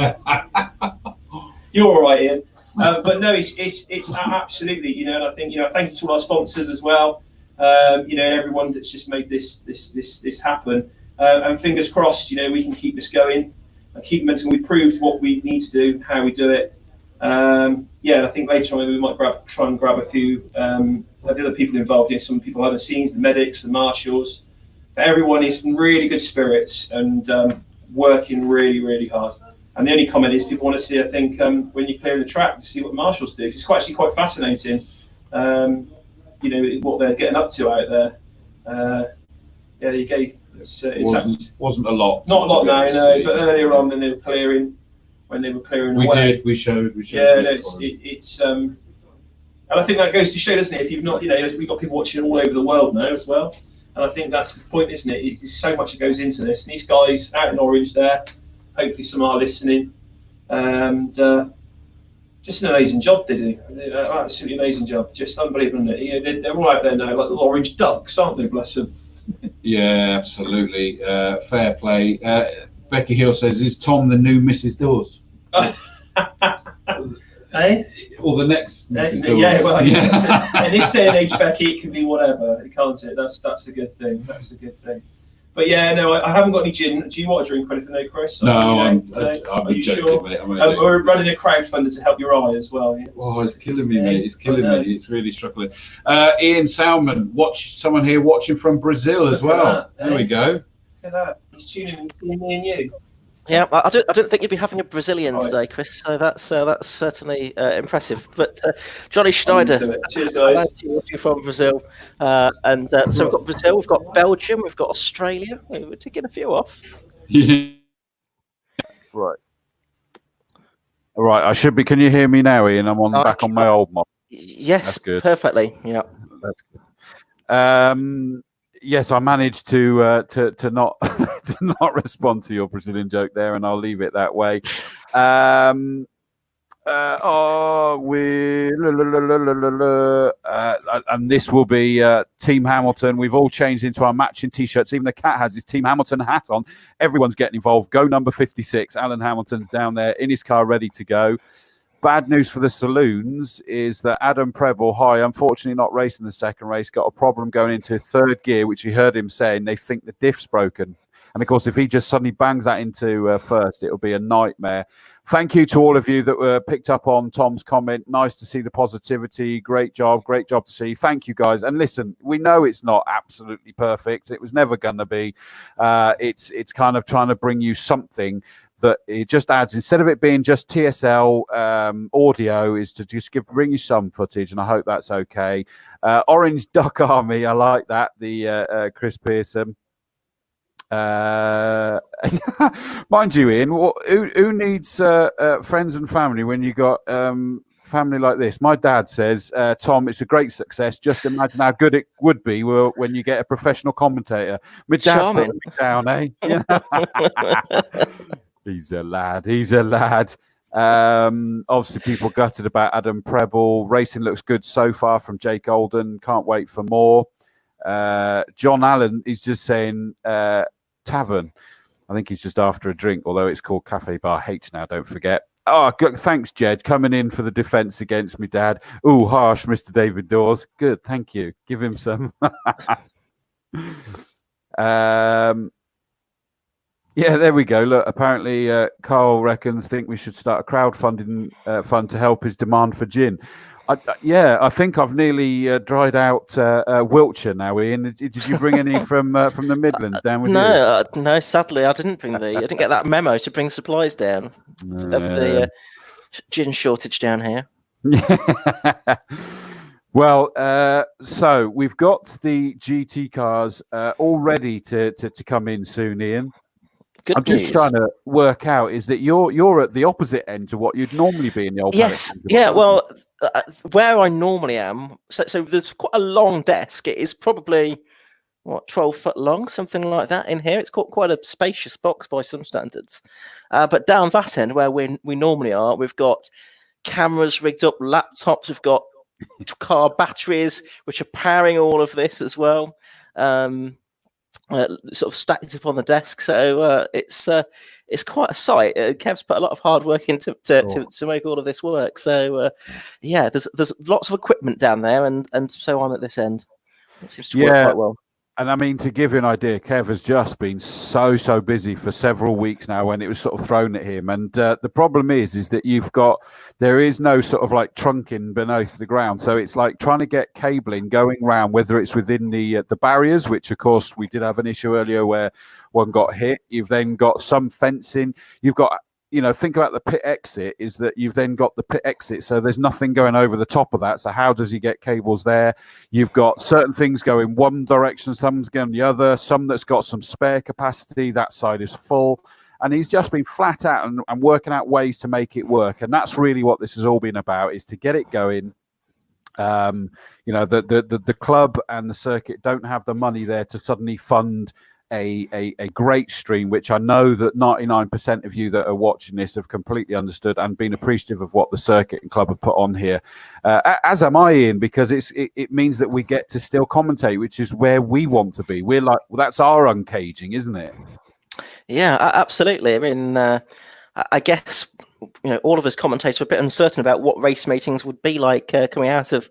you're all right, Ian. But no, it's absolutely, you know, and I think, you know, thank you to all our sponsors as well. You know, everyone that's just made this happen. And fingers crossed, you know, we can keep this going and keep momentum. We proved what we need to do, how we do it. Yeah, and I think later on we might try and grab a few of the other people involved. You know, some people behind the scenes, the medics, the marshals. But everyone is in really good spirits and working really, really hard. And the only comment is people want to see, I think, when you're clearing the track, to see what the marshals do. It's actually quite fascinating, you know, what they're getting up to out there. Yeah, there you go. Wasn't a lot. Not a lot now, no. But earlier on, when they were clearing away, we showed. Yeah, no, it's and I think that goes to show, doesn't it? If you've not, you know, we've got people watching all over the world now as well, and I think that's the point, isn't it? It's so much that goes into this. And these guys out in Orange there, hopefully some are listening, and just an amazing job they do. Absolutely amazing job, just unbelievable, isn't it? You know, they're all out there now, like little orange ducks, aren't they? Bless them. Yeah, absolutely. Fair play. Becky Hill says, "Is Tom the new Mrs. Dawes?" Eh? Or the next Mrs. Dawes? Yeah, well, in this day and age, Becky, it can be whatever, can't it? That's a good thing. That's a good thing. But yeah, no, I haven't got any gin. Do you want a drink or anything, though, Chris? No, are I'm you joking, sure? mate. We're running a crowdfunder to help your eye as well. Yeah? Oh, it's killing me, mate. It's killing me. It's really struggling. Ian Salmon, someone here watching from Brazil as well. There we go. Look at that. He's tuning in to me and you. Yeah, I don't think you'd be having a Brazilian today, Chris. So that's certainly impressive. But Johnny Schneider, cheers, guys. Watching from Brazil, and so we've got Brazil, we've got Belgium, we've got Australia. We're ticking a few off. Right. All right. I should be. Can you hear me now, Ian? I'm back on my old mod. Yes, that's good. Perfectly. Yeah. That's good. Yes, I managed to not to not respond to your Brazilian joke there, and I'll leave it that way. And this will be Team Hamilton. We've all changed into our matching T-shirts. Even the cat has his Team Hamilton hat on. Everyone's getting involved. Go number 56. Alan Hamilton's down there in his car, ready to go. Bad news for the saloons is that Adam Preble, unfortunately not racing the second race, got a problem going into third gear, which we heard him saying they think the diff's broken. And of course, if he just suddenly bangs that into first, it'll be a nightmare. Thank you to all of you that were picked up on Tom's comment. Nice to see the positivity. Great job to see. Thank you, guys. And listen, we know it's not absolutely perfect. It was never going to be. It's kind of trying to bring you something that it just adds, instead of it being just TSL audio, is to just bring you some footage, and I hope that's okay. Orange Duck Army, I like that. The Chris Pearson. Mind you, Ian, who needs friends and family when you got family like this? My dad says, Tom, it's a great success. Just imagine how good it would be when you get a professional commentator. My dad put me down, eh? He's a lad. Obviously, people gutted about Adam Preble. Racing looks good so far from Jake Olden. Can't wait for more. John Allen is just saying tavern. I think he's just after a drink, although it's called Cafe Bar H now, don't forget. Oh, good. Thanks, Jed, coming in for the defence against me, Dad. Ooh, harsh, Mr. David Dawes. Good, thank you. Give him some. Yeah, there we go. Look, apparently Carl think we should start a crowdfunding fund to help his demand for gin. I think I've nearly dried out Wiltshire now, Ian. Did you bring any from the Midlands down with you? No, sadly I didn't I didn't get that memo to bring supplies down of the gin shortage down here. Well, so we've got the GT cars all ready to come in soon, Ian. Good I'm just news. trying to work out is that you're at the opposite end to what you'd normally be in the old. Yes, yeah. Well, where I normally am, so there's quite a long desk. It is probably 12 foot long, something like that. In here, it's quite a spacious box by some standards. But down that end, where we normally are, we've got cameras rigged up, laptops. We've got car batteries which are powering all of this as well. Sort of stacked up on the desk, so it's quite a sight. Kev's put a lot of hard work into to make all of this work. So yeah, there's lots of equipment down there, and so on at this end. It seems to work quite well. And I mean, to give you an idea, Kev has just been so busy for several weeks now when it was sort of thrown at him. And the problem is that there is no sort of like trunking beneath the ground. So it's like trying to get cabling going round, whether it's within the barriers, which of course we did have an issue earlier where one got hit. You've then got some fencing. You've got, think about the pit exit, is that you've then got the pit exit. So there's nothing going over the top of that. So how does he get cables there? You've got certain things going one direction, some's going the other, some that's got some spare capacity. That side is full. And he's just been flat out and working out ways to make it work. And that's really what this has all been about, is to get it going. The club and the circuit don't have the money there to suddenly fund a great stream, which I know that 99% of you that are watching this have completely understood and been appreciative of what the circuit and club have put on here, as am I, Ian, because it means that we get to still commentate, which is where we want to be. We're like, well, that's our uncaging, isn't it? Yeah, absolutely. I mean, I guess all of us commentators were a bit uncertain about what race meetings would be like coming out of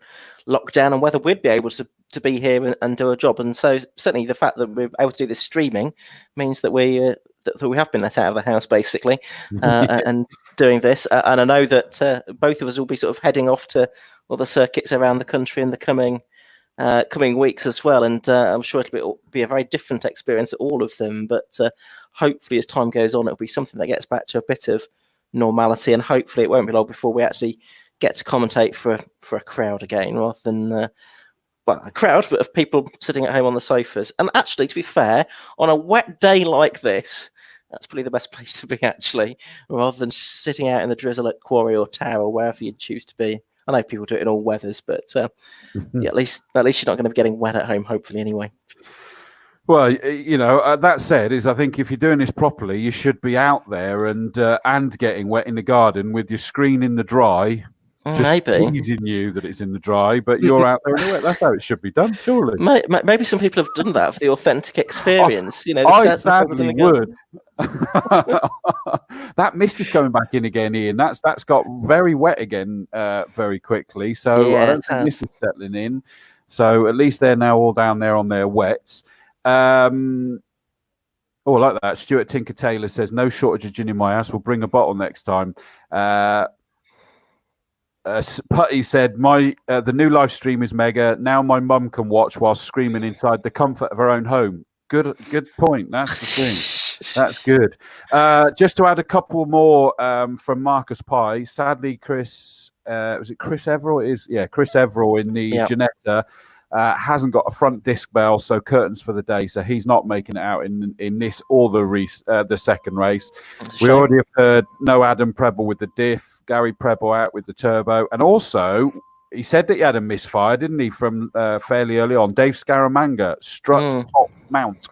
lockdown and whether we'd be able to be here and do a job. And so certainly the fact that we're able to do this streaming means that we have been let out of the house basically and doing this. And I know that both of us will be sort of heading off to all the circuits around the country in the coming weeks as well. And I'm sure it'll be a very different experience at all of them. But hopefully as time goes on, it'll be something that gets back to a bit of normality, and hopefully it won't be long before we actually get to commentate for a crowd again, rather than a crowd, but of people sitting at home on the sofas. And actually, to be fair, on a wet day like this, that's probably the best place to be, actually, rather than sitting out in the drizzle at Quarry or Tower or wherever you'd choose to be. I know people do it in all weathers, but yeah, at least you're not going to be getting wet at home, hopefully, anyway. Well, that said, I think if you're doing this properly, you should be out there and getting wet in the garden with your screen in the dry. Just teasing you that it's in the dry, but you're out there anyway. That's how it should be done, surely. Maybe some people have done that for the authentic experience. I sadly would. That mist is coming back in again, Ian. That's got very wet again very quickly. So yeah, I don't think this is settling in. So at least they're now all down there on their wets. I like that. Stuart Tinker Taylor says, no shortage of gin in my house. We'll bring a bottle next time. Putty said, the new live stream is mega. Now my mum can watch while screaming inside the comfort of her own home. Good point. That's the thing. That's good. Just to add a couple more from Marcus Pye. Sadly, Chris, was it Chris Everall? It is, yeah, Chris Everall in the Ginetta hasn't got a front disc bell, so curtains for the day. So he's not making it out in this or the second race. We already have heard no Adam Preble with the diff. Gary Preble out with the turbo, and also he said that he had a misfire, didn't he, from fairly early on. Dave Scaramanga strut top mount,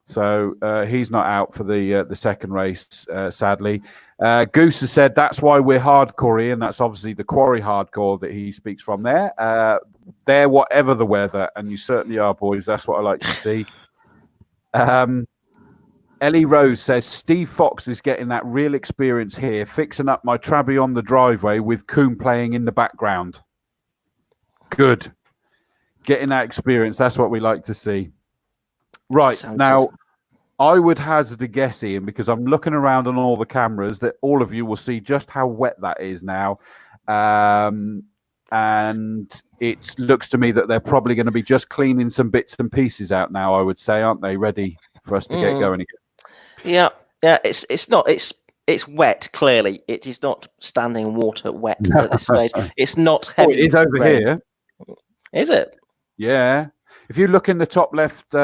so he's not out for the second race, sadly. Goose has said that's why we're hardcore, and that's obviously the Quarry hardcore that he speaks from there. They're whatever the weather, and you certainly are, boys. That's what I like to see. Ellie Rose says, Steve Fox is getting that real experience here, fixing up my Trabby on the driveway with Coombe playing in the background. Good. Getting that experience, that's what we like to see. Right, sounds now, good. I would hazard a guess, Ian, because I'm looking around on all the cameras, that all of you will see just how wet that is now. And it looks to me that they're probably going to be just cleaning some bits and pieces out now, I would say, aren't they? Ready for us to get going again. Yeah, it's not. It's wet. Clearly, it is not standing water wet at this stage. It's not heavy. Oh, it is over here. Is it? Yeah. If you look in the top left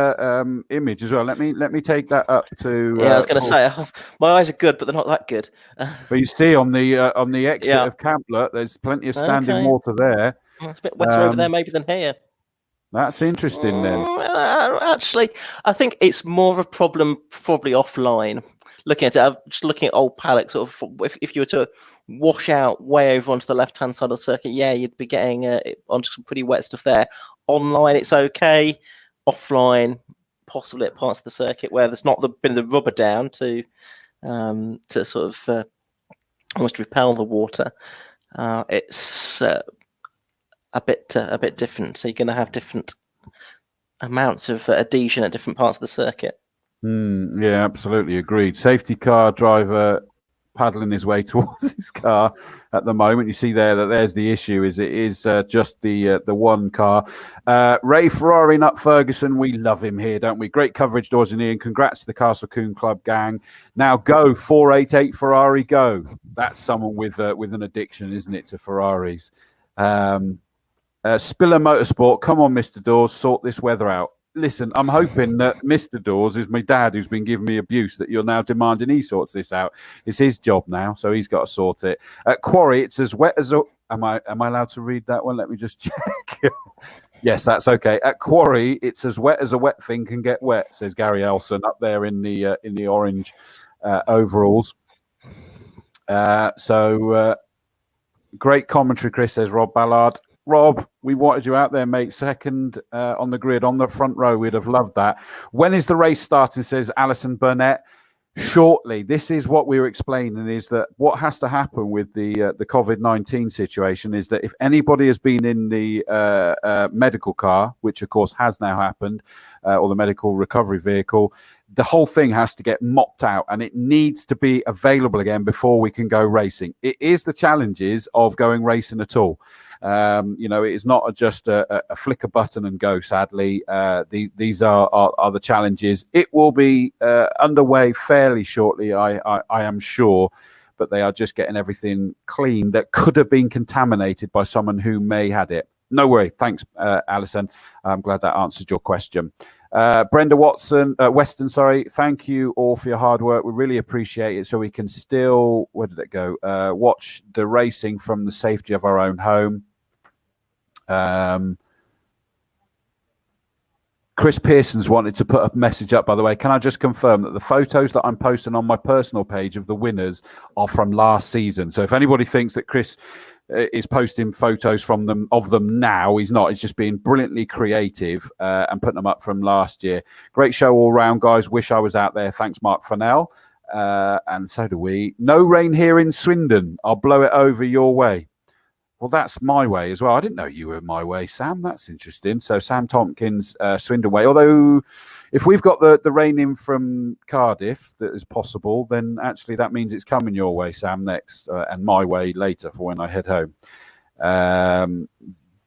image as well, let me take that up to. Yeah, I was going to say my eyes are good, but they're not that good. But you see on the exit of Camplet, there's plenty of standing water there. Well, it's a bit wetter over there maybe than here. That's interesting then. Actually, I think it's more of a problem probably offline. Looking at it, just looking at old Paddock, sort of, if you were to wash out way over onto the left-hand side of the circuit, yeah, you'd be getting onto some pretty wet stuff there. Online, it's okay. Offline, possibly at parts of the circuit where there's not been the rubber down to sort of almost repel the water. It's a bit different. So you're going to have different amounts of adhesion at different parts of the circuit. Yeah, absolutely agreed. Safety car driver paddling his way towards his car at the moment. You see there that there's the issue. It is just the one car. Ray Ferrari, Nut Ferguson. We love him here, don't we? Great coverage, Dawes and Ian. Congrats to the Castle Combe Club gang. Now go 488 Ferrari, go. That's someone with an addiction, isn't it, to Ferraris? Spiller Motorsport. Come on, Mr. Dawes, sort this weather out. Listen, I'm hoping that Mr. Dawes is my dad who's been giving me abuse, that you're now demanding he sorts this out. It's his job now, so he's got to sort it. At Quarry, it's as wet as a... Am I allowed to read that one? Let me just check. Yes, that's okay. At Quarry, it's as wet as a wet thing can get wet, says Gary Elson up there in the orange overalls. Great commentary, Chris, says Rob Ballard. Rob, we wanted you out there, mate. Second on the grid, on the front row. We'd have loved that. When is the race starting, says Alison Burnett? Shortly. This is what we were explaining, is that what has to happen with the COVID-19 situation is that if anybody has been in the medical car, which of course has now happened, or the medical recovery vehicle, the whole thing has to get mopped out and it needs to be available again before we can go racing. It is the challenges of going racing at all. It is not just a flick a button and go, sadly. These are the challenges. It will be underway fairly shortly, I am sure, but they are just getting everything clean that could have been contaminated by someone who may had it. No worry. Thanks, Alison. I'm glad that answered your question. Brenda Weston, sorry. Thank you all for your hard work. We really appreciate it. So we can still, where did it go? Watch the racing from the safety of our own home. Chris Pearson's wanted to put a message up, by the way. Can I just confirm that the photos that I'm posting on my personal page of the winners are from last season? So if anybody thinks that Chris is posting photos of them now, he's not. He's just being brilliantly creative and putting them up from last year. Great show all round, guys. Wish I was out there. Thanks, Mark Fennell. And so do we. No rain here in Swindon. I'll blow it over your way. Well, that's my way as well. I didn't know you were my way, Sam. That's interesting. So Sam Tompkins, Swindon way. Although if we've got the rain in from Cardiff that is possible, then actually that means it's coming your way, Sam, next, and my way later for when I head home.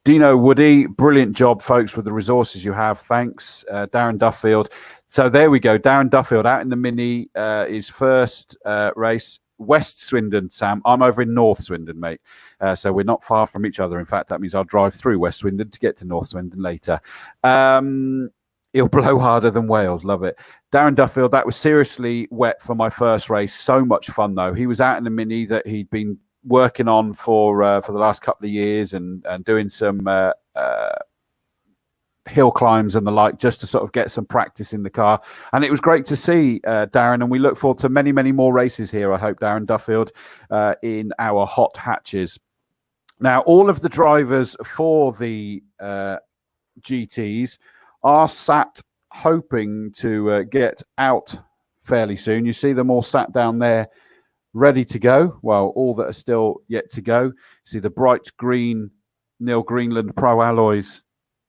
Dino Woody, brilliant job, folks, with the resources you have. Thanks. Darren Duffield. So there we go. Darren Duffield out in the Mini, his first race. West Swindon, Sam. I'm over in North Swindon, mate. So we're not far from each other. In fact, that means I'll drive through West Swindon to get to North Swindon later. He'll blow harder than Wales. Love it. Darren Duffield, that was seriously wet for my first race. So much fun, though. He was out in the Mini that he'd been working on for the last couple of years and doing some hill climbs and the like, just to sort of get some practice in the car. And it was great to see Darren, and we look forward to many, many more races here, I hope, Darren Duffield, in our hot hatches. Now, all of the drivers for the GTs are sat hoping to get out fairly soon. You see them all sat down there ready to go. Well, all that are still yet to go. See the bright green Neil Greenland Pro Alloys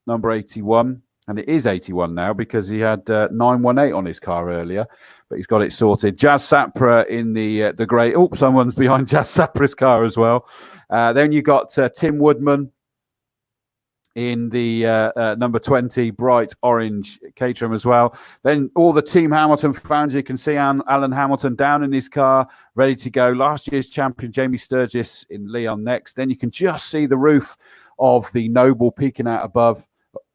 number 81, and it is 81 now because he had 918 on his car earlier, but he's got it sorted. Jazz Sapra in the grey. Oh, someone's behind Jazz Sapra's car as well. Then you got Tim Woodman in the number 20 bright orange Caterham as well. Then all the Team Hamilton fans, you can see Alan Hamilton down in his car, ready to go. Last year's champion Jamie Sturgis in Leon next. Then you can just see the roof of the Noble peeking out above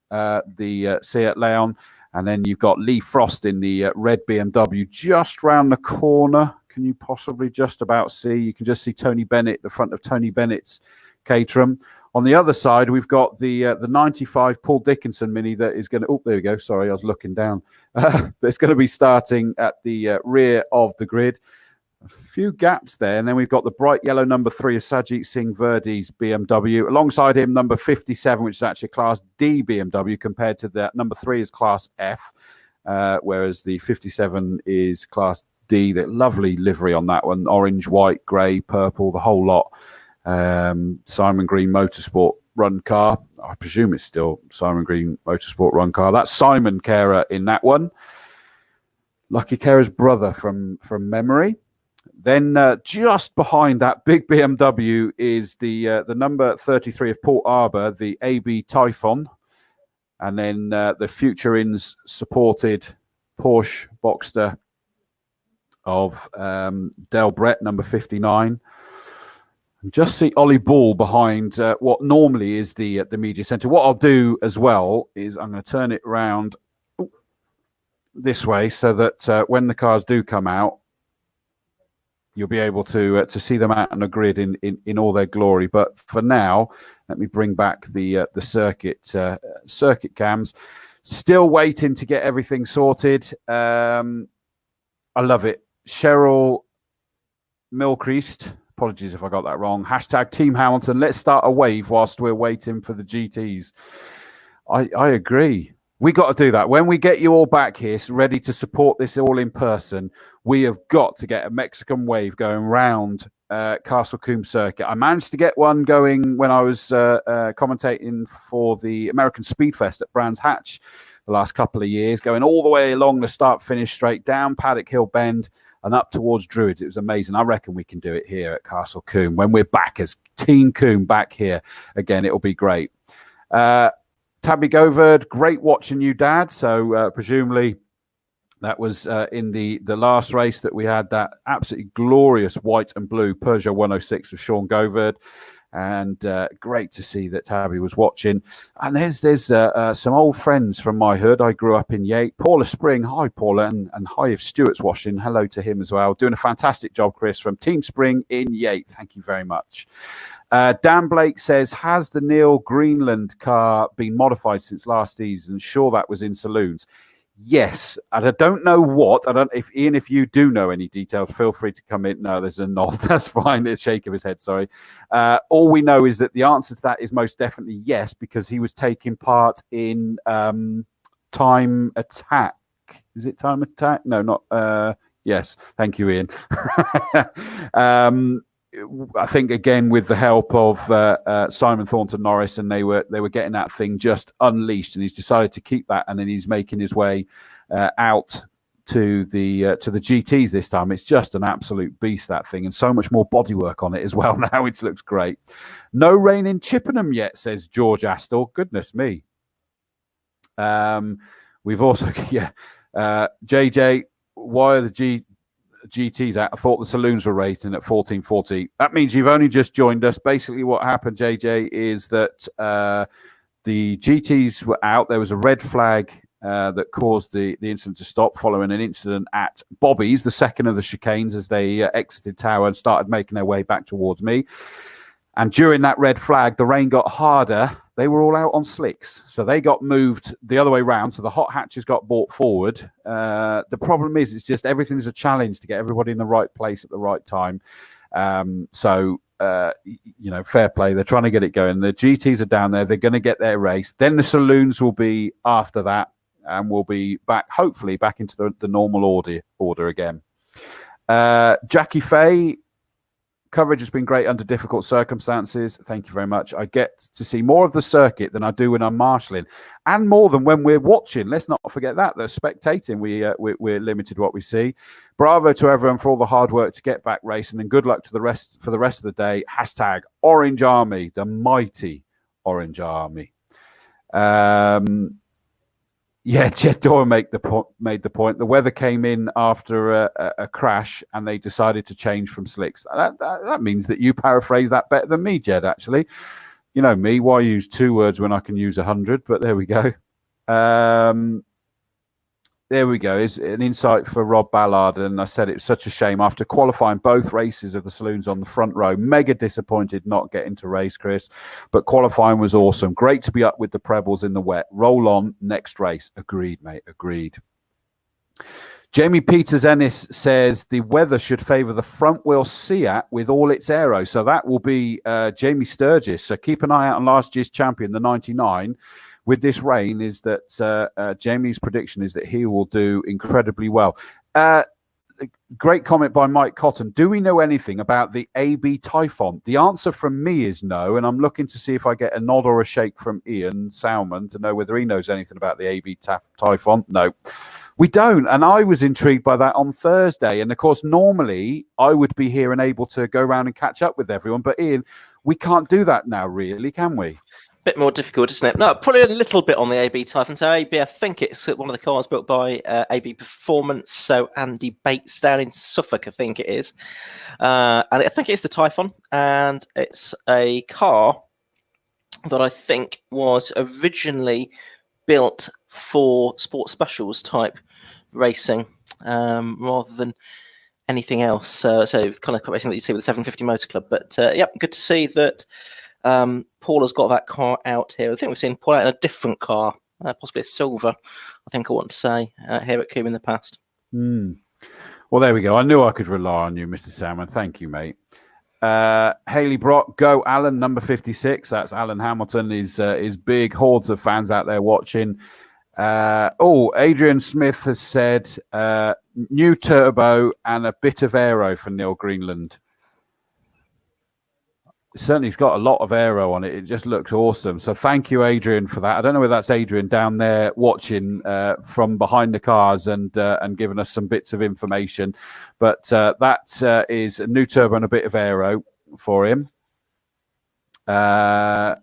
the Seat Leon, and then you've got Lee Frost in the red BMW just round the corner. Can you possibly just about see? You can just see Tony Bennett, the front of Tony Bennett's Caterham. On the other side, we've got the 95 Paul Dickinson Mini that is going to... Oh, there we go. Sorry, I was looking down. It's going to be starting at the rear of the grid. A few gaps there, and then we've got the bright yellow number 3 of Sajid Singh Verdi's BMW. Alongside him, number 57, which is actually Class D BMW, compared to that number 3 is Class F, whereas the 57 is Class D. The lovely livery on that one: orange, white, grey, purple, the whole lot. Simon Green Motorsport run car. I presume it's still Simon Green Motorsport run car. That's Simon Carer in that one. Lucky Carer's brother from memory. Then just behind that big BMW is the number 33 of Port Arbor, the AB Typhon. And then the Future Inns supported Porsche Boxster of Del Brett, number 59. And just see Ollie Ball behind what normally is the media centre. What I'll do as well is I'm going to turn it around this way so that when the cars do come out, you'll be able to see them out on a grid in all their glory. But for now, let me bring back the circuit cams. Still waiting to get everything sorted. I love it. Cheryl Milcreast, apologies if I got that wrong. Hashtag Team Hamilton. Let's start a wave whilst we're waiting for the GTs. I agree. We got to do that. When we get you all back here, ready to support this all in person, we have got to get a Mexican wave going round Castle Combe Circuit. I managed to get one going when I was commentating for the American Speedfest at Brands Hatch the last couple of years, going all the way along the start-finish straight down Paddock Hill Bend and up towards Druids. It was amazing. I reckon we can do it here at Castle Combe. When we're back as Team Combe back here again, it'll be great. Tabby Goverd, great watching you, Dad. So presumably that was in the last race that we had that absolutely glorious white and blue Peugeot 106 of Sean Goverd. And great to see that Tabby was watching. And there's some old friends from my hood. I grew up in Yate. Paula Spring, hi Paula, and hi if Stuart's watching. Hello to him as well. Doing a fantastic job, Chris, from Team Spring in Yate. Thank you very much. Dan Blake says, has the Neil Greenland car been modified since last season? Sure, that was in saloons. Yes, and I don't know what. I don't. If Ian, if you do know any details, feel free to come in. No, there's a nod. That's fine. A shake of his head. Sorry. All we know is that the answer to that is most definitely yes, because he was taking part in Time Attack. Is it Time Attack? No, not. Yes. Thank you, Ian. I think again with the help of Simon Thornton Norris, and they were getting that thing just unleashed, and he's decided to keep that, and then he's making his way out to the GTs this time. It's just an absolute beast, that thing, and so much more bodywork on it as well now. It looks great. No rain in Chippenham yet, says George Astle. Goodness me. We've also JJ, why are the GTs out? I thought the saloons were rating at 1440. That means you've only just joined us. Basically what happened, JJ, is that the GTs were out. There was a red flag that caused the incident to stop following an incident at Bobbies, the second of the chicanes, as they exited Tower and started making their way back towards me. And during that red flag, the rain got harder. They were all out on slicks. So they got moved the other way round. So the hot hatches got brought forward. The problem is, it's just everything's a challenge to get everybody in the right place at the right time. Fair play. They're trying to get it going. The GTs are down there. They're going to get their race. Then the saloons will be after that. And we'll be back, hopefully, back into the normal order again. Jackie Fay. Coverage has been great under difficult circumstances. Thank you very much. I get to see more of the circuit than I do when I'm marshalling, and more than when we're watching. Let's not forget that. They're spectating. We're limited what we see. Bravo to everyone for all the hard work to get back racing, and good luck to the rest of the day. Hashtag Orange Army, the mighty Orange Army. Jet Doyle made the point. The weather came in after a crash, and they decided to change from slicks. That means that you paraphrase that better than me, Jed, actually. You know me, why use 2 words when I can use 100? But there we go. There we go. It's an insight for Rob Ballard. And I said it's such a shame after qualifying both races of the saloons on the front row. Mega disappointed not getting to race, Chris. But qualifying was awesome. Great to be up with the Prebbles in the wet. Roll on, next race. Agreed, mate. Agreed. Jamie Peters-Ennis says the weather should favour the front-wheel Seat with all its aero. So that will be Jamie Sturgis. So keep an eye out on last year's champion, the 99. With this rain, is that Jamie's prediction is that he will do incredibly well. Great comment by Mike Cotton. Do we know anything about the AB Typhon? The answer from me is no, and I'm looking to see if I get a nod or a shake from Ian Salmon to know whether he knows anything about the AB Typhon. No, we don't, and I was intrigued by that on Thursday. And of course, normally I would be here and able to go around and catch up with everyone, but Ian, we can't do that now, really, can we? Bit more difficult, isn't it? No, probably a little bit on the AB Typhon. So AB, I think it's one of the cars built by AB Performance. So Andy Bates down in Suffolk, I think it is. And I think it's the Typhon. And it's a car that I think was originally built for sports specials type racing rather than anything else. So kind of racing that you see with the 750 Motor Club. But yeah, good to see that Paul has got that car out here. I think we've seen Paul out in a different car, possibly a silver, I think I want to say, here at Combe in the past. Well, there we go. I knew I could rely on you, Mr. Salmon. Thank you, mate. Haley Brock, go Alan, number 56. That's Alan Hamilton. His big hordes of fans out there watching. Adrian Smith has said new turbo and a bit of aero for Neil Greenland. Certainly, he's got a lot of aero on it. It just looks awesome. So thank you, Adrian, for that. I don't know whether that's Adrian down there watching from behind the cars and giving us some bits of information. But that is a new turbo and a bit of aero for him. No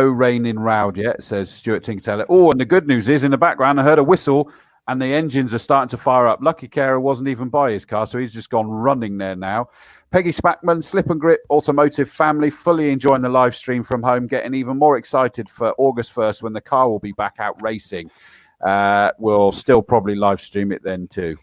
rain in Roud yet, says Stuart Tinkertailor. Oh, and the good news is in the background, I heard a whistle and the engines are starting to fire up. Lucky Carer wasn't even by his car, so he's just gone running there now. Peggy Spackman, Slip and Grip Automotive family, fully enjoying the live stream from home, getting even more excited for August 1st when the car will be back out racing. We'll still probably live stream it then too.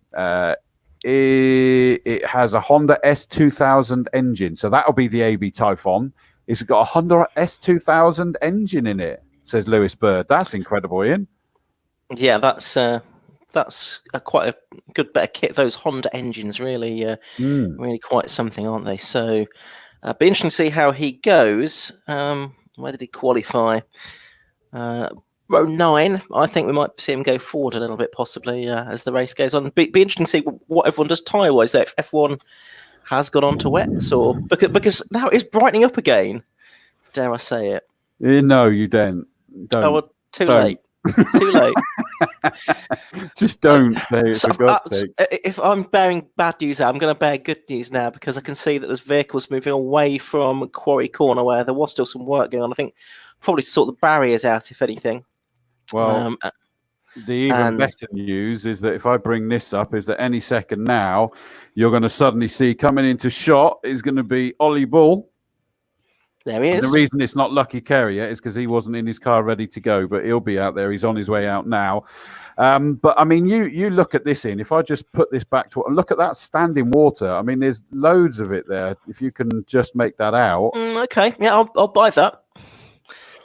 It has a Honda S2000 engine, so that'll be the AB Typhon. It's got a Honda S2000 engine in it, says Lewis Bird. That's incredible, Ian. Yeah, that's quite a good bit of kit. Those Honda engines really quite something, aren't they? So be interesting to see how he goes. Where did he qualify? Row 9. I think we might see him go forward a little bit possibly as the race goes on. Be interesting to see what everyone does tyre-wise. If F1 has gone on to wets, or because now it's brightening up again. Dare I say it? No, you don't. Oh, well, too late. Too late. Just don't say it, for God's sake. If I'm bearing bad news now, I'm going to bear good news now, because I can see that there's vehicles moving away from Quarry Corner where there was still some work going on. I think probably to sort the barriers out, if anything. Well, the even better news is that if I bring this up, is that any second now, you're going to suddenly see coming into shot is going to be Ollie Bull. There he is. And the reason it's not Lucky Kerry yet is because he wasn't in his car ready to go, but he'll be out there. He's on his way out now. But I mean, you look at this in. If I just put this back to look at that standing water. I mean, there's loads of it there. If you can just make that out. Okay, yeah, I'll buy that.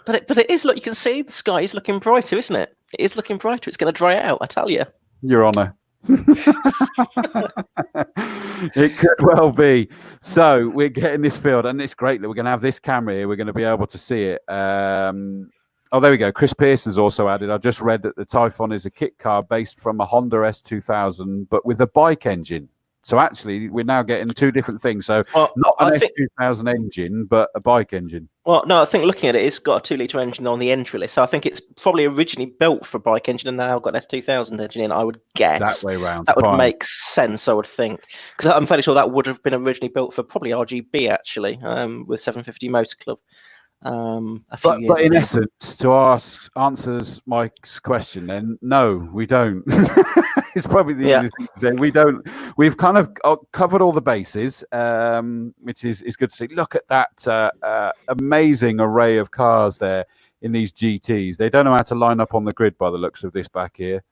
But it is, look, you can see the sky is looking brighter, isn't it? It is looking brighter. It's going to dry out, I tell you. Your Honour. It could well be. So we're getting this field, and it's great that we're going to have this camera here. We're going to be able to see it. Oh, there we go. Chris Pearson's also added. I just read that the Typhon is a kit car based from a Honda S2000, but with a bike engine. So actually, we're now getting two different things. So not an S2000 engine, but a bike engine. Well, no, I think looking at it, it's got a 2-litre engine on the entry list. So I think it's probably originally built for a bike engine and now got an S2000 engine in, I would guess. That way round. That would make sense, I would think. Because I'm fairly sure that would have been originally built for probably RGB, actually, with 750 Motor Club. But in essence, to answers Mike's question, then no, we don't. It's probably the easiest thing to say. We don't. We've kind of covered all the bases, which is good to see. Look at that amazing array of cars there in these GTs. They don't know how to line up on the grid by the looks of this back here.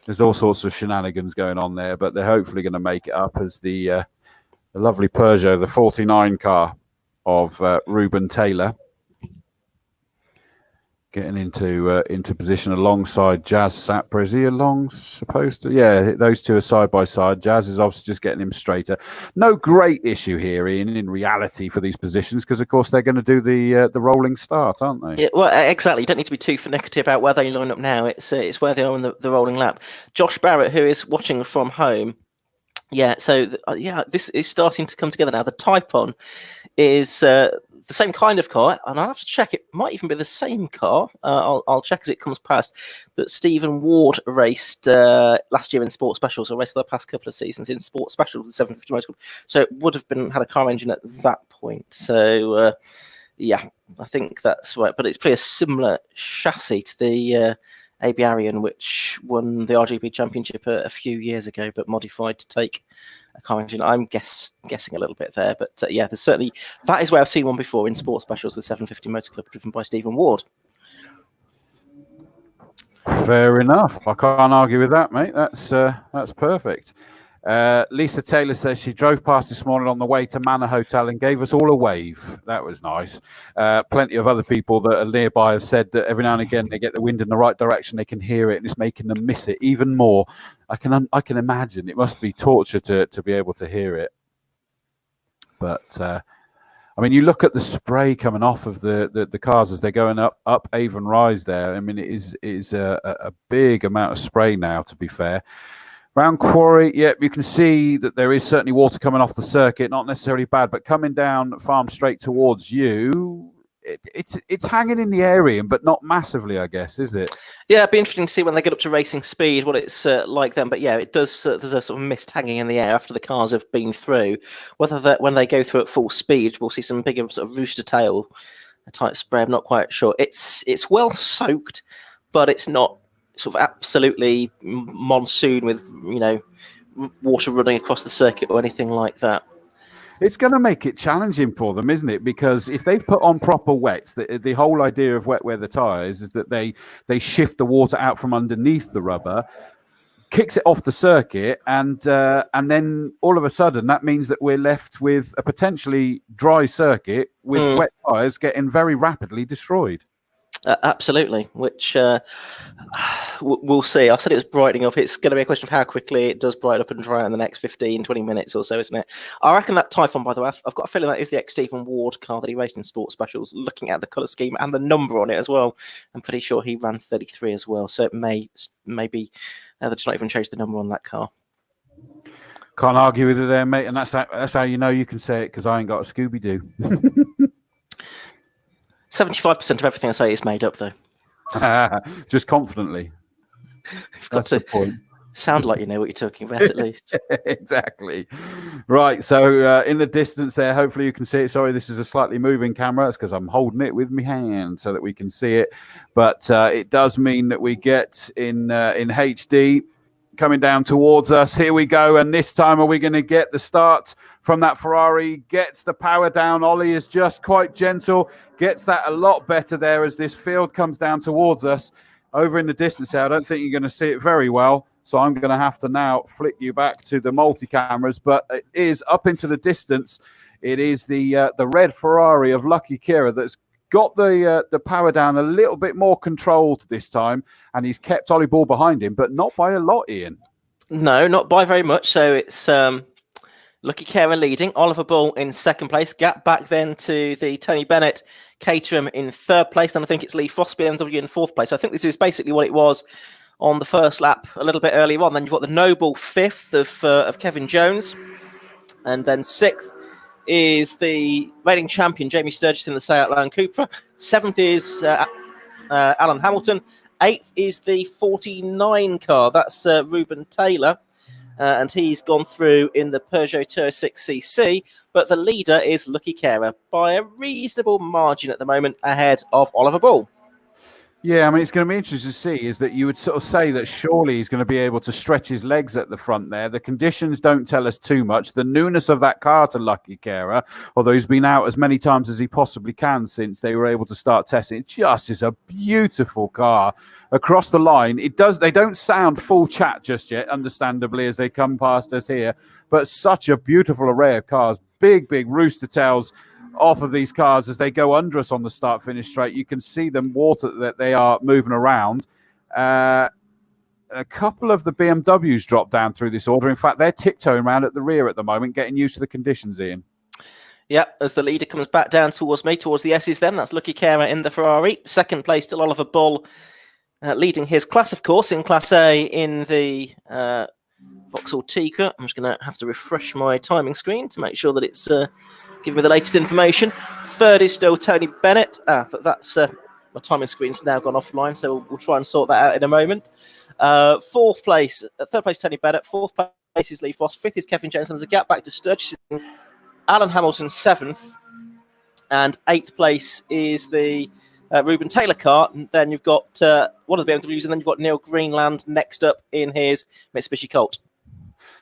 There's all sorts of shenanigans going on there, but they're hopefully going to make it up as the lovely Peugeot, the 49 car of Ruben Taylor. Getting into position alongside Jazz Sapper. Is he supposed to? Yeah, those two are side by side. Jazz is obviously just getting him straighter. No great issue here, Ian, in reality for these positions, because of course they're going to do the rolling start, aren't they? Yeah, well, exactly. You don't need to be too finicky about where they line up now. It's where they are in the rolling lap. Josh Barrett, who is watching from home. Yeah, so this is starting to come together now. The Type-On is the same kind of car, and I'll have to check. It might even be the same car. I'll check as it comes past. That Stephen Ward raced last year in Sports Specials, or raced for the past couple of seasons in Sports Specials, the 750 Motor Club. So it would have had a car engine at that point. So yeah, I think that's right. But it's pretty a similar chassis to the AB Arian, which won the RGB Championship a few years ago, but modified to take a car engine. I'm guessing a little bit there, but yeah, there's certainly that is where I've seen one before in Sports Specials with 750 Motor Club, driven by Stephen Ward. Fair enough. I can't argue with that, mate. That's perfect. Lisa Taylor says she drove past this morning on the way to Manor Hotel and gave us all a wave. That was nice. Plenty of other people that are nearby have said that every now and again they get the wind in the right direction, they can hear it, and it's making them miss it even more. I can imagine it must be torture to be able to hear it. But I mean, you look at the spray coming off of the cars as they're going up Avon Rise there. I mean, it is a big amount of spray now, to be fair. Round Quarry, yep, you can see that there is certainly water coming off the circuit, not necessarily bad, but coming down Farm straight towards you, it's hanging in the area, but not massively, I guess, is it? Yeah, it'd be interesting to see when they get up to racing speed what it's like then. But yeah, it does. There's a sort of mist hanging in the air after the cars have been through. Whether when they go through at full speed, we'll see some bigger sort of rooster tail type spray. I'm not quite sure. It's well soaked, but it's not sort of absolutely monsoon with water running across the circuit or anything like that. It's going to make it challenging for them, isn't it? Because if they've put on proper wets, the whole idea of wet weather tyres is that they shift the water out from underneath the rubber, kicks it off the circuit, and then all of a sudden that means that we're left with a potentially dry circuit with wet tyres getting very rapidly destroyed. Absolutely, which we'll see. I said it was brightening up. It's going to be a question of how quickly it does brighten up and dry in the next 15, 20 minutes or so, isn't it? I reckon that Type-On, by the way, I've got a feeling that is the ex-Stephen Ward car that he raced in Sports Specials, looking at the colour scheme and the number on it as well. I'm pretty sure he ran 33 as well, so it may be they've just not even changed the number on that car. Can't argue with it there, mate, and that's how you know you can say it, because I ain't got a Scooby-Doo. 75% of everything I say is made up, though. Just confidently. You've got to sound like you know what you're talking about, at least. Exactly. Right, so in the distance there, hopefully you can see it. Sorry, this is a slightly moving camera. That's because I'm holding it with my hand so that we can see it. But it does mean that we get in HD coming down towards us. Here we go. And this time, are we going to get the start from that Ferrari? Gets the power down. Ollie is just quite gentle. Gets that a lot better there as this field comes down towards us. Over in the distance there, I don't think you're going to see it very well. So I'm going to have to now flick you back to the multi-cameras. But it is up into the distance. It is the red Ferrari of Lucky Kira that's got the power down a little bit more controlled this time, and he's kept Ollie Ball behind him, but not by a lot, Ian. No, not by very much. So it's Lucky Kira leading, Oliver Ball in second place, gap back then to the Tony Bennett Caterham in third place, then I think it's Lee Frost BMW in fourth place. So I think this is basically what it was on the first lap a little bit earlier on. Then you've got the Noble fifth of Kevin Jones, and then sixth is the reigning champion Jamie Sturgis in the Seat Land Cupra. Seventh is Alan Hamilton. Eighth is the 49 car. That's Ruben Taylor. And he's gone through in the Peugeot Tour 6cc. But the leader is Lucky Kira by a reasonable margin at the moment ahead of Oliver Ball. Yeah, I mean, it's going to be interesting to see is that you would sort of say that surely he's going to be able to stretch his legs at the front there. The conditions don't tell us too much. The newness of that car to Lucky Kira, although he's been out as many times as he possibly can since they were able to start testing, it just is a beautiful car across the line. They don't sound full chat just yet, understandably, as they come past us here, but such a beautiful array of cars. Big rooster tails off of these cars as they go under us on the start-finish straight. You can see them water that they are moving around. A couple of the BMWs dropped down through this order. In fact, they're tiptoeing around at the rear at the moment, getting used to the conditions, Ian. Yeah, as the leader comes back down towards me, towards the S's then. That's Lucky Cara in the Ferrari. Second place, still Oliver Bull, leading his class, of course, in Class A in the Vauxhall Tigre. I'm just going to have to refresh my timing screen to make sure that it's giving me the latest information. Third is still Tony Bennett. That's my timing screen's now gone offline, so we'll try and sort that out in a moment. Third place, Tony Bennett. Fourth place is Lee Frost. Fifth is Kevin Jones. And there's a gap back to Sturgis. Alan Hamilton, seventh. And eighth place is the Ruben Taylor car. And then you've got one of the BMWs, and then you've got Neil Greenland next up in his Mitsubishi Colt.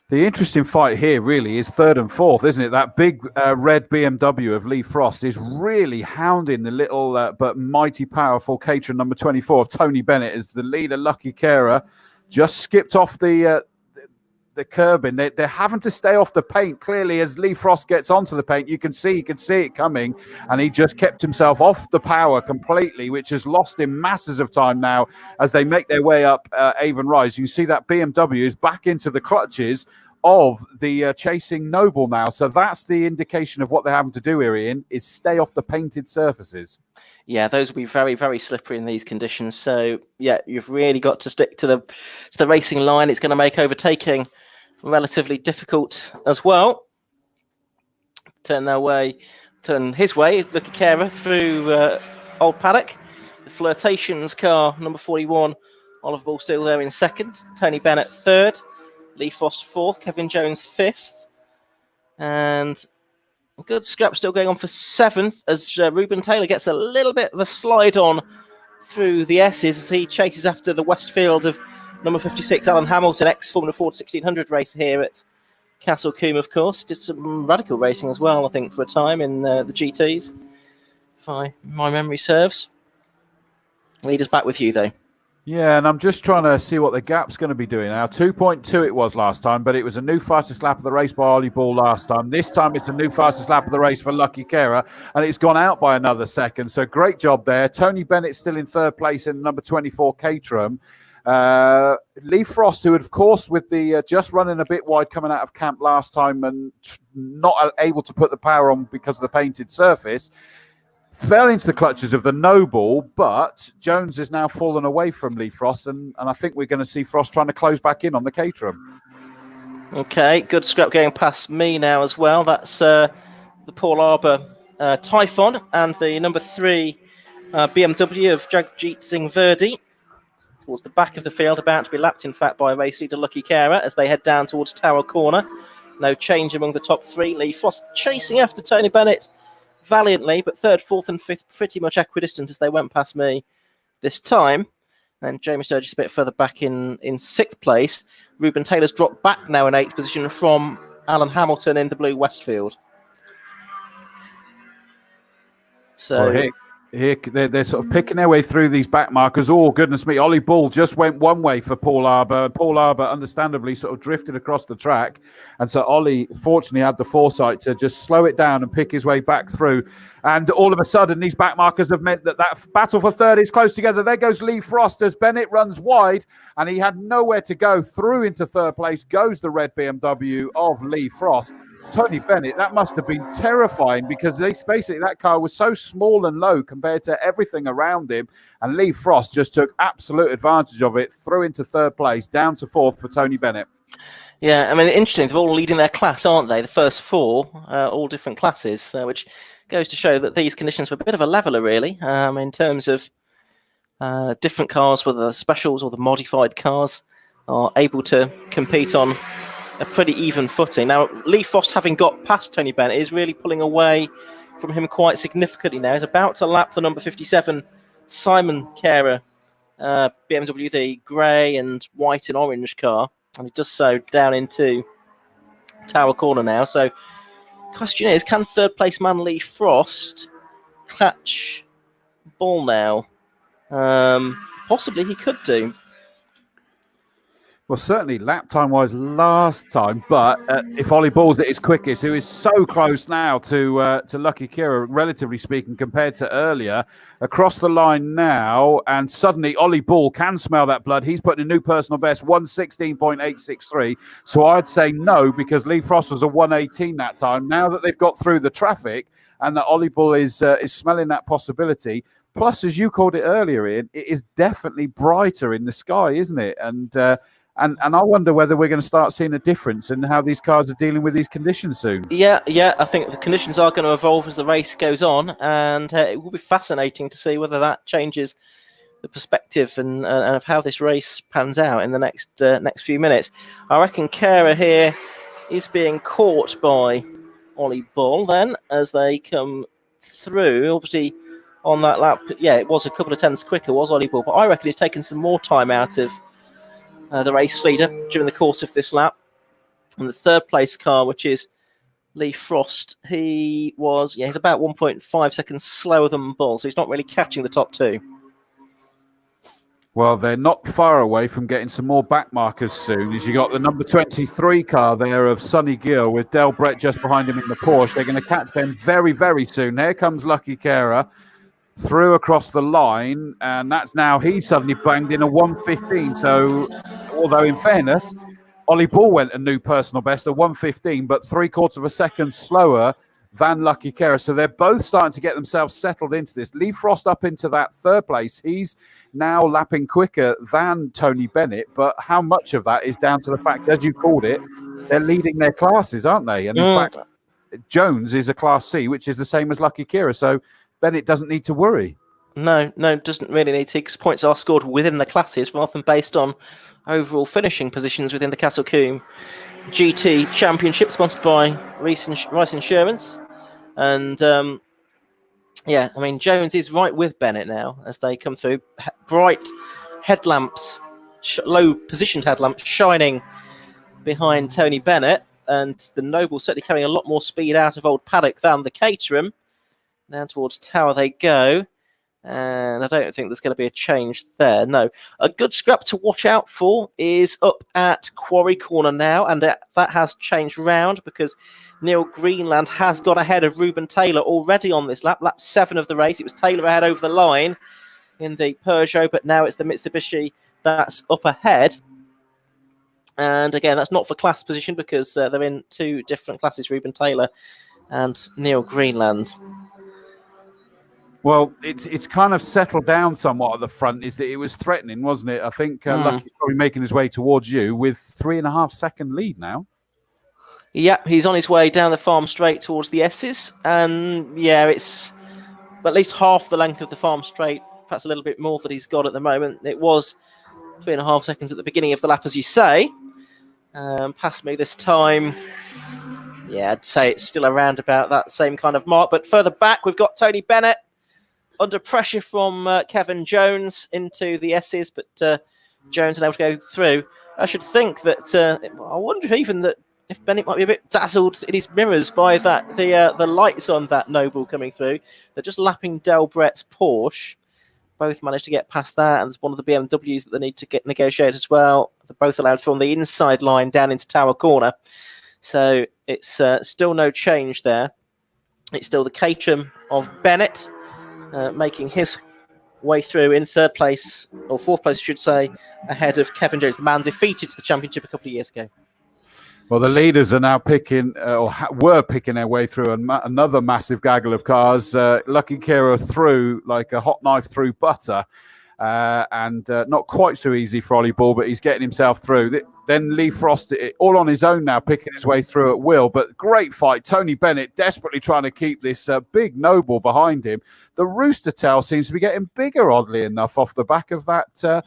The interesting fight here really is third and fourth, isn't it? That big red BMW of Lee Frost is really hounding the little but mighty powerful Caterham number 24 of Tony Bennett as the leader. Lucky Cara just skipped off the curbing. They're having to stay off the paint. Clearly, as Lee Frost gets onto the paint, you can see it coming, and he just kept himself off the power completely, which has lost him masses of time now as they make their way up Avon Rise. You can see that BMW is back into the clutches of the chasing Noble now. So that's the indication of what they're having to do here, Ian, is stay off the painted surfaces. Yeah, those will be very, very slippery in these conditions. So, yeah, you've really got to stick to the racing line. It's going to make overtaking relatively difficult as well. Turn his way, Lucky Cara through Old Paddock. The Flirtations car, number 41, Oliver Bull still there in second. Tony Bennett third. Lee Frost fourth. Kevin Jones fifth. And a good scrap still going on for seventh as Ruben Taylor gets a little bit of a slide on through the S's as he chases after the Westfield of number 56, Alan Hamilton, ex-Formula Ford 1600 racer here at Castle Combe, of course. Did some radical racing as well, I think, for a time in the GTs, if my memory serves. Leader's back with you, though. Yeah, and I'm just trying to see what the gap's going to be doing now. 2.2 it was last time, but it was a new fastest lap of the race by Ollie Ball last time. This time it's a new fastest lap of the race for Lucky Cara, and it's gone out by another second. So great job there. Tony Bennett still in third place in number 24 Caterham. Lee Frost, who, of course, with the just running a bit wide coming out of camp last time and not able to put the power on because of the painted surface, fell into the clutches of the Noble, but Jones has now fallen away from Lee Frost, and I think we're going to see Frost trying to close back in on the Caterham. Okay, good scrap going past me now as well. That's the Paul Arbor Typhon and the number 3 BMW of Jagjit Singh Verdi towards the back of the field, about to be lapped, in fact, by race leader Lucky Cara as they head down towards Tower Corner. No change among the top 3. Lee Frost chasing after Tony Bennett valiantly, but third, fourth, and fifth pretty much equidistant as they went past me this time. And Jamie Sturgis a bit further back in sixth place. Ruben Taylor's dropped back now in eighth position from Alan Hamilton in the blue Westfield. So here they're sort of picking their way through these back markers. Oh, goodness me. Ollie Bull just went one way for Paul Arbor. Paul Arbor, understandably, sort of drifted across the track. And so Ollie, fortunately, had the foresight to just slow it down and pick his way back through. And all of a sudden, these back markers have meant that battle for third is close together. There goes Lee Frost as Bennett runs wide, and he had nowhere to go. Through into third place goes the red BMW of Lee Frost. Tony Bennett, that must have been terrifying because basically that car was so small and low compared to everything around him. And Lee Frost just took absolute advantage of it, through into third place, down to fourth for Tony Bennett. Yeah, I mean, interesting. They're all leading their class, aren't they? The first 4, all different classes, which goes to show that these conditions are a bit of a leveler, really, in terms of different cars, whether the specials or the modified cars, are able to compete on a pretty even footing. Now, Lee Frost, having got past Tony Bennett, is really pulling away from him quite significantly now. He's about to lap the number 57 Simon Cara BMW, the grey and white and orange car, and he does so down into Tower Corner now. So, question is, can third place man Lee Frost catch Bull now? Possibly he could do. Well, certainly lap time wise last time, but if Ollie Ball's at his quickest, who is so close now to Lucky Kira, relatively speaking, compared to earlier, across the line now, and suddenly Ollie Ball can smell that blood. He's putting a new personal best, 1:16.863. So I'd say no, because Lee Frost was a 1:18 that time. Now that they've got through the traffic and that Ollie Ball is smelling that possibility. Plus, as you called it earlier, Ian, it is definitely brighter in the sky, isn't it? And I wonder whether we're going to start seeing a difference in how these cars are dealing with these conditions soon. Yeah, I think the conditions are going to evolve as the race goes on, and it will be fascinating to see whether that changes the perspective and of how this race pans out in the next few minutes. I reckon Kara here is being caught by Ollie Ball then as they come through. Obviously, on that lap, it was a couple of tenths quicker, was Ollie Ball, but I reckon he's taken some more time out of the race leader during the course of this lap. And the third place car, which is Lee Frost, he's about 1.5 seconds slower than Bull, so he's not really catching the top two. Well, they're not far away from getting some more back markers soon, as you got the number 23 car there of Sonny Gill with Del Brett just behind him in the Porsche. They're going to catch them very, very soon. Here comes Lucky Kara through across the line, and that's now he suddenly banged in a 1:15. So, although in fairness, Ollie Ball went a new personal best at 1:15, but 3/4 of a second slower than Lucky Kara. So they're both starting to get themselves settled into this. Lee Frost up into that third place. He's now lapping quicker than Tony Bennett, but how much of that is down to the fact, as you called it, they're leading their classes, aren't they? And in fact, Jones is a Class C, which is the same as Lucky Kira. So Bennett doesn't need to worry. No, doesn't really need to, because points are scored within the classes rather than based on overall finishing positions within the Castle Combe GT Championship, sponsored by Rice Insurance. And Jones is right with Bennett now as they come through. Bright headlamps, low positioned headlamps shining behind Tony Bennett, and the Noble certainly carrying a lot more speed out of Old Paddock than the Caterham. Now towards Tower they go, and I don't think there's going to be a change there. No. A good scrap to watch out for is up at Quarry Corner now, and that has changed round because Neil Greenland has got ahead of Ruben Taylor already on this lap 7 of the race. It was Taylor ahead over the line in the Peugeot, but now it's the Mitsubishi that's up ahead. And again, that's not for class position because they're in 2 different classes, Ruben Taylor and Neil Greenland. Well, it's kind of settled down somewhat at the front. Is that it was threatening, wasn't it? I think Lucky's probably making his way towards you with 3.5 second lead now. Yeah, he's on his way down the farm straight towards the Esses, and it's at least half the length of the farm straight, perhaps a little bit more that he's got at the moment. It was 3.5 seconds at the beginning of the lap, as you say. Past me this time. Yeah, I'd say it's still around about that same kind of mark, but further back we've got Tony Bennett under pressure from Kevin Jones into the S's, but Jones unable to go through. I should think that I wonder even that if Bennett might be a bit dazzled in his mirrors by that the lights on that Noble coming through. They're just lapping Del Brett's Porsche. Both managed to get past that, and there's one of the BMWs that they need to get negotiated as well. They're both allowed from the inside line down into Tower Corner. So it's still no change there. It's still the Caterham of Bennett making his way through in third place, or fourth place, I should say, ahead of Kevin Jones, the man defeated to the championship a couple of years ago. Well, the leaders are now picking, were picking their way through another massive gaggle of cars. Lucky Kira through like a hot knife through butter. And not quite so easy for Ollie Ball, but he's getting himself through. Then Lee Frost, all on his own now, picking his way through at will. But great fight. Tony Bennett desperately trying to keep this big Noble behind him. The rooster tail seems to be getting bigger, oddly enough, off the back of that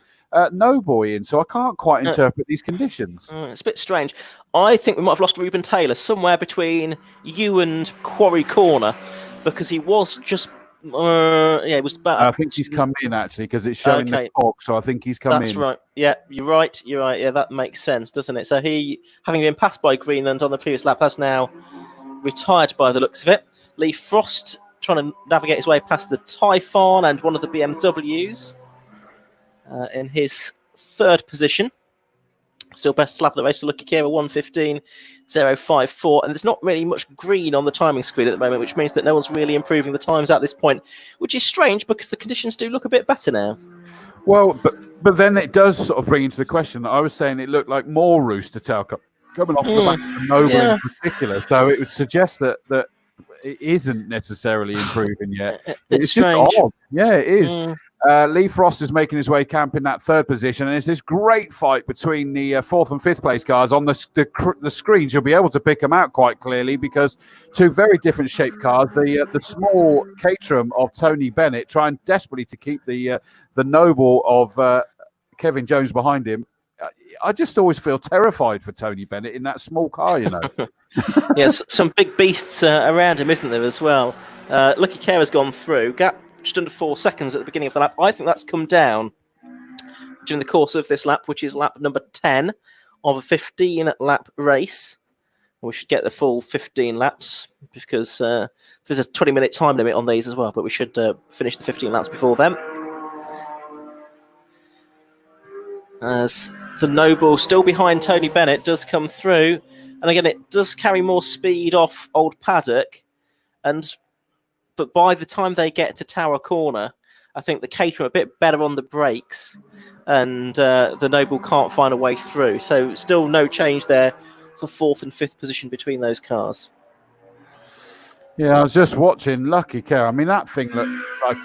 Noble, Ian. So I can't quite interpret these conditions. It's a bit strange. I think we might have lost Ruben Taylor somewhere between you and Quarry Corner, because he was just... it was about. I think he's come in actually because it's showing the clock, so I think he's come in. That's right. Yeah, you're right. Yeah, that makes sense, doesn't it? So he, having been passed by Greenland on the previous lap, has now retired by the looks of it. Lee Frost trying to navigate his way past the Typhon and one of the BMWs in his third position. Still best lap of the race to Lucky Kira, 1:15.054. And there's not really much green on the timing screen at the moment, which means that no one's really improving the times at this point, which is strange because the conditions do look a bit better now. Well, but then it does sort of bring into the question that I was saying it looked like more rooster tail coming off the back of the Noble in particular. So it would suggest that it isn't necessarily improving yet. It's just strange. odd. Yeah, it is. Lee Frost is making his way camp in that third position, and it's this great fight between the fourth and fifth place cars. On the screens, you'll be able to pick them out quite clearly because two very different shaped cars. The small Caterham of Tony Bennett trying desperately to keep the Noble of Kevin Jones behind him. I just always feel terrified for Tony Bennett in that small car, you know. Yes, some big beasts around him, isn't there, as well? Lucky Kira's gone through. Gap just under 4 seconds at the beginning of the lap. I think that's come down during the course of this lap, which is lap number 10 of a 15-lap race. We should get the full 15 laps because there's a 20-minute time limit on these as well, but we should finish the 15 laps before then. As the Noble, still behind Tony Bennett, does come through. And again, it does carry more speed off Old Paddock. But by the time they get to Tower Corner, I think the Caterham are a bit better on the brakes. And the Noble can't find a way through. So still no change there for fourth and fifth position between those cars. Yeah, I was just watching Lucky Kira. I mean, that thing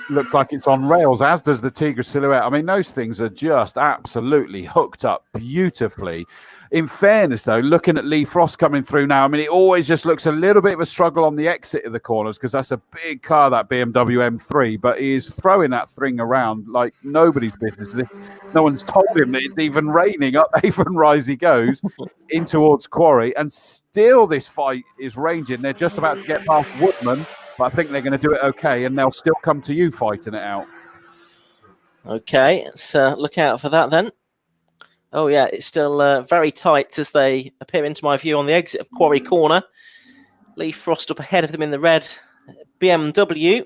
looked like it's on rails, as does the Tigre Silhouette. I mean, those things are just absolutely hooked up beautifully. In fairness, though, looking at Lee Frost coming through now, I mean, it always just looks a little bit of a struggle on the exit of the corners because that's a big car, that BMW M3, but he is throwing that thing around like nobody's business. As if no one's told him that it's even raining. Up Avon Rise he goes in towards Quarry, and still this fight is raging. They're just about to get past Woodman, but I think they're going to do it okay, and they'll still come to you fighting it out. Okay, let's look out for that then. Oh, yeah, it's still very tight as they appear into my view on the exit of Quarry Corner. Lee Frost up ahead of them in the red BMW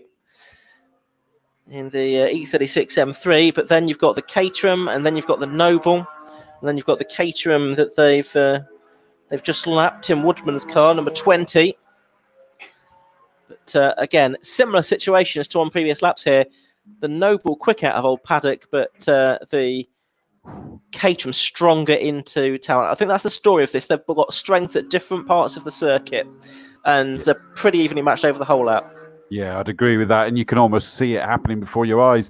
in the E36 M3. But then you've got the Caterham, and then you've got the Noble, and then you've got the Caterham that they've just lapped, Tim Woodman's car, number 20. But again, similar situation as to on previous laps here. The Noble quick out of Old Paddock, but the Caterham stronger into Tower. I think that's the story of this. They've got strength at different parts of the circuit, and they're pretty evenly matched over the whole lap. Yeah, I'd agree with that, and you can almost see it happening before your eyes.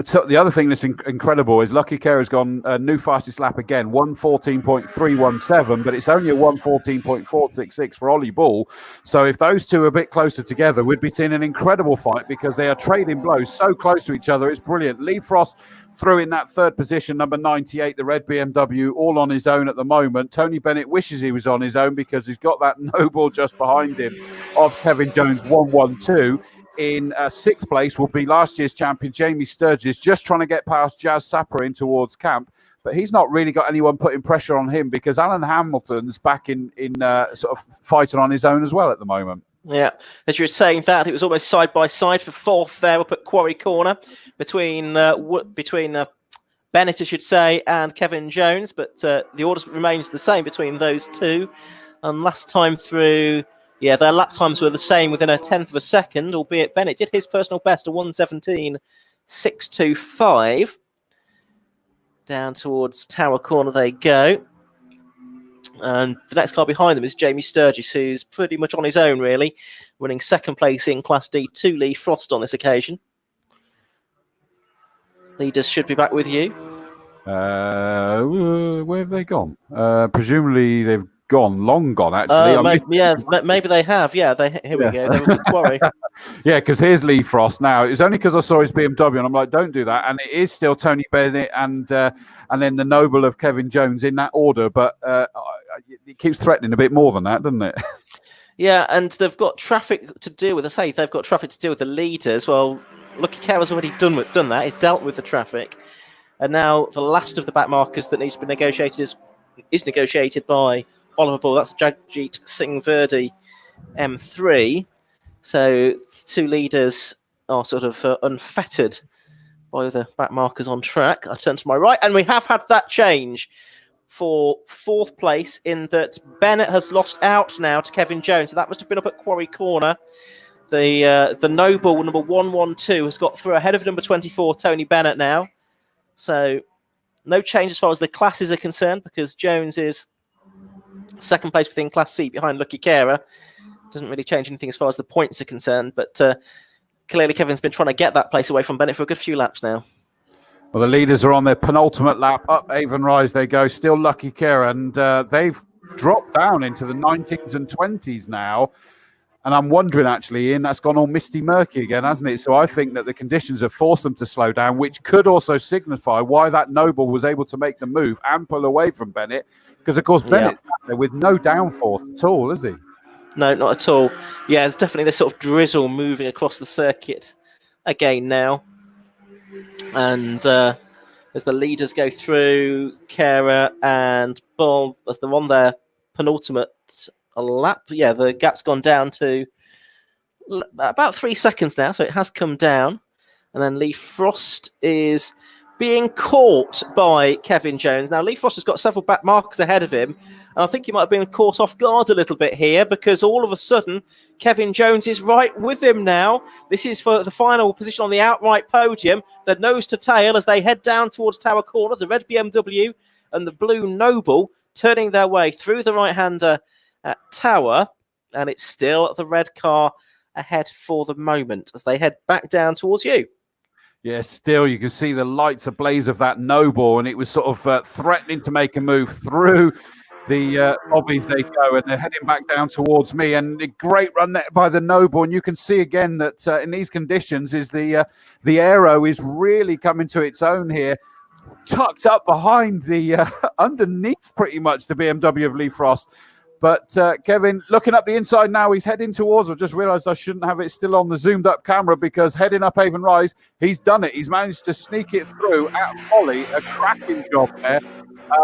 So the other thing that's incredible is Lucky Kira's gone new fastest lap again, 1:14.317, but it's only a 1:14.466 for Ollie Ball. So if those two are a bit closer together, we'd be seeing an incredible fight because they are trading blows so close to each other. It's brilliant. Lee Frost through in that third position, number 98, the red BMW, all on his own at the moment. Tony Bennett wishes he was on his own because he's got that Noble just behind him of Kevin Jones, 112. In sixth place will be last year's champion Jamie Sturgis, just trying to get past Jazz Sapper in towards camp, but he's not really got anyone putting pressure on him because Alan Hamilton's back in sort of fighting on his own as well at the moment. Yeah, as you were saying that, it was almost side by side for fourth there up at Quarry Corner between Bennett, I should say, and Kevin Jones, but the order remains the same between those two. And last time through, yeah, their lap times were the same within a tenth of a second, albeit Bennett did his personal best, a 1:17.625. Down towards Tower Corner they go. And the next car behind them is Jamie Sturgis, who's pretty much on his own, really, winning second place in Class D to Lee Frost on this occasion. Leaders should be back with you. Where have they gone? Presumably they've long gone, actually. Maybe they have. Yeah, here we go. They were with Quarry. Yeah, because here's Lee Frost now. It's only because I saw his BMW and I'm like, don't do that. And it is still Tony Bennett and then the Noble of Kevin Jones in that order. But it keeps threatening a bit more than that, doesn't it? Yeah, and they've got traffic to deal with. They've got traffic to deal with the leaders. Well, Lucky Kira's already done that. He's dealt with the traffic. And now the last of the back markers that needs to be negotiated is negotiated by Oliver Ball. That's Jagjit Singh Verdi M3. So the two leaders are sort of unfettered by the back markers on track. I turn to my right, and we have had that change. for 4th place, in that Bennett has lost out now to Kevin Jones. So that must have been up at Quarry Corner. The Noble, number 112, has got through ahead of number 24, Tony Bennett now. So no change as far as the classes are concerned, because Jones is 2nd place within Class C behind Lucky Carer. Doesn't really change anything as far as the points are concerned, but clearly Kevin's been trying to get that place away from Bennett for a good few laps now. Well, the leaders are on their penultimate lap. Up Avon Rise they go. Still Lucky Carer, and they've dropped down into the 19s and 20s now. And I'm wondering, actually, Ian, that's gone all misty murky again, hasn't it? So I think that the conditions have forced them to slow down, which could also signify why that Noble was able to make the move and pull away from Bennett. Because, of course, Bennett's sat there with no downforce at all, is he? No, not at all. Yeah, there's definitely this sort of drizzle moving across the circuit again now. And as the leaders go through, Carer and Bob, as they're on their penultimate lap, yeah, the gap's gone down to about 3 seconds now, so it has come down. And then Lee Frost is being caught by Kevin Jones. Now, Lee Frost has got several back markers ahead of him, and I think he might have been caught off guard a little bit here, because all of a sudden, Kevin Jones is right with him now. This is for the final position on the outright podium. They're nose to tail as they head down towards Tower Corner, the red BMW and the blue Noble turning their way through the right-hander at Tower, and it's still the red car ahead for the moment as they head back down towards you. Yeah, still you can see the lights ablaze of that Noble, and it was sort of threatening to make a move through the Bobbies. They go, and they're heading back down towards me, and a great run there by the Noble. And you can see again that in these conditions is the aero is really coming to its own here, tucked up behind the underneath pretty much the BMW of Lee Frost. But Kevin, looking up the inside now, he's heading towards. I've just realised I shouldn't have it still on the zoomed-up camera, because heading up Avon Rise, he's done it. He's managed to sneak it through at Folly. A cracking job there.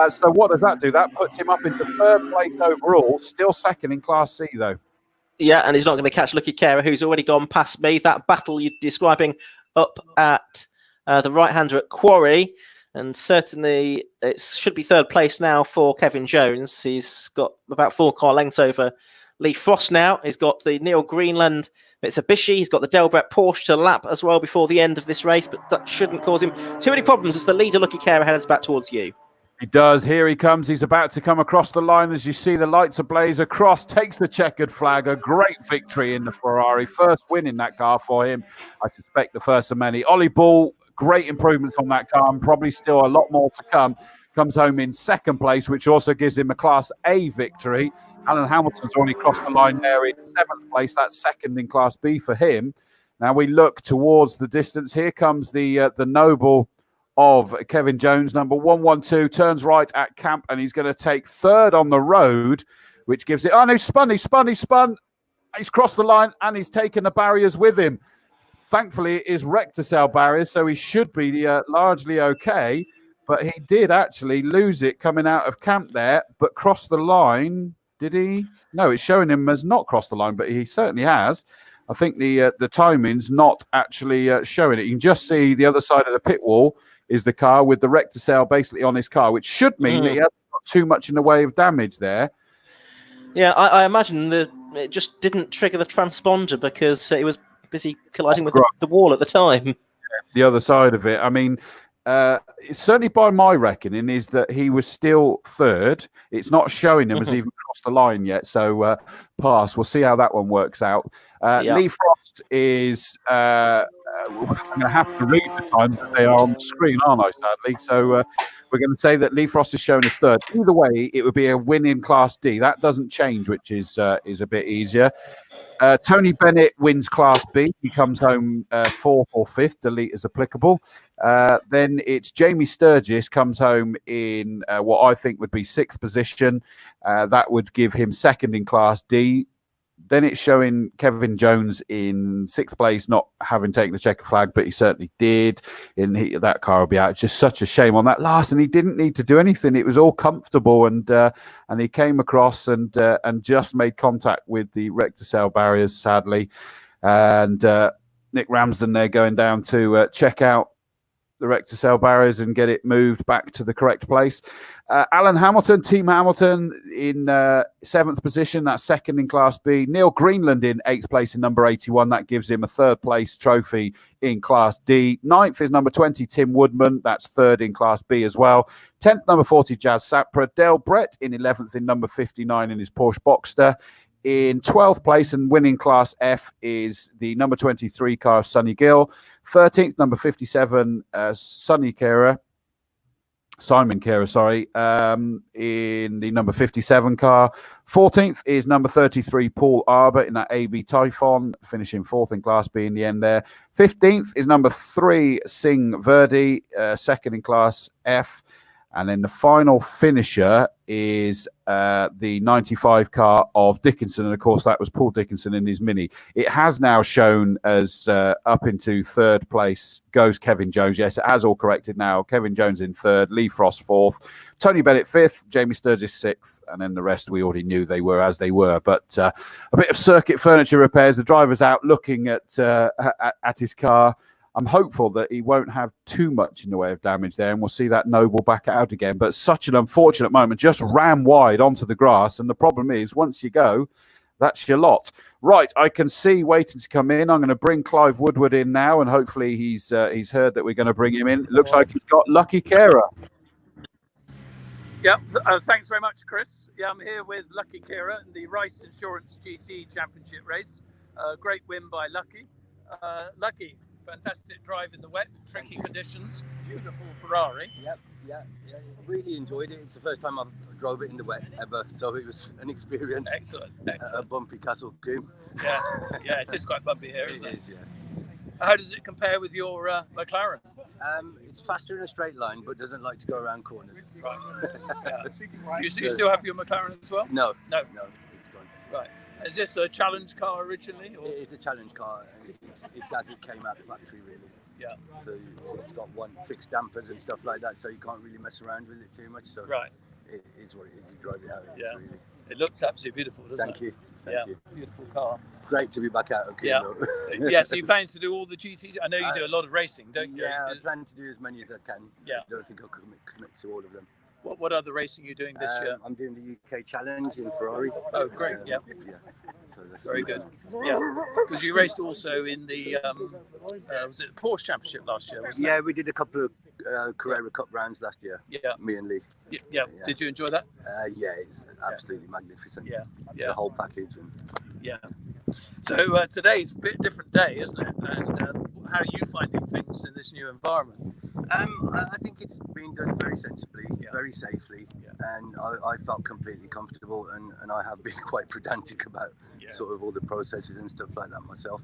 So what does that do? That puts him up into 3rd place overall, still 2nd in Class C, though. Yeah, and he's not going to catch Lucky Carer, who's already gone past me. That battle you're describing up at the right-hander at Quarry. And certainly it should be 3rd place now for Kevin Jones. He's got about 4 car lengths over Lee Frost now. He's got the Neil Greenland Mitsubishi. He's got the Delbert Porsche to lap as well before the end of this race. But that shouldn't cause him too many problems as the leader, Lucky Carer, heads back towards you. He does. Here he comes. He's about to come across the line. As you see, the lights ablaze across, takes the checkered flag. A great victory in the Ferrari. First win in that car for him. I suspect the first of many. Ollie Ball, great improvements on that car, and probably still a lot more to come. Comes home in 2nd place, which also gives him a Class A victory. Alan Hamilton's already crossed the line there in 7th place. That's 2nd in Class B for him. Now we look towards the distance. Here comes the Noble of Kevin Jones, number 112, turns right at Camp, and he's going to take 3rd on the road, which gives it... Oh, no, he spun. He's crossed the line, and he's taken the barriers with him. Thankfully, it is rectocell barriers, so he should be largely okay. But he did actually lose it coming out of Camp there, but crossed the line. Did he? No, it's showing him as not crossed the line, but he certainly has. I think the timing's not actually showing it. You can just see the other side of the pit wall is the car with the rectocell basically on his car, which should mean that he hasn't got too much in the way of damage there. Yeah, I imagine that it just didn't trigger the transponder because it was busy colliding with the wall at the time. The other side of it, I mean, certainly by my reckoning, is that he was still 3rd. It's not showing him as even crossed the line yet, so pass. We'll see how that one works out. Lee Frost is... I'm going to have to read the times as they are on the screen, aren't I, sadly? So we're going to say that Lee Frost is shown as 3rd. Either way, it would be a win in Class D. That doesn't change, which is a bit easier. Tony Bennett wins Class B. He comes home 4th or 5th, delete as applicable. Then it's Jamie Sturgis comes home in what I think would be 6th position. That would give him 2nd in Class D. Then it's showing Kevin Jones in 6th place, not having taken the checker flag, but he certainly did. That car will be out. It's just such a shame on that last, and he didn't need to do anything. It was all comfortable, and he came across and just made contact with the rectocell barriers, sadly. And Nick Ramsden there going down to check out the rector cell barriers and get it moved back to the correct place. Alan Hamilton, Team Hamilton in 7th position. That's 2nd in Class B. Neil Greenland in 8th place in number 81. That gives him a 3rd place trophy in Class D. 9th is number 20, Tim Woodman. That's 3rd in Class B as well. 10th, number 40, Jazz Sapra. Dale Brett in 11th in number 59 in his Porsche Boxster. In 12th place and winning Class F is the number 23 car of Sonny Gill. 13th, number 57, Simon Kehrer, in the number 57 car. 14th is number 33, Paul Arbour in that AB Typhon, finishing 4th in Class B in the end there. 15th is number 3, Singh Verdi, 2nd in Class F. And then the final finisher is the 95 car of Dickinson. And, of course, that was Paul Dickinson in his Mini. It has now shown as up into 3rd place goes Kevin Jones. Yes, it has all corrected now. Kevin Jones in 3rd, Lee Frost 4th, Tony Bennett 5th, Jamie Sturgis 6th, and then the rest we already knew they were as they were. But a bit of circuit furniture repairs. The driver's out looking at his car. I'm hopeful that he won't have too much in the way of damage there, and we'll see that Noble back out again. But such an unfortunate moment, just ran wide onto the grass. And the problem is, once you go, that's your lot. Right, I can see waiting to come in. I'm going to bring Clive Woodward in now, and hopefully he's heard that we're going to bring him in. It looks like he's got Lucky Kehrer. Yep, thanks very much, Chris. Yeah, I'm here with Lucky Kehrer in the Rice Insurance GT Championship race. Great win by Lucky. Lucky. Fantastic drive in the wet, tricky conditions. Beautiful Ferrari. Yep, yeah. Really enjoyed it. It's the first time I've drove it in the wet ever, so it was an experience. Excellent. A bumpy Castle Combe. Yeah, it is quite bumpy here, isn't it? It is, yeah. How does it compare with your McLaren? It's faster in a straight line, but doesn't like to go around corners. Right. Do you still have your McLaren as well? No, it's gone. Right. Is this a challenge car originally? Or? It is a challenge car. It's as it came out of the factory, really. Yeah. So it's got one fixed dampers and stuff like that, so you can't really mess around with it too much. So right. It is what it is. You drive it out. Yeah. Really. It looks absolutely beautiful, doesn't Thank it? you. Thank you. Beautiful car. Great to be back out. Okay. Yeah. Yeah. So you plan to do all the GT? I know you do a lot of racing, don't you? Yeah, I plan to do as many as I can. Yeah. I don't think I'll commit to all of them. What other racing are you doing this year? I'm doing the UK Challenge in Ferrari. Oh, great! Yeah. So very good. Yeah, because you raced also in the was it Porsche Championship last year? Wasn't it? We did a couple of Carrera Cup rounds last year. Yeah. Me and Lee. Yeah. Did you enjoy that? Yeah, it's absolutely magnificent. Yeah. The whole package. Yeah. So today's a bit different day, isn't it? And how are you finding things in this new environment? I think it's been done very sensibly, very safely, and I felt completely comfortable, and I have been quite pedantic about sort of all the processes and stuff like that myself.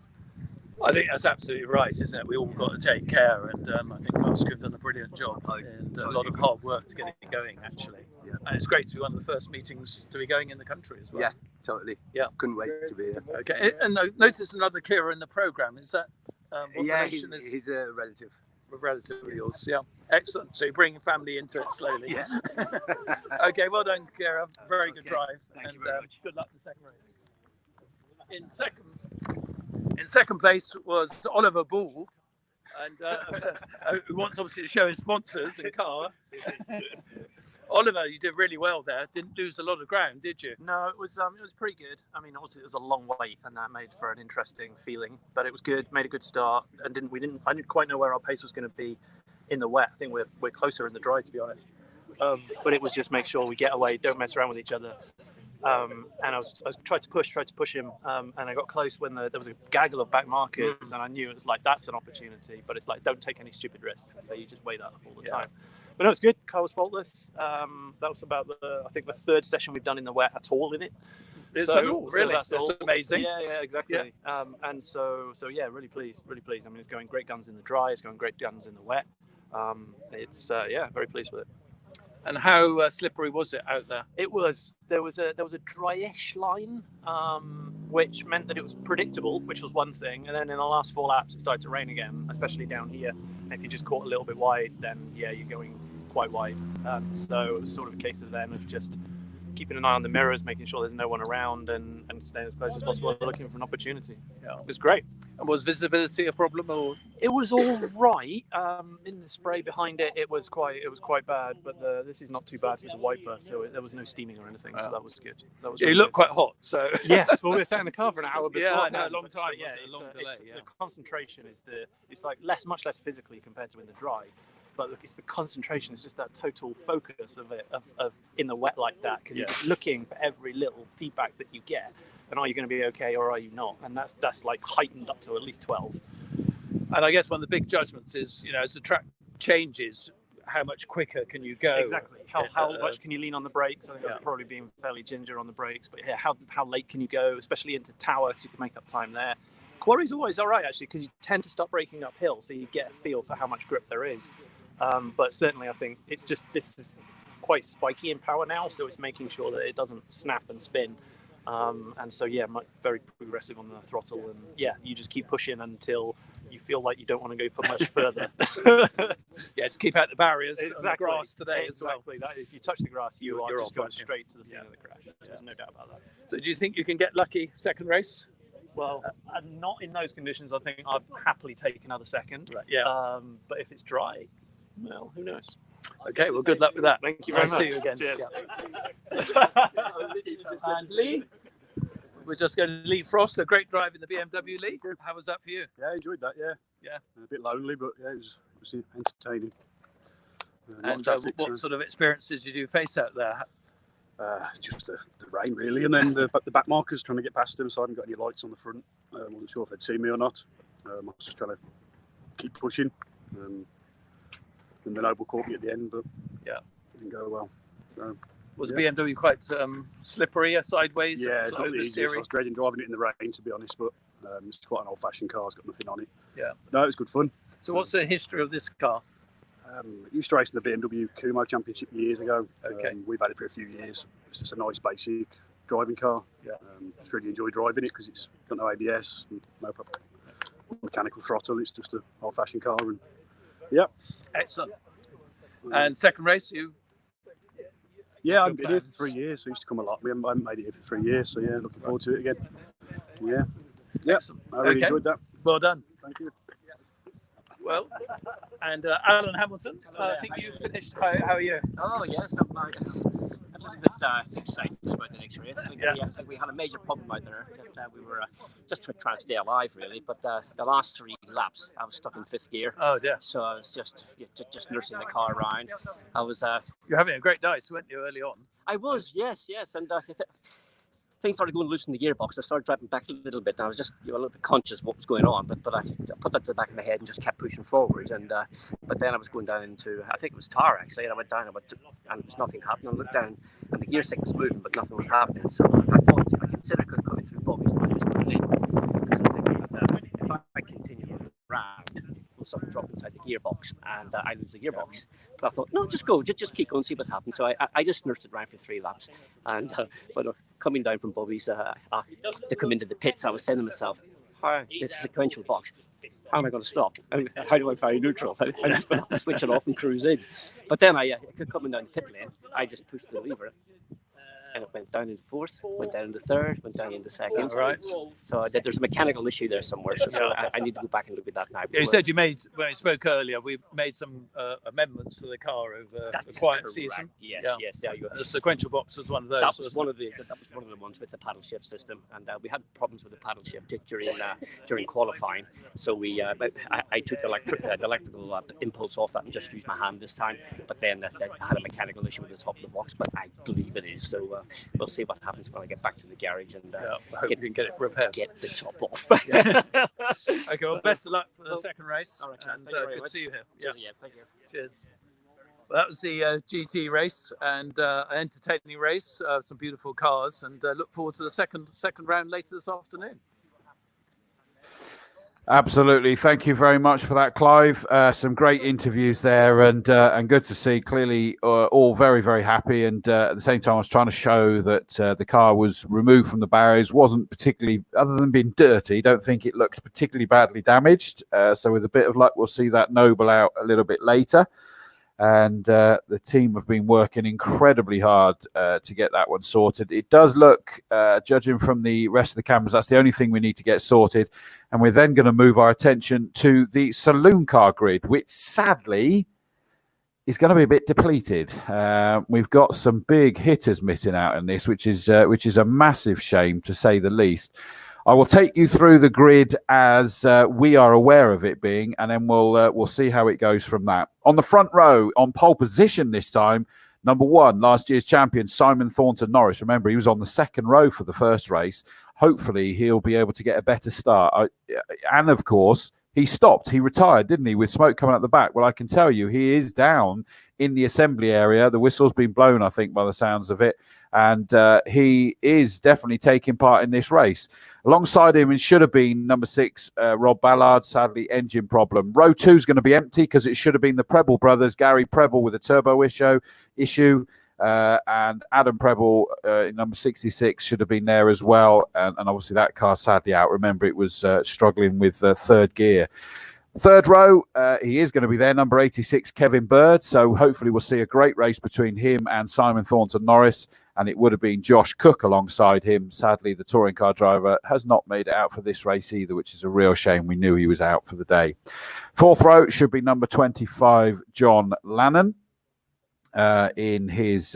I think that's absolutely right, isn't it? We all got to take care, and I think Castle Combe done a brilliant job, and a lot of hard work to get it going, actually. Yeah. And it's great to be one of the first meetings to be going in the country as well. Yeah, totally. Yeah, couldn't wait to be here. Okay, and notice another Kehrer in the program. Is that he's a relative. Relative of yours, yeah. Excellent. So you're bringing family into it slowly. Yeah. Okay, well done, Kehrer. Very good drive. Thank you very much. Good luck in the second race. In second place was Oliver Ball, and who wants obviously to show his sponsors and car. Oliver, you did really well there. Didn't lose a lot of ground, did you? No, it was pretty good. I mean, obviously it was a long wait, and that made for an interesting feeling. But it was good. Made a good start, and I didn't quite know where our pace was going to be in the wet. I think we're closer in the dry, to be honest. But it was just make sure we get away, don't mess around with each other. And I tried to push him, and I got close when there was a gaggle of back markers, and I knew it was like that's an opportunity. But it's like don't take any stupid risks. So you just weigh that up all the time. But no, it's good. Car was faultless. That was about I think the third session we've done in the wet at all in it. Really? That's amazing. Yeah, exactly. Yeah. And so yeah, really pleased. I mean, it's going great guns in the dry. It's going great guns in the wet. It's very pleased with it. And how slippery was it out there? It was. There was a dryish line, which meant that it was predictable, which was one thing. And then in the last 4 laps, it started to rain again, especially down here. And if you just caught a little bit wide, then you're going quite wide. So it was sort of a case of just keeping an eye on the mirrors, making sure there's no one around, and staying as close as possible, looking for an opportunity. Yeah. It was great. And was visibility a problem, or it was all right? In the spray behind it, it was quite bad. But this is not too bad with the wiper, so there was no steaming or anything. So that was good. That was. Yeah, really you look good. quite hot. So Yes, well, we were sat in the car for an hour before. Yeah, I know, a long time. But yeah, It's a long delay. Yeah. the concentration is it's like much less physically compared to in the dry. But look, it's the concentration. It's just that total focus of it of in the wet like that, because you're just looking for every little feedback that you get. And are you going to be okay or are you not? And that's like heightened up to at least 12. And I guess one of the big judgments is, as the track changes, how much quicker can you go? Exactly. How much can you lean on the brakes? I think I've probably been fairly ginger on the brakes, but yeah, how late can you go, especially into Tower, because you can make up time there. Quarry's always all right, actually, because you tend to stop braking uphill, so you get a feel for how much grip there is. But certainly I think this is quite spiky in power now, so it's making sure that it doesn't snap and spin. And so very progressive on the throttle, and you just keep pushing until you feel like you don't want to go for much further. Yes, keep out the barriers. Exactly. And the grass today as well. Exactly. If you touch the grass, you're off, just going aren't you? straight to the scene of the crash. There's no doubt about that. So do you think you can get lucky second race? Well, not in those conditions. I think I'd happily take another second. Right, yeah. But if it's dry, well, who knows? Okay, well, good luck with that. Thank you very much. See you again. Cheers. And Lee, we're just going to Lee Frost, a great drive in the BMW Lee. How was that for you? Yeah, I enjoyed that. Yeah, a bit lonely, but yeah, it was entertaining. And what sort of experiences did you face out there? Just the rain, really, and then the back markers trying to get past them, so I hadn't got any lights on the front. I wasn't sure if they'd see me or not. I was just trying to keep pushing. And the Noble caught me at the end, but it didn't go well. So, was the BMW quite slippery, sideways? Yeah, it's not the easiest. I was dreading driving it in the rain, to be honest, but it's quite an old-fashioned car. It's got nothing on it. Yeah. No, it was good fun. So what's the history of this car? I used to race in the BMW Kumo Championship years ago. Okay. We've had it for a few years. It's just a nice, basic driving car. Yeah. Just really enjoy driving it because it's got no ABS, no mechanical throttle. It's just an old-fashioned car, and Excellent. And second race, you? Yeah, I've been here for 3 years. So I used to come a lot. I haven't made it here for 3 years, so yeah, looking forward to it again. Yeah. Excellent. I really enjoyed that. Well done. Thank you. Well, and Alan Hamilton, I think you finished. How are you? Oh yes, I'm a little bit excited about the next race. I think we had a major problem out there. That we were just trying to stay alive, really. But the last 3 laps, I was stuck in 5th gear. Oh dear. So I was just nursing the car around. I was. You're having a great dice, weren't you, early on? I was, yes, and things started going loose in the gearbox. I started driving back a little bit, and I was just a little bit conscious of what was going on. But I put that to the back of my head and just kept pushing forward. And but then I was going down into, I think it was Tower actually, and I went down and there was nothing happening. I looked down and the gear stick was moving, but nothing was happening. So I considered coming through Bobbies, but I just put it in because I think that if I continue around, will something drop inside the gearbox and I lose the gearbox. But I thought, no, just go, just keep going, see what happens. So I just nursed it around for 3 laps, and coming down from Bobbies to come into the pits, I was saying to myself, this is a sequential box. How am I going to stop? How do I find neutral? How do I switch it off and cruise in? But then coming down the pit lane, I just pushed the lever. And it went down into 4th, went down into 3rd, went down into 2nd. All right. So there's a mechanical issue there somewhere. So I need to go back and look at that now. Yeah, you said when you spoke earlier, we made some amendments to the car over the quiet season. Yes. The sequential box was one of those. That was one of the ones with the paddle shift system, and we had problems with the paddle shift during qualifying. So I took the electrical impulse off that and just used my hand this time. But then I had a mechanical issue with the top of the box, but I believe it is. So we'll see what happens when I get back to the garage and I hope you can get it repaired. Get the top off. Okay, well, best of luck for the second race, and good to see you here. Yeah, thank you. Cheers. Well, that was the GT race, and an entertaining race, some beautiful cars, and look forward to the second round later this afternoon. Absolutely. Thank you very much for that, Clive. Some great interviews there, and good to see. Clearly, all very, very happy. And at the same time, I was trying to show that the car was removed from the barriers, wasn't particularly, other than being dirty, don't think it looked particularly badly damaged. So with a bit of luck, we'll see that Noble out a little bit later. and the team have been working incredibly hard to get that one sorted. It does look, judging from the rest of the cameras, that's the only thing we need to get sorted. And we're then going to move our attention to the saloon car grid, which sadly is going to be a bit depleted. We've got some big hitters missing out in this, which is a massive shame, to say the least. I will take you through the grid as we are aware of it being, and then we'll see how it goes from that. On the front row, on pole position this time, number 1, last year's champion, Simon Thornton Norris. Remember, he was on the second row for the first race. Hopefully, he'll be able to get a better start. And, of course, he stopped. He retired, didn't he, with smoke coming out the back? Well, I can tell you, he is down in the assembly area. The whistle's been blown, I think, by the sounds of it. And he is definitely taking part in this race. Alongside him, it should have been number 6, Rob Ballard. Sadly, engine problem. Row 2 is going to be empty because it should have been the Preble brothers, Gary Preble with a turbo issue. And Adam Preble in number 66 should have been there as well. And obviously that car sadly out. Remember, it was struggling with third gear. Third row, he is going to be there, number 86, Kevin Bird. So hopefully we'll see a great race between him and Simon Thornton Norris. And it would have been Josh Cook alongside him. Sadly, the touring car driver has not made it out for this race either, which is a real shame. We knew he was out for the day. Fourth row should be number 25, John Lannon, in his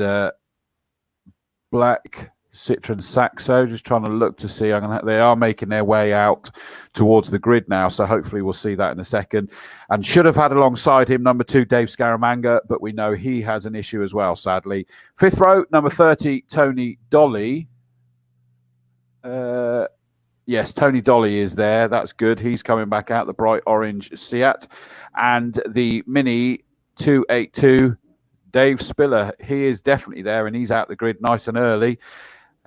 black Citroen Saxo. Just trying to look to see. They are making their way out towards the grid now, so hopefully we'll see that in a second. And should have had alongside him number 2, Dave Scaramanga, but we know he has an issue as well, sadly. Fifth row, number 30, Tony Dolly. Yes, Tony Dolly is there. That's good. He's coming back out, the bright orange Seat. And the Mini 282, Dave Spiller, he is definitely there, and he's out the grid nice and early.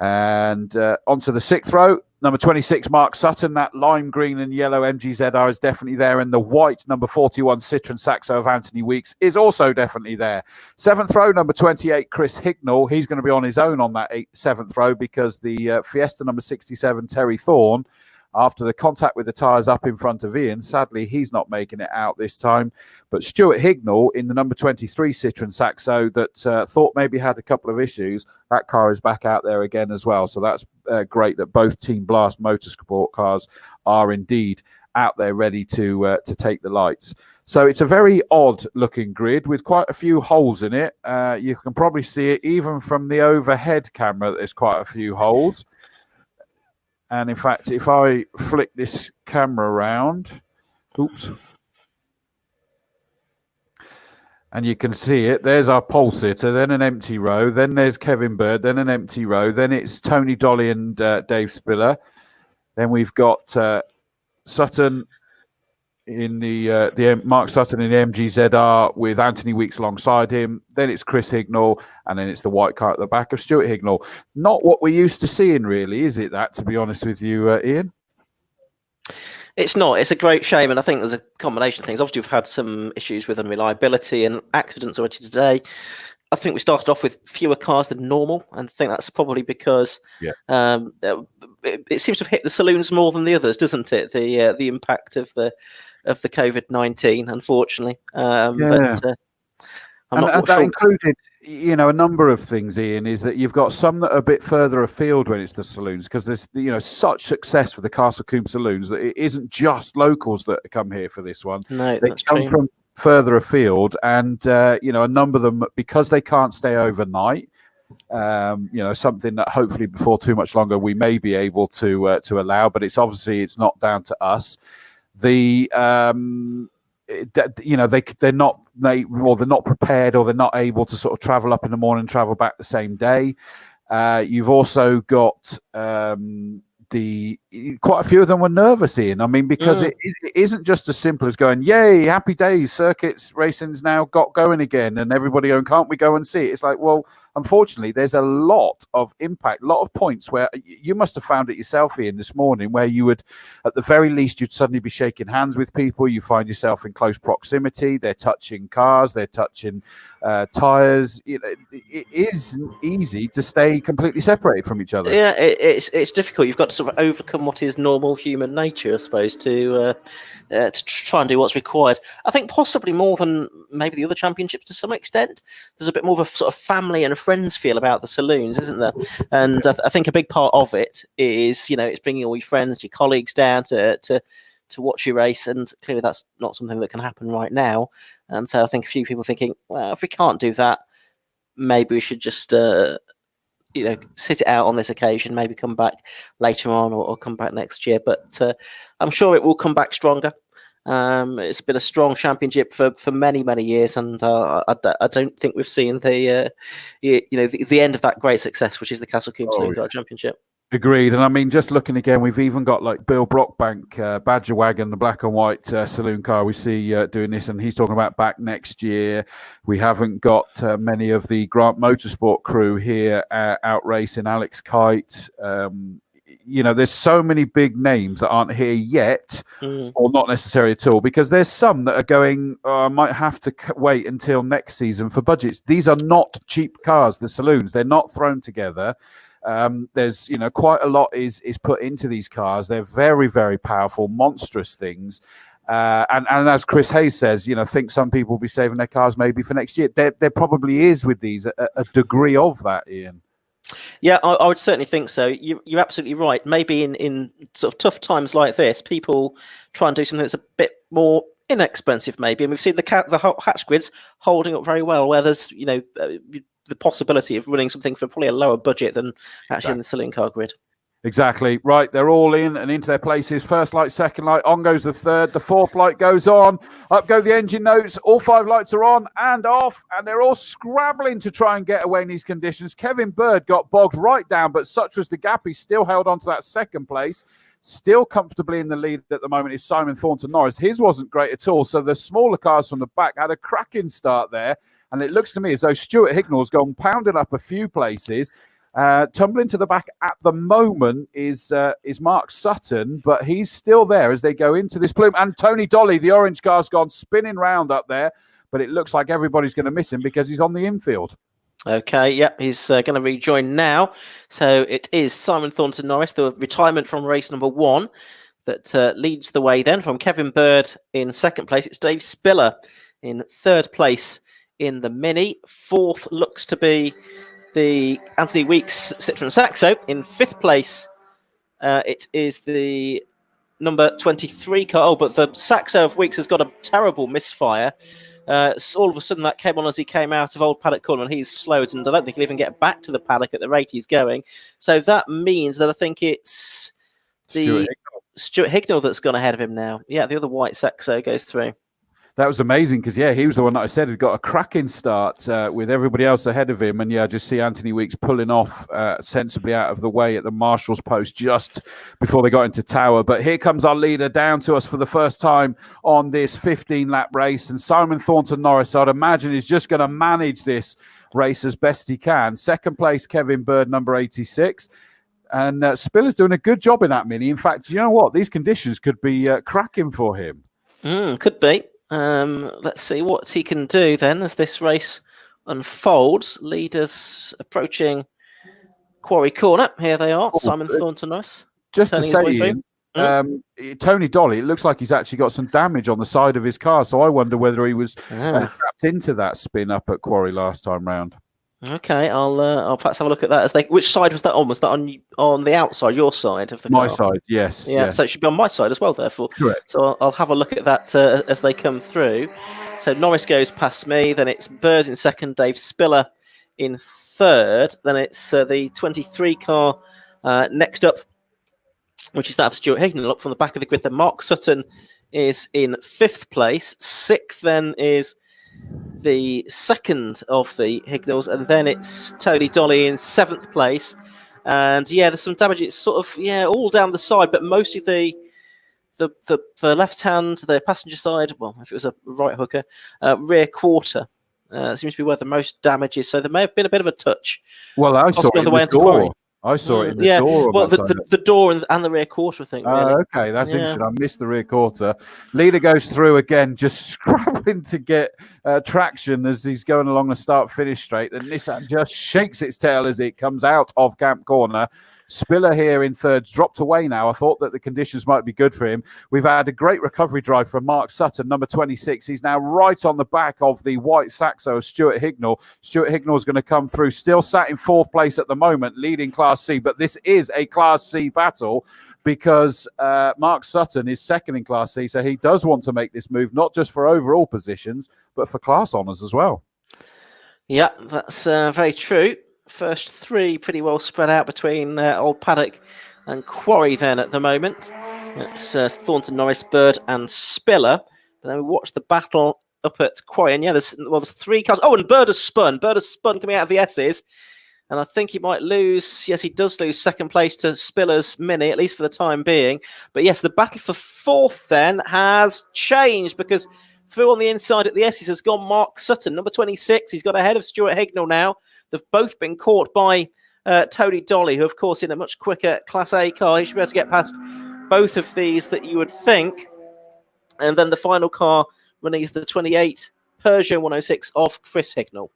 And onto the sixth row, number 26, Mark Sutton. That lime green and yellow MGZR is definitely there. And the white number 41 Citroen Saxo of Anthony Weeks is also definitely there. Seventh row, number 28, Chris Hignall. He's going to be on his own on that seventh row because the Fiesta number 67, Terry Thorne, after the contact with the tyres up in front of Ian, sadly, he's not making it out this time. But Stuart Hignall in the number 23 Citroen Saxo that thought maybe had a couple of issues, that car is back out there again as well. So that's great that both Team Blast Motorsport cars are indeed out there ready to take the lights. So it's a very odd looking grid with quite a few holes in it. You can probably see it even from the overhead camera. There's quite a few holes. And in fact, if I flick this camera around, oops, and you can see it, there's our pole sitter, then an empty row, then there's Kevin Bird, then an empty row, then it's Tony Dolly and Dave Spiller. Then we've got Sutton in the Mark Sutton in the MGZR with Anthony Weeks alongside him. Then it's Chris Hignall, and then it's the white car at the back of Stuart Hignall. Not what we're used to seeing, really, is it? That, to be honest with you, Ian. It's not. It's a great shame, and I think there's a combination of things. Obviously, we've had some issues with unreliability and accidents already today. I think we started off with fewer cars than normal, and I think that's probably because it seems to have hit the saloons more than the others, doesn't it? The impact of the COVID-19, unfortunately. But I'm not that sure. included, a number of things, Ian, is that you've got some that are a bit further afield when it's the saloons, because there's such success with the Castle Combe saloons that it isn't just locals that come here for this one. No, they that's come true. from further afield, and a number of them, because they can't stay overnight, something that hopefully before too much longer we may be able to allow, but it's not down to us. They're not prepared, or they're not able to sort of travel up in the morning, travel back the same day. You've also got quite a few of them were nervous, Ian. I mean, because it isn't just as simple as going, yay, happy days, circuits racing's now got going again, and everybody going, can't we go and see it? It's like, well, unfortunately, there's a lot of impact, a lot of points where you must have found it yourself, Ian, this morning, where you would, at the very least, you'd suddenly be shaking hands with people. You find yourself in close proximity. They're touching cars. They're touching tyres. It is easy to stay completely separated from each other. Yeah, it's difficult. You've got to sort of overcome become what is normal human nature, I suppose, to try and do what's required. I think possibly more than maybe the other championships to some extent. There's a bit more of a sort of family and friends feel about the saloons, isn't there? And I think a big part of it is, it's bringing all your friends, your colleagues down to watch your race, and clearly that's not something that can happen right now. And so I think a few people thinking, well, if we can't do that, maybe we should just sit it out on this occasion, maybe come back later on or come back next year. But I'm sure it will come back stronger. It's been a strong championship for many, many years, and I don't think we've seen the end of that great success, which is the Castle Combe Saloon Car Championship. Agreed. And I mean, just looking again, we've even got like Bill Brockbank, Badger Wagon, the black and white saloon car we see doing this, and he's talking about back next year. We haven't got many of the Grant Motorsport crew here out racing. Alex Kite. There's so many big names that aren't here yet, or not necessarily at all, because there's some that are going, I might have to wait until next season for budgets. These are not cheap cars, the saloons. They're not thrown together. There's quite a lot is put into these cars. They're very, very powerful, monstrous things, and as Chris Hayes says, think some people will be saving their cars maybe for next year. There probably is with these a degree of that, Ian. Yeah, I would certainly think so. You're absolutely right. Maybe in sort of tough times like this, people try and do something that's a bit more inexpensive, maybe, and we've seen the hatch grids holding up very well, where there's the possibility of running something for probably a lower budget than actually in the saloon car grid. Exactly. Right, they're all in and into their places. First light, second light, on goes the third, the fourth light goes on, up go the engine notes, all 5 lights are on and off, and they're all scrabbling to try and get away in these conditions. Kevin Bird got bogged right down, but such was the gap, he still held on to that second place. Still comfortably in the lead at the moment is Simon Thornton Norris. His wasn't great at all, so the smaller cars from the back had a cracking start there, and it looks to me as though Stuart Hignall's gone pounding up a few places. Tumbling to the back at the moment is Mark Sutton, but he's still there as they go into this plume. And Tony Dolly, the orange car's gone spinning round up there, but it looks like everybody's going to miss him because he's on the infield. Okay, yep, he's going to rejoin now. So it is Simon Thornton Norris, the retirement from race number 1, that leads the way then. From Kevin Bird in second place, it's Dave Spiller in third place in the Mini. Fourth looks to be the Anthony Weeks Citroen Saxo. In fifth place, it is the number 23 car. Oh, but the Saxo of Weeks has got a terrible misfire. So all of a sudden, that came on as he came out of Old Paddock Corner, and he's slowed, and I don't think he'll even get back to the paddock at the rate he's going. So that means that I think it's the Stuart Hignall that's gone ahead of him now. Yeah, the other white Saxo goes through. That was amazing because, he was the one that I said had got a cracking start with everybody else ahead of him. And, I just see Anthony Weeks pulling off sensibly out of the way at the marshal's post just before they got into Tower. But here comes our leader down to us for the first time on this 15-lap race. And Simon Thornton Norris, I'd imagine, is just going to manage this race as best he can. Second place, Kevin Bird, number 86. And Spiller's doing a good job in that Mini. In fact, you know what? These conditions could be cracking for him. Could be. Let's see what he can do then as this race unfolds. Leaders approaching Quarry Corner. Here they are, Simon Thornton Norris. Just to say, Ian, Tony Dolly, it looks like he's actually got some damage on the side of his car. So I wonder whether he was trapped into that spin up at Quarry last time round. Okay, I'll perhaps have a look at that. Which side was that on? Was that on the outside, your side of the car? My side, yes. Yeah, so it should be on my side as well, therefore. Correct. So I'll have a look at that as they come through. So Norris goes past me, then it's Bird in second, Dave Spiller in third, then it's the 23 car next up, which is that of Stuart Hignall up from the back of the grid. Then Mark Sutton is in fifth place. Sixth then is the second of the Hignalls, and then it's Tony Dolly in seventh place. And there's some damage. It's sort of all down the side, but mostly the left hand, the passenger side. Well, if it was a right hooker, rear quarter seems to be where the most damage is. So there may have been a bit of a touch. Well, I saw it in the door. I saw it in the door. Well, the door and the rear quarter, I think. Really. Okay, that's interesting. I missed the rear quarter. Leader goes through again, just scrabbling to get traction as he's going along the start-finish straight. And Nissan just shakes its tail as it comes out of Camp Corner. Spiller here in third, dropped away now. I thought that the conditions might be good for him. We've had a great recovery drive from Mark Sutton, number 26. He's now right on the back of the white Saxo of Stuart Hignall. Stuart Hignall is going to come through, still sat in fourth place at the moment, leading Class C, but this is a Class C battle because Mark Sutton is second in Class C, so he does want to make this move, not just for overall positions, but for class honours as well. Yeah, that's very true. First three pretty well spread out between Old Paddock and Quarry then at the moment. It's Thornton, Norris, Bird and Spiller. But then we watch the battle up at Quarry, and yeah, there's three cars. Oh, and Bird has spun. Bird has spun coming out of the S's. And I think he might lose. Yes, he does lose second place to Spiller's Mini, at least for the time being. But yes, the battle for fourth then has changed because through on the inside at the S's has gone Mark Sutton, number 26. He's got ahead of Stuart Hignall now. They've both been caught by Tony Dolly, who, of course, in a much quicker Class A car, he should be able to get past both of these that you would think. And then the final car running is the 28 Peugeot 106 of Chris Hignall.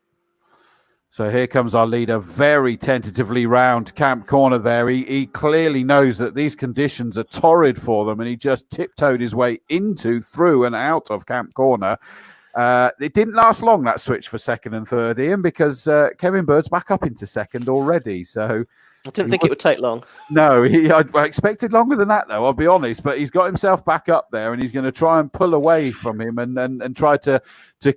So here comes our leader very tentatively round Camp Corner there. He clearly knows that these conditions are torrid for them, and he just tiptoed his way into, through and out of Camp Corner. It didn't last long, that switch for second and third, Ian, because Kevin Bird's back up into second already. So I didn't think it would take long. No, I expected longer than that, though, I'll be honest. But he's got himself back up there, and he's going to try and pull away from him and try to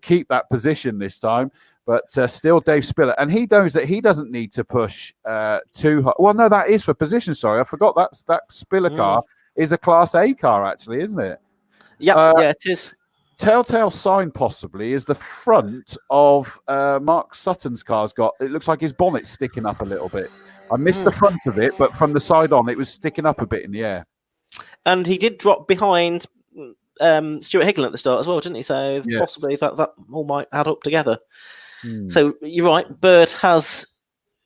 keep that position this time. But still, Dave Spiller, and he knows that he doesn't need to push too hard. Well, no, that is for position. Sorry, I forgot that Spiller car is a Class A car, actually, isn't it? Yeah, yeah, it is. Telltale sign possibly is the front of Mark Sutton's car's got. It looks like his bonnet's sticking up a little bit. I missed the front of it, but from the side on, it was sticking up a bit in the air. And he did drop behind Stuart Hignall at the start as well, didn't he? So yes, possibly that all might add up together. So you're right, Bird has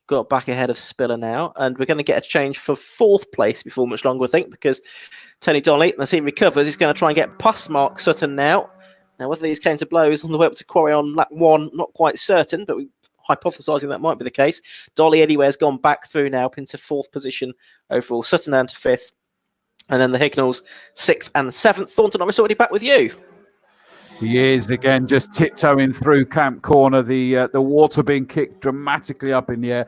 got back ahead of Spiller now, and we're going to get a change for fourth place before much longer, I think, because Tony Dolly, as he recovers, he's going to try and get past Mark Sutton now. Now, whether these came to blows on the way up to Quarry on lap one, not quite certain, but we're hypothesising that might be the case. Dolly, anyway, has gone back through now up into fourth position overall. Sutton down to fifth, and then the Hignalls sixth and seventh. Thornton, I'm already back with you. He is, again, just tiptoeing through Camp Corner, the water being kicked dramatically up in the air.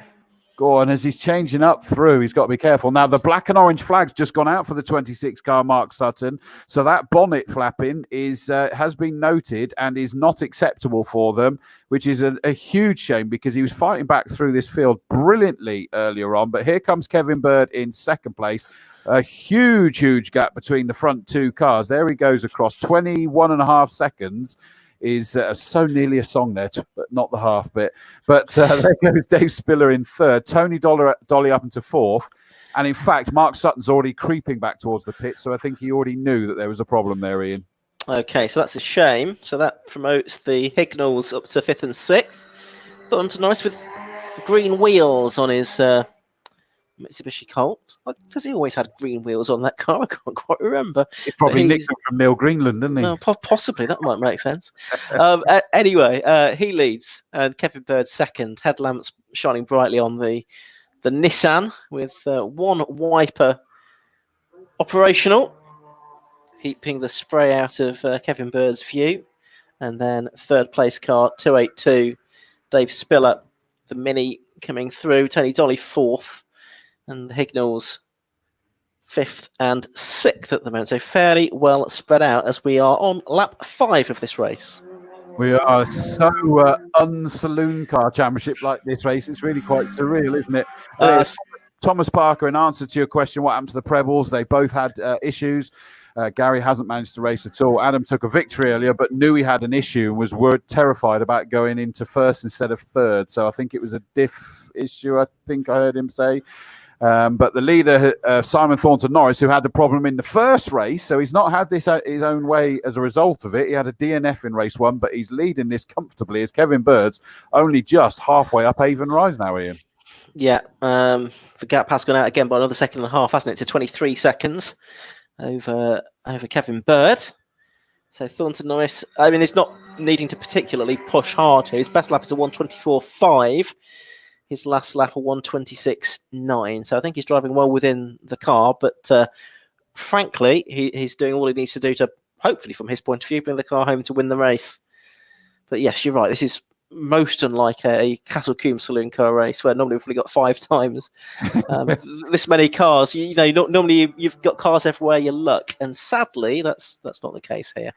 Go on, as he's changing up through, he's got to be careful. Now, the black and orange flag's just gone out for the 26 car Mark Sutton. So that bonnet flapping has been noted and is not acceptable for them, which is a huge shame because he was fighting back through this field brilliantly earlier on. But here comes Kevin Bird in second place. A huge gap between the front two cars. There he goes across 21.5 seconds. Is so nearly a song there, but not the half bit. But there goes Dave Spiller in third. Tony Dolly up into fourth. And in fact, Mark Sutton's already creeping back towards the pit. So I think he already knew that there was a problem there, Ian. Okay, so that's a shame. So that promotes the Hignalls up to fifth and sixth. Thornton Norris with green wheels on his Mitsubishi Colt. Because he always had green wheels on that car. I can't quite remember. He probably nicked them from Neil Greenland, didn't he? No, possibly. That might make sense. Anyway, he leads. And Kevin Bird second. Headlamps shining brightly on the Nissan with one wiper operational, keeping the spray out of Kevin Bird's view. And then third place car, 282, Dave Spiller, the Mini coming through. Tony Dolly fourth. And the Hignalls fifth and sixth at the moment. So fairly well spread out as we are on lap 5 of this race. We are so un-saloon car championship like this race. It's really quite surreal, isn't it? It is. Thomas Parker, in answer to your question, what happened to the Prebles? They both had issues. Gary hasn't managed to race at all. Adam took a victory earlier, but knew he had an issue and was terrified about going into first instead of third. So I think it was a diff issue, I think I heard him say. But the leader, Simon Thornton Norris, who had the problem in the first race, so he's not had this his own way as a result of it. He had a DNF in race 1, but he's leading this comfortably as Kevin Bird's only just halfway up Avon Rise now, Ian. Yeah, the gap has gone out again by another second and a half, hasn't it, to 23 seconds over Kevin Bird. So Thornton Norris, I mean, he's not needing to particularly push hard here. His best lap is a 1:24.5. his last lap a 1:26.9. So I think he's driving well within the car, but frankly, he's doing all he needs to do to, hopefully from his point of view, bring the car home to win the race. But yes, you're right. This is most unlike a Castle Combe saloon car race where normally we've probably got 5 times this many cars. Normally you've got cars everywhere you look, and sadly, that's not the case here.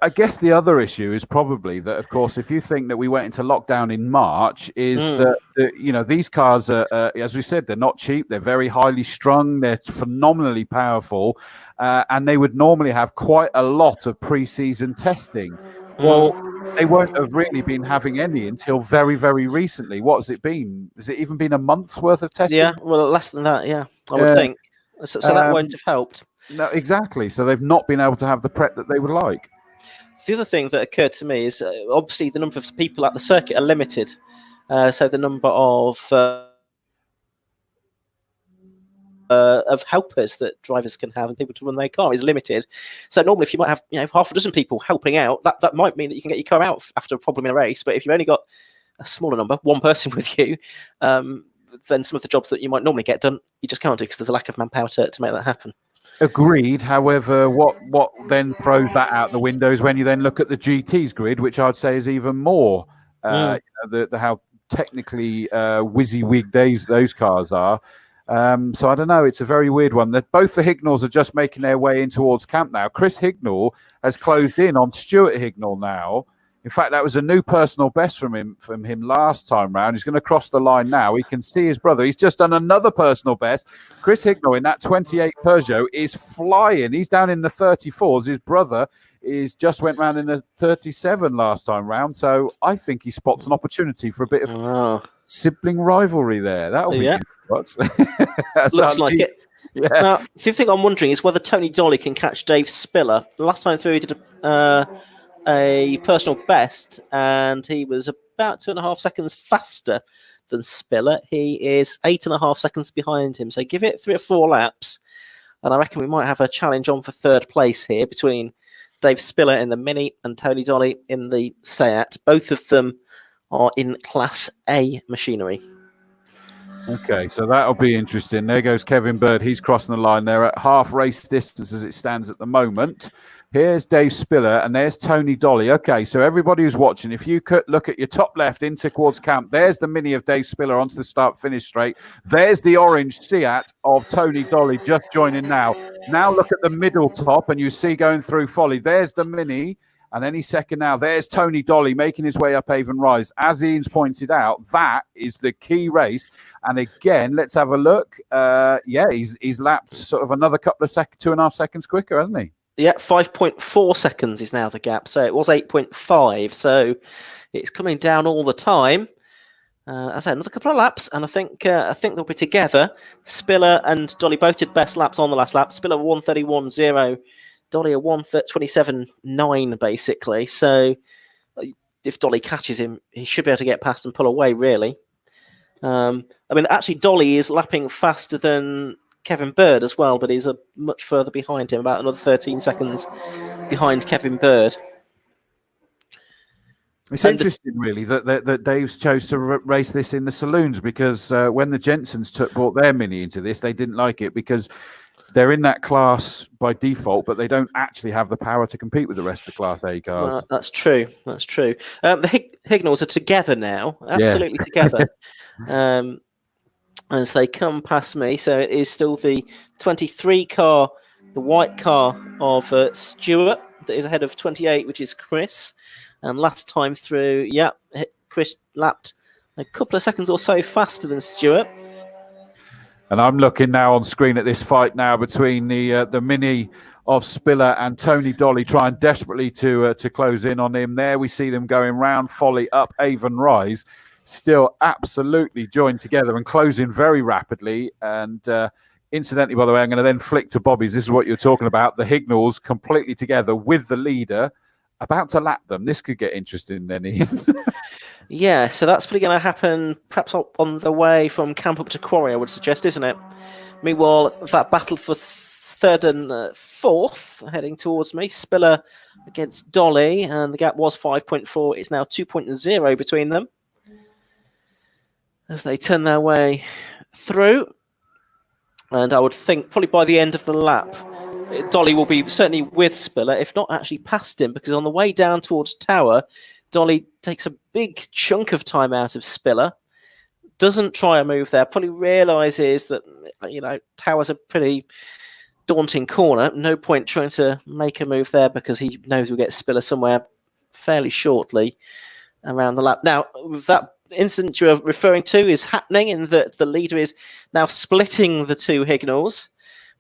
I guess the other issue is probably that, of course, if you think that we went into lockdown in March, is that these cars are, as we said, they're not cheap. They're very highly strung. They're phenomenally powerful, and they would normally have quite a lot of pre-season testing. Well, they won't have really been having any until very, very recently. What has it been? Has it even been a month's worth of testing? Yeah, well, less than that. Yeah, I would think. So that won't have helped. No, exactly. So they've not been able to have the prep that they would like. The other thing that occurred to me is obviously the number of people at the circuit are limited. So the number of helpers that drivers can have and people to run their car is limited. So normally, if you might have half a dozen people helping out, that might mean that you can get your car out after a problem in a race. But if you've only got a smaller number, one person with you, then some of the jobs that you might normally get done, you just can't do because there's a lack of manpower to make that happen. Agreed. However, what then throws that out the window is when you then look at the GT's grid, which I'd say is even more how technically WYSIWYG those cars are. So I don't know. It's a very weird one. Both the Hignalls are just making their way in towards camp now. Chris Hignall has closed in on Stuart Hignall now. In fact, that was a new personal best from him last time round. He's going to cross the line now. He can see his brother. He's just done another personal best. Chris Hignall in that 28 Peugeot is flying. He's down in the 34s. His brother just went round in the 37 last time round. So I think he spots an opportunity for a bit of sibling rivalry there. That'll be good. Looks like it. Yeah. Now, the thing I'm wondering is whether Tony Dolly can catch Dave Spiller. The last time through, he did a personal best, and he was about 2.5 seconds faster than Spiller. He is 8.5 seconds behind him. So give it 3 or 4 laps, and I reckon we might have a challenge on for 3rd place here between Dave Spiller in the Mini and Tony Dolly in the Seat. Both of them are in Class A machinery. Okay, so that'll be interesting. There goes Kevin Bird. He's crossing the line there at half race distance as it stands at the moment. Here's Dave Spiller and there's Tony Dolly. Okay, so everybody who's watching, if you could look at your top left into towards camp, there's the Mini of Dave Spiller onto the start-finish straight. There's the orange Seat of Tony Dolly just joining now. Now look at the middle top and you see going through Folly. There's the Mini. And then he's second now. There's Tony Dolly making his way up Avon Rise. As Ian's pointed out, that is the key race. And again, let's have a look. He's lapped sort of another couple of 2.5 seconds quicker, hasn't he? Yeah, 5.4 seconds is now the gap. So it was 8.5. So it's coming down all the time. As I said, another couple of laps, and I think they'll be together. Spiller and Dolly both did best laps on the last lap. Spiller 1:31.0. Dolly a 1:27.9 basically. So if Dolly catches him, he should be able to get past and pull away, really. Actually, Dolly is lapping faster than Kevin Bird as well, but he's much further behind him, about another 13 seconds behind Kevin Bird. It's interesting, really, that Dave's chose to race this in the saloons because when the Jensens brought their Mini into this, they didn't like it because they're in that class by default, but they don't actually have the power to compete with the rest of the Class A cars. Well, that's true. That's true. The Hignalls are together now, absolutely together. As they come past me, so it is still the 23 car, the white car of Stuart that is ahead of 28, which is Chris. And last time through, Chris lapped a couple of seconds or so faster than Stuart. And I'm looking now on screen at this fight now between the Mini of Spiller and Tony Dolly trying desperately to close in on him. There we see them going round Folly up Avon Rise, still absolutely joined together and closing very rapidly. And incidentally, by the way, I'm going to then flick to Bobbies. This is what you're talking about. The Hignalls completely together with the leader, about to lap them. This could get interesting then, Ian. Yeah, so that's probably going to happen perhaps on the way from camp up to Quarry, I would suggest, isn't it? Meanwhile, that battle for 3rd and 4th heading towards me. Spiller against Dolly, and the gap was 5.4. It's now 2.0 between them. as they turn their way through. And I would think probably by the end of the lap, Dolly will be certainly with Spiller, if not actually past him, because on the way down towards Tower, Dolly takes a big chunk of time out of Spiller, doesn't try a move there, probably realises that, Tower's a pretty daunting corner. No point trying to make a move there because he knows he'll get Spiller somewhere fairly shortly around the lap. Now, that incident you're referring to is happening in that the leader is now splitting the two Hignalls.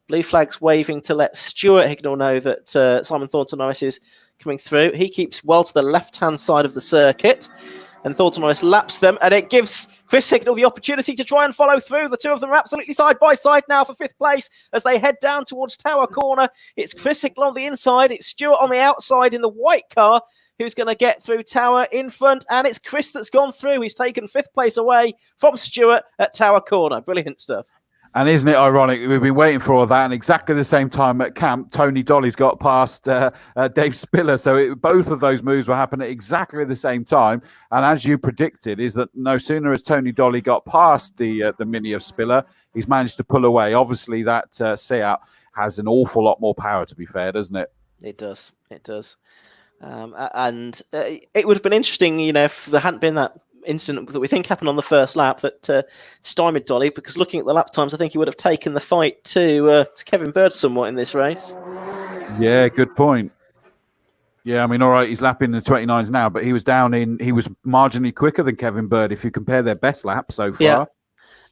Blue flag's waving to let Stuart Hignall know that Simon Thornton Norris is coming through. He keeps well to the left-hand side of the circuit, and Thornton Norris laps them, and it gives Chris Hignall the opportunity to try and follow through. The two of them are absolutely side by side now for 5th place as they head down towards Tower Corner. It's Chris Hignall on the inside, it's Stuart on the outside in the white car who's going to get through Tower in front, and it's Chris that's gone through. He's taken 5th place away from Stuart at Tower Corner. Brilliant stuff. And isn't it ironic? We've been waiting for all that, and exactly the same time at camp, Tony Dolly's got past Dave Spiller. So both of those moves were happening at exactly the same time. And as you predicted, is that no sooner has Tony Dolly got past the Mini of Spiller, he's managed to pull away. Obviously, that Seat has an awful lot more power, to be fair, doesn't it? It does. It does. And it would have been interesting, if there hadn't been that incident that we think happened on the first lap that stymied Dolly, because looking at the lap times, I think he would have taken the fight to Kevin Bird somewhat in this race. Yeah, good point. Yeah, I mean, all right, he's lapping the 29s now, but he was marginally quicker than Kevin Bird if you compare their best lap so far.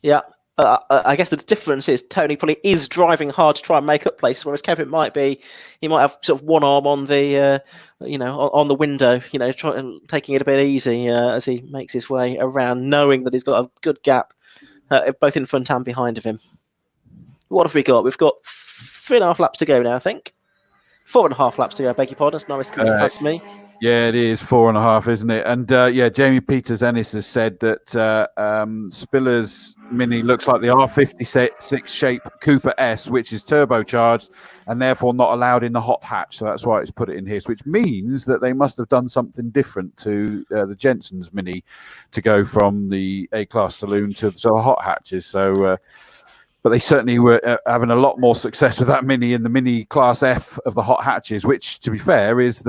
Yeah. I guess the difference is Tony probably is driving hard to try and make up places, whereas Kevin might have sort of one arm on the, on the window, taking it a bit easy as he makes his way around, knowing that he's got a good gap both in front and behind of him. What have we got? We've got 3.5 laps to go now, I think. 4.5 laps to go, I beg your pardon, as Norris comes past me. Yeah, it is 4.5, isn't it? And Jamie Peters Ennis has said that Spiller's Mini looks like the R56 shape Cooper S, which is turbocharged and therefore not allowed in the hot hatch. So that's why it's put it in here, which means that they must have done something different to the Jensen's Mini to go from the A-Class saloon to the hot hatches. So, but they certainly were having a lot more success with that Mini in the Mini Class F of the hot hatches, which, to be fair, is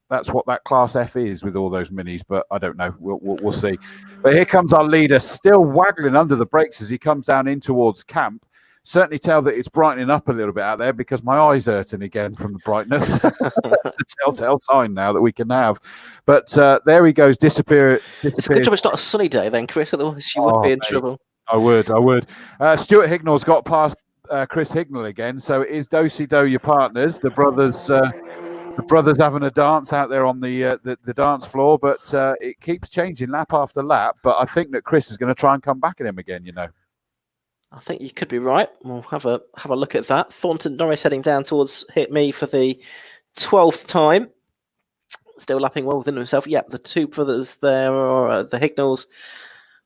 that's what that Class F is with all those Minis, but I don't know. We'll see. But here comes our leader, still waggling under the brakes as he comes down in towards camp. Certainly tell that it's brightening up a little bit out there because my eye's hurting again from the brightness. That's the telltale sign now that we can have. But there he goes, disappear. It's a good job it's not a sunny day then, Chris, otherwise you would be in trouble. I would. Stuart Hignall's got past Chris Hignall again, so it is do-si-do your partners, the brothers. The brothers having a dance out there on the dance floor, but it keeps changing lap after lap. But I think that Chris is going to try and come back at him again. I think you could be right. We'll have a look at that. Thornton Norris heading down towards Hit Me for the 12th time. Still lapping well within himself. Yep, the two brothers there, or the Hignalls,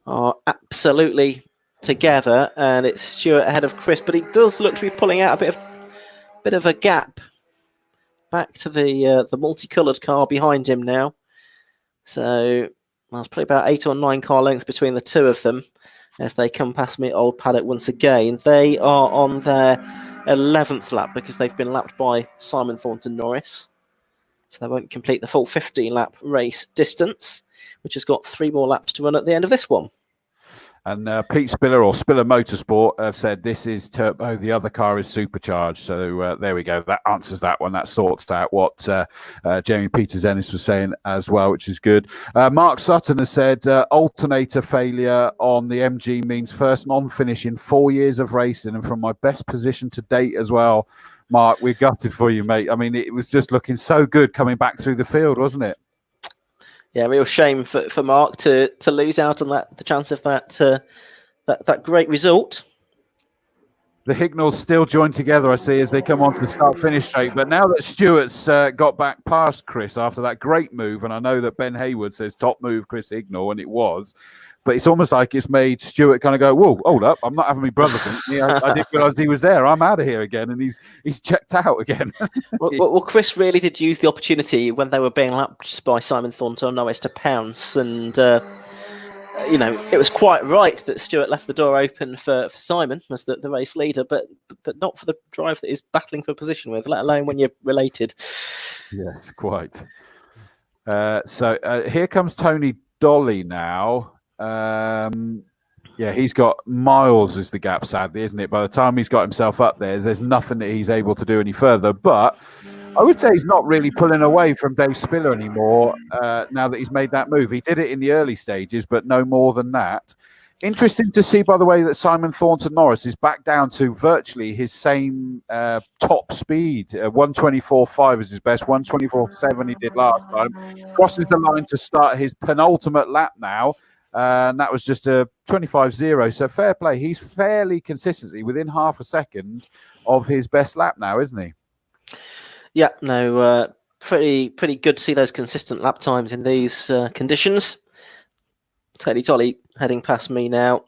are absolutely together, and it's Stuart ahead of Chris. But he does look to be pulling out a bit of a gap back to the multicoloured car behind him now. So there's probably about 8 or 9 car lengths between the two of them as they come past me at Old Paddock once again. They are on their 11th lap because they've been lapped by Simon Thornton Norris. So they won't complete the full 15-lap race distance, which has got 3 more laps to run at the end of this one. And Pete Spiller or Spiller Motorsport have said this is turbo. The other car is supercharged. So there we go. That answers that one. That sorts out what Jamie Peters Ennis was saying as well, which is good. Mark Sutton has said alternator failure on the MG means first non-finish in 4 years of racing and from my best position to date as well. Mark, we're gutted for you, mate. I mean, it was just looking so good coming back through the field, wasn't it? Yeah, real shame for Mark to lose out on the chance of that great result. The Hignalls still join together, I see, as they come onto the start-finish straight. But now that Stewart's got back past Chris after that great move, and I know that Ben Hayward says top move Chris Hignall, and it was, but it's almost like it's made Stewart kind of go, whoa, hold up, I'm not having my brother with me. I didn't realise he was there. I'm out of here again, and he's checked out again. well, Chris really did use the opportunity when they were being lapped by Simon Thornton Norris to pounce, and it was quite right that Stuart left the door open for Simon as the race leader, but not for the driver that he's battling for position with, let alone when you're related. Yes, quite. So here comes Tony Dolly now. Yeah, he's got miles is the gap, sadly, isn't it? By the time he's got himself up there's nothing that he's able to do any further. But I would say he's not really pulling away from Dave Spiller anymore now that he's made that move. He did it in the early stages, but no more than that. Interesting to see, by the way, that Simon Thornton Norris is back down to virtually his same top speed. 124.5 is his best, 124.7 he did last time. Crosses the line to start his penultimate lap now. And that was just a 25.0. So fair play. He's fairly consistently within half a second of his best lap now, isn't he? Yeah, no, pretty good to see those consistent lap times in these conditions. Tony Dolly heading past me now,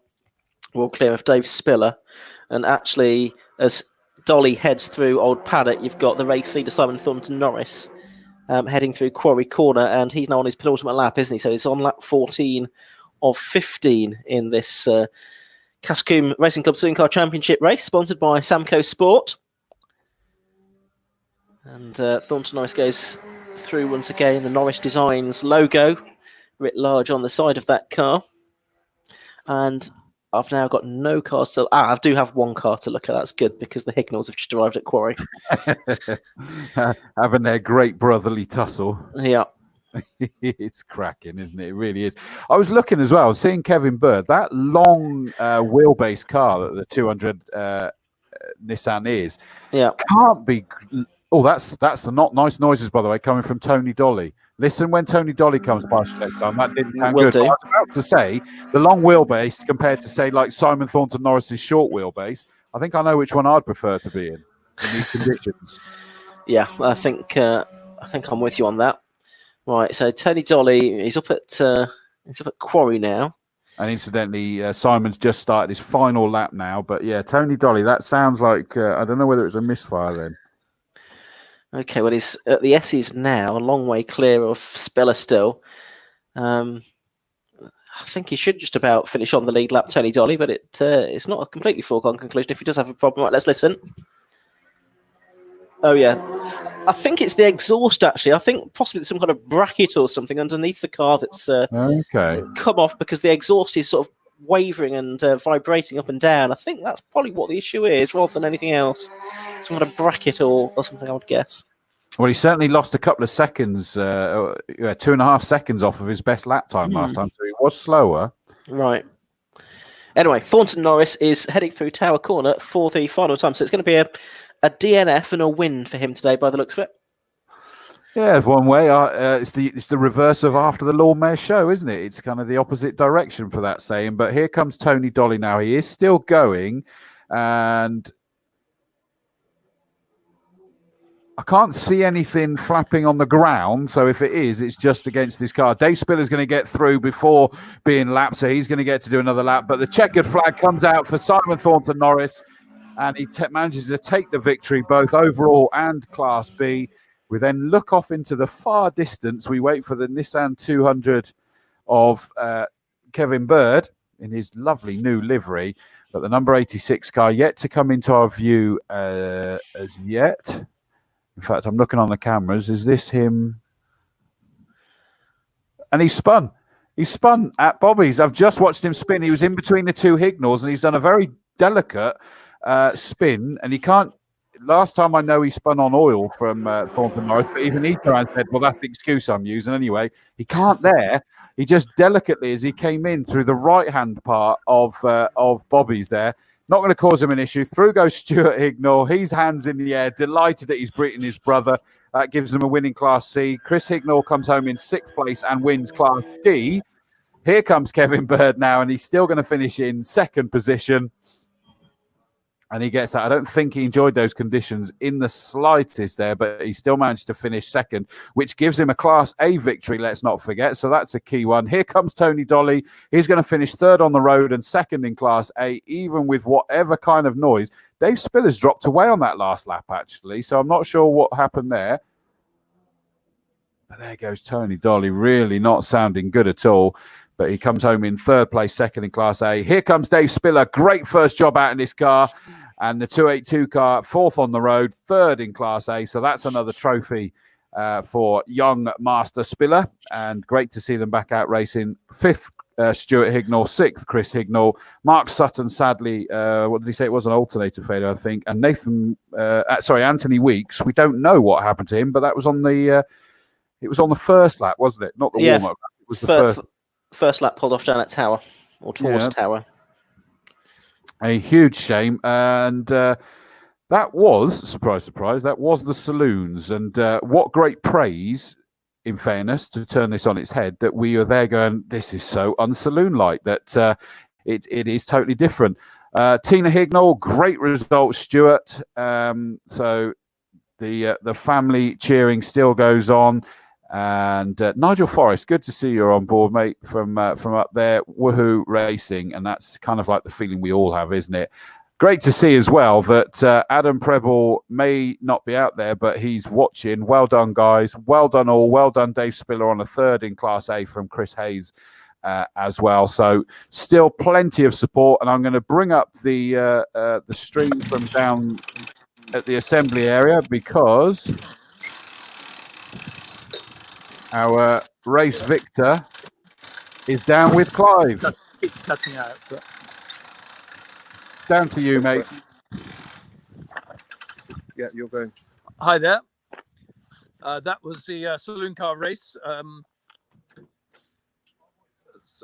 all clear of Dave Spiller. And actually, as Dolly heads through Old Paddock, you've got the race leader Simon Thornton Norris heading through Quarry Corner, and he's now on his penultimate lap, isn't he? So he's on lap 14 of 15 in this Castle Combe Racing Club Touring Car Championship race, sponsored by Samco Sport. And Thornton Norris goes through once again. The Norris Designs logo writ large on the side of that car. And I've now got no cars to... I do have one car to look at. That's good, because the Hignalls have just arrived at Quarry. Having their great brotherly tussle. Yeah. It's cracking, isn't it? It really is. I was looking as well, seeing Kevin Bird, that long wheelbase car that the 200 Nissan is, can't be... Oh, that's the not nice noises, by the way, coming from Tony Dolly. Listen when Tony Dolly comes past next time. That didn't sound good. I was about to say, the long wheelbase compared to, say, like Simon Thornton Norris's short wheelbase, I think I know which one I'd prefer to be in these conditions. Yeah, I think I'm with you on that. Right, so Tony Dolly, he's up at Quarry now. And incidentally, Simon's just started his final lap now. But yeah, Tony Dolly, that sounds like, I don't know whether it's a misfire then. Okay, well, he's at the Esses now, a long way clear of Spiller still. I think he should just about finish on the lead lap, Tony Dolly, but it's not a completely foregone conclusion. If he does have a problem, right, let's listen. Oh, yeah. I think it's the exhaust, actually. I think possibly there's some kind of bracket or something underneath the car that's come off, because the exhaust is sort of wavering and vibrating up and down. I think that's probably what the issue is, rather than anything else. Some kind of bracket or something, I would guess. Well, he certainly lost a couple of seconds, 2.5 seconds off of his best lap time last time, so he was slower. Right. Anyway, Thornton Norris is heading through Tower Corner for the final time, so it's going to be a DNF and a win for him today, by the looks of it. Yeah, one way. It's the reverse of after the Lord Mayor's show, isn't it? It's kind of the opposite direction for that saying. But here comes Tony Dolly now. He is still going, and I can't see anything flapping on the ground. So if it is, it's just against this car. Dave Spiller's going to get through before being lapped, so he's going to get to do another lap. But the checkered flag comes out for Simon Thornton Norris, and he manages to take the victory, both overall and Class B. We then look off into the far distance. We wait for the Nissan 200 of Kevin Bird in his lovely new livery. But the number 86 car yet to come into our view as yet. In fact, I'm looking on the cameras. Is this him? And he's spun. He's spun at Bobbies. I've just watched him spin. He was in between the two Hignalls, and he's done a very delicate spin. And he can't... Last time I know he spun on oil from Thornton Norris, but even he turned and said, well, that's the excuse I'm using anyway. He can't there. He just delicately, as he came in through the right-hand part of Bobbies there, not going to cause him an issue. Through goes Stuart Hignall. He's hands in the air, delighted that he's beaten his brother. That gives him a win in Class C. Chris Hignall comes home in 6th place and wins Class D. Here comes Kevin Bird now, and he's still going to finish in 2nd position. And he gets that. I don't think he enjoyed those conditions in the slightest there, but he still managed to finish 2nd, which gives him a Class A victory, let's not forget. So that's a key one. Here comes Tony Dolly. He's going to finish 3rd on the road and 2nd in Class A, even with whatever kind of noise. Dave Spiller's dropped away on that last lap, actually, so I'm not sure what happened there. But there goes Tony Dolly, really not sounding good at all. But he comes home in third place, second in Class A. Here comes Dave Spiller. Great first job out in this car. And the 282 car, fourth on the road, third in Class A. So that's another trophy for young Master Spiller. And great to see them back out racing. Fifth, Stuart Hignall. Sixth, Chris Hignall. Mark Sutton, sadly, what did he say? It was an alternator failure, I think. And Anthony Weeks. We don't know what happened to him, but that was on the... it was on the first lap, wasn't it? Not the warm-up lap. It was the first lap pulled off down at Tower, or towards Tower. A huge shame. And that was, surprise, surprise, that was the saloons. And what great praise, in fairness, to turn this on its head, that we are there going, this is so unsaloon-like, that it is totally different. Tina Hignall, great result, Stuart. So the family cheering still goes on. And Nigel Forrest, good to see you're on board, mate, from up there. Woohoo Racing, and that's kind of like the feeling we all have, isn't it? Great to see as well that Adam Preble may not be out there, but he's watching. Well done, guys. Well done all. Well done, Dave Spiller, on a third in Class A from Chris Hayes as well. So still plenty of support, and I'm going to bring up the stream from down at the assembly area because our race victor is down with Clive. It's cutting out. But... Down to you, mate. Yeah, you're going. Hi there. That was the saloon car race.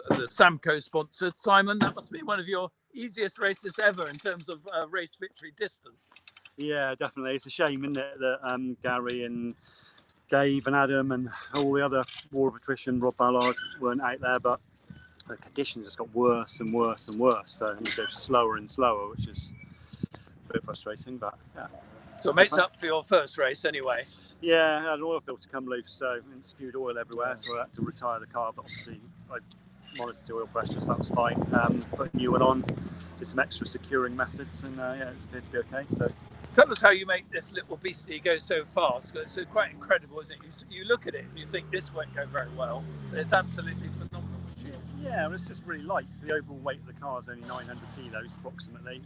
The Samco sponsored. Simon, that must be one of your easiest races ever in terms of race victory distance. Yeah, definitely. It's a shame, isn't it, that Gary and Dave and Adam and all the other War of Attrition, Rob Ballard, weren't out there, but the conditions just got worse and worse and worse. So it goes slower and slower, which is a bit frustrating, but yeah. So it makes up for your first race anyway. Yeah, I had an oil filter come loose, so it spewed oil everywhere, so I had to retire the car, but obviously I monitored the oil pressure, so that was fine. Put a new one on, did some extra securing methods, and yeah, it's appeared to be okay. So. Tell us how you make this little beastie go so fast. It's quite incredible, isn't it? You look at it and you think this won't go very well, but it's absolutely phenomenal. Yeah, well, it's just really light. The overall weight of the car is only 900 kilos approximately.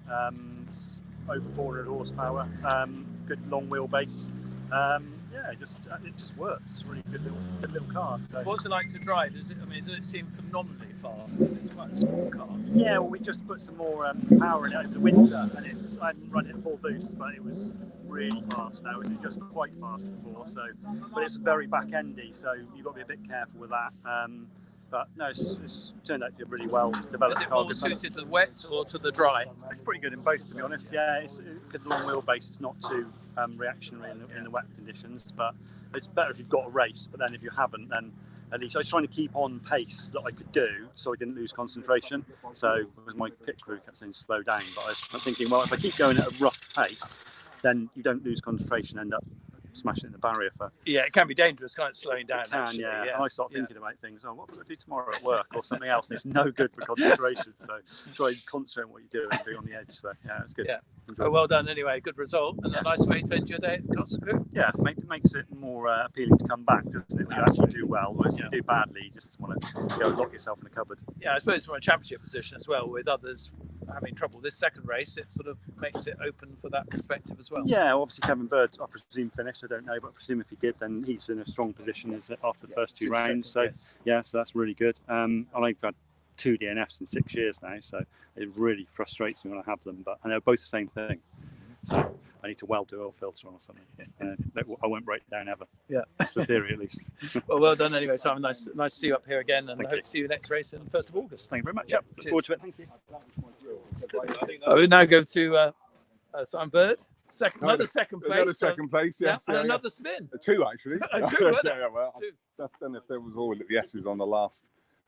It's over 400 horsepower. Good long wheelbase. Yeah, it just works. It's a really good little car. So. What's it like to drive? Does it seem phenomenally fast? It's quite a small car. Yeah, well, we just put some more power in it over the winter, and I hadn't run it at full boost, but it was really fast now. It was just quite fast before, so but it's very back endy, so you've got to be a bit careful with that. But no, it's turned out to be a really well developed car. Is it more suited to the wet or to the dry? It's pretty good in both, to be honest. Yeah, because the long wheelbase is not too reactionary in the wet conditions, but it's better if you've got a race. But then if you haven't, then at least I was trying to keep on pace that I could do, so I didn't lose concentration. So my pit crew kept saying slow down, but I was thinking, well, if I keep going at a rough pace, then you don't lose concentration, end up smashing in the barrier for. Yeah, it can be dangerous, kind of slowing down. It can, yeah. And I start thinking about things. Oh, what will I do tomorrow at work or something else? And it's no good for concentration. So try and concentrate on what you do and be on the edge. So yeah, it's good. Yeah. Well done anyway. Good result and a nice way to end your day at Castle Combe. Yeah, makes it more appealing to come back, doesn't it? When you actually do well. Whereas if you do badly, you just want to go lock yourself in a cupboard. Yeah, I suppose from a championship position as well, with others having trouble this second race, it sort of makes it open for that perspective as well. Yeah, obviously Kevin Bird, I presume, finished. I don't know, but I presume if he did, then he's in a strong position after the first two rounds. So yeah, so that's really good. And I've had 2 DNFs in 6 years now, so it really frustrates me when I have them. But and they're both the same thing. So I need to weld the oil filter on or something. I won't break down ever. Yeah, that's the theory at least. Well done anyway, Simon. Nice to see you up here again, and I hope to see you next race on the 1st of August. Thank you very much. Yep. Look forward to it. Thank you. We now go to Simon Bird. Another second place. Another second place, yes. And another spin. 2 actually. 2, weren't there? Yeah, well, I don't know if there was all the S's on the last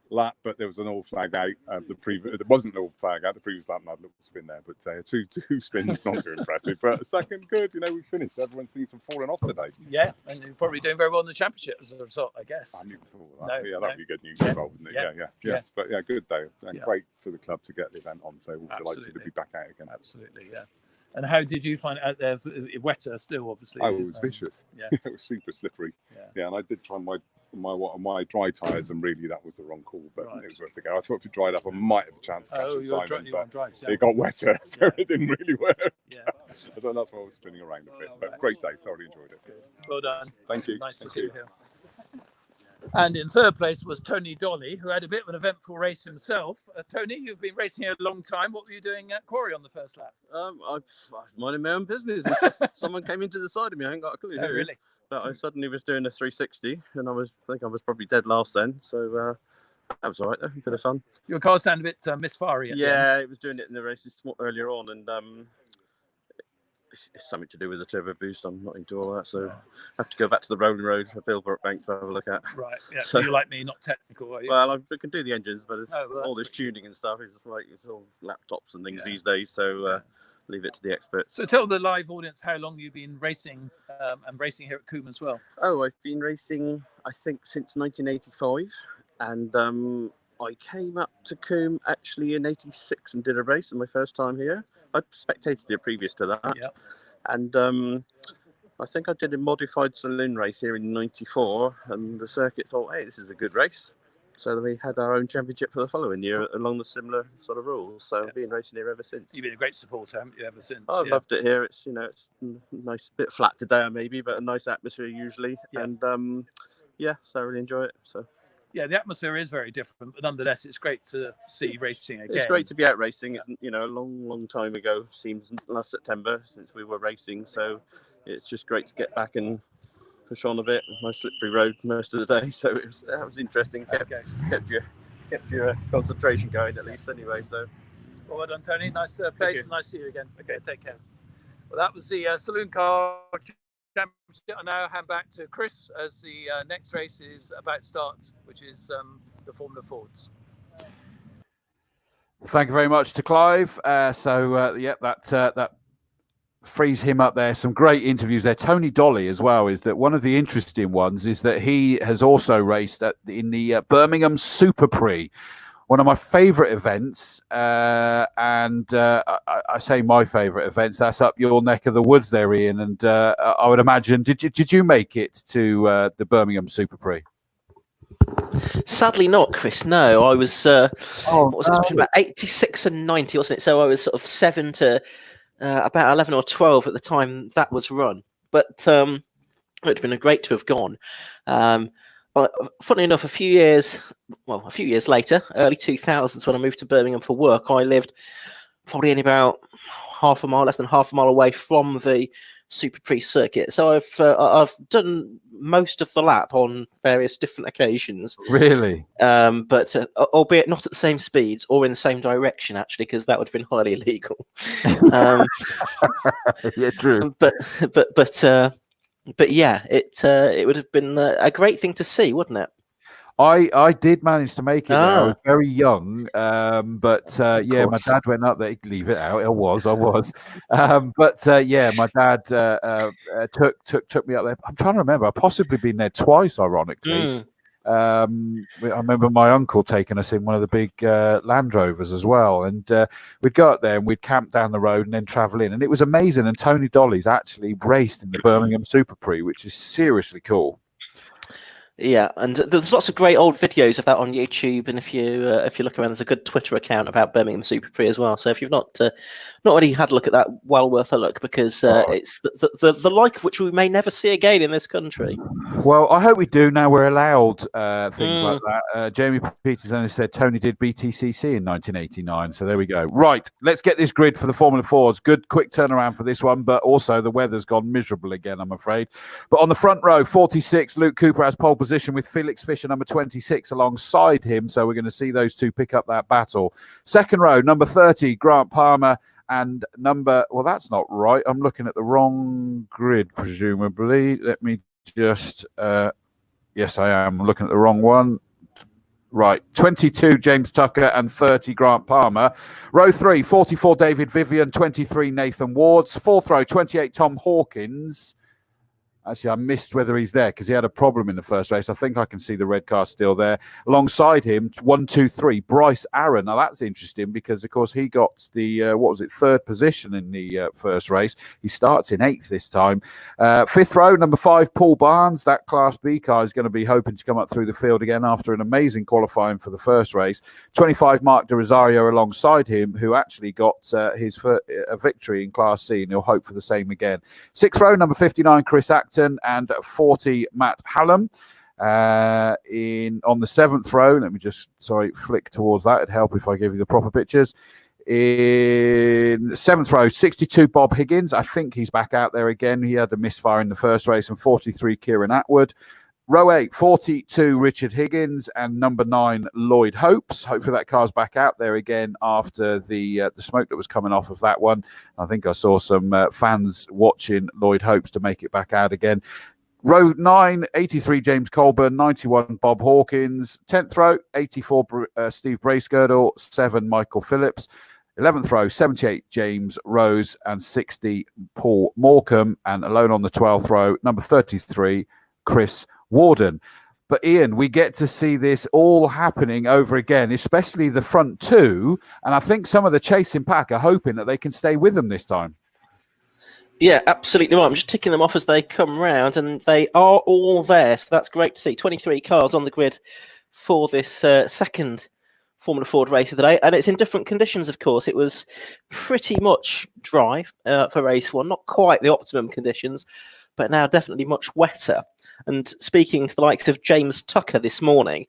lap, but there was an all flag out. There wasn't an all flag out the previous lap, and I'd looked to spin there. But two spins, not too impressive. But a second, good. We finished. Everyone seems to have fallen off today. Yeah, and you're probably doing very well in the championship as a result, I guess. I knew before that. Yeah, that'd be good news as well, wouldn't it? Yeah. Yes, but yeah, good day. And great for the club to get the event on. So we're delighted to be back out again. Absolutely, yeah. And how did you find it out there? Wetter still, obviously. Oh, it was vicious. Yeah. It was super slippery. Yeah, and I did try my dry tyres, and really that was the wrong call, but it was worth a go. I thought if it dried up, I might have a chance of catching Simon, but it got wetter, so it didn't really work. Yeah. I thought that's why I was spinning around a bit. But great day, thoroughly enjoyed it. Good. Well done. Thank you. Nice to see you here. And in third place was Tony Dolly, who had a bit of an eventful race himself. Tony, you've been racing here a long time. What were you doing at Quarry on the first lap? I minded my own business. Someone came into the side of me. I ain't got a clue. Oh, really? But I suddenly was doing a 360, and I think I was probably dead last then. So that was all right, though. A bit of fun. Your car sounded a bit misfiery at the Yeah, end. it was doing it in the races earlier on, and it's something to do with the turbo boost. I'm not into all that, so I have to go back to the rolling road for Bilbrook Bank to have a look at. Right, yeah. So you're like me, not technical, are you? Well, I can do the engines, but all this good. tuning and stuff is like it's all laptops and things these days. So leave it to the experts. So tell the live audience how long you've been racing and racing here at Combe as well. Oh, I've been racing, I think, since 1985, and I came up to Combe actually in '86 and did a race in my first time here. I'd spectated it previous to that, and I think I did a modified saloon race here in '94, and the circuit thought, hey, this is a good race. So we had our own championship for the following year along the similar sort of rules. So I've been racing here ever since. You've been a great supporter, haven't you, ever since? I've loved it here. It's it's nice, bit flat today maybe, but a nice atmosphere usually. And so I really enjoy it. So yeah, the atmosphere is very different, but nonetheless, it's great to see racing again. it's great to be out racing. It's a long time ago. Seems last September since we were racing. So it's just great to get back and push on a bit. Nice slippery road most of the day, so that was interesting. Kept your concentration going at least anyway. So well done, Tony. Nice place. And nice to see you again. Okay, take care. Well, that was the saloon car championship. I now hand back to Chris as the next race is about to start, which is the Formula Fords. Thank you very much to Clive. That frees him up there. Some great interviews there. Tony Dolly as well is that one of the interesting ones is that he has also raced in the Birmingham Super Prix, one of my favourite events. I say my favourite events. That's up your neck of the woods there, Ian. And I would imagine, did you make it to the Birmingham Super Prix? Sadly not, Chris. No, I was. What was it? Between about 86 and 90, wasn't it? So I was sort of 7 to about 11 or 12 at the time that was run. But it would have been great to have gone. But funnily enough, a few years later, early 2000s, when I moved to Birmingham for work, I lived probably only about less than half a mile away from the Super Prix circuit. So I've done most of the lap on various different occasions. Really? But albeit not at the same speeds or in the same direction, actually, because that would have been highly illegal. Yeah, true. But yeah, it would have been a great thing to see, wouldn't it? I did manage to make it. I was very young, but my dad went up there. Leave it out. I was. My dad took me up there. I'm trying to remember. I've possibly been there twice, ironically. I remember my uncle taking us in one of the big Land Rovers as well, and we'd go up there and we'd camp down the road and then travel in, and it was amazing. And Tony Dolly's actually raced in the Birmingham Super Prix, which is seriously cool. Yeah, and there's lots of great old videos of that on YouTube, and if you look around, there's a good Twitter account about Birmingham Super Prix as well. So if you've not already had a look at that, well worth a look, because it's the like of which we may never see again in this country. Well, I hope we do. Now we're allowed things like that. Jamie Peters only said Tony did BTCC in 1989, so there we go. Right, let's get this grid for the Formula Fords. Good quick turnaround for this one, but also the weather's gone miserable again, I'm afraid. But on the front row, 46, Luke Cooper has pole position with Felix Fisher, number 26, alongside him. So we're going to see those two pick up that battle. Second row, number 30, Grant Palmer, and that's not right. I'm looking at the wrong grid, presumably. Let me just, yes, I am looking at the wrong one. Right, 22, James Tucker, and 30, Grant Palmer. Row 3, 44, David Vivian, 23, Nathan Wards. Fourth row, 28, Tom Hawkins. Actually, I missed whether he's there because he had a problem in the first race. I think I can see the red car still there. Alongside him, 1, 2, 3, Bryce Aaron. Now, that's interesting because, of course, he got the, third position in the first race. He starts in 8th this time. 5th row, number 5, Paul Barnes. That Class B car is going to be hoping to come up through the field again after an amazing qualifying for the first race. 25, Mark De Rosario alongside him, who actually got his a victory in Class C, and he'll hope for the same again. 6th row, number 59, Chris Acton, and 40, Matt Hallam. On the 7th row, let me just flick towards that. It'd help if I give you the proper pictures. In 7th row, 62, Bob Higgins. I think he's back out there again. He had a misfire in the first race. And 43, Kieran Atwood. Row 8, 42, Richard Higgins, and number 9, Lloyd Hopes. Hopefully that car's back out there again after the smoke that was coming off of that one. I think I saw some fans watching Lloyd Hopes to make it back out again. Row 9, 83, James Colburn, 91, Bob Hawkins. 10th row, 84, Steve Bracegirdle, 7, Michael Phillips. 11th row, 78, James Rose, and 60, Paul Morecambe. And alone on the 12th row, number 33, Chris Warden. But Ian, we get to see this all happening over again, especially the front two. And I think some of the chasing pack are hoping that they can stay with them this time. Yeah, absolutely right. I'm just ticking them off as they come round, and they are all there. So that's great to see. 23 cars on the grid for this second Formula Ford race of the day. And it's in different conditions, of course. It was pretty much dry for race 1. Not quite the optimum conditions, but now definitely much wetter. And speaking to the likes of James Tucker this morning,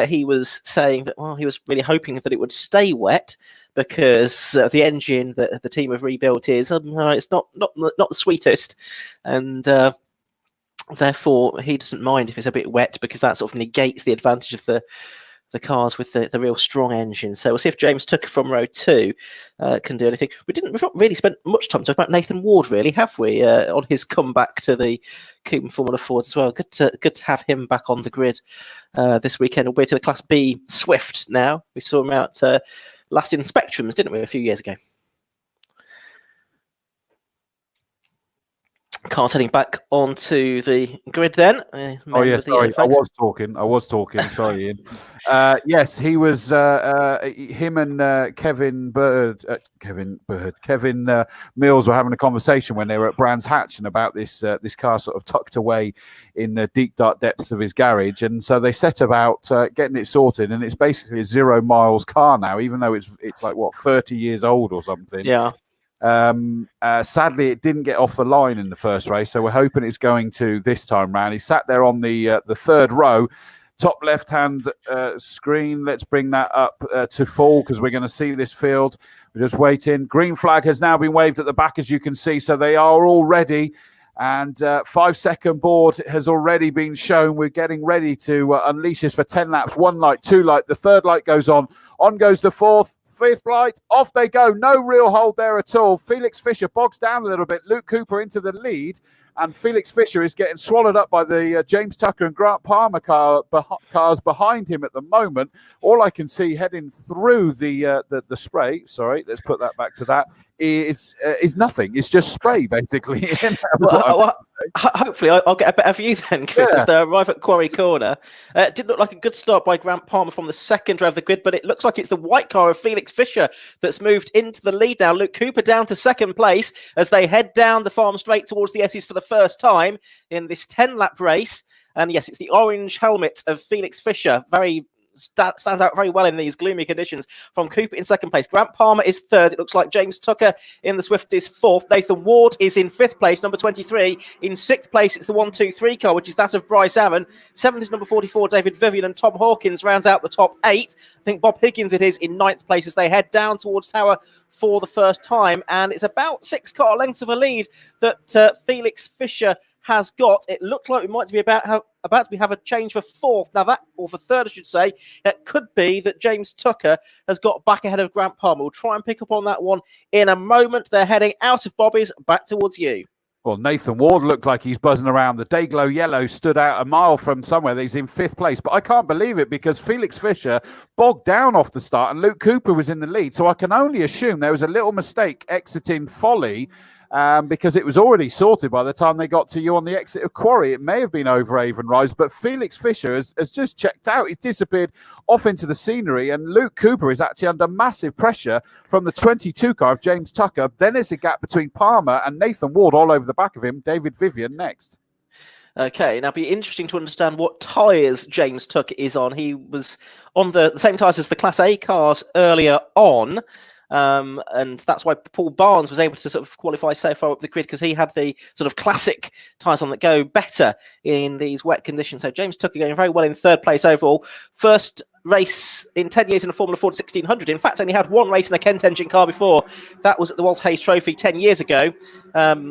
he was saying that he was really hoping that it would stay wet because the engine that the team have rebuilt is it's not the sweetest, and therefore he doesn't mind if it's a bit wet because that sort of negates the advantage of the cars with the real strong engine. So we'll see if James Tucker from row 2 can do anything. We've not really spent much time talking about Nathan Ward, really, have we? On his comeback to the Combe Formula Fords as well. Good to have him back on the grid this weekend. We're to the Class B Swift now. We saw him out last in Spectrums, didn't we, a few years ago? Cars heading back onto the grid then. Oh, yeah, sorry. I was talking. Sorry, Ian. Yes, he was, him and Kevin Mills were having a conversation when they were at Brands Hatch and about this car sort of tucked away in the deep, dark depths of his garage. And so they set about getting it sorted. And it's basically a 0 miles car now, even though it's like, 30 years old or something. Yeah. Sadly, it didn't get off the line in the first race, so we're hoping it's going to this time round. He sat there on the 3rd row, top left-hand screen. Let's bring that up to full because we're going to see this field. We're just waiting. Green flag has now been waved at the back, as you can see, so they are all ready. And 5-second board has already been shown. We're getting ready to unleash this for 10 laps. 1 light, 2 light. The 3rd light goes on. On goes the 4th. 5th light, off they go. No real hold there at all. Felix Fisher bogs down a little bit. Luke Cooper into the lead, and Felix Fisher is getting swallowed up by the James Tucker and Grant Palmer cars behind him at the moment. All I can see heading through the spray, sorry, let's put that back to that, is nothing. It's just spray, basically. Hopefully I'll get a better view then, Chris, as they arrive at Quarry Corner. It did look like a good start by Grant Palmer from the 2nd row of the grid, but it looks like it's the white car of Felix Fisher that's moved into the lead now. Luke Cooper down to 2nd place as they head down the farm straight towards the Esses for the first time in this 10-lap race. And yes, it's the orange helmet of Felix Fisher. Stands out very well in these gloomy conditions. From Cooper in 2nd place. Grant Palmer is 3rd. It looks like James Tucker in the Swift is 4th. Nathan Ward is in 5th place, number 23. In 6th place, it's the 1-2-3 car, which is that of Bryce Aaron. 7th is number 44, David Vivian, and Tom Hawkins rounds out the top 8. I think Bob Higgins it is in 9th place as they head down towards Tower for the first time. And it's about 6 car lengths of a lead that Felix Fisher has got. It looked like we might be about to have a change for 4th. Now that, or for 3rd, I should say, it could be that James Tucker has got back ahead of Grant Palmer. We'll try and pick up on that one in a moment. They're heading out of Bobbies, back towards you. Well, Nathan Ward looked like he's buzzing around. The Dayglow Yellow stood out a mile from somewhere. He's in 5th place, but I can't believe it because Felix Fisher bogged down off the start and Luke Cooper was in the lead. So I can only assume there was a little mistake exiting Folly. because it was already sorted by the time they got to you on the exit of Quarry. It may have been over Avon Rise, but Felix Fisher has just checked out. He's disappeared off into the scenery, and Luke Cooper is actually under massive pressure from the 22 car of James Tucker. Then there's a gap between Palmer and Nathan Ward all over the back of him. David Vivian next. Okay, now it'll be interesting to understand what tyres James Tucker is on. He was on the same tyres as the Class A cars earlier on, and that's why Paul Barnes was able to sort of qualify so far up the grid, because he had the sort of classic tyres on that go better in these wet conditions. So James Tucker going very well in third place overall. First race in 10 years in a Formula Ford 1600. In fact, only had one race in a Kent engine car before. That was at the Walter Hayes Trophy 10 years ago.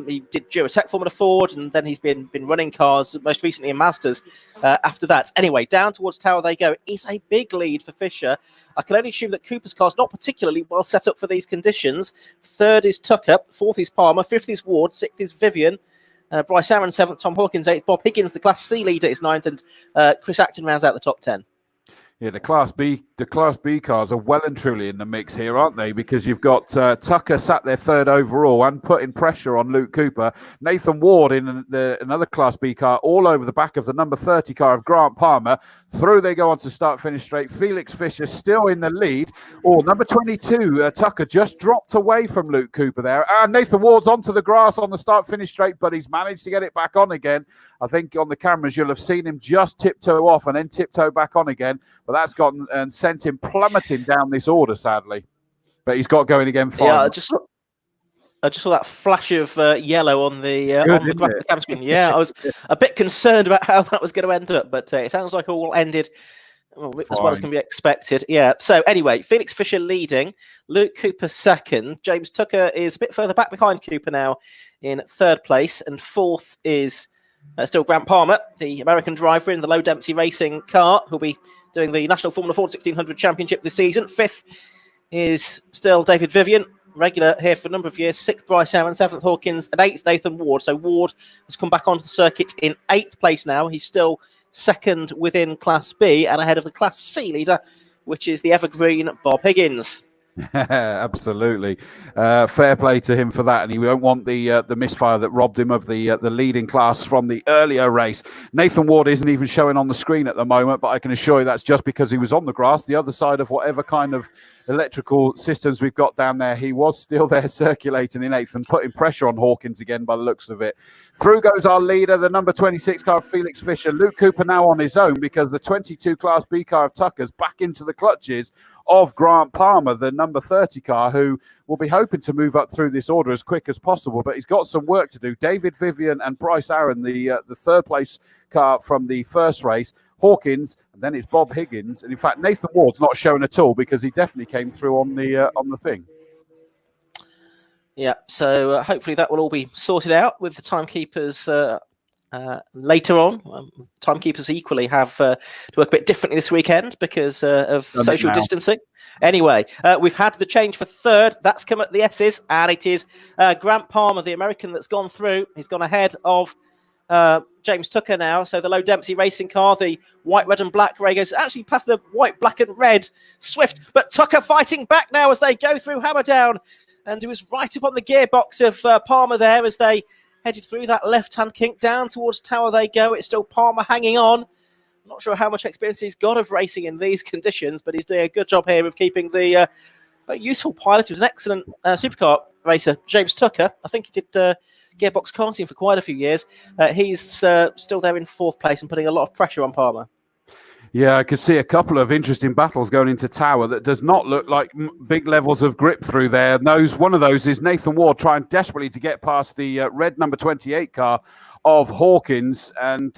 He did Duratec Formula Ford, and then he's been running cars, most recently in Mazdas after that. Anyway, down towards Tower they go. It's a big lead for Fisher. I can only assume that Cooper's car's not particularly well set up for these conditions. Third is Tucker, fourth is Palmer, fifth is Ward, sixth is Vivian. Bryce Aaron, seventh, Tom Hawkins, eighth, Bob Higgins, the Class C leader, is ninth, and Chris Acton rounds out the top 10. Yeah, the Class B cars are well and truly in the mix here, aren't they? Because you've got Tucker sat there third overall and putting pressure on Luke Cooper. Nathan Ward in another Class B car all over the back of the number 30 car of Grant Palmer. Through they go on to start-finish straight. Felix Fisher still in the lead. Number 22, Tucker just dropped away from Luke Cooper there. And Nathan Ward's onto the grass on the start-finish straight, but he's managed to get it back on again. I think on the cameras you'll have seen him just tiptoe off and then tiptoe back on again. But that's gotten and sent him plummeting down this order, sadly. But he's got going again fine. Yeah, I just saw that flash of yellow on the graph of the cam screen. Yeah, I was a bit concerned about how that was going to end up, but it sounds like all ended as well as can be expected. Yeah. So anyway, Felix Fisher leading, Luke Cooper second, James Tucker is a bit further back behind Cooper now in third place, and fourth is still Grant Palmer, the American driver in the Low Dempsey Racing car, who'll be doing the National Formula Ford 1600 Championship this season. Fifth is still David Vivian, regular here for a number of years. Sixth, Bryce Aaron. Seventh, Hawkins. And eighth, Nathan Ward. So Ward has come back onto the circuit in eighth place now. He's still second within Class B and ahead of the Class C leader, which is the evergreen Bob Higgins. Absolutely. Fair play to him for that, and he won't want the misfire that robbed him of the leading class from the earlier race. Nathan Ward isn't even showing on the screen at the moment, but I can assure you that's just because he was on the grass, the other side of whatever kind of electrical systems we've got down there. He was still there circulating in eighth and putting pressure on Hawkins again by the looks of it. Through goes our leader, the number 26 car of Felix Fisher. Luke Cooper now on his own because the 22 Class B car of Tucker's back into the clutches of Grant Palmer, the number 30 car, who will be hoping to move up through this order as quick as possible, but he's got some work to do. David Vivian and Bryce Aaron, the third place car from the first race, Hawkins, and then it's Bob Higgins, and in fact Nathan Ward's not showing at all because he definitely came through on the thing. Yeah, so hopefully that will all be sorted out with the timekeepers later on. Timekeepers equally have to work a bit differently this weekend because of social distancing. Anyway, we've had the change for third. That's come at the S's, and it is Grant Palmer, the American, that's gone through. He's gone ahead of James Tucker now. So the Low Dempsey Racing car, the white, red and black ray goes actually past the white, black and red Swift, but Tucker fighting back now as they go through Hammerdown, and he was right up on the gearbox of Palmer there as they headed through that left-hand kink down towards Tower they go. It's still Palmer hanging on. I'm not sure how much experience he's got of racing in these conditions, but he's doing a good job here of keeping the useful pilot. He was an excellent supercar racer, James Tucker. I think he did gearbox karting for quite a few years. He's still there in fourth place and putting a lot of pressure on Palmer. Yeah, I could see a couple of interesting battles going into Tower that does not look like big levels of grip through there. One of those is Nathan Ward trying desperately to get past the red number 28 car of Hawkins, and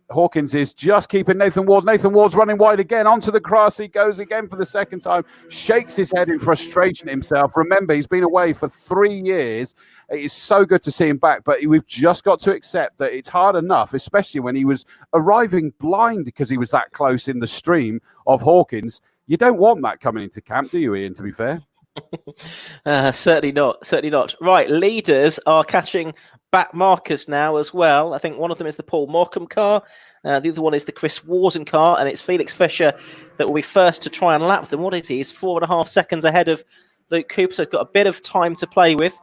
Hawkins is just keeping Nathan Ward. Nathan Ward's running wide again onto the grass. He goes again for the second time, shakes his head in frustration himself. Remember, he's been away for 3 years. It is so good to see him back, but we've just got to accept that it's hard enough, especially when he was arriving blind because he was that close in the stream of Hawkins. You don't want that coming into camp, do you, Ian, to be fair? Certainly not. Certainly not. Right, leaders are catching back markers now as well. I think one of them is the Paul Morecambe car. The other one is the Chris Warden car, and it's Felix Fisher that will be first to try and lap them. What is he? He's 4.5 seconds ahead of Luke Cooper, so he's got a bit of time to play with.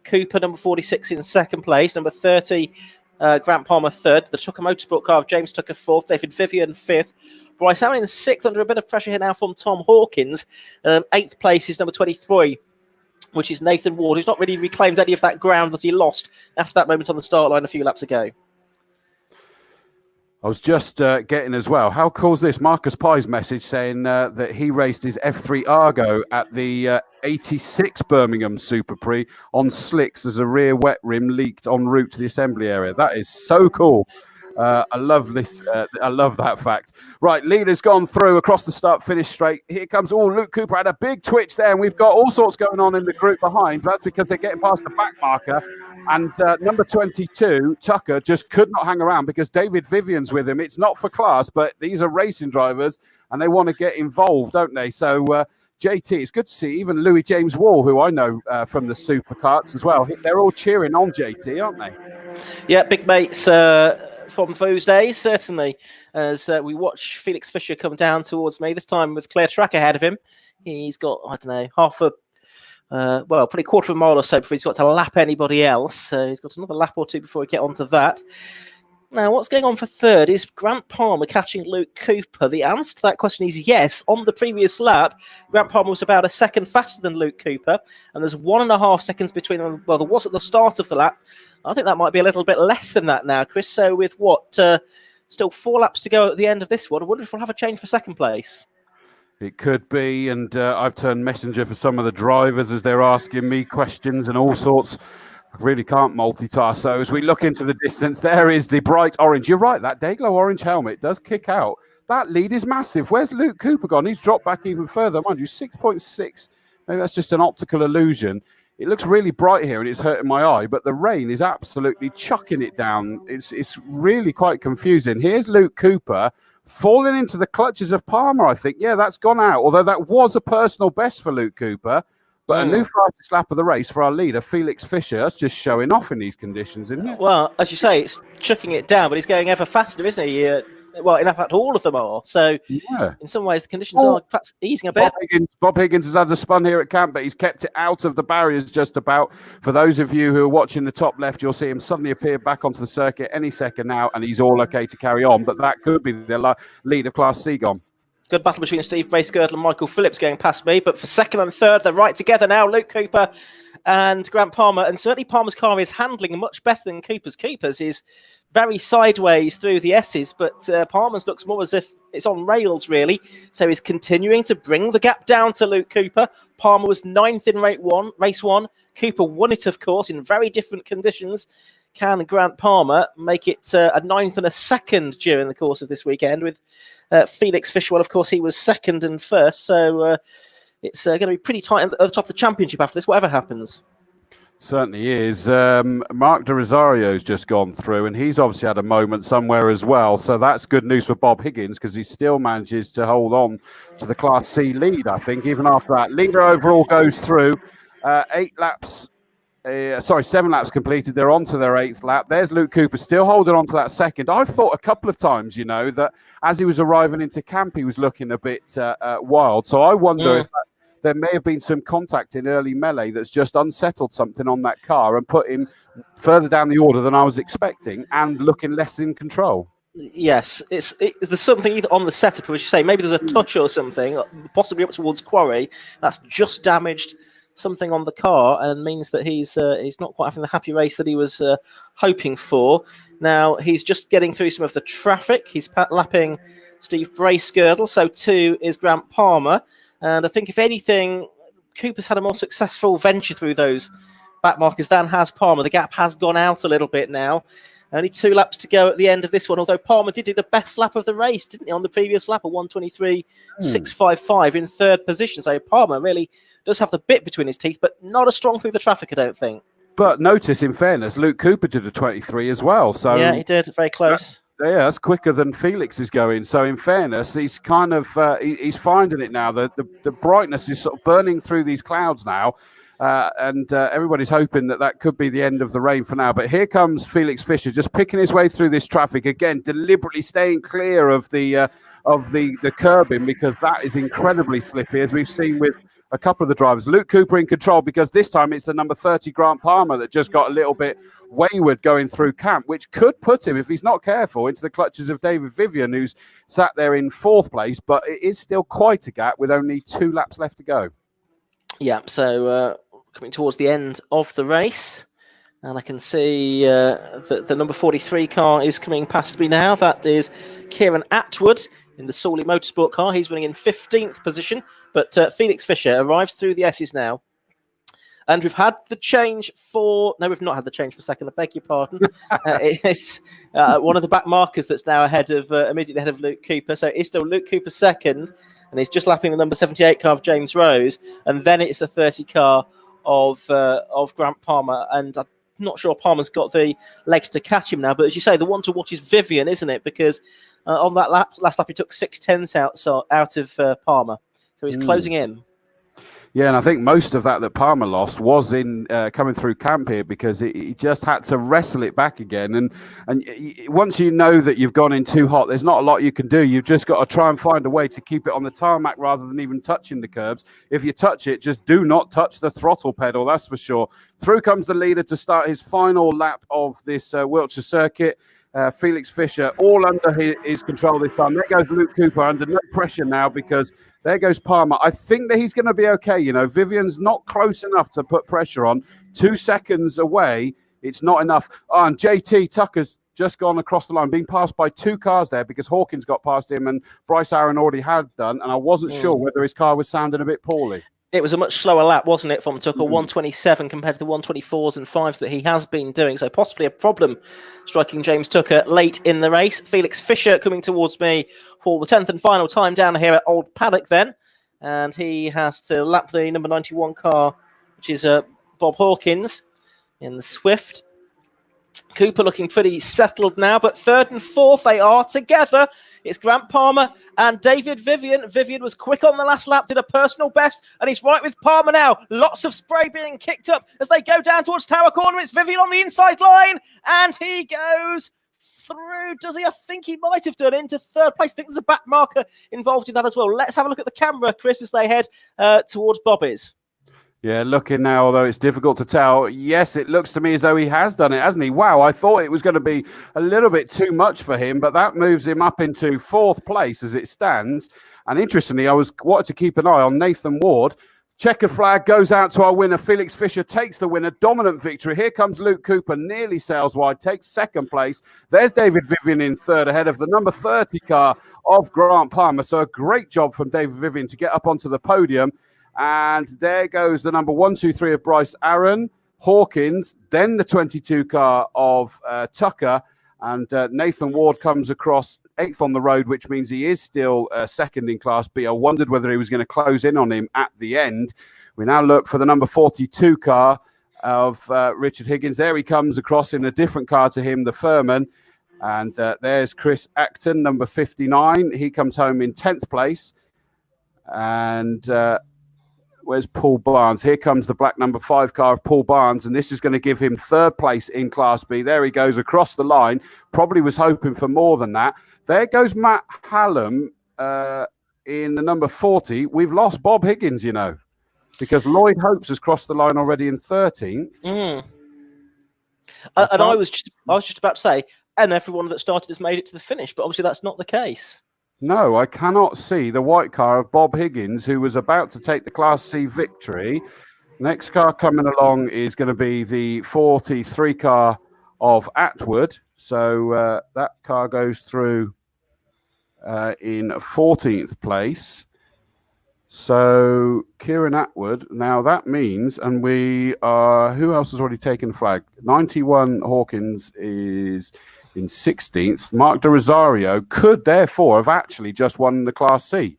Cooper, number 46, in second place. Number 30, Grant Palmer, third. The Tucker Motorsport car of James Tucker, fourth. David Vivian, fifth. Bryce Allen in sixth, under a bit of pressure here now from Tom Hawkins. Eighth place is number 23, which is Nathan Ward, who's not really reclaimed any of that ground that he lost after that moment on the start line a few laps ago. I was just getting as well. How cool is this? Marcus Pye's message saying that he raced his F3 Argo at the 86 Birmingham Super Prix on slicks as a rear wet rim leaked en route to the assembly area. That is so cool. I love this. I love that fact. Right, leader's gone through across the start, finish straight. Here comes, Luke Cooper had a big twitch there, and we've got all sorts going on in the group behind. That's because they're getting past the back marker. And number 22, Tucker, just could not hang around because David Vivian's with him. It's not for class, but these are racing drivers, and they want to get involved, don't they? So, JT, it's good to see even Louis James Wall, who I know from the supercarts as well. They're all cheering on JT, aren't they? Yeah, big mates from those days, certainly, as we watch Felix Fisher come down towards me, this time with clear track ahead of him. He's got, I don't know, probably a quarter of a mile or so before he's got to lap anybody else. So he's got another lap or two before we get onto that. Now, what's going on for third? Is Grant Palmer catching Luke Cooper? The answer to that question is yes. On the previous lap, Grant Palmer was about a second faster than Luke Cooper, and there's 1.5 seconds between them. Well, there was at the start of the lap. I think that might be a little bit less than that now, Chris. So with still 4 laps to go at the end of this one, I wonder if we'll have a change for second place. It could be, and I've turned messenger for some of the drivers as they're asking me questions and all sorts. I really can't multitask. So as we look into the distance, there is the bright orange. You're right, that Dayglow orange helmet does kick out. That lead is massive. Where's Luke Cooper gone? He's dropped back even further. Mind you, 6.6. Maybe that's just an optical illusion. It looks really bright here and it's hurting my eye, but the rain is absolutely chucking it down. It's really quite confusing. Here's Luke Cooper falling into the clutches of Palmer, I think. Yeah, that's gone out, although that was a personal best for Luke Cooper. But a new fastest lap of the race for our leader, Felix Fisher. That's just showing off in these conditions, isn't it? Well, as you say, it's chucking it down, but he's going ever faster, isn't he? Well, in fact, all of them are. So, in some ways, the conditions are in fact easing a bit. Bob Higgins has had the spun here at camp, but he's kept it out of the barriers just about. For those of you who are watching the top left, you'll see him suddenly appear back onto the circuit any second now, and he's all okay to carry on. But that could be the lead of Class C gone. Good battle between Steve Bracegirdle and Michael Phillips going past me. But for second and third, they're right together now. Luke Cooper and Grant Palmer. And certainly Palmer's car is handling much better than Cooper's. Cooper's is very sideways through the S's, but Palmer's looks more as if it's on rails, really. So he's continuing to bring the gap down to Luke Cooper. Palmer was 9th in race one. Cooper won it, of course, in very different conditions. Can Grant Palmer make it a 9th and a 2nd during the course of this weekend with Felix Fisher? Well, of course, he was 2nd and 1st, so it's going to be pretty tight at the top of the championship after this, whatever happens. Certainly is. Mark De Rosario's just gone through, and he's obviously had a moment somewhere as well. So that's good news for Bob Higgins because he still manages to hold on to the Class C lead, I think, even after that. Leader overall goes through 7 laps completed. They're on to their 8th lap. There's Luke Cooper still holding on to that second. I've thought a couple of times, that as he was arriving into camp, he was looking a bit wild. So I wonder if there may have been some contact in early melee that's just unsettled something on that car and put him further down the order than I was expecting and looking less in control. Yes, there's something either on the setup, as you say, maybe there's a touch or something, possibly up towards Quarry, that's just damaged something on the car and means that he's not quite having the happy race that he was hoping for. Now, he's just getting through some of the traffic. He's lapping Steve Bracegirdle, so 2 is Grant Palmer. And I think, if anything, Cooper's had a more successful venture through those back markers than has Palmer. The gap has gone out a little bit now. Only 2 laps to go at the end of this one, although Palmer did do the best lap of the race, didn't he, on the previous lap, a 1:23.655 in 3rd position. So Palmer really does have the bit between his teeth, but not as strong through the traffic, I don't think. But notice, in fairness, Luke Cooper did a 23 as well. So yeah, he did. Very close. Yeah, that's quicker than Felix is going. So in fairness, he's kind of he's finding it now. The brightness is sort of burning through these clouds now. And everybody's hoping that could be the end of the rain for now. But here comes Felix Fisher, just picking his way through this traffic again, deliberately staying clear of the curbing because that is incredibly slippy, as we've seen with a couple of the drivers. Luke Cooper in control, because this time it's the number 30 Grant Palmer that just got a little bit wayward going through camp, which could put him, if he's not careful, into the clutches of David Vivian, who's sat there in 4th place. But it is still quite a gap with only 2 laps left to go. Yeah, so coming towards the end of the race. And I can see that the number 43 car is coming past me now. That is Kieran Atwood in the Sawley Motorsport car. He's running in 15th position. But Felix Fisher arrives through the S's now. And we've had the change for... No, we've not had the change for second. I beg your pardon. It's one of the back markers that's now immediately ahead of Luke Cooper. So it's still Luke Cooper second. And he's just lapping the number 78 car of James Rose. And then it's the 30 car of Grant Palmer. And I'm not sure Palmer's got the legs to catch him now. But as you say, the one to watch is Vivian, isn't it? Because on that last lap, he took 6/10 out of Palmer. So he's closing in. Yeah, and I think most of that Palmer lost was in coming through camp here, because he just had to wrestle it back again. And once you know that you've gone in too hot, there's not a lot you can do. You've just got to try and find a way to keep it on the tarmac rather than even touching the curbs. If you touch it, just do not touch the throttle pedal, that's for sure. Through comes the leader to start his final lap of this Wiltshire circuit. Felix Fisher, all under his control this time. There goes Luke Cooper under no pressure now, because there goes Palmer. I think that he's going to be okay. You know, Vivian's not close enough to put pressure on. 2 seconds away, it's not enough. Oh, and JT Tucker's just gone across the line, being passed by 2 cars there, because Hawkins got past him and Bryce Aaron already had done. And I wasn't sure whether his car was sounding a bit poorly. It was a much slower lap, wasn't it, from Tucker, 127 compared to the 124s and 5s that he has been doing. So possibly a problem striking James Tucker late in the race. Felix Fisher coming towards me for the 10th and final time down here at Old Paddock then. And he has to lap the number 91 car, which is Bob Hawkins in the Swift. Cooper looking pretty settled now, but 3rd and 4th they are together. It's Grant Palmer and David Vivian. Vivian was quick on the last lap, did a personal best, and he's right with Palmer now. Lots of spray being kicked up as they go down towards Tower Corner. It's Vivian on the inside line, and he goes through. Does he? I think he might have done into 3rd place. I think there's a back marker involved in that as well. Let's have a look at the camera, Chris, as they head towards Bobbies. Yeah, looking now, although it's difficult to tell, yes, it looks to me as though he has done it, hasn't he? Wow, I thought it was going to be a little bit too much for him, but that moves him up into 4th place as it stands. And interestingly, I wanted to keep an eye on Nathan Ward. Checkered flag goes out to our winner. Felix Fisher takes the winner. Dominant victory. Here comes Luke Cooper, nearly sails wide, takes 2nd place. There's David Vivian in 3rd, ahead of the number 30 car of Grant Palmer. So a great job from David Vivian to get up onto the podium. And there goes the number 1, 2, 3 of Bryce Aaron, Hawkins, then the 22 car of Tucker, and Nathan Ward comes across 8th on the road, which means he is still 2nd in Class B. I wondered whether he was going to close in on him at the end. We now look for the number 42 car of Richard Higgins. There he comes across in a different car to him, the Furman. And there's Chris Acton, number 59. He comes home in 10th place. And... where's Paul Barnes? Here comes the black number 5 car of Paul Barnes, and this is going to give him 3rd place in Class B. There he goes across the line. Probably was hoping for more than that. There goes Matt Hallam in the number 40. We've lost Bob Higgins, you know, because Lloyd Hopes has crossed the line already in 13th. And I was just about to say, and everyone that started has made it to the finish, but obviously that's not the case. No, I cannot see the white car of Bob Higgins, who was about to take the Class C victory. Next car coming along is going to be the 43 car of Atwood. So that car goes through in 14th place. So Kieran Atwood. Now that means, and we are, who else has already taken the flag? 91 Hawkins is in 16th. Mark De Rosario could therefore have actually just won the Class C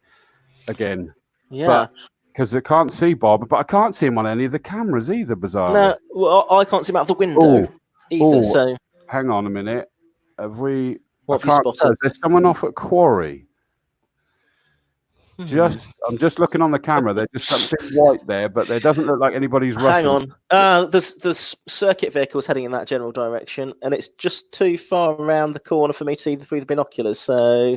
again. Yeah. Because I can't see Bob, but I can't see him on any of the cameras either, bizarrely. No, well, I can't see him out of the window either. So hang on a minute. Have we... What have you spotted? Is there someone off at Quarry? I'm just looking on the camera. There's just something white there, but there doesn't look like anybody's rushing. Hang on. There's circuit vehicles heading in that general direction, and it's just too far around the corner for me to see through the binoculars. So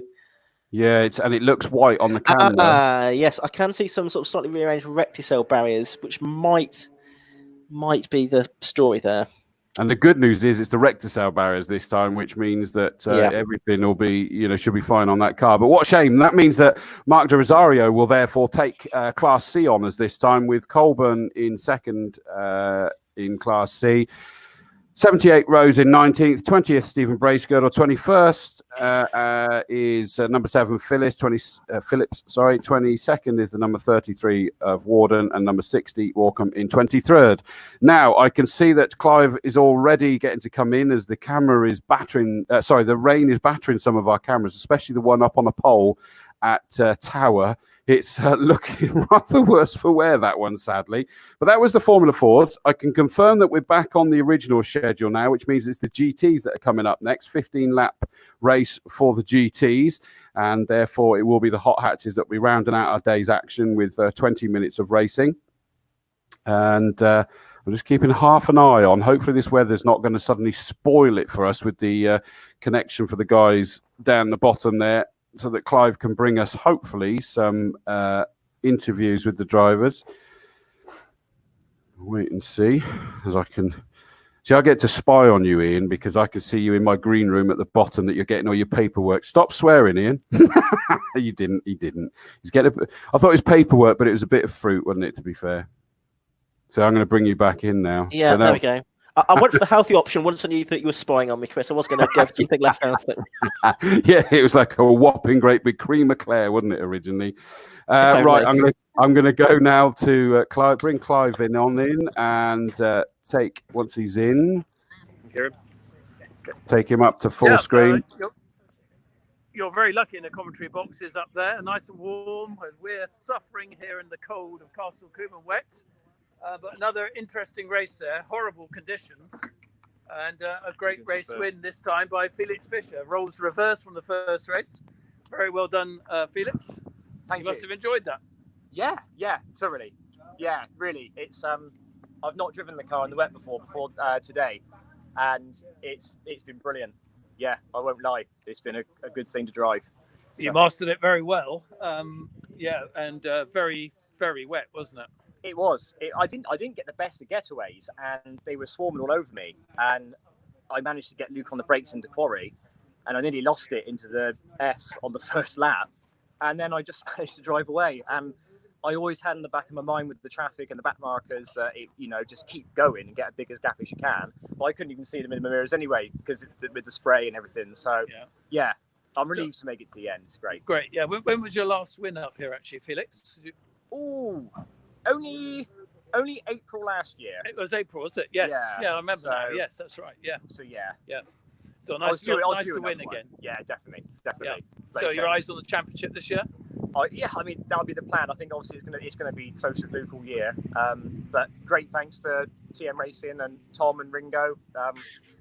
Yeah, it looks white on the camera. Yes, I can see some sort of slightly rearranged recticell barriers, which might be the story there. And the good news is it's the recticell barriers this time, which means that everything will be, should be fine on that car. But what a shame. That means that Mark de Rosario will therefore take Class C honours this time, with Colburn in second in Class C. 78 Rose in 19th, 20th Stephen Bracegirdle, 21st is number 7 Phillips, 22nd is the number 33 of Warden, and number 60 Walkham in 23rd. Now I can see that Clive is already getting to come in as the camera is battering. The rain is battering some of our cameras, especially the one up on a pole at Tower. It's looking rather worse for wear, that one, sadly. But that was the Formula Fords. I can confirm that we're back on the original schedule now, which means it's the GTs that are coming up next. 15-lap race for the GTs. And therefore, it will be the hot hatches that we rounding out our day's action with 20 minutes of racing. And I'm just keeping half an eye on. Hopefully, this weather's not going to suddenly spoil it for us with the connection for the guys down the bottom there, so that Clive can bring us, hopefully, some interviews with the drivers. Wait and see, as I can... See, I get to spy on you, Ian, because I can see you in my green room at the bottom that you're getting all your paperwork. Stop swearing, Ian. He didn't. He's getting I thought it was paperwork, but it was a bit of fruit, wasn't it, to be fair? So I'm going to bring you back in now. Yeah, so now... there we go. I went for the healthy option once I knew that you were spying on me, Chris. I was going to go for something less healthy. Yeah, it was like a whopping great big cream eclair, wasn't it, originally? Right, I'm going to go now to Clive, bring Clive in and take, once he's in, take him up to full screen. You're very lucky in the commentary boxes up there, nice and warm. We're suffering here in the cold of Castle Combe and wet. But another interesting race there, horrible conditions, and a great race win this time by Felix Fischer. Rolls reverse from the first race. Very well done, Felix. Thank you. Must have enjoyed that. Yeah, thoroughly. Yeah, really. It's I've not driven the car in the wet before today, and it's been brilliant. Yeah, I won't lie. It's been a good thing to drive. You mastered it very well. And very, very wet, wasn't it? It was. I didn't get the best of getaways, and they were swarming all over me. And I managed to get Luke on the brakes into Quarry, and I nearly lost it into the S on the first lap. And then I just managed to drive away. And I always had in the back of my mind with the traffic and the back markers that just keep going and get a biggest gap as you can. But I couldn't even see them in the mirrors anyway because with the spray and everything. So yeah, I'm relieved to make it to the end. It's great. Great. Yeah. When was your last win up here, actually, Felix? Only April last year. It was April, was it? Yes. Yeah, I remember now. Yes, that's right. Yeah. So yeah. So nice to win again. Yeah, definitely. Yeah. So your eyes on the championship this year? Yeah, I mean that'll be the plan. I think obviously it's gonna be close with Luke all year. But great thanks to TM Racing and Tom and Ringo.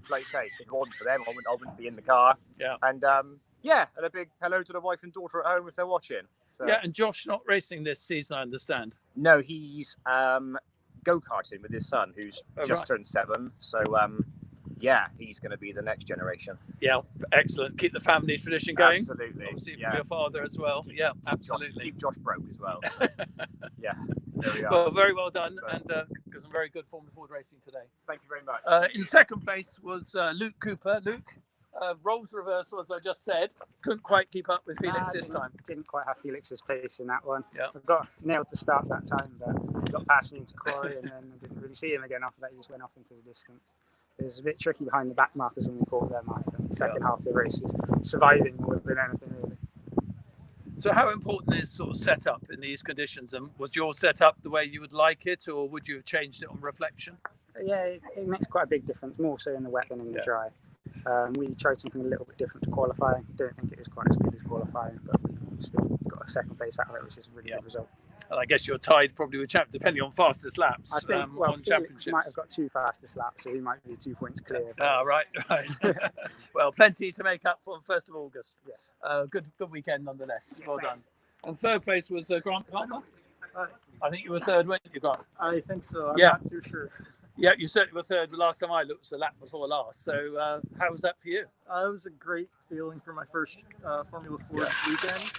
Like I say, if it wasn't for them, I wouldn't be in the car. Yeah. And and a big hello to the wife and daughter at home if they're watching. So. Yeah, and Josh not racing this season, I understand. No, he's go-karting with his son, who's just turned 7. So, he's going to be the next generation. Yeah, excellent. Keep the family tradition going. Absolutely. Obviously, from your father as well. Yeah, absolutely. Keep Josh broke as well. Yeah, there we are. Well, very well done, and some very good Formula Ford racing today. Thank you very much. In second place was Luke Cooper. Luke. Rolls reversal, as I just said, couldn't quite keep up with Felix this time. Didn't quite have Felix's pace in that one. Yeah. I got nailed the start that time, but got past me into Quarry, and then I didn't really see him again after that. He just went off into the distance. It was a bit tricky behind the back markers when we caught them after the second half of the race, just surviving more than anything really. So how important is sort of setup in these conditions? And was your setup the way you would like it, or would you have changed it on reflection? Yeah, it makes quite a big difference, more so in the wet than in the dry. We tried something a little bit different to qualifying. Don't think it was quite as good as qualifying, but we still got a second place out of it, which is a really good result. And I guess you're tied probably with champ, depending on fastest laps. I think, on championships. Might have got 2 fastest laps, so he might be 2 points clear. Right. Well, plenty to make up for 1st of August. Yes. Good weekend nonetheless. Well done. And third place was Grant Palmer. I think you were third, weren't you, Grant? I think so. I'm Yeah. not too sure. Yeah, you certainly were third. The last time I looked was the lap before last. So how was that for you? It was a great feeling for my first Formula Ford weekend,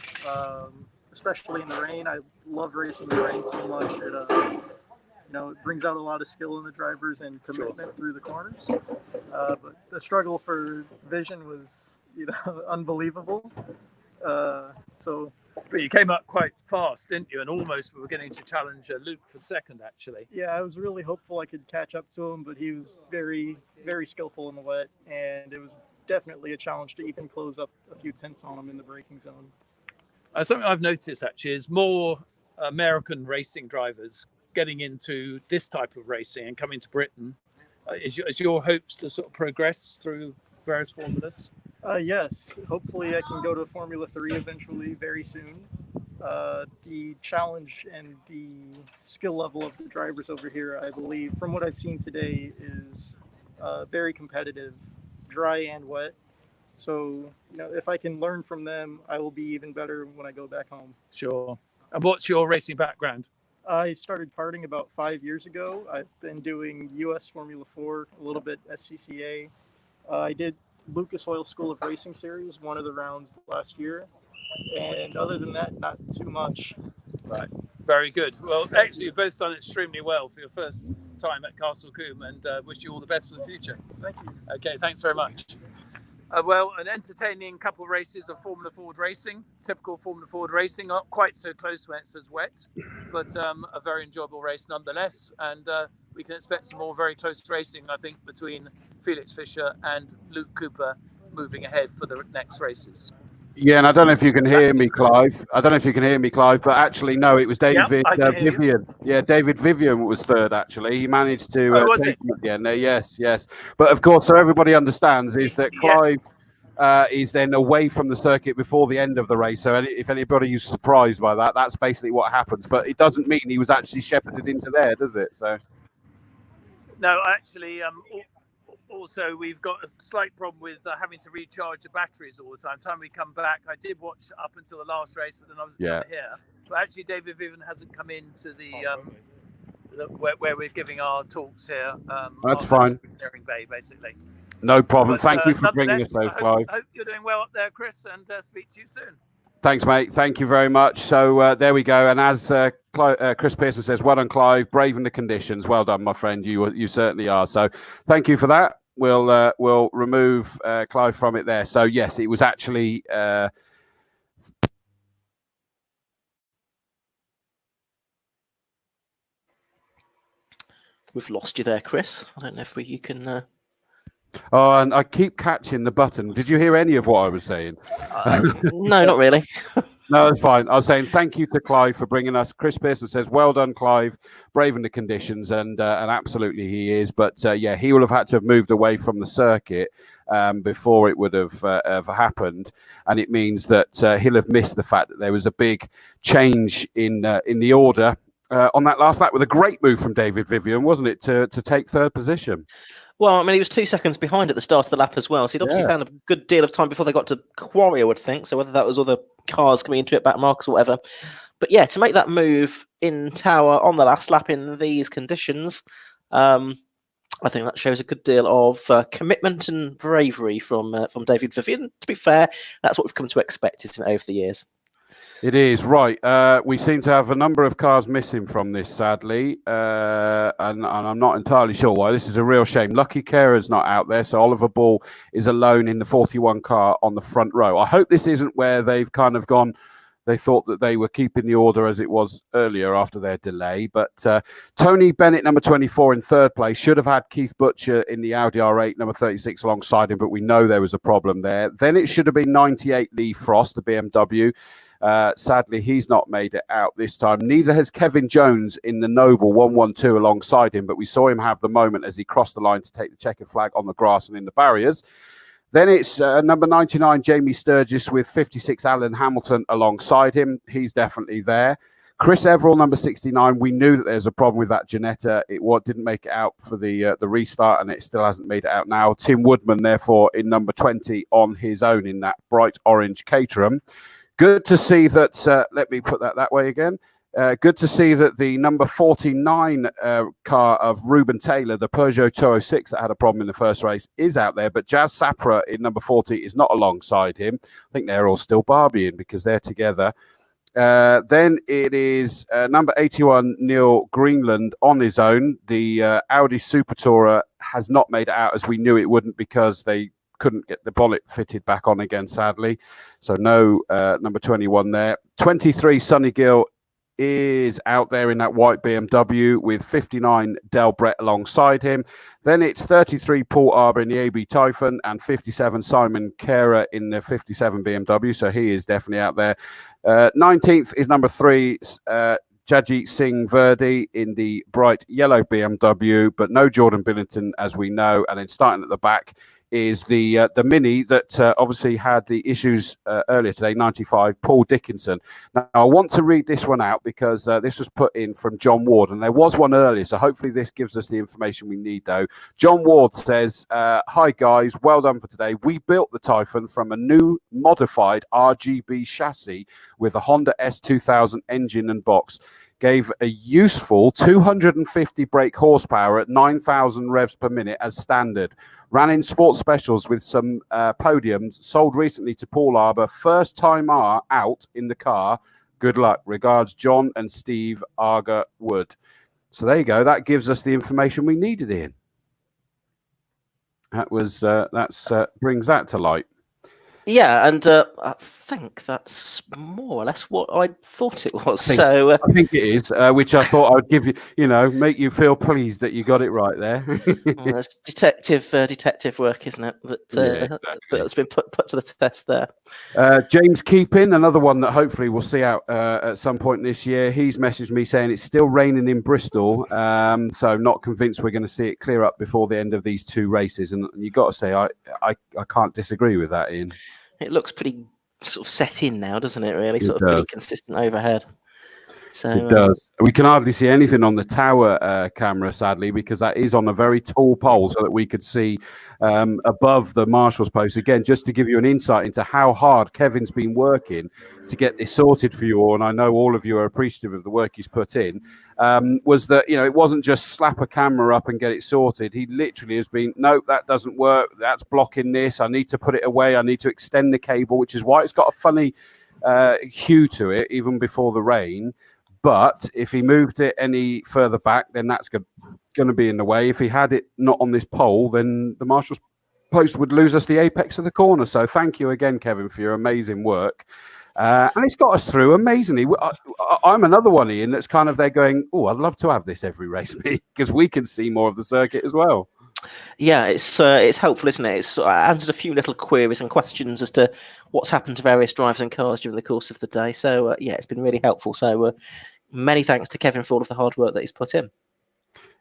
especially in the rain. I love racing in the rain so much. It brings out a lot of skill in the drivers and commitment through the corners. But the struggle for vision was, unbelievable. But you came up quite fast, didn't you? And almost we were getting to challenge Luke for second, actually. Yeah, I was really hopeful I could catch up to him, but he was very, very skillful in the wet, and it was definitely a challenge to even close up a few tenths on him in the braking zone. Something I've noticed, actually, is more American racing drivers getting into this type of racing and coming to Britain. Is your hopes to sort of progress through various formulas? Yes, hopefully I can go to Formula 3 eventually very soon. The challenge and the skill level of the drivers over here, I believe, from what I've seen today, is very competitive, dry and wet. So, if I can learn from them, I will be even better when I go back home. Sure. And what's your racing background? I started karting about 5 years ago. I've been doing US Formula 4, a little bit SCCA. I did Lucas Oil School of Racing Series, one of the rounds last year. And other than that, not too much. Right. Very good. Well, actually, you've both done extremely well for your first time at Castle Combe, and wish you all the best for the future. Thank you. Okay, thanks very much. Well, an entertaining couple of races of Formula Ford racing, typical Formula Ford racing, not quite so close when it's as wet, but a very enjoyable race nonetheless. And we can expect some more very close racing, I think, between Felix Fischer and Luke Cooper moving ahead for the next races. Yeah, and I don't know if you can hear me, Clive. But actually, no, it was David Vivian. Yeah, David Vivian was third, actually. He managed to take him at the end there. Yes. But of course, so everybody understands is that Clive is then away from the circuit before the end of the race. So if anybody is surprised by that, that's basically what happens. But it doesn't mean he was actually shepherded into there, does it? So no, actually, also, we've got a slight problem with having to recharge the batteries all the time. Time we come back, I did watch up until the last race, but then I was here. But actually, David Vivian hasn't come into where we're giving our talks here. That's fine. Bay, basically. No problem. But, Thank you for bringing us those, Clive. I hope you're doing well up there, Chris, and speak to you soon. Thanks, mate. Thank you very much. So there we go. And as Chris Pearson says, well done, Clive. Braving the conditions. Well done, my friend. You certainly are. So thank you for that. We'll remove Clive from it there. So yes, it was actually we've lost you there, Chris. I don't know if you can. Oh, and I keep catching the button. Did you hear any of what I was saying? No, not really. No, it's fine. I was saying thank you to Clive for bringing us. Chris Pearson says, well done, Clive, braving the conditions, and absolutely he is. But yeah, he will have had to have moved away from the circuit before it would have happened, and it means that he'll have missed the fact that there was a big change in the order on that last lap with a great move from David Vivian, wasn't it, to take third position? Well, I mean, he was 2 seconds behind at the start of the lap as well, so he'd obviously found a good deal of time before they got to Quarry, I would think. So whether that was other cars coming into it, back markers or whatever. But yeah, to make that move in tower on the last lap in these conditions, I think that shows a good deal of commitment and bravery from David Vivian. To be fair, that's what we've come to expect, isn't it, over the years? It is, right. We seem to have a number of cars missing from this, sadly, and I'm not entirely sure why. This is a real shame. Lucky Carer's not out there, so Oliver Ball is alone in the 41 car on the front row. I hope this isn't where they've kind of gone. They thought that they were keeping the order as it was earlier after their delay. But Tony Bennett, number 24, in third place, should have had Keith Butcher in the Audi R8, number 36, alongside him, but we know there was a problem there. Then it should have been 98 Lee Frost, the BMW. Sadly, he's not made it out this time. Neither has Kevin Jones in the Noble 112 alongside him, but we saw him have the moment as he crossed the line to take the checkered flag on the grass and in the barriers. Then it's number 99, Jamie Sturgis, with 56, Alan Hamilton alongside him. He's definitely there. Chris Everall, number 69. We knew that there's a problem with that Ginetta. It didn't make it out for the restart, and it still hasn't made it out now. Tim Woodman, therefore, in number 20 on his own in that bright orange Caterham. Good to see that, let me put that way again. Good to see that the number 49 car of Ruben Taylor, the Peugeot 206 that had a problem in the first race, is out there. But Jazz Sapra in number 40 is not alongside him. I think they're all still Barbieing because they're together. Then it is number 81, Neil Greenland, on his own. The Audi Super Tourer has not made it out, as we knew it wouldn't, because they couldn't get the bonnet fitted back on again, sadly. So no number 21 there. 23, Sonny Gill is out there in that white BMW with 59, Del Brett alongside him. Then it's 33, Paul Arbour in the AB Typhon, and 57, Simon Kera in the 57 BMW. So he is definitely out there. 19th is number 3, Jagjeet Singh Verdi in the bright yellow BMW, but no Jordan Billington, as we know. And then starting at the back is the Mini that obviously had the issues earlier today, 95, Paul Dickinson. Now, I want to read this one out because this was put in from John Ward, and there was one earlier, so hopefully this gives us the information we need, though. John Ward says, hi, guys, well done for today. We built the Typhon from a new modified RGB chassis with a Honda S2000 engine and box. Gave a useful 250 brake horsepower at 9,000 revs per minute as standard. Ran in sports specials with some podiums. Sold recently to Paul Arbour. First time out in the car. Good luck. Regards, John and Steve Arger Wood. So there you go. That gives us the information we needed, Ian. That was brings that to light. Yeah, and I think that's more or less what I thought it was. I think it is, which I thought I'd give you, make you feel pleased that you got it right there. Well, that's detective work, isn't it? That's been put to the test there. James Keeping, another one that hopefully we'll see out at some point this year. He's messaged me saying it's still raining in Bristol, so not convinced we're going to see it clear up before the end of these 2 races. And you've got to say, I can't disagree with that, Ian. It looks pretty sort of set in now, doesn't it, really? Sort of pretty consistent overhead. So it does. We can hardly see anything on the tower camera, sadly, because that is on a very tall pole so that we could see above the marshal's post. Again, just to give you an insight into how hard Kevin's been working to get this sorted for you all, and I know all of you are appreciative of the work he's put in, was that, it wasn't just slap a camera up and get it sorted. He literally has been, no, that doesn't work. That's blocking this. I need to put it away. I need to extend the cable, which is why it's got a funny hue to it, even before the rain. But if he moved it any further back, then that's going to be in the way. If he had it not on this pole, then the marshal's post would lose us the apex of the corner. So thank you again, Kevin, for your amazing work. And it's got us through amazingly. I'm another one, Ian, that's kind of there going, oh, I'd love to have this every race, because we can see more of the circuit as well. Yeah, it's helpful, isn't it? It's answered a few little queries and questions as to what's happened to various drivers and cars during the course of the day. So, it's been really helpful. So, many thanks to Kevin for all of the hard work that he's put in.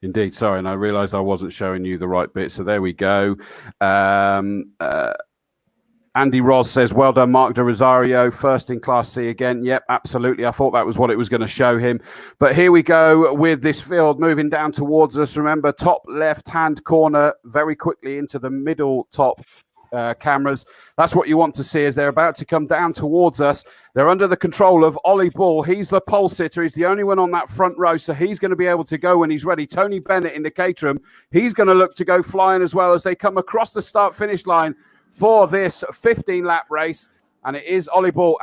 Indeed. Sorry, and I realised I wasn't showing you the right bit. So there we go. Andy Ross says, well done, Mark de Rosario, first in Class C again. Yep, absolutely. I thought that was what it was going to show him. But here we go with this field moving down towards us. Remember, top left-hand corner, very quickly into the middle top cameras. That's what you want to see as they're about to come down towards us. They're under the control of Ollie Bull. He's the pole sitter. He's the only one on that front row, so he's going to be able to go when he's ready. Tony Bennett in the Caterham. He's going to look to go flying as well as they come across the start-finish line for this 15-lap race. And it is Ollie Bull.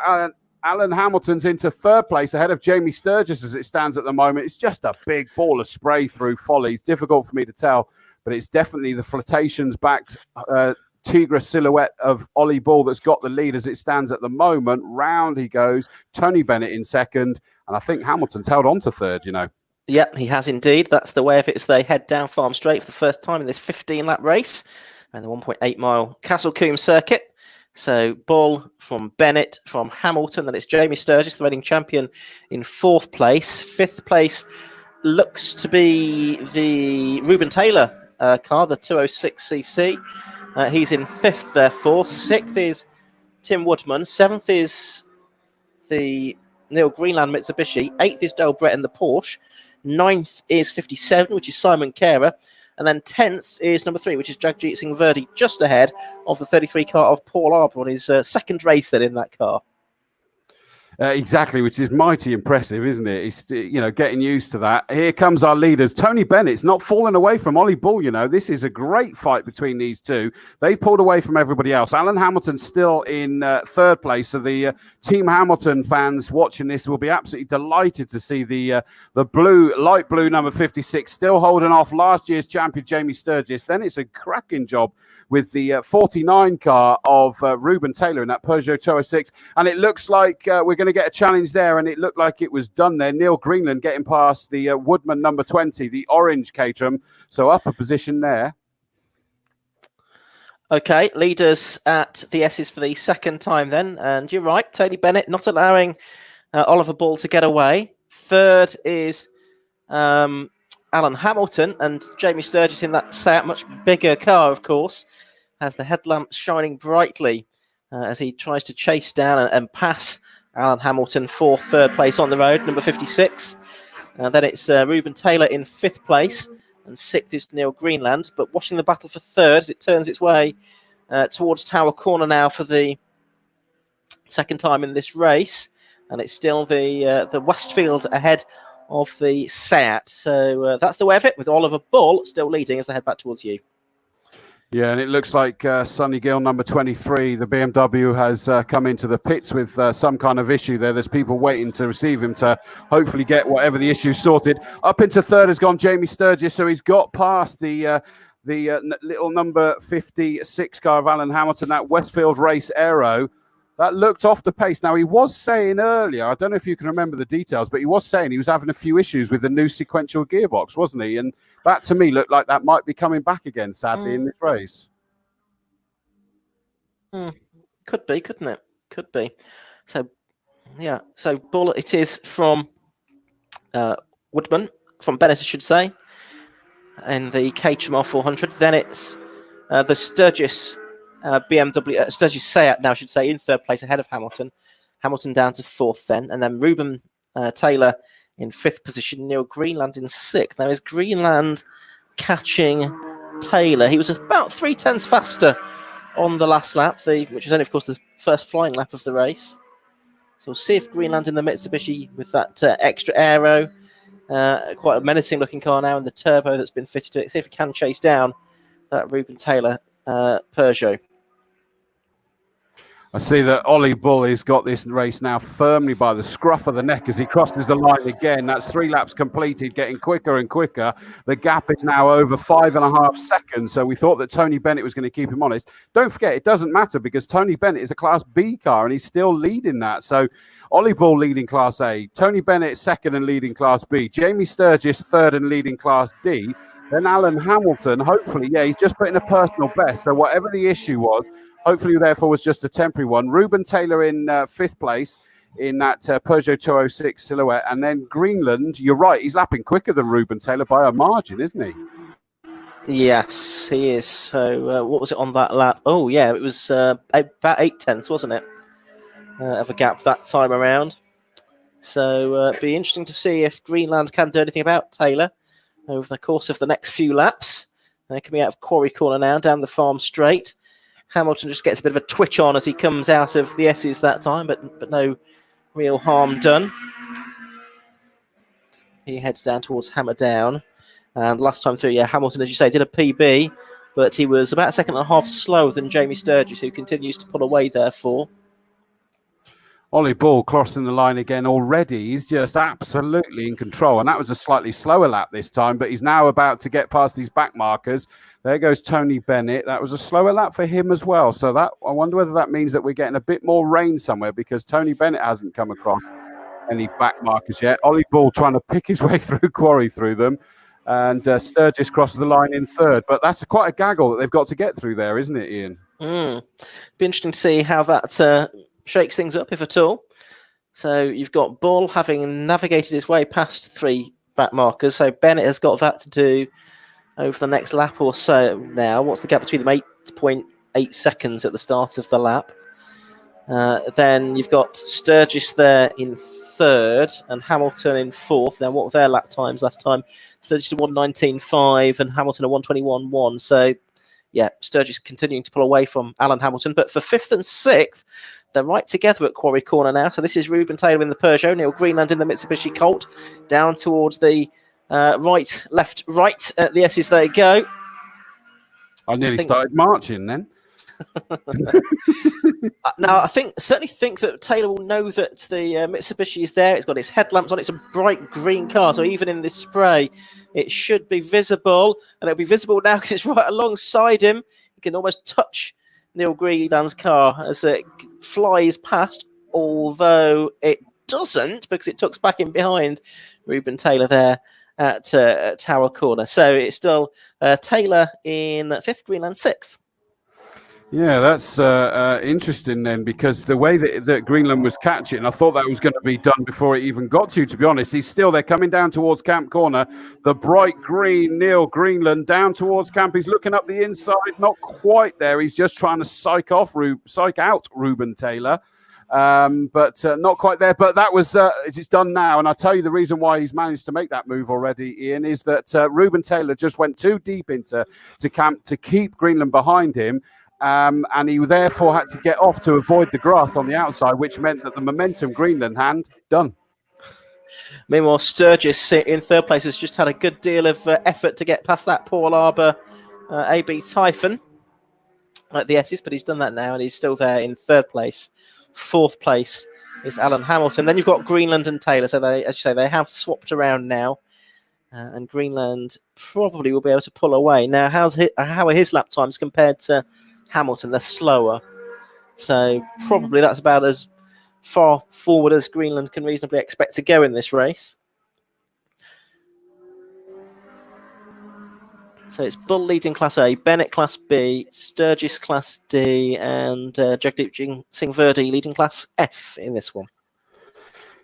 Alan Hamilton's into 3rd place ahead of Jamie Sturgis as it stands at the moment. It's just a big ball of spray through Folly. It's difficult for me to tell, but it's definitely the flotations-backed Tigra silhouette of Ollie Bull that's got the lead as it stands at the moment. Round he goes. Tony Bennett in 2nd. And I think Hamilton's held on to 3rd, Yeah, he has indeed. That's the way of it as they head down Farm Straight for the first time in this 15-lap race. And the 1.8-mile Castle Combe Circuit. So Bull from Bennett, from Hamilton. Then it's Jamie Sturgis, the reigning champion, in 4th place. 5th place looks to be the Ruben Taylor car, the 206cc. He's in 5th, therefore. 6th is Tim Woodman. 7th is the Neil Greenland Mitsubishi. 8th is Del Brett in the Porsche. 9th is 57, which is Simon Kera. And then 10th is number 3, which is Jagjeet Singh Verdi, just ahead of the 33 car of Paul Arbour on his 2nd race then in that car. Exactly, which is mighty impressive, isn't it? It's, you know, getting used to that. Here comes our leaders. Tony Bennett's not falling away from Ollie Bull, you know. This is a great fight between these two. They've pulled away from everybody else. Alan Hamilton's still in third place, so the Team Hamilton fans watching this will be absolutely delighted to see the light blue number 56 still holding off last year's champion Jamie Sturgis. Then it's a cracking job with the 49 car of Ruben Taylor in that Peugeot 206. And it looks like we're going to get a challenge there, and it looked like it was done there. Neil Greenland getting past the Woodman number 20, the orange Caterham. So up a position there. Okay, leaders at the S's for the second time then. And you're right, Tony Bennett not allowing Oliver Bull to get away. Third is Alan Hamilton, and Jamie Sturgis in that Seat, much bigger car, of course, has the headlamps shining brightly as he tries to chase down and pass Alan Hamilton for third place on the road, number 56. Then it's Ruben Taylor in fifth place, and sixth is Neil Greenland. But watching the battle for third as it turns its way towards Tower Corner now for the second time in this race, and it's still the Westfield ahead of the Seat. So that's the way of it, with Oliver Bull still leading as they head back towards you. Yeah, and it looks like Sonny Gill, number 23, the BMW, has come into the pits with some kind of issue there. There's people waiting to receive him to hopefully get whatever the issue sorted. Up into third has gone Jamie Sturgis, so he's got past the little number 56 car of Alan Hamilton, that Westfield Race Aero. That looked off the pace. Now, he was saying earlier, I don't know if you can remember the details, but he was saying he was having a few issues with the new sequential gearbox, wasn't he? And that, to me, looked like that might be coming back again, sadly, in this race. Could be, couldn't it? Could be. So, yeah. So, Bull, it is from Woodman, from Bennett, I should say, in the Caterham R400. Then it's the Sturgis BMW, Sturgis Seat now, I should say, in third place ahead of Hamilton. Hamilton down to fourth then. And then Ruben Taylor in fifth position. Neil Greenland in sixth. Now, is Greenland catching Taylor? He was about 0.3 faster on the last lap, which was only, of course, the first flying lap of the race. So we'll see if Greenland in the Mitsubishi with that extra aero, quite a menacing looking car now, and the turbo that's been fitted to it, see if it can chase down that Ruben Taylor Peugeot. I see that Ollie Bull has got this race now firmly by the scruff of the neck as he crosses the line again. That's 3 laps completed, getting quicker and quicker. The gap is now over 5.5 seconds. So we thought that Tony Bennett was going to keep him honest. Don't forget, it doesn't matter because Tony Bennett is a Class B car and he's still leading that. So Ollie Bull leading Class A, Tony Bennett second and leading Class B, Jamie Sturgis third and leading Class D. Then Alan Hamilton, hopefully, yeah, he's just putting a personal best. So whatever the issue was, hopefully, therefore, was just a temporary one. Ruben Taylor in fifth place in that Peugeot 206 Silhouette. And then Greenland, you're right, he's lapping quicker than Ruben Taylor by a margin, isn't he? Yes, he is. So what was it on that lap? Oh, yeah, it was about 0.8, wasn't it, of a gap that time around. So it'd be interesting to see if Greenland can do anything about Taylor over the course of the next few laps. Coming out of Quarry Corner now, down the farm straight. Hamilton just gets a bit of a twitch on as he comes out of the S's that time, but no real harm done. He heads down towards Hammer Down. And last time through, yeah, Hamilton, as you say, did a PB, but he was about a second and a half slower than Jamie Sturgis, who continues to pull away therefore. Ollie Bull crossing the line again already. He's just absolutely in control. And that was a slightly slower lap this time, but he's now about to get past these back markers. There goes Tony Bennett. That was a slower lap for him as well. So that, I wonder whether that means that we're getting a bit more rain somewhere because Tony Bennett hasn't come across any back markers yet. Ollie Bull trying to pick his way through Quarry through them. And Sturgis crosses the line in third. But that's quite a gaggle that they've got to get through there, isn't it, Ian? Be interesting to see how that shakes things up, if at all. So you've got Bull having navigated his way past 3 back markers. So Bennett has got that to do over the next lap or so now. What's the gap between them? 8.8 seconds at the start of the lap. Then you've got Sturgis there in third and Hamilton in fourth. Now, what were their lap times last time? Sturgis to 1:19.5 and Hamilton at 1:21.1. So, yeah, Sturgis continuing to pull away from Alan Hamilton. But for fifth and sixth, They're right together at Quarry Corner now. So this is Ruben Taylor in the Peugeot, Neil Greenland in the Mitsubishi Colt, down towards the right, left, right at the Esses they go. I nearly started marching then. Now, certainly think that Taylor will know that the Mitsubishi is there. It's got its headlamps on. It's a bright green car, so even in this spray, it should be visible. And it'll be visible now because it's right alongside him. You can almost touch Neil Greenland's car as it flies past, although it doesn't because it tucks back in behind Ruben Taylor there at Tower Corner. So it's still Taylor in 5th, Greenland 6th. Yeah, that's interesting then, because the way that Greenland was catching, I thought that was going to be done before it even got to be honest. They're coming down towards Camp Corner. The bright green Neil Greenland down towards Camp. He's looking up the inside, not quite there. He's just trying to psych out Ruben Taylor, but not quite there. But that was, it's done now. And I'll tell you the reason why he's managed to make that move already, Ian, is that Ruben Taylor just went too deep into Camp to keep Greenland behind him. And he therefore had to get off to avoid the grass on the outside, which meant that the momentum Greenland had done. Meanwhile, Sturgis in 3rd place has just had a good deal of effort to get past that Paul Arbor AB Typhon at the Esses, but he's done that now and he's still there in 3rd place. 4th place is Alan Hamilton. Then you've got Greenland and Taylor. So they, as you say, they have swapped around now. And Greenland probably will be able to pull away. Now, how are his lap times compared to Hamilton? They're slower, so probably that's about as far forward as Greenland can reasonably expect to go in this race. So it's Bull leading Class A, Bennett Class B, Sturgis Class D, and Jagdeep Singh Verdi leading Class F in this one.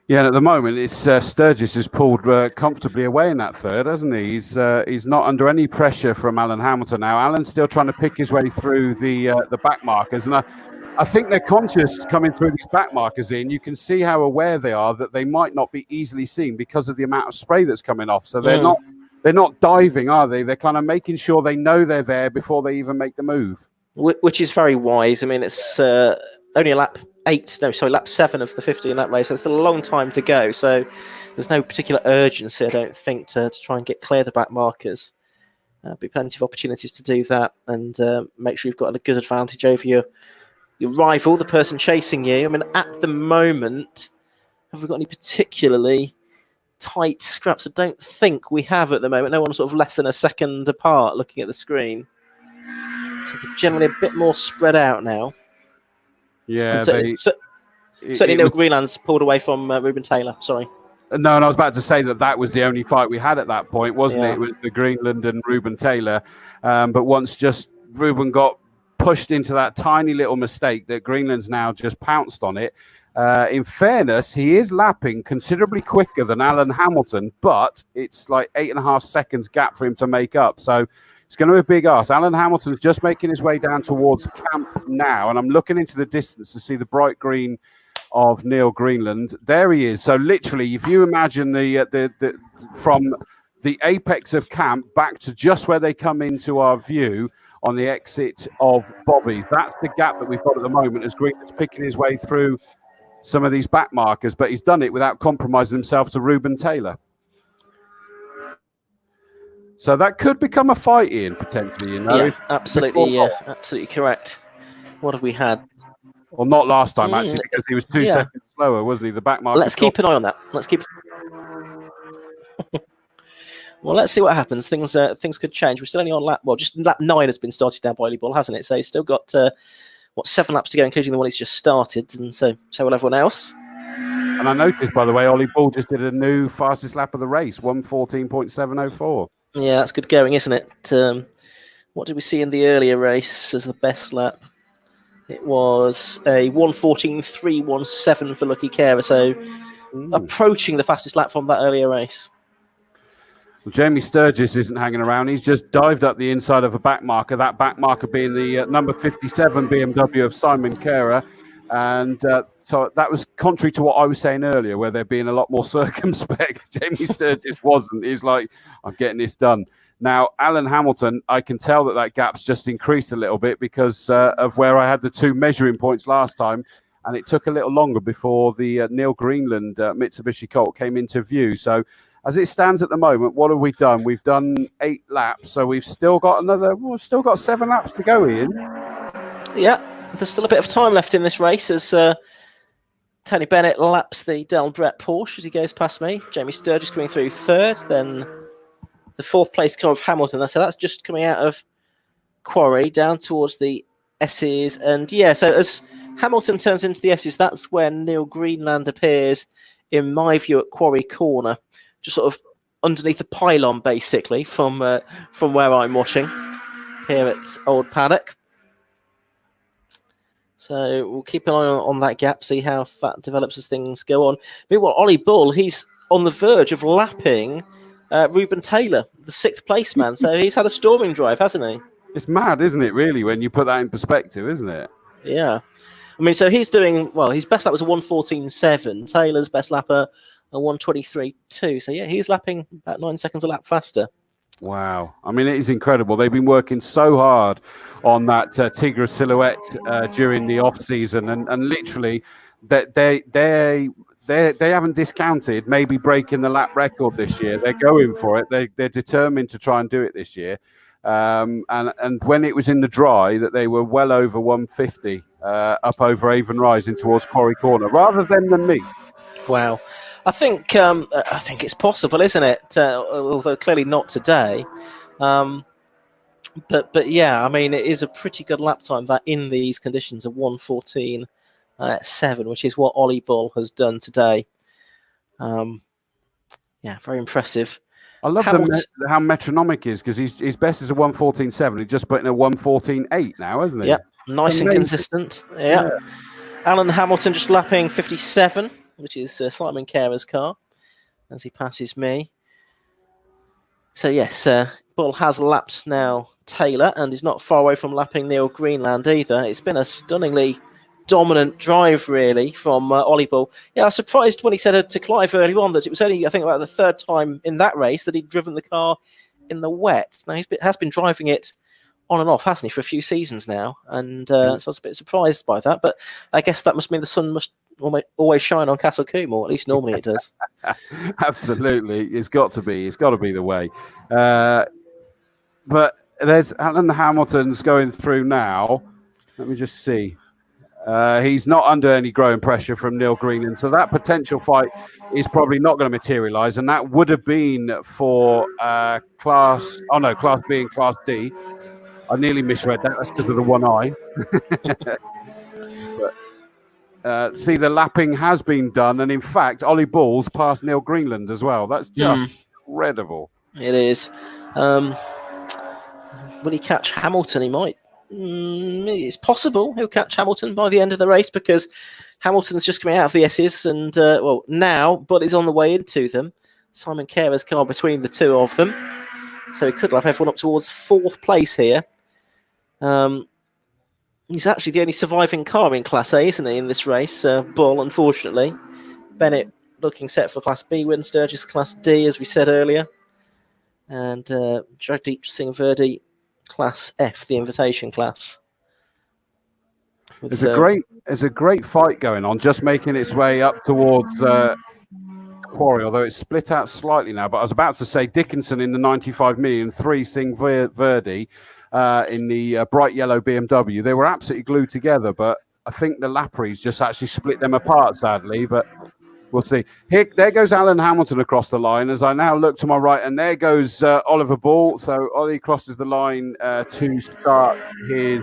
Yeah, and at the moment, it's Sturgis has pulled comfortably away in that 3rd, hasn't he? He's not under any pressure from Alan Hamilton now. Alan's still trying to pick his way through the back markers, and I think they're conscious coming through these back markers in. You can see how aware they are that they might not be easily seen because of the amount of spray that's coming off. So they're not diving, are they? They're kind of making sure they know they're there before they even make the move. Which is very wise. I mean, it's only lap 7 of the 50 in that race. So it's still a long time to go. So there's no particular urgency, I don't think, to try and get clear the back markers. There'll be plenty of opportunities to do that and make sure you've got a good advantage over your rival, the person chasing you. I mean, at the moment, have we got any particularly tight scraps? I don't think we have at the moment. No one's sort of less than a second apart looking at the screen. So they're generally a bit more spread out now. Yeah, certainly Neil Greenland's pulled away from Ruben Taylor. Sorry. No, and I was about to say that was the only fight we had at that point, wasn't it? It was the Greenland and Ruben Taylor. But once just Ruben got pushed into that tiny little mistake that Greenland's now just pounced on it. In fairness, he is lapping considerably quicker than Alan Hamilton, but it's like 8.5 seconds gap for him to make up. So it's going to be a big ask. Alan Hamilton's just making his way down towards Camp now, and I'm looking into the distance to see the bright green of Neil Greenland. There he is. So literally, if you imagine from the apex of Camp back to just where they come into our view on the exit of Bobbies, that's the gap that we've got at the moment as Greenland's picking his way through some of these back markers, but he's done it without compromising himself to Ruben Taylor. So that could become a fight, Ian, potentially. You know, yeah, absolutely, absolutely correct. What have we had? Well, not last time actually, because he was 2 seconds slower, wasn't he? The back marker. Let's keep an eye on that. Well, let's see what happens. Things could change. We're still only on lap. Well, just lap 9 has been started down by Ollie Ball, hasn't it? So he's still got 7 laps to go, including the one he's just started, and so will everyone else. And I noticed, by the way, Ollie Ball just did a new fastest lap of the race, 1:14.704. Yeah, that's good going, isn't it? What did we see in the earlier race as the best lap? It was a 1:14.317 for Lucky Carer, so approaching the fastest lap from that earlier race. Well, Jamie Sturgis isn't hanging around. He's just dived up the inside of a back marker, that back marker being the number 57 BMW of Simon Carer. And so that was contrary to what I was saying earlier, where they're being a lot more circumspect. Jamie Sturgis wasn't. He's like, I'm getting this done. Now, Alan Hamilton, I can tell that gap's just increased a little bit because of where I had the 2 measuring points last time. and it took a little longer before the Neil Greenland Mitsubishi Colt came into view. So as it stands at the moment, what have we done? We've done 8 laps, so we've still got 7 laps to go, Ian. Yeah, there's still a bit of time left in this race as Tony Bennett laps the Del Brett Porsche as he goes past me. Jamie Sturgis coming through third, then the 4th place car of Hamilton. So that's just coming out of Quarry down towards the S's. And yeah, so as Hamilton turns into the S's, that's when Neil Greenland appears, in my view, at Quarry Corner, just sort of underneath the pylon, basically, from where I'm watching here at Old Paddock. So we'll keep an eye on that gap, see how that develops as things go on. Meanwhile, Ollie Bull, he's on the verge of lapping Ruben Taylor, the 6th place man. So he's had a storming drive, hasn't he? It's mad, isn't it, really, when you put that in perspective, isn't it? Yeah. I mean, so he's doing, well, his best lap was a 1:14.7. Taylor's best lap a 1:23.2. So yeah, he's lapping about 9 seconds a lap faster. Wow. I mean, it is incredible. They've been working so hard on that Tigra silhouette during the off season, and literally that they haven't discounted maybe breaking the lap record this year. They're going for it. They're determined to try and do it this year. And when it was in the dry, that they were well over 150 up over Avon Rising towards Quarry Corner, rather than me. Wow. I think it's possible, isn't it? Although clearly not today. But yeah, I mean, it is a pretty good lap time that in these conditions of 1:14.7, which is what Ollie Bull has done today. Yeah, very impressive. I love how metronomic is, because his best is a 1:14.7. He's just putting a 1:14.8 now, hasn't he? Yep, nice and consistent. Yeah. Alan Hamilton just lapping 57, which is Simon Carer's car, as he passes me. So yes, Bull has lapped now Taylor, and is not far away from lapping Neil Greenland either. It's been a stunningly dominant drive, really, from Ollie Bull. Yeah, I was surprised when he said to Clive early on that it was only, I think, about the 3rd time in that race that he'd driven the car in the wet. Now, has been driving it on and off, hasn't he, for a few seasons now? And so I was a bit surprised by that. But I guess that must mean the sun must always shine on Castle Combe, or at least normally it does. Absolutely. It's got to be. It's got to be the way. But there's Alan Hamilton's going through now. Let me just see. He's not under any growing pressure from Neil Greenland, so that potential fight is probably not going to materialise, and that would have been for Class B and Class D. I nearly misread that. That's because of the one eye. But, see, the lapping has been done, and in fact, Ollie Bull's passed Neil Greenland as well. That's just incredible. It is. Will he catch Hamilton? He might. It's possible he'll catch Hamilton by the end of the race, because Hamilton's just coming out of the S's, and now Bull is on the way into them. Simon Carer's car between the two of them, so he could lap everyone up towards 4th place here. He's actually the only surviving car in Class A, isn't he, in this race? Bull, unfortunately. Bennett looking set for Class B win, Sturgis Class D, as we said earlier, and Jagdeep Singh Verdi Class F, the invitation class. There's a great fight going on, just making its way up towards Quarry, although it's split out slightly now. But I was about to say Dickinson in the 95 million, 3 Singh Verdi in the bright yellow BMW. They were absolutely glued together, but I think the Lapries just actually split them apart, sadly. But we'll see. There goes Alan Hamilton across the line as I now look to my right, and there goes Oliver Bull. So Ollie crosses the line to start his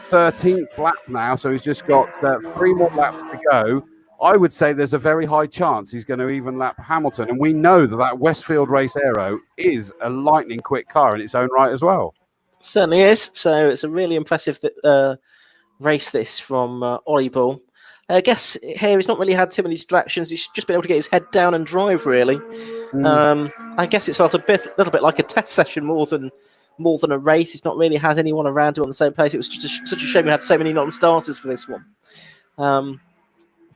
13th lap now. So he's just got 3 more laps to go. I would say there's a very high chance he's going to even lap Hamilton. And we know that Westfield Race Aero is a lightning quick car in its own right as well. Certainly is. So it's a really impressive race, this from Ollie Bull. I guess here he's not really had too many distractions. He's just been able to get his head down and drive, really. I guess it's felt a little bit like a test session more than a race. He's not really had anyone around him on the same place. It was just such a shame we had so many non-starters for this one.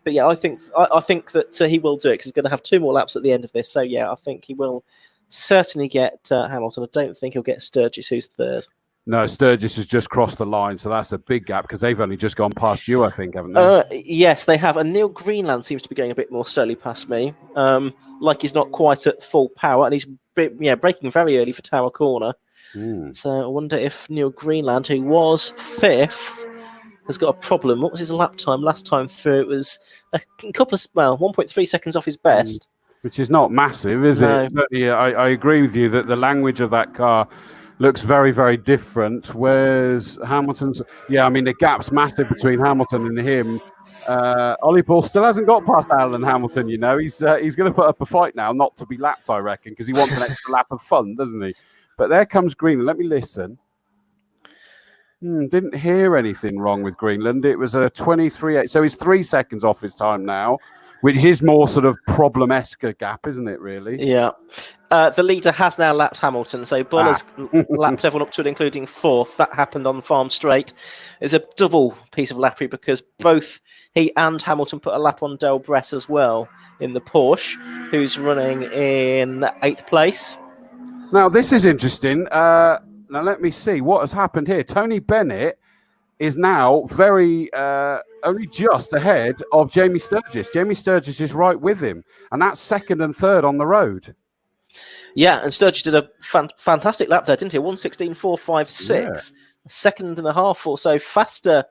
But yeah, I think that he will do it, because he's going to have 2 more laps at the end of this. So yeah, I think he will certainly get Hamilton. I don't think he'll get Sturgis, who's 3rd. No, Sturgis has just crossed the line, so that's a big gap because they've only just gone past you, I think, haven't they? Yes, they have. And Neil Greenland seems to be going a bit more slowly past me, like he's not quite at full power, and he's braking very early for Tower Corner. So I wonder if Neil Greenland, who was 5th, has got a problem. What was his lap time last time through? It was a couple of 1.3 seconds off his best. Which is not massive, is it? Certainly, I agree with you that the language of that car looks very, very different. Whereas Hamilton's, I mean, the gap's massive between Hamilton and him. Ollie Ball still hasn't got past Alan Hamilton, you know. He's going to put up a fight now, not to be lapped, I reckon, because he wants an extra lap of fun, doesn't he? But there comes Greenland. Let me listen. Didn't hear anything wrong with Greenland. It was a 23.8. So he's 3 seconds off his time now, which is more sort of problem-esque gap, isn't it, really? Yeah. The leader has now lapped Hamilton, so Bull has lapped everyone up to it, including 4th. That happened on Farm Straight. It's a double piece of lappery because both he and Hamilton put a lap on Del Brett as well in the Porsche, who's running in 8th place. Now, this is interesting. Now, let me see what has happened here. Tony Bennett is now only just ahead of Jamie Sturgis. Jamie Sturgis is right with him, and that's 2nd and 3rd on the road. Yeah, and Sturgis did a fantastic lap there, didn't he? 1:16.456, a second and a half or so faster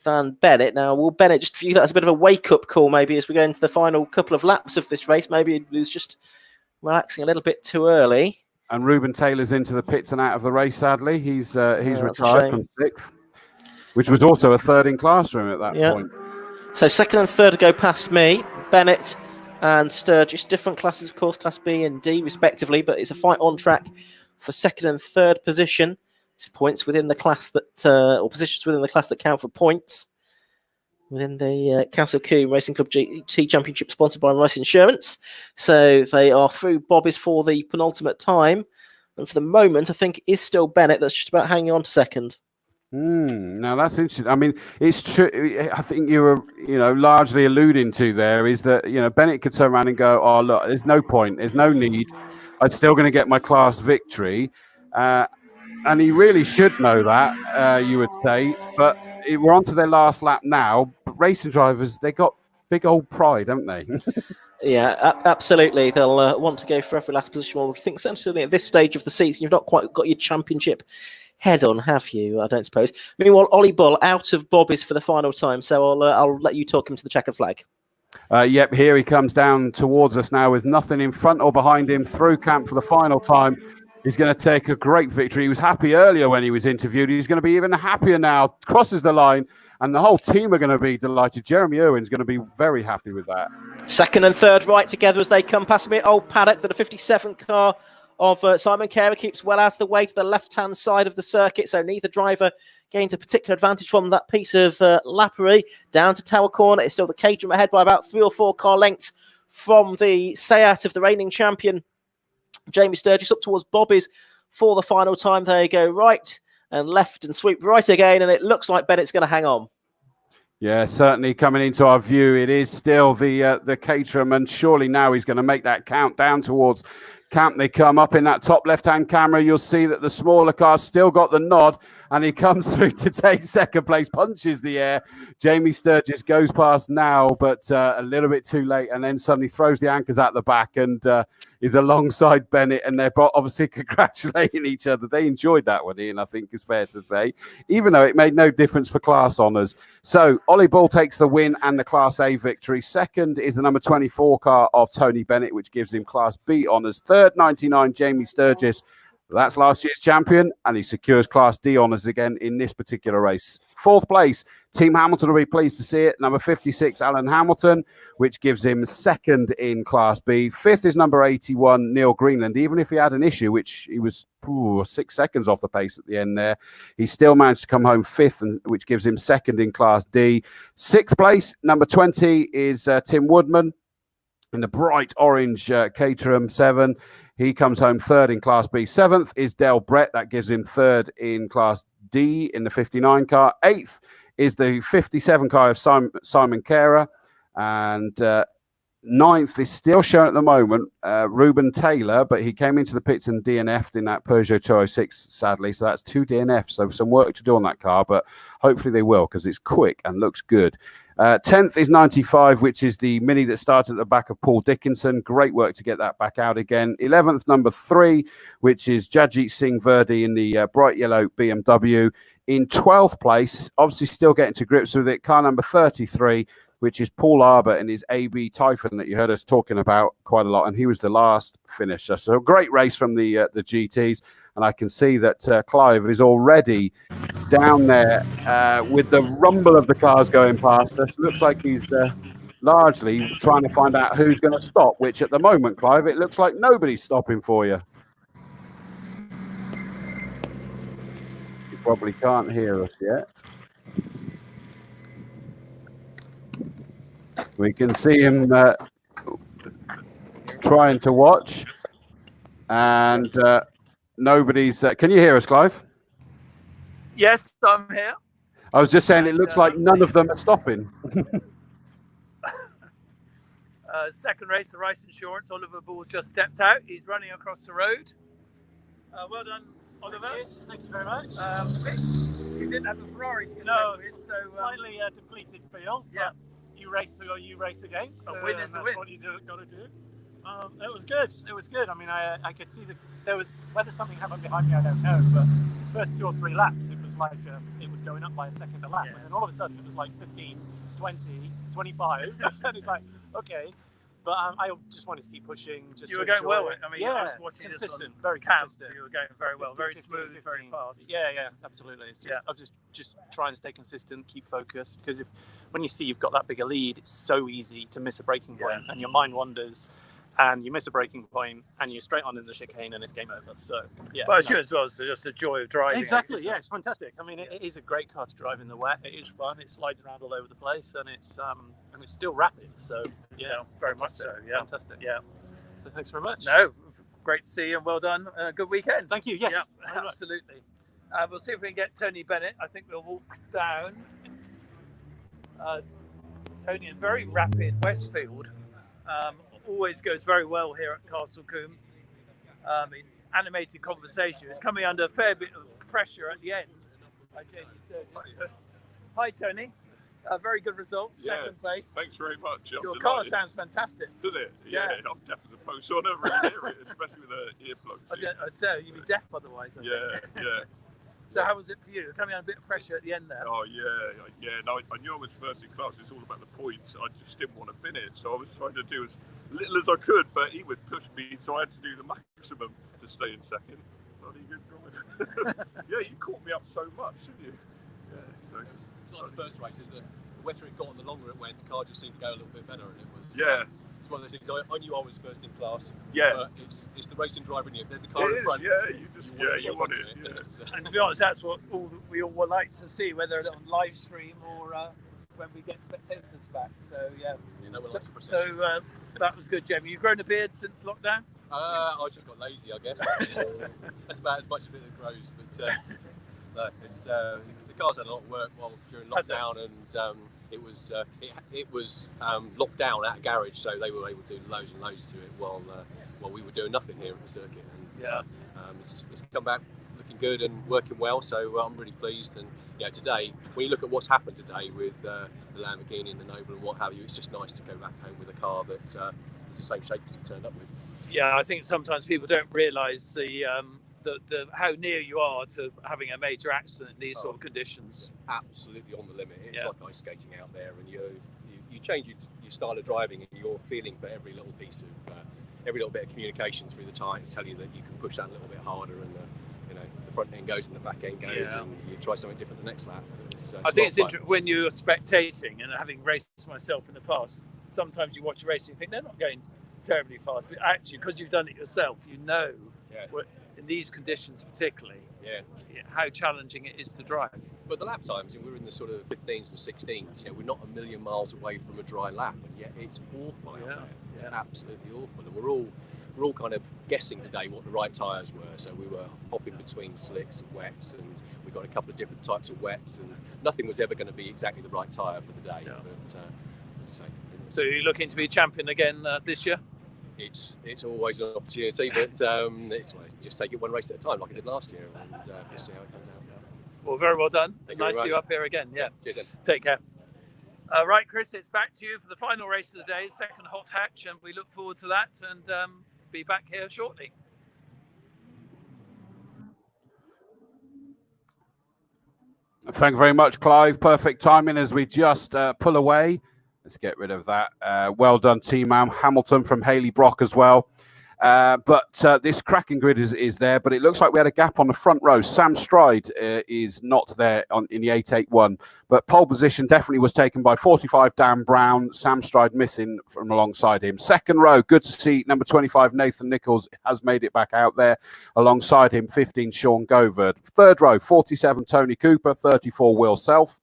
than Bennett. Now, will Bennett just view that as a bit of a wake-up call, maybe, as we go into the final couple of laps of this race? Maybe he was just relaxing a little bit too early. And Ruben Taylor's into the pits and out of the race, sadly. He's retired from 6th, which was also a 3rd in classroom at that point. So 2nd and 3rd go past me. Bennett and Sturgis, different classes, of course, Class B and D, respectively, but it's a fight on track for 2nd and 3rd position. It's points within the class that, or positions within the class that count for points within the Castle Combe Racing Club GT Championship, sponsored by Rice Insurance. So they are through Bobbies for the penultimate time. And for the moment, I think it is still Bennett that's just about hanging on to 2nd. Now that's interesting. I mean, it's true. I think you were, largely alluding to there is that, Bennett could turn around and go, "Oh, look, there's no point. There's no need. I'm still going to get my class victory." And he really should know that, you would say. But we're on to their last lap now. But racing drivers, they got big old pride, haven't they? Yeah, absolutely. They'll want to go for every last position. Well, I think certainly at this stage of the season, you've not quite got your championship head on, have you? I don't suppose. Meanwhile, Ollie Bull out of Bobbies for the final time, so I'll let you talk him to the checkered flag. Yep, here he comes down towards us now with nothing in front or behind him through camp for the final time. He's going to take a great victory. He was happy earlier when he was interviewed. He's going to be even happier now. Crosses the line, and the whole team are going to be delighted. Jeremy Irwin's going to be very happy with that. 2nd and 3rd right together as they come past me. Old Paddock, that a 57 car of Simon Carey keeps well out of the way to the left-hand side of the circuit, so neither driver gains a particular advantage from that piece of lappery. Down to Tower Corner, it's still the Caterham ahead by about 3 or 4 car lengths from the Seat of the reigning champion, Jamie Sturgis, up towards Bobbies for the final time. They go right and left and sweep right again, and it looks like Bennett's going to hang on. Yeah, certainly coming into our view, it is still the Caterham, and surely now he's going to make that count down towards camp. They come up in that top left-hand camera. You'll see that the smaller car's still got the nod, and he comes through to take 2nd place, punches the air. Jamie Sturgis goes past now, but a little bit too late, and then suddenly throws the anchors at the back and is alongside Bennett, and they're obviously congratulating each other. They enjoyed that one, Ian, I think is fair to say, even though it made no difference for class honours. So Ollie Bull takes the win and the Class A victory. 2nd is the number 24 car of Tony Bennett, which gives him Class B honours. 3rd, 99, Jamie Sturgis. That's last year's champion, and he secures Class D honours again in this particular race. 4th place, Team Hamilton will be pleased to see it. Number 56, Alan Hamilton, which gives him 2nd in Class B. 5th is number 81, Neil Greenland. Even if he had an issue, which he was 6 seconds off the pace at the end there, he still managed to come home 5th, which gives him 2nd in Class D. 6th place, number 20, is Tim Woodman in the bright orange Caterham 7. He comes home 3rd in Class B. 7th is Del Brett. That gives him 3rd in Class D in the 59 car. 8th is the 57 car of Simon Carey. And Ninth is still shown at the moment, Ruben Taylor, but he came into the pits and DNF'd in that Peugeot 206, sadly. So that's 2 DNFs. So some work to do on that car, but hopefully they will because it's quick and looks good. 10th is 95, which is the Mini that started at the back of Paul Dickinson. Great work to get that back out again. 11th, number 3, which is Jajit Singh Verdi in the bright yellow BMW. In 12th place, obviously still getting to grips with it, car number 33, which is Paul Arbour in his AB Typhon that you heard us talking about quite a lot, and he was the last finisher. So a great race from the GTs, and I can see that Clive is already down there with the rumble of the cars going past us. Looks like he's largely trying to find out who's going to stop, which at the moment, Clive, it looks like nobody's stopping for you. You probably can't hear us yet. We can see him trying to watch, and nobody's... can you hear us, Clive? Yes, I'm here. I was just saying it looks like none of them are stopping. Second race, the Rice Insurance. Oliver Ball's just stepped out. He's running across the road. Well done, Oliver. Thank you very much. You didn't have the Ferrari to get it's so slightly depleted field. Yeah. You race who you race against. A win is a win. That's what you got to do. It was good. It was good. I mean, I could see that there was, whether something happened behind me, I don't know. But first 2 or 3 laps, it was like it was going up by a second a lap, and then all of a sudden it was like 15, 20, 25, and it's like okay. But I just wanted to keep pushing. Just you to were going enjoy well. it. I mean, yeah, I was watching this on very camp. consistent. You were going very well, very 15, smooth, 15. very fast. Yeah, absolutely. It's just, I was just trying to stay consistent, keep focused, because when you see you've got that bigger lead, it's so easy to miss a braking point, and your mind wanders, and you miss a braking point, and you're straight on in the chicane, and it's game over. So yeah. But it's as well, so just the joy of driving. Exactly. Yeah, it's fantastic. I mean, it is a great car to drive in the wet. It is fun. It's sliding around all over the place, and it's still rapid. So yeah, very much so. Yeah, fantastic. Yeah. So thanks very much. No, great to see you and well done. Good weekend. Thank you. Yes, yeah, absolutely. We'll see if we can get Tony Bennett. I think we'll walk down. Tony, in very rapid Westfield. Always goes very well here at Castle Combe. It's animated conversation. It's coming under a fair bit of pressure at the end. Hi, Tony. Very good results. Yeah, second place. Thanks very much. Your car sounds fantastic. Does it? Yeah, I'm deaf as a post, so I don't really hear it, especially with the earplugs. So you'd be deaf otherwise. I think. So how was it for you? Coming under a bit of pressure at the end there. Oh yeah. No, I knew I was first in class. It's all about the points. I just didn't want to bin it, so I was trying to do as little as I could, but he would push me, so I had to do the maximum to stay in second. Bloody good driver. Yeah, you caught me up so much, didn't you? Yeah. So it's like the first race. Is the wetter it got and the longer it went, the car just seemed to go a little bit better, and it was. It's one of those things. I knew I was first in class. Yeah. But it's the racing driver in you. There's a car in front. You want it. And to be honest, that's what we all would like to see, whether on live stream or when we get spectators back. So yeah. So that was good, Jem. You've grown a beard since lockdown? I just got lazy, I guess. That's about as much of it that grows. But no, it's the car's had a lot of work during lockdown, and it was locked down at a garage, so they were able to do loads and loads to it while we were doing nothing here at the circuit. And it's come back looking good and working well, so I'm really pleased. And today, when you look at what's happened today with the Lamborghini and the Noble and what have you, it's just nice to go back home with a car that is the same shape as you turned up with. Yeah, I think sometimes people don't realise the how near you are to having a major accident in these sort of conditions. Absolutely on the limit. It's like ice skating out there, and you change your style of driving, and you're feeling for every little piece of every little bit of communication through the tyre to tell you that you can push that a little bit harder, and the front end goes and the back end goes, and you try something different the next lap. I think it's interesting when you're spectating, and having raced myself in the past, sometimes you watch a race and you think they're not going terribly fast, but actually because you've done it yourself, in these conditions particularly, how challenging it is to drive. But the lap times, and we're in the sort of 15s and 16s, we're not a million miles away from a dry lap, and yet it's awful out there. It's absolutely awful, and we're all kind of guessing today what the right tyres were. So we were hopping between slicks and wets, and we got a couple of different types of wets, and nothing was ever going to be exactly the right tyre for the day. But as I say, So you're looking to be champion again this year? It's always an opportunity, but it's just take it one race at a time, like I did last year, and we'll see how it comes out. Well, very well done. Thank you Nice to very see you much. up here again. Yeah. Cheers then. Take care. Right, Chris, it's back to you for the final race of the day, second hot hatch, and we look forward to that and be back here shortly. Thank you very much, Clive. Perfect timing as we just pull away. Let's get rid of that. Well done, Team Hamilton from Haley Brock as well. But this cracking grid is there, but it looks like we had a gap on the front row. Sam Stride is not there in the 881, but pole position definitely was taken by 45 Dan Brown. Sam Stride missing from alongside him. Second row, good to see number 25 Nathan Nichols has made it back out there alongside him. 15 Sean Govard. Third row, 47 Tony Cooper, 34 Will Self.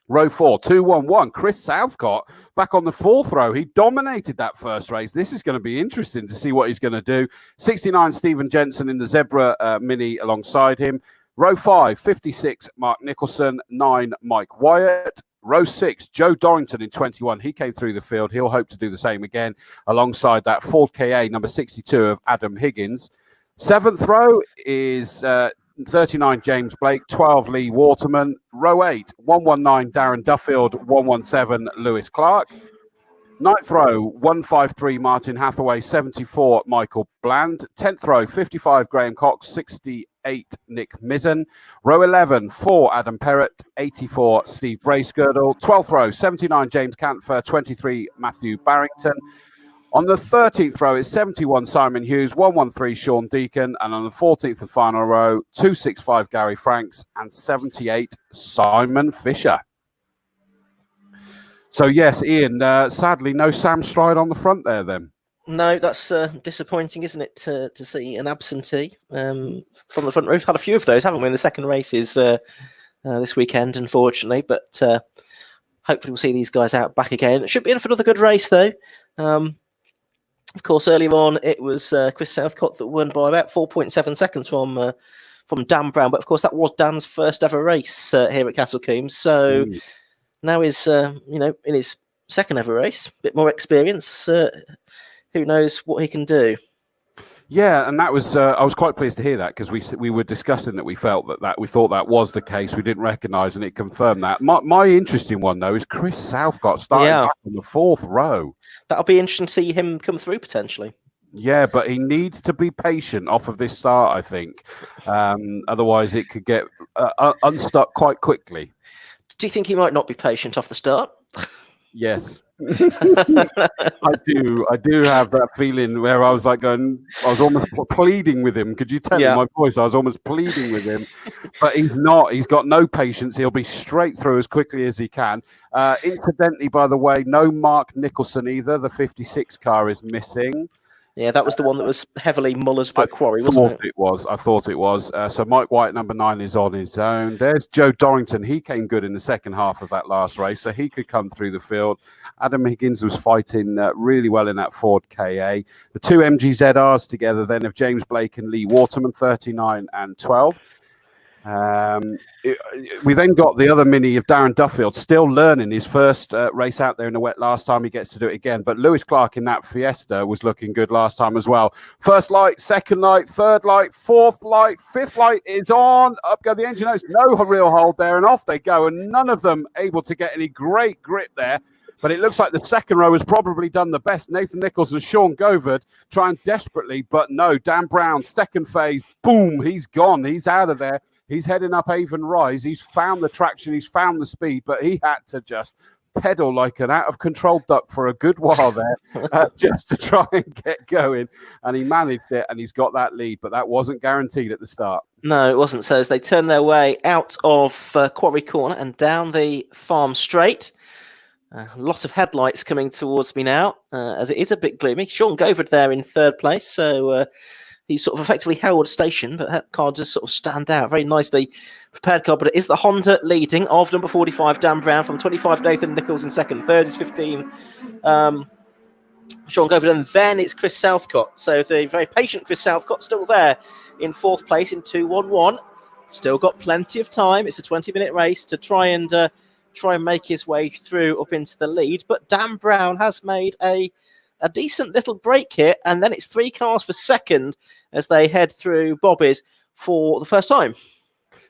Row 4, 2-1-1. Chris Southcott back on the fourth row. He dominated that first race. This is going to be interesting to see what he's going to do. 69 Stephen Jensen in the Zebra Mini alongside him. Row 5, 56 Mark Nicholson, 9 Mike Wyatt. Row 6, Joe Dorrington in 21. He came through the field. He'll hope to do the same again alongside that Ford KA number 62 of Adam Higgins. Seventh row is 39 James Blake, 12 Lee Waterman. Row 8, 119 Darren Duffield, 117 Lewis Clark. Ninth row, 153 Martin Hathaway, 74 Michael Bland. 10th row, 55 Graham Cox, 68 Nick Mizzen. Row 11, 4 Adam Perrott, 84 Steve Bracegirdle. 12th row, 79 James Cantfer, 23 Matthew Barrington. On the 13th row is 71 Simon Hughes, 113 Sean Deacon, and on the 14th and final row, 265 Gary Franks and 78 Simon Fisher. So yes, Ian, sadly no Sam Stride on the front there then. No, that's disappointing, isn't it, to see an absentee from the front row. We've had a few of those, haven't we, in the second races this weekend, unfortunately, but hopefully we'll see these guys out back again. It should be in for another good race, though. Of course, earlier on, it was Chris Southcott that won by about 4.7 seconds from Dan Brown. But of course, that was Dan's first ever race here at Castle Combe. So now he's, in his second ever race, a bit more experience. Who knows what he can do? Yeah, and that was I was quite pleased to hear that because we were discussing that we felt that we thought that was the case. We didn't recognise, and it confirmed that. My interesting one though is Chris Southcott starting back on the fourth row. That'll be interesting to see him come through potentially. Yeah, but he needs to be patient off of this start, I think. Otherwise, it could get unstuck quite quickly. Do you think he might not be patient off the start? Yes. I do have that feeling where I was almost pleading with him. Could you tell in my voice? I was almost pleading with him, but he's not. He's got no patience. He'll be straight through as quickly as he can. Incidentally, by the way, no Mark Nicholson either. The 56 car is missing. Yeah, that was the one that was heavily mullered by Quarry, wasn't it? I thought it was. So Mike White, number 9, is on his own. There's Joe Dorrington. He came good in the second half of that last race, so he could come through the field. Adam Higgins was fighting really well in that Ford KA. The two MGZRs together then of James Blake and Lee Waterman, 39 and 12. We then got the other Mini of Darren Duffield, still learning his first race out there in the wet. Last time he gets to do it again, but Lewis Clark in that Fiesta was looking good last time as well. First light, second light, third light, fourth light, fifth light is on. Up go the engine notes, no real hold there, and off they go, and none of them able to get any great grip there. But it looks like the second row has probably done the best. Nathan Nichols and Sean Govard trying desperately, but no. Dan Brown, second phase, boom, he's gone. He's out of there. He's heading up Avon Rise. He's found the traction. He's found the speed, but he had to just pedal like an out-of-control duck for a good while there just to try and get going. And he managed it, and he's got that lead, but that wasn't guaranteed at the start. No, it wasn't. So as they turn their way out of Quarry Corner and down the farm straight, a lot of headlights coming towards me now, as it is a bit gloomy. Sean Govard there in third place, so he sort of effectively held station, but that car just sort of stand out. Very nicely prepared car, but it is the Honda leading of number 45, Dan Brown, from 25, Nathan Nichols in second. Third is 15, Sean Govard, and then it's Chris Southcott. So the very patient Chris Southcott still there in fourth place in 2-1-1. Still got plenty of time. It's a 20-minute race to try and try and make his way through up into the lead. But Dan Brown has made a decent little break here, and then it's 3 cars for second as they head through Bobbies for the first time.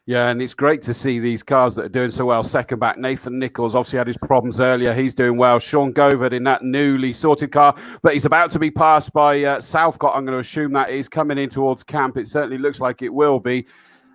Yeah, and it's great to see these cars that are doing so well. Second back, Nathan Nichols obviously had his problems earlier. He's doing well. Sean Govard in that newly sorted car, but he's about to be passed by Southcott. I'm going to assume that is coming in towards camp. It certainly looks like it will be.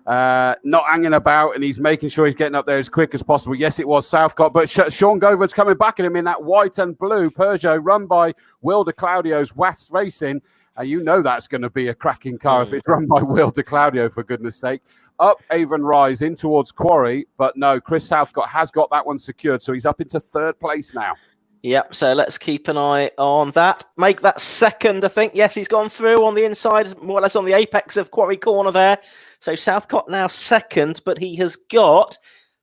Not hanging about, and he's making sure he's getting up there as quick as possible. Yes, it was Southcott, but Sean Govard's coming back at him in that white and blue Peugeot run by Will de Claudio's West Racing. You know that's going to be a cracking car if it's run by Will de Claudio, for goodness sake. Up Avon Rise in towards Quarry, but no, Chris Southcott has got that one secured, so he's up into 3rd place now. Yep, so let's keep an eye on that. Make that second, I think. Yes, he's gone through on the inside, more or less on the apex of Quarry Corner there. So Southcott now second, but he has got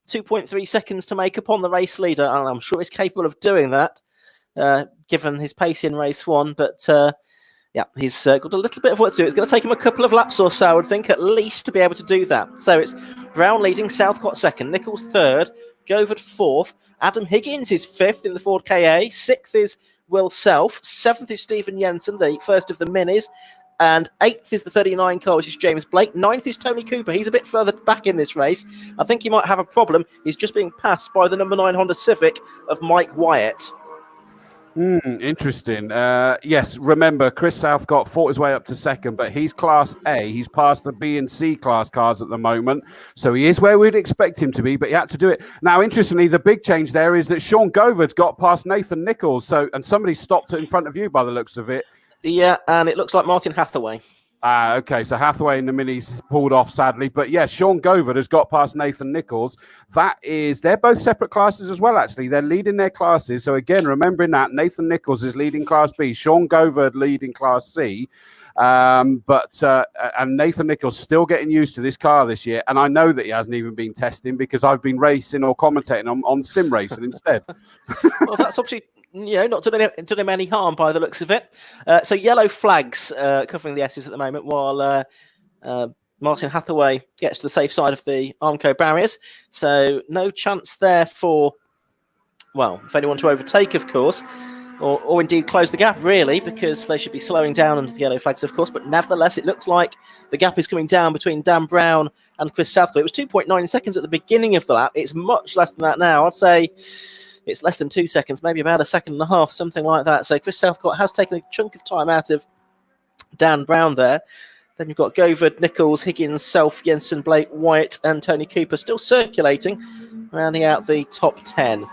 2.3 seconds to make up on the race leader, and I'm sure he's capable of doing that, given his pace in race 1. But yeah, he's got a little bit of work to do. It's going to take him a couple of laps or so, I would think, at least, to be able to do that. So it's Brown leading, Southcott second, Nichols third, Govard 4th, Adam Higgins is 5th in the Ford KA, 6th is Will Self, 7th is Stephen Jensen, the first of the minis, and 8th is the 39 car, which is James Blake. 9th is Tony Cooper. He's a bit further back in this race. I think he might have a problem. He's just being passed by the number 9 Honda Civic of Mike Wyatt. Interesting. Yes, remember, Chris Southcott fought his way up to second, but he's Class A. He's past the B and C class cars at the moment, so he is where we'd expect him to be, but he had to do it. Now, interestingly, the big change there is that Sean Govard's got past Nathan Nichols, and somebody stopped in front of you by the looks of it. Yeah, and it looks like Martin Hathaway. Okay, so Hathaway in the minis pulled off, sadly. But yeah, Sean Govard has got past Nathan Nichols. They're both separate classes as well, actually. They're leading their classes. So again, remembering that, Nathan Nichols is leading Class B, Sean Govard leading Class C. And Nathan Nichols still getting used to this car this year. And I know that he hasn't even been testing because I've been racing or commentating on sim racing instead. Well, that's obviously... not done him any harm by the looks of it. So yellow flags covering the S's at the moment, while Martin Hathaway gets to the safe side of the Armco barriers. So no chance there for, if anyone to overtake, of course, or indeed close the gap, really, because they should be slowing down under the yellow flags, of course. But nevertheless, it looks like the gap is coming down between Dan Brown and Chris Southcott. It was 2.9 seconds at the beginning of the lap. It's much less than that now. I'd say it's less than 2 seconds, maybe about 1.5 seconds, something like that. So Chris Southcott has taken a chunk of time out of Dan Brown there. Then you've got Govard, Nichols, Higgins, Self, Jensen, Blake, White, and Tony Cooper still circulating, rounding out the top 10.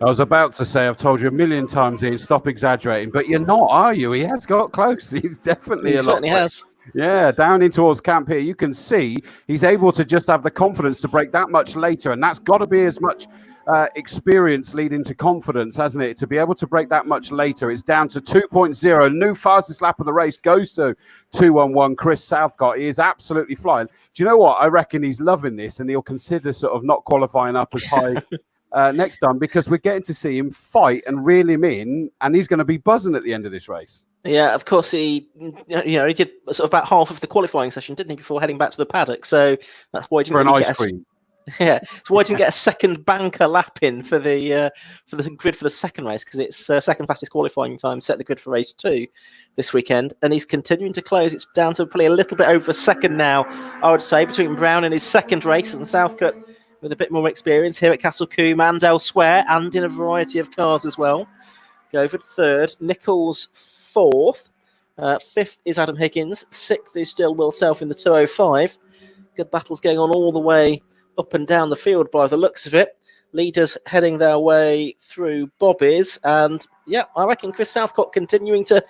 I was about to say, I've told you a million times, Ian, stop exaggerating, but you're not, are you? He has got close. He's definitely He a lot certainly close. has. Yeah, down in towards camp here, you can see he's able to just have the confidence to break that much later, and that's got to be as much experience leading to confidence, hasn't it? To be able to break that much later. It's down to 2.0. New fastest lap of the race goes to 2:11. Chris Southcott. He is absolutely flying. Do you know what? I reckon he's loving this, and he'll consider sort of not qualifying up as high next time, because we're getting to see him fight and reel him in, and he's going to be buzzing at the end of this race. Yeah, of course, he did sort of about half of the qualifying session, didn't he, before heading back to the paddock? So that's why he didn't For an really ice cream. Yeah, so why didn't get a second banker lap in for the grid for the second race, because it's second fastest qualifying time set the grid for race 2 this weekend, and he's continuing to close. It's down to probably a little bit over a second now, I would say, between Brown in his second race and Southcott with a bit more experience here at Castle Combe and elsewhere, and in a variety of cars as well. Govard third, Nichols fourth, 5th is Adam Higgins, 6th is still Will Self in the 205. Good battles going on all the way up and down the field by the looks of it. Leaders heading their way through Bobbies, and yeah, I reckon Chris Southcott continuing to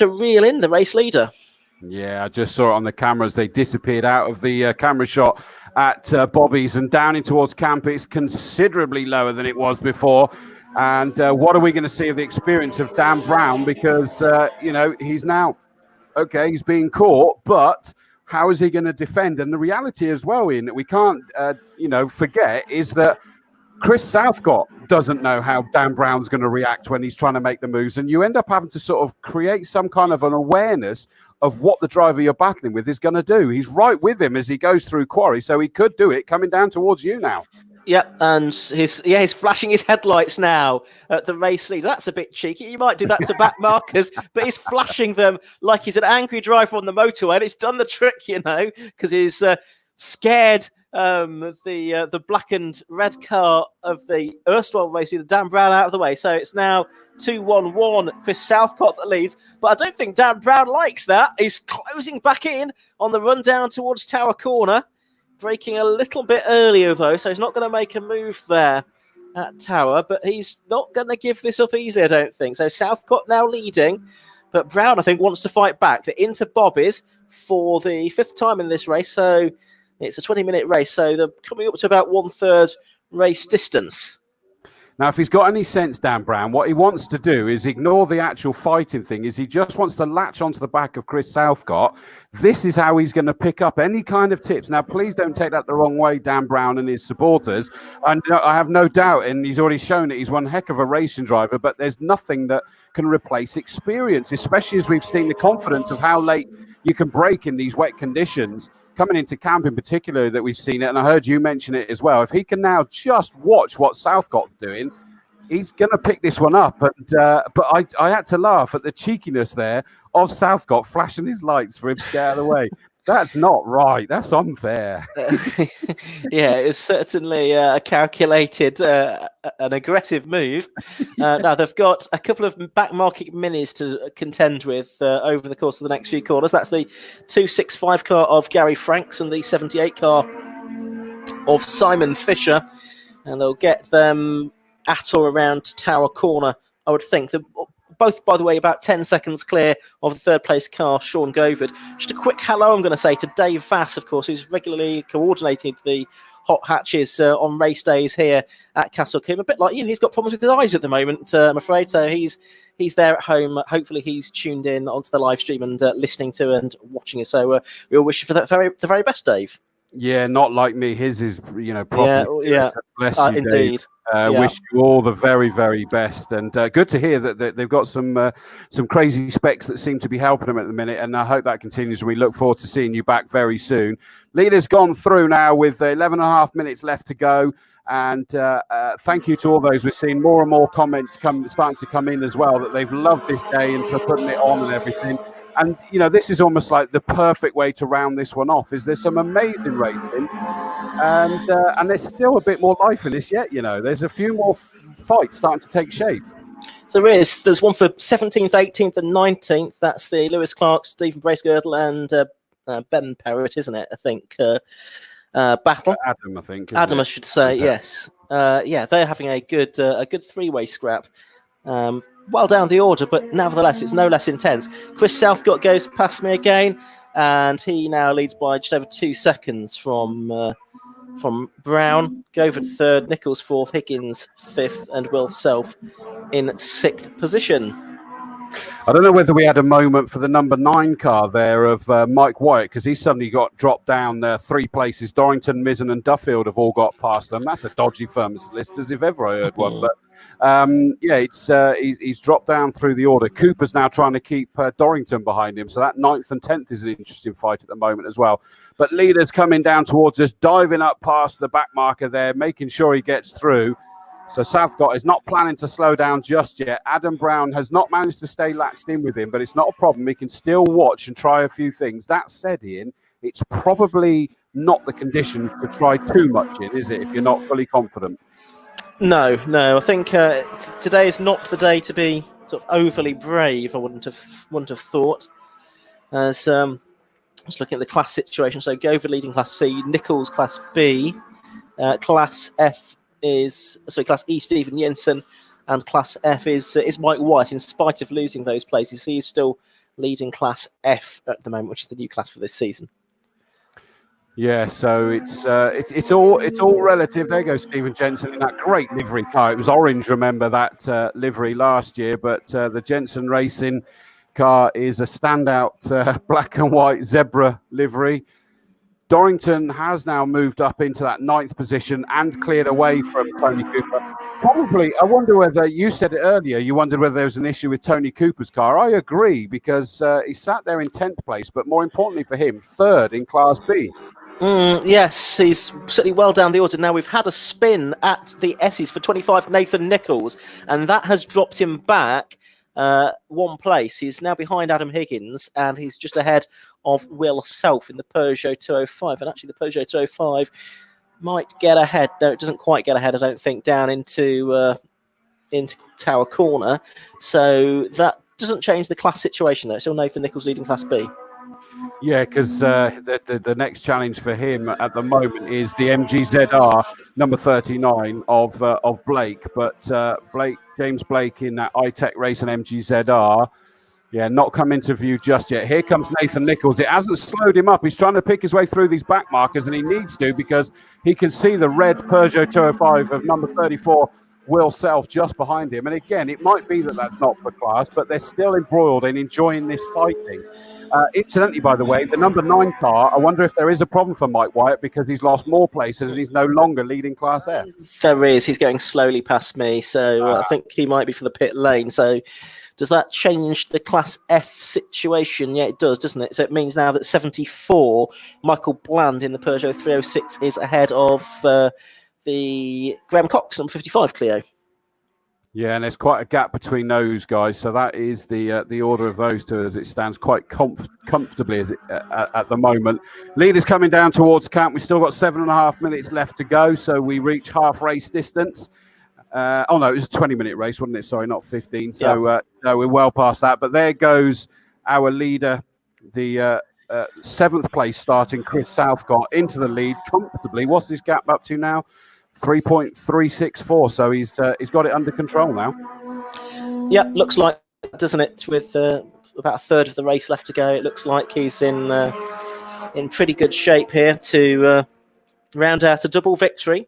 reel in the race leader. Yeah, I just saw it on the cameras. They disappeared out of the camera shot at Bobbies, and down in towards camp. It's considerably lower than it was before. And what are we going to see of the experience of Dan Brown? Because, he's now, he's being caught, but how is he going to defend? And the reality as well, Ian, that we can't, forget is that Chris Southcott doesn't know how Dan Brown's going to react when he's trying to make the moves. And you end up having to sort of create some kind of an awareness of what the driver you're battling with is going to do. He's right with him as he goes through Quarry, so he could do it coming down towards you now. Yep, and he's flashing his headlights now at the race leader. That's a bit cheeky. You might do that to back markers, but he's flashing them like he's an angry driver on the motorway, and it's done the trick, because he's scared the black and red car of the erstwhile race leader, Dan Brown, out of the way. So it's now 2-1-1. Chris Southcott that leads, but I don't think Dan Brown likes that. He's closing back in on the run down towards Tower Corner. Braking a little bit earlier, though, so he's not going to make a move there at Tower, but he's not going to give this up easily, I don't think. So Southcott now leading, but Brown, I think, wants to fight back. They're into Bobbies for the 5th time in this race, so it's a 20-minute race, so they're coming up to about 1/3 race distance. Now, if he's got any sense, Dan Brown, what he wants to do is ignore the actual fighting thing, is he just wants to latch onto the back of Chris Southcott. This is how he's going to pick up any kind of tips. Now, please don't take that the wrong way, Dan Brown and his supporters. And I have no doubt, and he's already shown that he's one heck of a racing driver, but there's nothing that can replace experience, especially as we've seen the confidence of how late you can brake in these wet conditions. Coming into camp in particular, that we've seen it, and I heard you mention it as well. If he can now just watch what Southcott's doing, he's going to pick this one up. And but I had to laugh at the cheekiness there of Southcott flashing his lights for him to get out of the way. That's not right. That's unfair. Yeah, it's certainly a calculated, an aggressive move. Now, they've got a couple of back-market minis to contend with over the course of the next few corners. That's the 265 car of Gary Franks and the 78 car of Simon Fisher. And they'll get them at or around Tower Corner, I would think. Both, by the way, about 10 seconds clear of the 3rd place car, Sean Govard. Just a quick hello, I'm going to say, to Dave Vass, of course, who's regularly coordinated the hot hatches on race days here at Castle Combe. A bit like you, he's got problems with his eyes at the moment, I'm afraid. So he's there at home. Hopefully he's tuned in onto the live stream and listening to and watching us. So we all wish you for the very best, Dave. Yeah, not like me. His is, proper. Yeah. Bless you, indeed. Dave. Wish you all the very, very best, and good to hear that they've got some crazy specs that seem to be helping them at the minute, and I hope that continues. We look forward to seeing you back very soon. Leader's gone through now with 11.5 minutes left to go, and thank you to all those. We're seeing more and more comments starting to come in as well, that they've loved this day and for putting it on and everything. And, this is almost like the perfect way to round this one off. There's some amazing racing, and there's still a bit more life in this yet, There's a few more fights starting to take shape. There is. There's one for 17th, 18th and 19th. That's the Lewis Clark, Stephen Bracegirdle and Ben Perrott, isn't it? I think. Battle. Adam, I think. Adam, I should say, yes. They're having a good 3-way scrap. Well down the order, but nevertheless, it's no less intense. Chris Southcott goes past me again, and he now leads by just over 2 seconds from Brown. Govard 3rd, Nichols 4th, Higgins 5th, and Will Self in 6th position. I don't know whether we had a moment for the number 9 car there of Mike Wyatt, because he suddenly got dropped down 3 places. Dorrington, Mizzen and Duffield have all got past them. That's a dodgy firm's list, as if ever I heard one. But he's dropped down through the order. Cooper's now trying to keep Dorrington behind him. So that 9th and 10th is an interesting fight at the moment as well. But leader's coming down towards us, diving up past the back marker there, making sure he gets through. So Southcott is not planning to slow down just yet. Adam Brown has not managed to stay latched in with him, but it's not a problem. He can still watch and try a few things. That said, Ian, it's probably not the conditions to try too much in, is it, if you're not fully confident? No. I think today is not the day to be sort of overly brave. I wouldn't have thought. As just looking at the class situation, so Govard leading Class C, Nichols Class B, Class F Class E Stephen Jensen, and Class F is Mike White. In spite of losing those places, he is still leading Class F at the moment, which is the new class for this season. Yeah, so it's all relative. There goes Stephen Jensen in that great livery car. It was orange, remember that livery last year, but the Jensen Racing car is a standout black and white zebra livery. Dorrington has now moved up into that 9th position and cleared away from Tony Cooper. Probably, I wonder whether, you said it earlier, you wondered whether there was an issue with Tony Cooper's car. I agree, because he sat there in 10th place, but more importantly for him, 3rd in Class B. Yes, he's certainly well down the order. Now, we've had a spin at the Esses for 25, Nathan Nichols, and that has dropped him back one place. He's now behind Adam Higgins, and he's just ahead of Will Self in the Peugeot 205. And actually, the Peugeot 205 might get ahead. No, it doesn't quite get ahead, I don't think, down into Tower Corner. So that doesn't change the class situation, though. It's still Nathan Nichols leading Class B. Yeah, because the next challenge for him at the moment is the MGZR number 39 of Blake. But James Blake in that iTech race and MGZR, yeah, not come into view just yet. Here comes Nathan Nichols. It hasn't slowed him up. He's trying to pick his way through these back markers, and he needs to because he can see the red Peugeot 205 of number 34, Will Self, just behind him. And again, it might be that that's not for class, but they're still embroiled and enjoying this fighting. Incidentally, by the way, the number 9 car, I wonder if there is a problem for Mike Wyatt because he's lost more places and he's no longer leading Class F. There is. He's going slowly past me, so I think he might be for the pit lane. So does that change the Class F situation? Yeah, it does, doesn't it? So it means now that 74, Michael Bland in the Peugeot 306 is ahead of the Graham Cox number 55 Clio. Yeah, and there's quite a gap between those guys. So that is the order of those two as it stands quite comfortably as at the moment. Leaders coming down towards camp. We've still got 7.5 minutes left to go, so we reach half race distance. Oh, no, it was a 20-minute race, wasn't it? Sorry, not 15. So no, we're well past that. But there goes our leader, the 7th place starting Chris Southcott into the lead comfortably. What's his gap up to now? 3.364, so he's got it under control now. Yeah, looks like, doesn't it? With about a third of the race left to go, it looks like he's in pretty good shape here to round out a double victory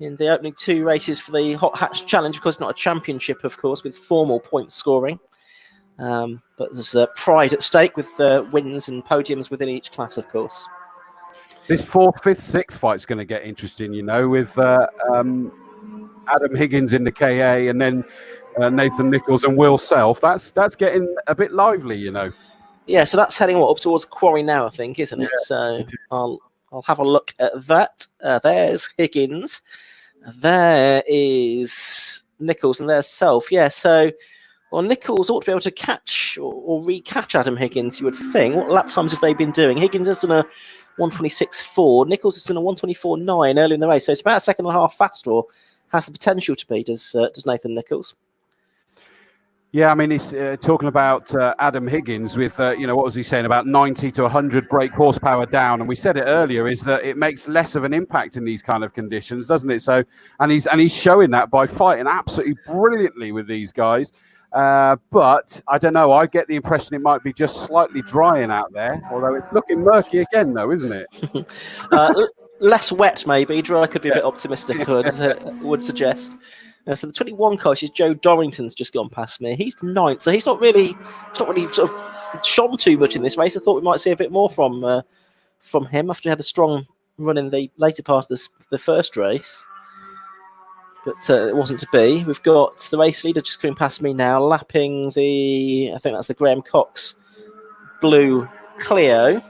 in the opening 2 races for the Hot Hatch Challenge. Of course, it's not a championship, of course, with formal point scoring, but there's pride at stake with wins and podiums within each class, of course. This 4th, 5th, 6th fight's going to get interesting, you know, with Adam Higgins in the KA and then Nathan Nichols and Will Self. That's getting a bit lively, you know. Yeah, so that's heading up towards Quarry now, I think, isn't it? So I'll have a look at that. There's Higgins. There is Nichols and there's Self. Yeah, so Nichols ought to be able to catch or re-catch Adam Higgins, you would think. What lap times have they been doing? Higgins has done a 1:26.4. Nichols has done a 1:24.9 early in the race, so it's about a second and a half faster, or has the potential to be. Does Nathan Nichols? Yeah, I mean, he's talking about Adam Higgins with, what was he saying, about 90 to 100 brake horsepower down. And we said it earlier, is that it makes less of an impact in these kind of conditions, doesn't it? So, and he's showing that by fighting absolutely brilliantly with these guys. But I don't know. I get the impression it might be just slightly drying out there, although it's looking murky again, though, isn't it? Less wet, maybe. Dry could be a bit optimistic, would suggest. So the 21 car, Joe Dorrington's just gone past me. He's 9th, so he's not really sort of shone too much in this race. I thought we might see a bit more from him after he had a strong run in the later part of the first race. But it wasn't to be. We've got the race leader just coming past me now, lapping I think that's the Graham Cox blue Clio.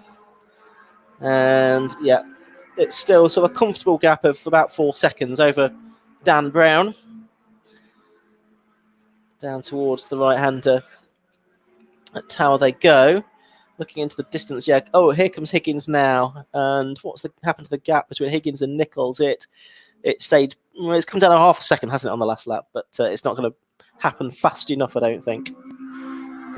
And yeah, it's still sort of a comfortable gap of about 4 seconds over Dan Brown. Down towards the right-hander at Tower they go. Looking into the distance, yeah. Oh, here comes Higgins now. And what's happened to the gap between Higgins and Nichols? It's come down a half a second, hasn't it, on the last lap? But it's not going to happen fast enough, I don't think.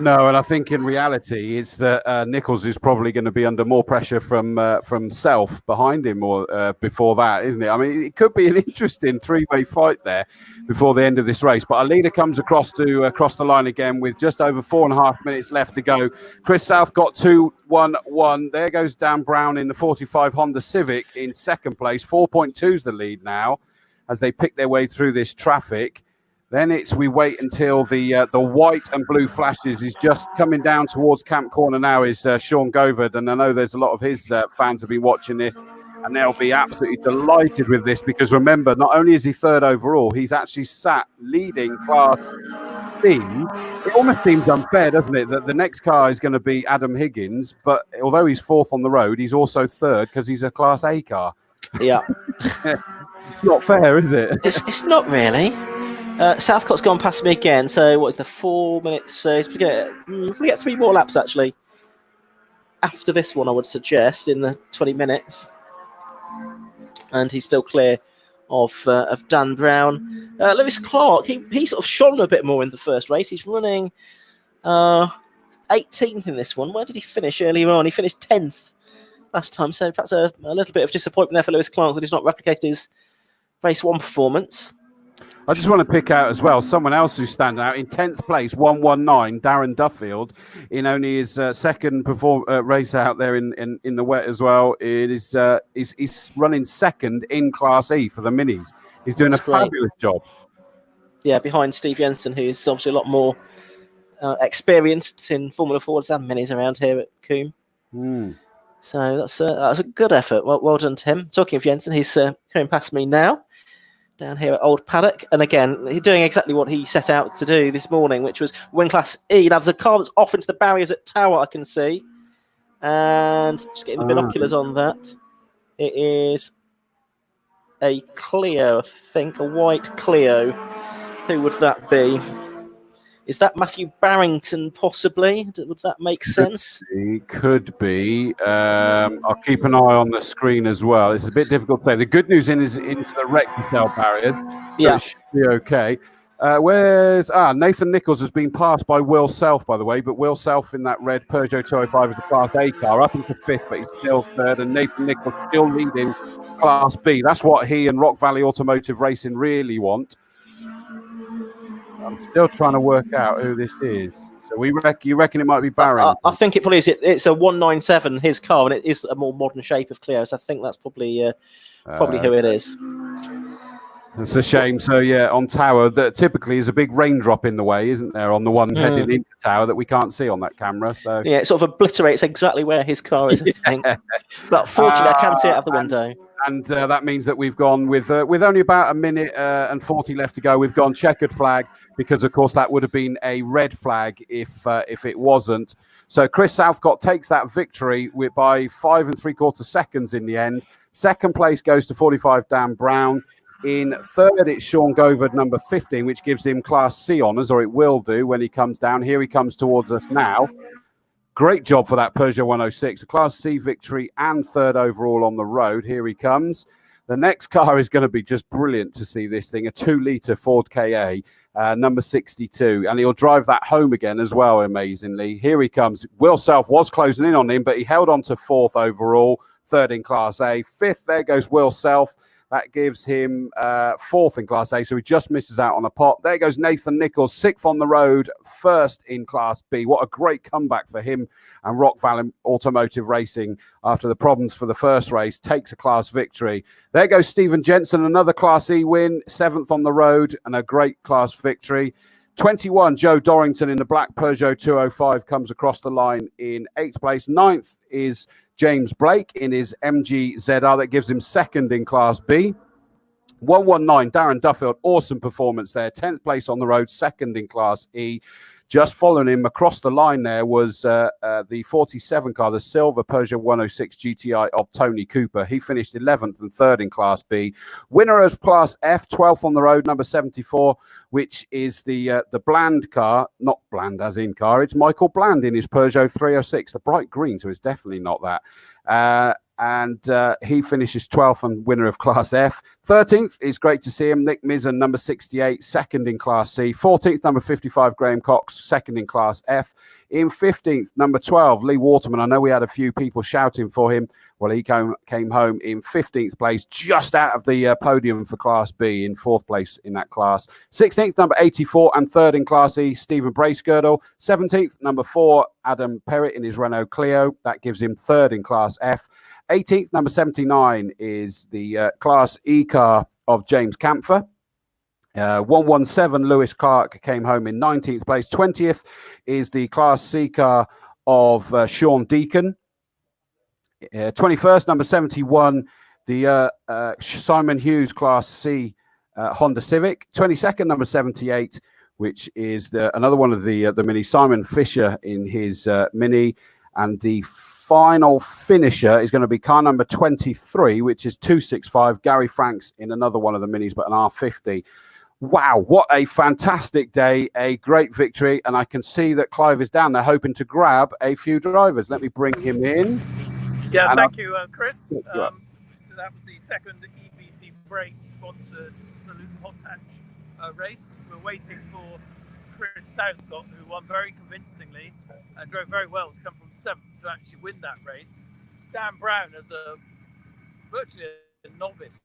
No, and I think in reality, it's that Nichols is probably going to be under more pressure from Self behind him or before that, isn't it? I mean, it could be an interesting 3-way fight there before the end of this race. But our leader comes across the line again with just over 4.5 minutes left to go. Chris South got 2-1-1. There goes Dan Brown in the 45 Honda Civic in 2nd place. 4.2's the lead now as they pick their way through this traffic. Then we wait until the white and blue flashes is just coming down towards Camp Corner now is Sean Govard. And I know there's a lot of his fans have been watching this. and they'll be absolutely delighted with this because remember, not only is he third overall, he's actually sat leading Class C. It almost seems unfair, doesn't it, that the next car is going to be Adam Higgins, but although he's fourth on the road, he's also third because he's a Class A car. Yeah. It's not fair, is it? It's not really. Southcott's gone past me again, so what is the 4 minutes? So if we get 3 more laps, actually, after this one, I would suggest, in the 20 minutes. And he's still clear of Dan Brown. Lewis Clark, he sort of shone a bit more in the first race. He's running 18th in this one. Where did he finish earlier on? He finished 10th last time, so perhaps a little bit of disappointment there for Lewis Clark that he's not replicated his race 1 performance. I just want to pick out as well someone else who's standing out in 10th place, 119, Darren Duffield, in only his second race out there in the wet as well. He's running second in Class E for the Minis. He's doing a fabulous job. Yeah, behind Steve Jensen, who's obviously a lot more experienced in Formula Fords and Minis around here at Combe. So that's a good effort. Well done to him. Talking of Jensen, he's coming past me now, down here at Old Paddock. And again, he's doing exactly what he set out to do this morning, which was win Class E. Now, there's a car that's off into the barriers at Tower, I can see. And just getting the binoculars on that. It is a Clio, I think, a white Clio. Who would that be? Is that Matthew Barrington, possibly? Would that make sense? Could be. I'll keep an eye on the screen as well. It's a bit difficult to say. The good news is into the rectifier barrier. So it should be okay. Nathan Nichols has been passed by Will Self, by the way, but Will Self in that red Peugeot 205 is the Class A car, up into 5th, but he's still 3rd, and Nathan Nichols still leading Class B. That's what he and Rock Valley Automotive Racing really want. I'm still trying to work out who this is. So you reckon it might be Barry? I think it probably is. It's a 197, his car, and it is a more modern shape of Clio. So I think that's probably who it is. It's a shame. So yeah, on Tower, that typically is a big raindrop in the way, isn't there? On the one heading into Tower that we can't see on that camera. So yeah, it sort of obliterates exactly where his car is. I think. But fortunately, I can see it out the window. And that means that we've gone with only about a minute and 40 left to go. We've gone checkered flag because, of course, that would have been a red flag if it wasn't. So Chris Southcott takes that victory by 5 3/4 seconds in the end. Second place goes to 45 Dan Brown. In third, it's Sean Govard, number 15, which gives him Class C honours, or it will do when he comes down. Here he comes towards us now. Great job for that Peugeot 106, a Class C victory and 3rd overall on the road. Here he comes. The next car is going to be just brilliant to see this thing, a 2-litre Ford KA, number 62. And he'll drive that home again as well, amazingly. Here he comes. Will Self was closing in on him, but he held on to 4th overall, 3rd in Class A. 5th, there goes Will Self. That gives him 4th in Class A, so he just misses out on a pot. There goes Nathan Nichols, 6th on the road, 1st in Class B. What a great comeback for him and Rock Valley Automotive Racing after the problems for the first race. Takes a class victory. There goes Stephen Jensen, another Class E win, 7th on the road and a great class victory. 21, Joe Dorrington in the black Peugeot 205 comes across the line in 8th place. 9th is James Blake in his MG ZR. That gives him 2nd in Class B. 119, Darren Duffield, awesome performance there. 10th place on the road, 2nd in Class E. Just following him across the line there was the 47 car, the silver Peugeot 106 GTI of Tony Cooper. He finished 11th and 3rd in Class B. Winner of Class F, 12th on the road, number 74, which is the Bland car, not Bland as in car. It's Michael Bland in his Peugeot 306, the bright green, so it's definitely not that. And he finishes 12th and winner of Class F. 13th is great to see him. Nick Mizzen, number 68, 2nd in Class C. 14th, number 55, Graham Cox, 2nd in Class F. In 15th, number 12, Lee Waterman. I know we had a few people shouting for him. Well, he came home in 15th place, just out of the podium for Class B, in 4th place in that class. 16th, number 84, and 3rd in Class E, Stephen Bracegirdle. 17th, number 4, Adam Perrett in his Renault Clio. That gives him 3rd in Class F. 18th, number 79, is the Class E car of James Campher. 117, Lewis Clark came home in 19th place. 20th is the Class C car of Sean Deacon. 21st, number 71, the Simon Hughes Class C Honda Civic. 22nd, number 78, which is another one of the Mini. Simon Fisher in his Mini. And the final finisher is going to be car number 23, which is 265. Gary Franks in another one of the Minis, but an R50. Wow, what a fantastic day, a great victory. And I can see that Clive is down there hoping to grab a few drivers. Let me bring him in. Yeah, And thank you, Chris. That was the second EBC Brake sponsored Salute Potash race. We're waiting for Chris Southcott, who won very convincingly and drove very well to come from 7th to actually win that race. Dan Brown, as virtually a novice,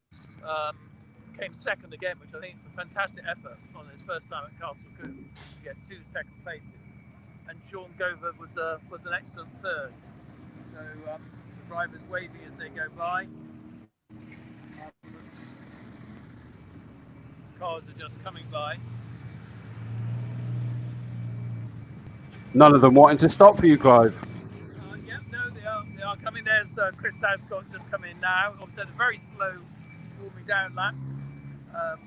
came 2nd again, which I think is a fantastic effort on his first time at Castle Combe to get 2 second places. And Sean Gover was an excellent 3rd. So the drivers waving as they go by. Cars are just coming by. None of them wanting to stop for you, Clive. Yeah, no, they are coming. There's Chris Southcott just come in now. Obviously, a very slow warming down lap.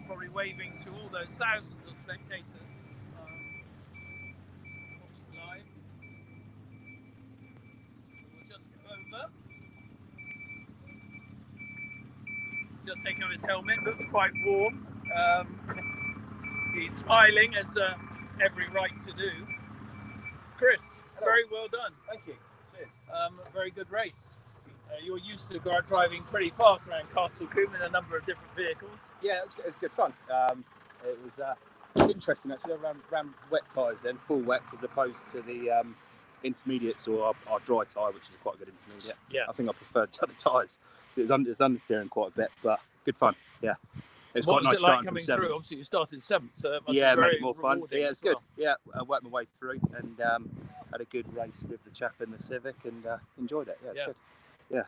Probably waving to all those thousands of spectators watching live. We'll just go over. Just taking off his helmet. Looks quite warm. He's smiling, as every right to do. Chris, hello. Very well done. Thank you. Cheers. Very good race. You're used to driving pretty fast around Castle Combe in a number of different vehicles. Yeah, it was good fun. It was interesting actually. I ran wet tyres then, full wets, as opposed to the intermediates or our dry tyre, which is quite a good intermediate. Yeah. I think I preferred the other tyres. It was understeering quite a bit, but good fun. Yeah. It was quite nice starting coming from 7th. through? Obviously, you started 7th, so it must Yeah, be very made it more fun. rewarding. Yeah, it was as well. good. Yeah, I worked my way through and had a good race with the chap in the Civic and enjoyed it. Yeah, it's good. Yeah.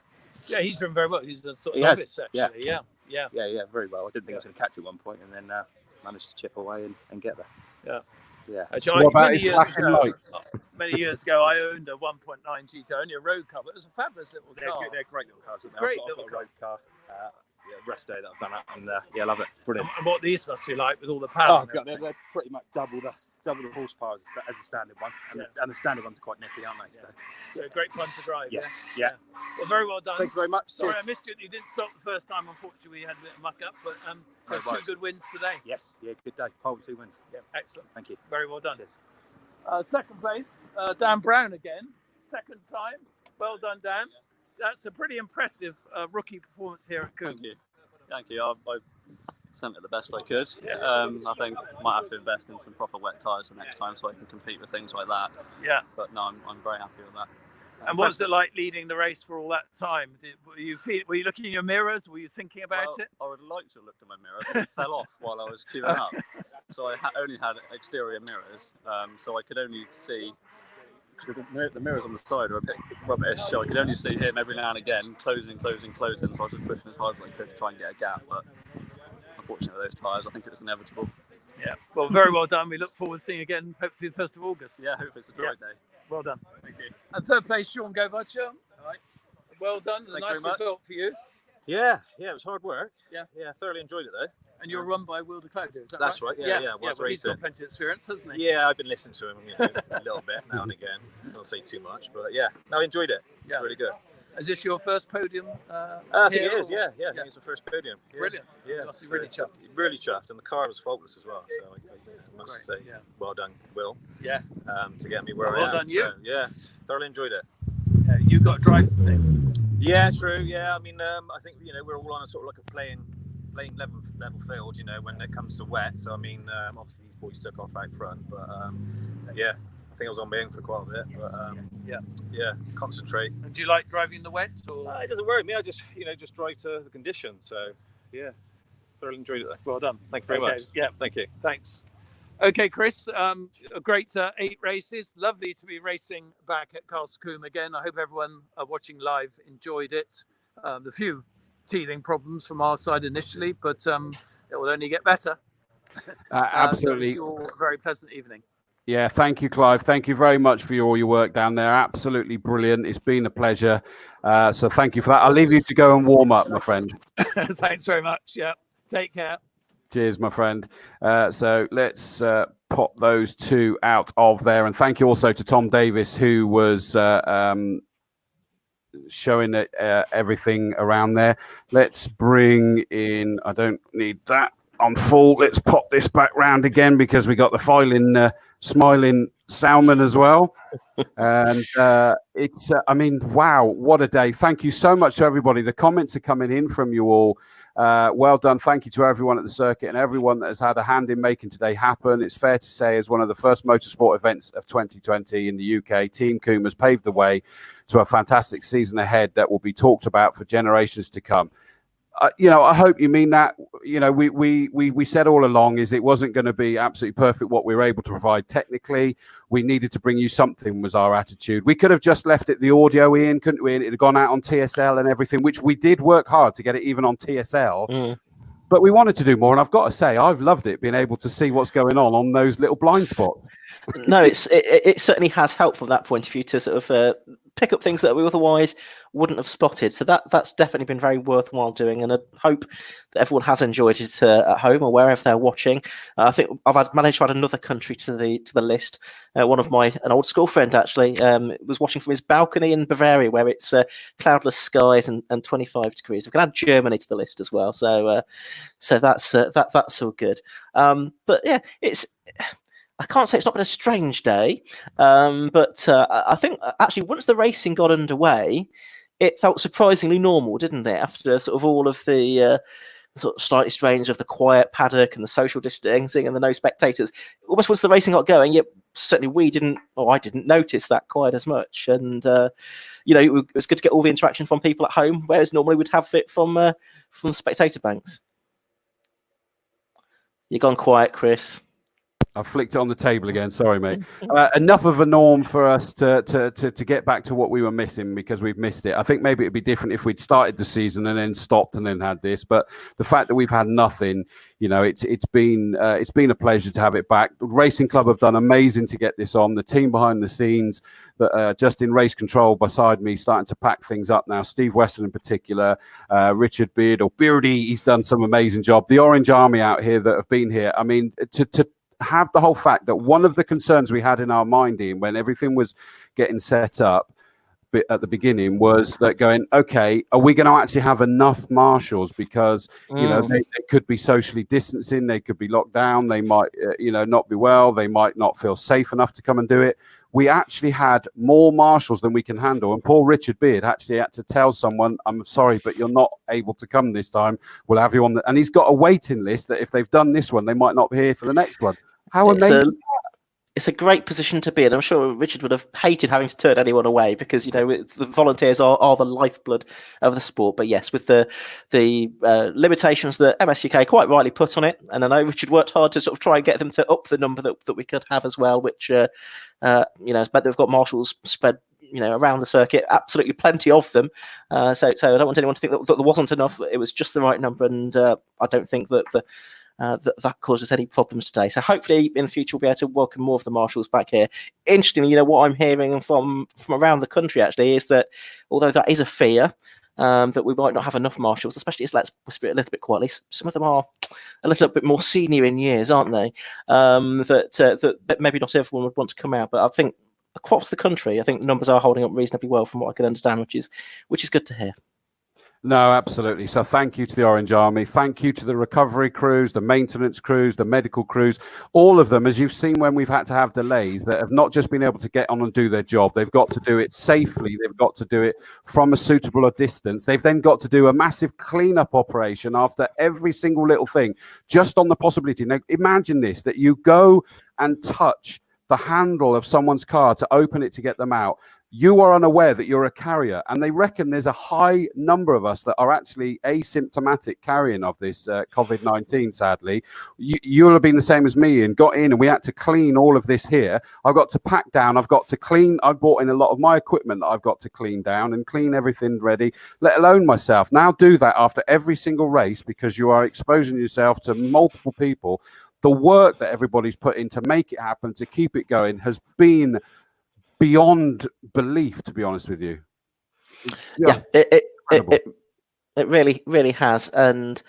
Yeah, he's driven very well. He's a sort of He has, novice, actually. Yeah, very well. I didn't think I was going to catch it at one point, and then managed to chip away and get there. Yeah. Yeah. Actually, What about his flashing lights? Many years ago, I owned a 1.9 GT, only a road car, but it was a fabulous little car. They're great little cars. Great I've little got a road car. Rest day that I've done it, and yeah, I love it. Brilliant. And what these must be like with all the power. Oh god, they're pretty much double the horsepower as a standard one, and the standard ones are quite nippy, aren't they? So great fun to drive. Yes. Yeah. Well, very well done. Thank you very much. Sorry, Cheers. I missed you. You didn't stop the first time. Unfortunately, we had a bit of muck up, but so No 2 worries. good wins today. Yes. Yeah. Good day. Pole 2 wins. Yeah. Excellent. Thank you. Very well done. Cheers. Second place, Dan Brown again. Second time. Well done, Dan. That's a pretty impressive rookie performance here at Combe. Thank you. I sent it the best I could. I think I might have to invest in some proper wet tyres for next time so I can compete with things like that. Yeah. But no, I'm very happy with that. And what was it like leading the race for all that time? Were you looking in your mirrors? Were you thinking about it? I would like to have looked at my mirror, but it fell off while I was queuing up. So I only had exterior mirrors, so I could only see. The mirrors on the side are a bit rubbish, so I could only see him every now and again, closing. So I was just pushing as hard as I could to try and get a gap, but unfortunately with those tyres, I think it was inevitable. Yeah, well, very well done. We look forward to seeing you again, hopefully the 1st of August. Yeah, I hope it's a dry day. Well done. Thank you. And 3rd place, Sean Govacher. All right. Well done. Thank you Nice very much. result for you. Yeah, it was hard work. Yeah, thoroughly enjoyed it though. And you're run by Will de Clouder, is that That's right, yeah. Well, he's got plenty of experience, hasn't he? Yeah, I've been listening to him a little bit now and again. I don't say too much, but yeah, no, I enjoyed it. Yeah. Really good. Is this your first podium? I think it is, yeah. I think it's my first podium. Yeah. Brilliant. Yeah, You must be really chuffed. Really chuffed, and the car was faultless as well. So I must say, well done, Will. Yeah. To get me where I am. Well done, you. So, yeah, thoroughly enjoyed it. You got a drive thing. Yeah, true. Yeah, I mean, I think we're all on a sort of like a playing level field, when it comes to wet. So I mean, obviously these boys took off out front, but yeah, I think I was on my own for quite a bit. But yeah, concentrate. And do you like driving in the wet? Or? It doesn't worry me. I just just drive to the conditions. So yeah, thoroughly enjoyed it. Well done. Thank you very much. Yeah, thank you. Thanks. Okay, Chris, a great 8 races. Lovely to be racing back at Castle Combe again. I hope everyone watching live enjoyed it. The few teething problems from our side initially, but it will only get better. Absolutely. So a very pleasant evening. Yeah, thank you, Clive. Thank you very much for all your work down there. Absolutely brilliant. It's been a pleasure. So thank you for that. I'll leave you to go and warm up, my friend. Thanks very much. Yeah. Take care. Cheers, my friend. So let's pop those two out of there. And thank you also to Tom Davis, who was showing everything around there. Let's bring in, I don't need that on full. Let's pop this back round again because we got the smiling Salmon as well. And it's, I mean, wow, what a day. Thank you so much to everybody. The comments are coming in from you all. Well done. Thank you to everyone at the circuit and everyone that has had a hand in making today happen. It's fair to say, as one of the first motorsport events of 2020 in the UK, Team Combe has paved the way to a fantastic season ahead that will be talked about for generations to come. You know, I hope you mean that. You know, we said all along is it wasn't going to be absolutely perfect what we were able to provide technically. We needed to bring you something was our attitude. We could have just left it the audio, Ian, couldn't we? And it had gone out on TSL and everything, which we did work hard to get it even on TSL. But we wanted to do more. And I've got to say, I've loved it being able to see what's going on those little blind spots. No, it certainly has helped from that point of view to sort of pick up things that we otherwise wouldn't have spotted. So that's definitely been very worthwhile doing, and I hope that everyone has enjoyed it at home or wherever they're watching. I think I've managed to add another country to the list. One of an old school friend actually was watching from his balcony in Bavaria, where it's cloudless skies and 25 degrees. We can add Germany to the list as well. So that's all good. But yeah, I can't say it's not been a strange day, but I think actually once the racing got underway, it felt surprisingly normal, didn't it? After sort of all of the sort of slightly strange of the quiet paddock and the social distancing and the no spectators, almost once the racing got going, certainly I didn't notice that quite as much. And you know, it was good to get all the interaction from people at home, whereas normally we'd have it from the spectator banks. You've gone quiet, Chris. I flicked it on the table again. Sorry, mate. Enough of a norm for us to get back to what we were missing because we've missed it. I think maybe it'd be different if we'd started the season and then stopped and then had this. But the fact that we've had nothing, you know, it's been a pleasure to have it back. The Racing Club have done amazing to get this on. The team behind the scenes, that just in race control beside me, starting to pack things up now. Steve Weston in particular, Richard Beard or Beardy, he's done some amazing job. The Orange Army out here that have been here. I mean, to have the whole fact that one of the concerns we had in our mind, Ian, when everything was getting set up at the beginning was that going, okay, are we going to actually have enough marshals? Because, you know, they could be socially distancing, they could be locked down, they might, you know, not be well, they might not feel safe enough to come and do it. We actually had more marshals than we can handle. And poor Richard Beard actually had to tell someone, I'm sorry, but you're not able to come this time. We'll have you on and he's got a waiting list that if they've done this one, they might not be here for the next one. How amazing. It's a great position to be in. I'm sure Richard would have hated having to turn anyone away because, you know, the volunteers are the lifeblood of the sport. But yes, with the limitations that MSUK quite rightly put on it, and I know Richard worked hard to sort of try and get them to up the number that we could have as well, which, you know, but they've got marshals spread, you know, around the circuit, absolutely plenty of them. So I don't want anyone to think that there wasn't enough. It was just the right number, and I don't think that that caused us any problems today. So hopefully in the future we'll be able to welcome more of the marshals back here. Interestingly, you know, what I'm hearing from around the country actually is that although that is a fear, that we might not have enough marshals, especially let's whisper it a little bit quietly, some of them are a little bit more senior in years, aren't they? That maybe not everyone would want to come out, but I think across the country, I think the numbers are holding up reasonably well from what I can understand, which is good to hear. No, absolutely. So thank you to the Orange Army. Thank you to the recovery crews, the maintenance crews, the medical crews, all of them, as you've seen when we've had to have delays, that have not just been able to get on and do their job. They've got to do it safely. They've got to do it from a suitable distance. They've then got to do a massive cleanup operation after every single little thing, just on the possibility. Now, imagine this, that you go and touch the handle of someone's car to open it to get them out. You are unaware that you're a carrier, and they reckon there's a high number of us that are actually asymptomatic carrying of this COVID-19, sadly. You'll have been the same as me and got in, and we had to clean all of this here. I've got to pack down. I've got to clean. I brought in a lot of my equipment that I've got to clean down and clean everything ready, let alone myself. Now do that after every single race because you are exposing yourself to multiple people. the work that everybody's put in to make it happen, to keep it going, has been beyond belief, to be honest with you. Yeah, it really, really has. And,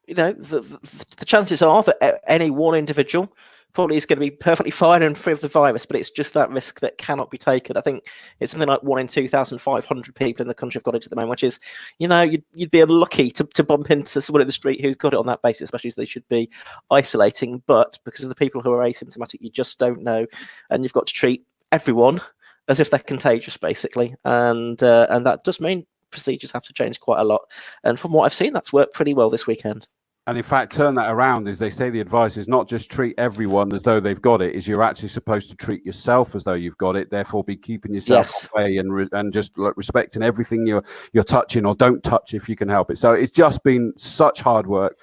you know, the chances are that any one individual probably is going to be perfectly fine and free of the virus, but it's just that risk that cannot be taken. I think it's something like 1 in 2,500 people in the country have got it at the moment, which is, you know, you'd be unlucky to bump into someone in the street who's got it on that basis, especially as they should be isolating. But because of the people who are asymptomatic, you just don't know, and you've got to treat everyone as if they're contagious, basically, and that does mean procedures have to change quite a lot. And from what I've seen, that's worked pretty well this weekend. And in fact, turn that around, is they say the advice is not just treat everyone as though they've got it, is you're actually supposed to treat yourself as though you've got it, therefore be keeping yourself away and just respecting everything you're touching or don't touch if you can help it. So it's just been such hard work.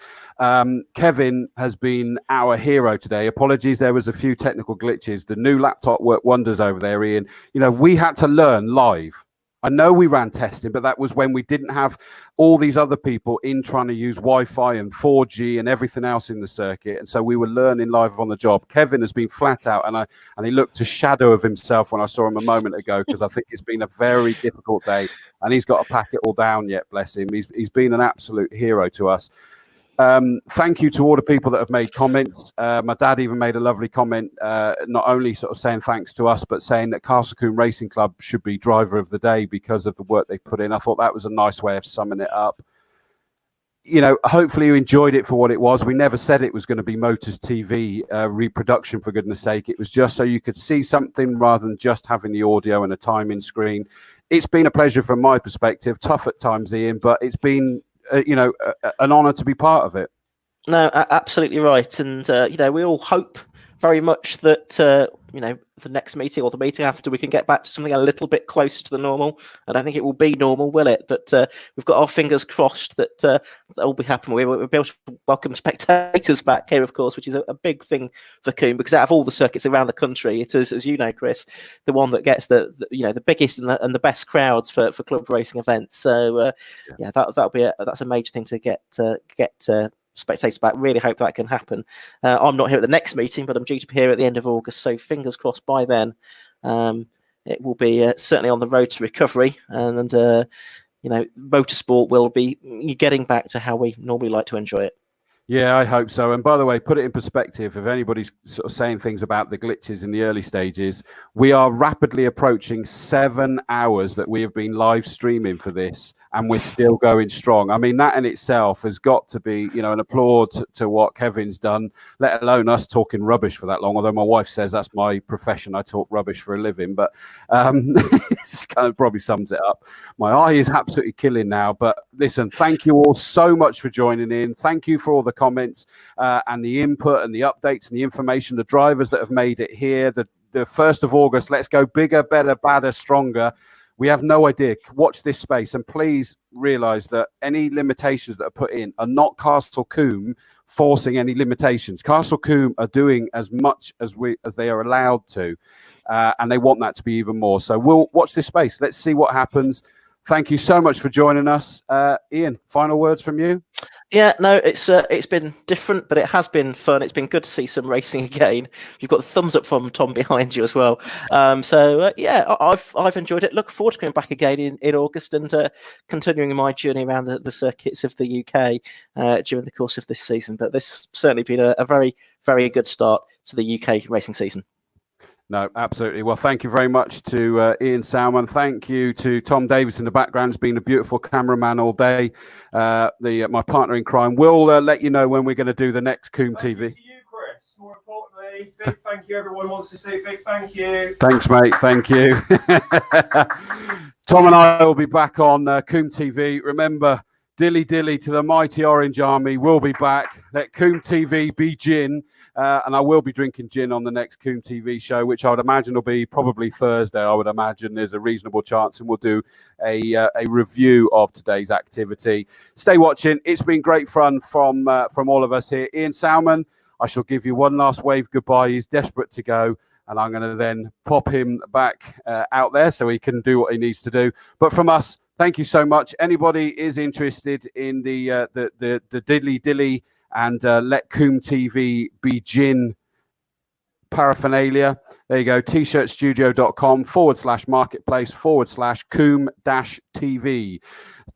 Kevin has been our hero today. Apologies, there was a few technical glitches. The new laptop worked wonders over there, Ian. You know, we had to learn live. I know we ran testing, but that was when we didn't have all these other people in trying to use Wi-Fi and 4G and everything else in the circuit. And so we were learning live on the job. Kevin has been flat out, and he looked a shadow of himself when I saw him a moment ago, because I think it's been a very difficult day, and he's got to pack it all down yet, bless him. He's been an absolute hero to us. Thank you to all the people that have made comments. My dad even made a lovely comment, not only sort of saying thanks to us, but saying that Castle Combe Racing Club should be driver of the day because of the work they put in. I thought that was a nice way of summing it up. You know, hopefully you enjoyed it for what it was. We never said it was going to be Motors TV reproduction, for goodness sake. It was just so you could see something rather than just having the audio and a timing screen. It's been a pleasure from my perspective. Tough at times, Ian, but it's been an honour to be part of it. No, absolutely right. And, you know, we all hope very much that, you know, the next meeting or the meeting after, we can get back to something a little bit closer to the normal. I don't think it will be normal, will it? But we've got our fingers crossed that that will be happening. We'll be able to welcome spectators back here, of course, which is a big thing for Combe, because out of all the circuits around the country, it is, as you know, Chris, the one that gets the biggest and the best crowds for club racing events. So yeah, that'll be that's a major thing to get spectators back. Really hope that can happen. I'm not here at the next meeting, but I'm due to be here at the end of August, so fingers crossed by then it will be certainly on the road to recovery, and you know, motorsport will be getting back to how we normally like to enjoy it. Yeah, I hope so. And by the way, put it in perspective, if anybody's sort of saying things about the glitches in the early stages, we are rapidly approaching 7 hours that we have been live streaming for this, and we're still going strong. I mean, that in itself has got to be, you know, an applaud to what Kevin's done, let alone us talking rubbish for that long. Although my wife says that's my profession, I talk rubbish for a living, but it's kind of probably sums it up. My eye is absolutely killing now. But listen, thank you all so much for joining in. Thank you for all the comments and the input and the updates and the information, the drivers that have made it here. The 1st of August, let's go bigger, better, badder, stronger. We have no idea. Watch this space, and please realise that any limitations that are put in are not Castle Combe forcing any limitations. Castle Combe are doing as much as they are allowed to, and they want that to be even more. So we'll watch this space. Let's see what happens. Thank you so much for joining us. Ian, final words from you? Yeah, no, it's been different, but it has been fun. It's been good to see some racing again. You've got the thumbs up from Tom behind you as well. Yeah, I've enjoyed it. Look forward to coming back again in August and continuing my journey around the circuits of the UK during the course of this season. But this has certainly been a very, very good start to the UK racing season. No, absolutely. Well, thank you very much to Ian Salmon. Thank you to Tom Davis in the background. He's been a beautiful cameraman all day. My partner in crime. We'll let you know when we're going to do the next Combe TV. Thank you to you, Chris. More importantly, big thank you. Everyone wants to say big thank you. Thanks, mate. Thank you. Tom and I will be back on Combe TV. Remember, dilly dilly to the mighty Orange Army. We'll be back. Let Combe TV be gin. And I will be drinking gin on the next Combe TV show, which I would imagine will be probably Thursday. I would imagine there's a reasonable chance, and we'll do a review of today's activity. Stay watching. It's been great fun from all of us here. Ian Salmon, I shall give you one last wave goodbye. He's desperate to go, and I'm going to then pop him back out there so he can do what he needs to do. But from us, thank you so much. Anybody is interested in the diddly dilly and let Combe TV begin paraphernalia. There you go, tshirtstudio.com/marketplace/Combe-TV.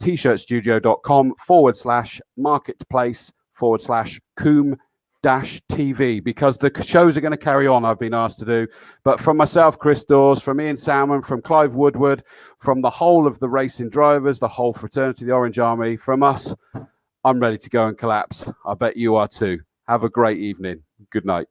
tshirtstudio.com/marketplace/Combe-TV, because the shows are going to carry on, I've been asked to do. But from myself, Chris Dawes, from Ian Salmon, from Clive Woodward, from the whole of the racing drivers, the whole fraternity, the Orange Army, from us, I'm ready to go and collapse. I bet you are too. Have a great evening. Good night.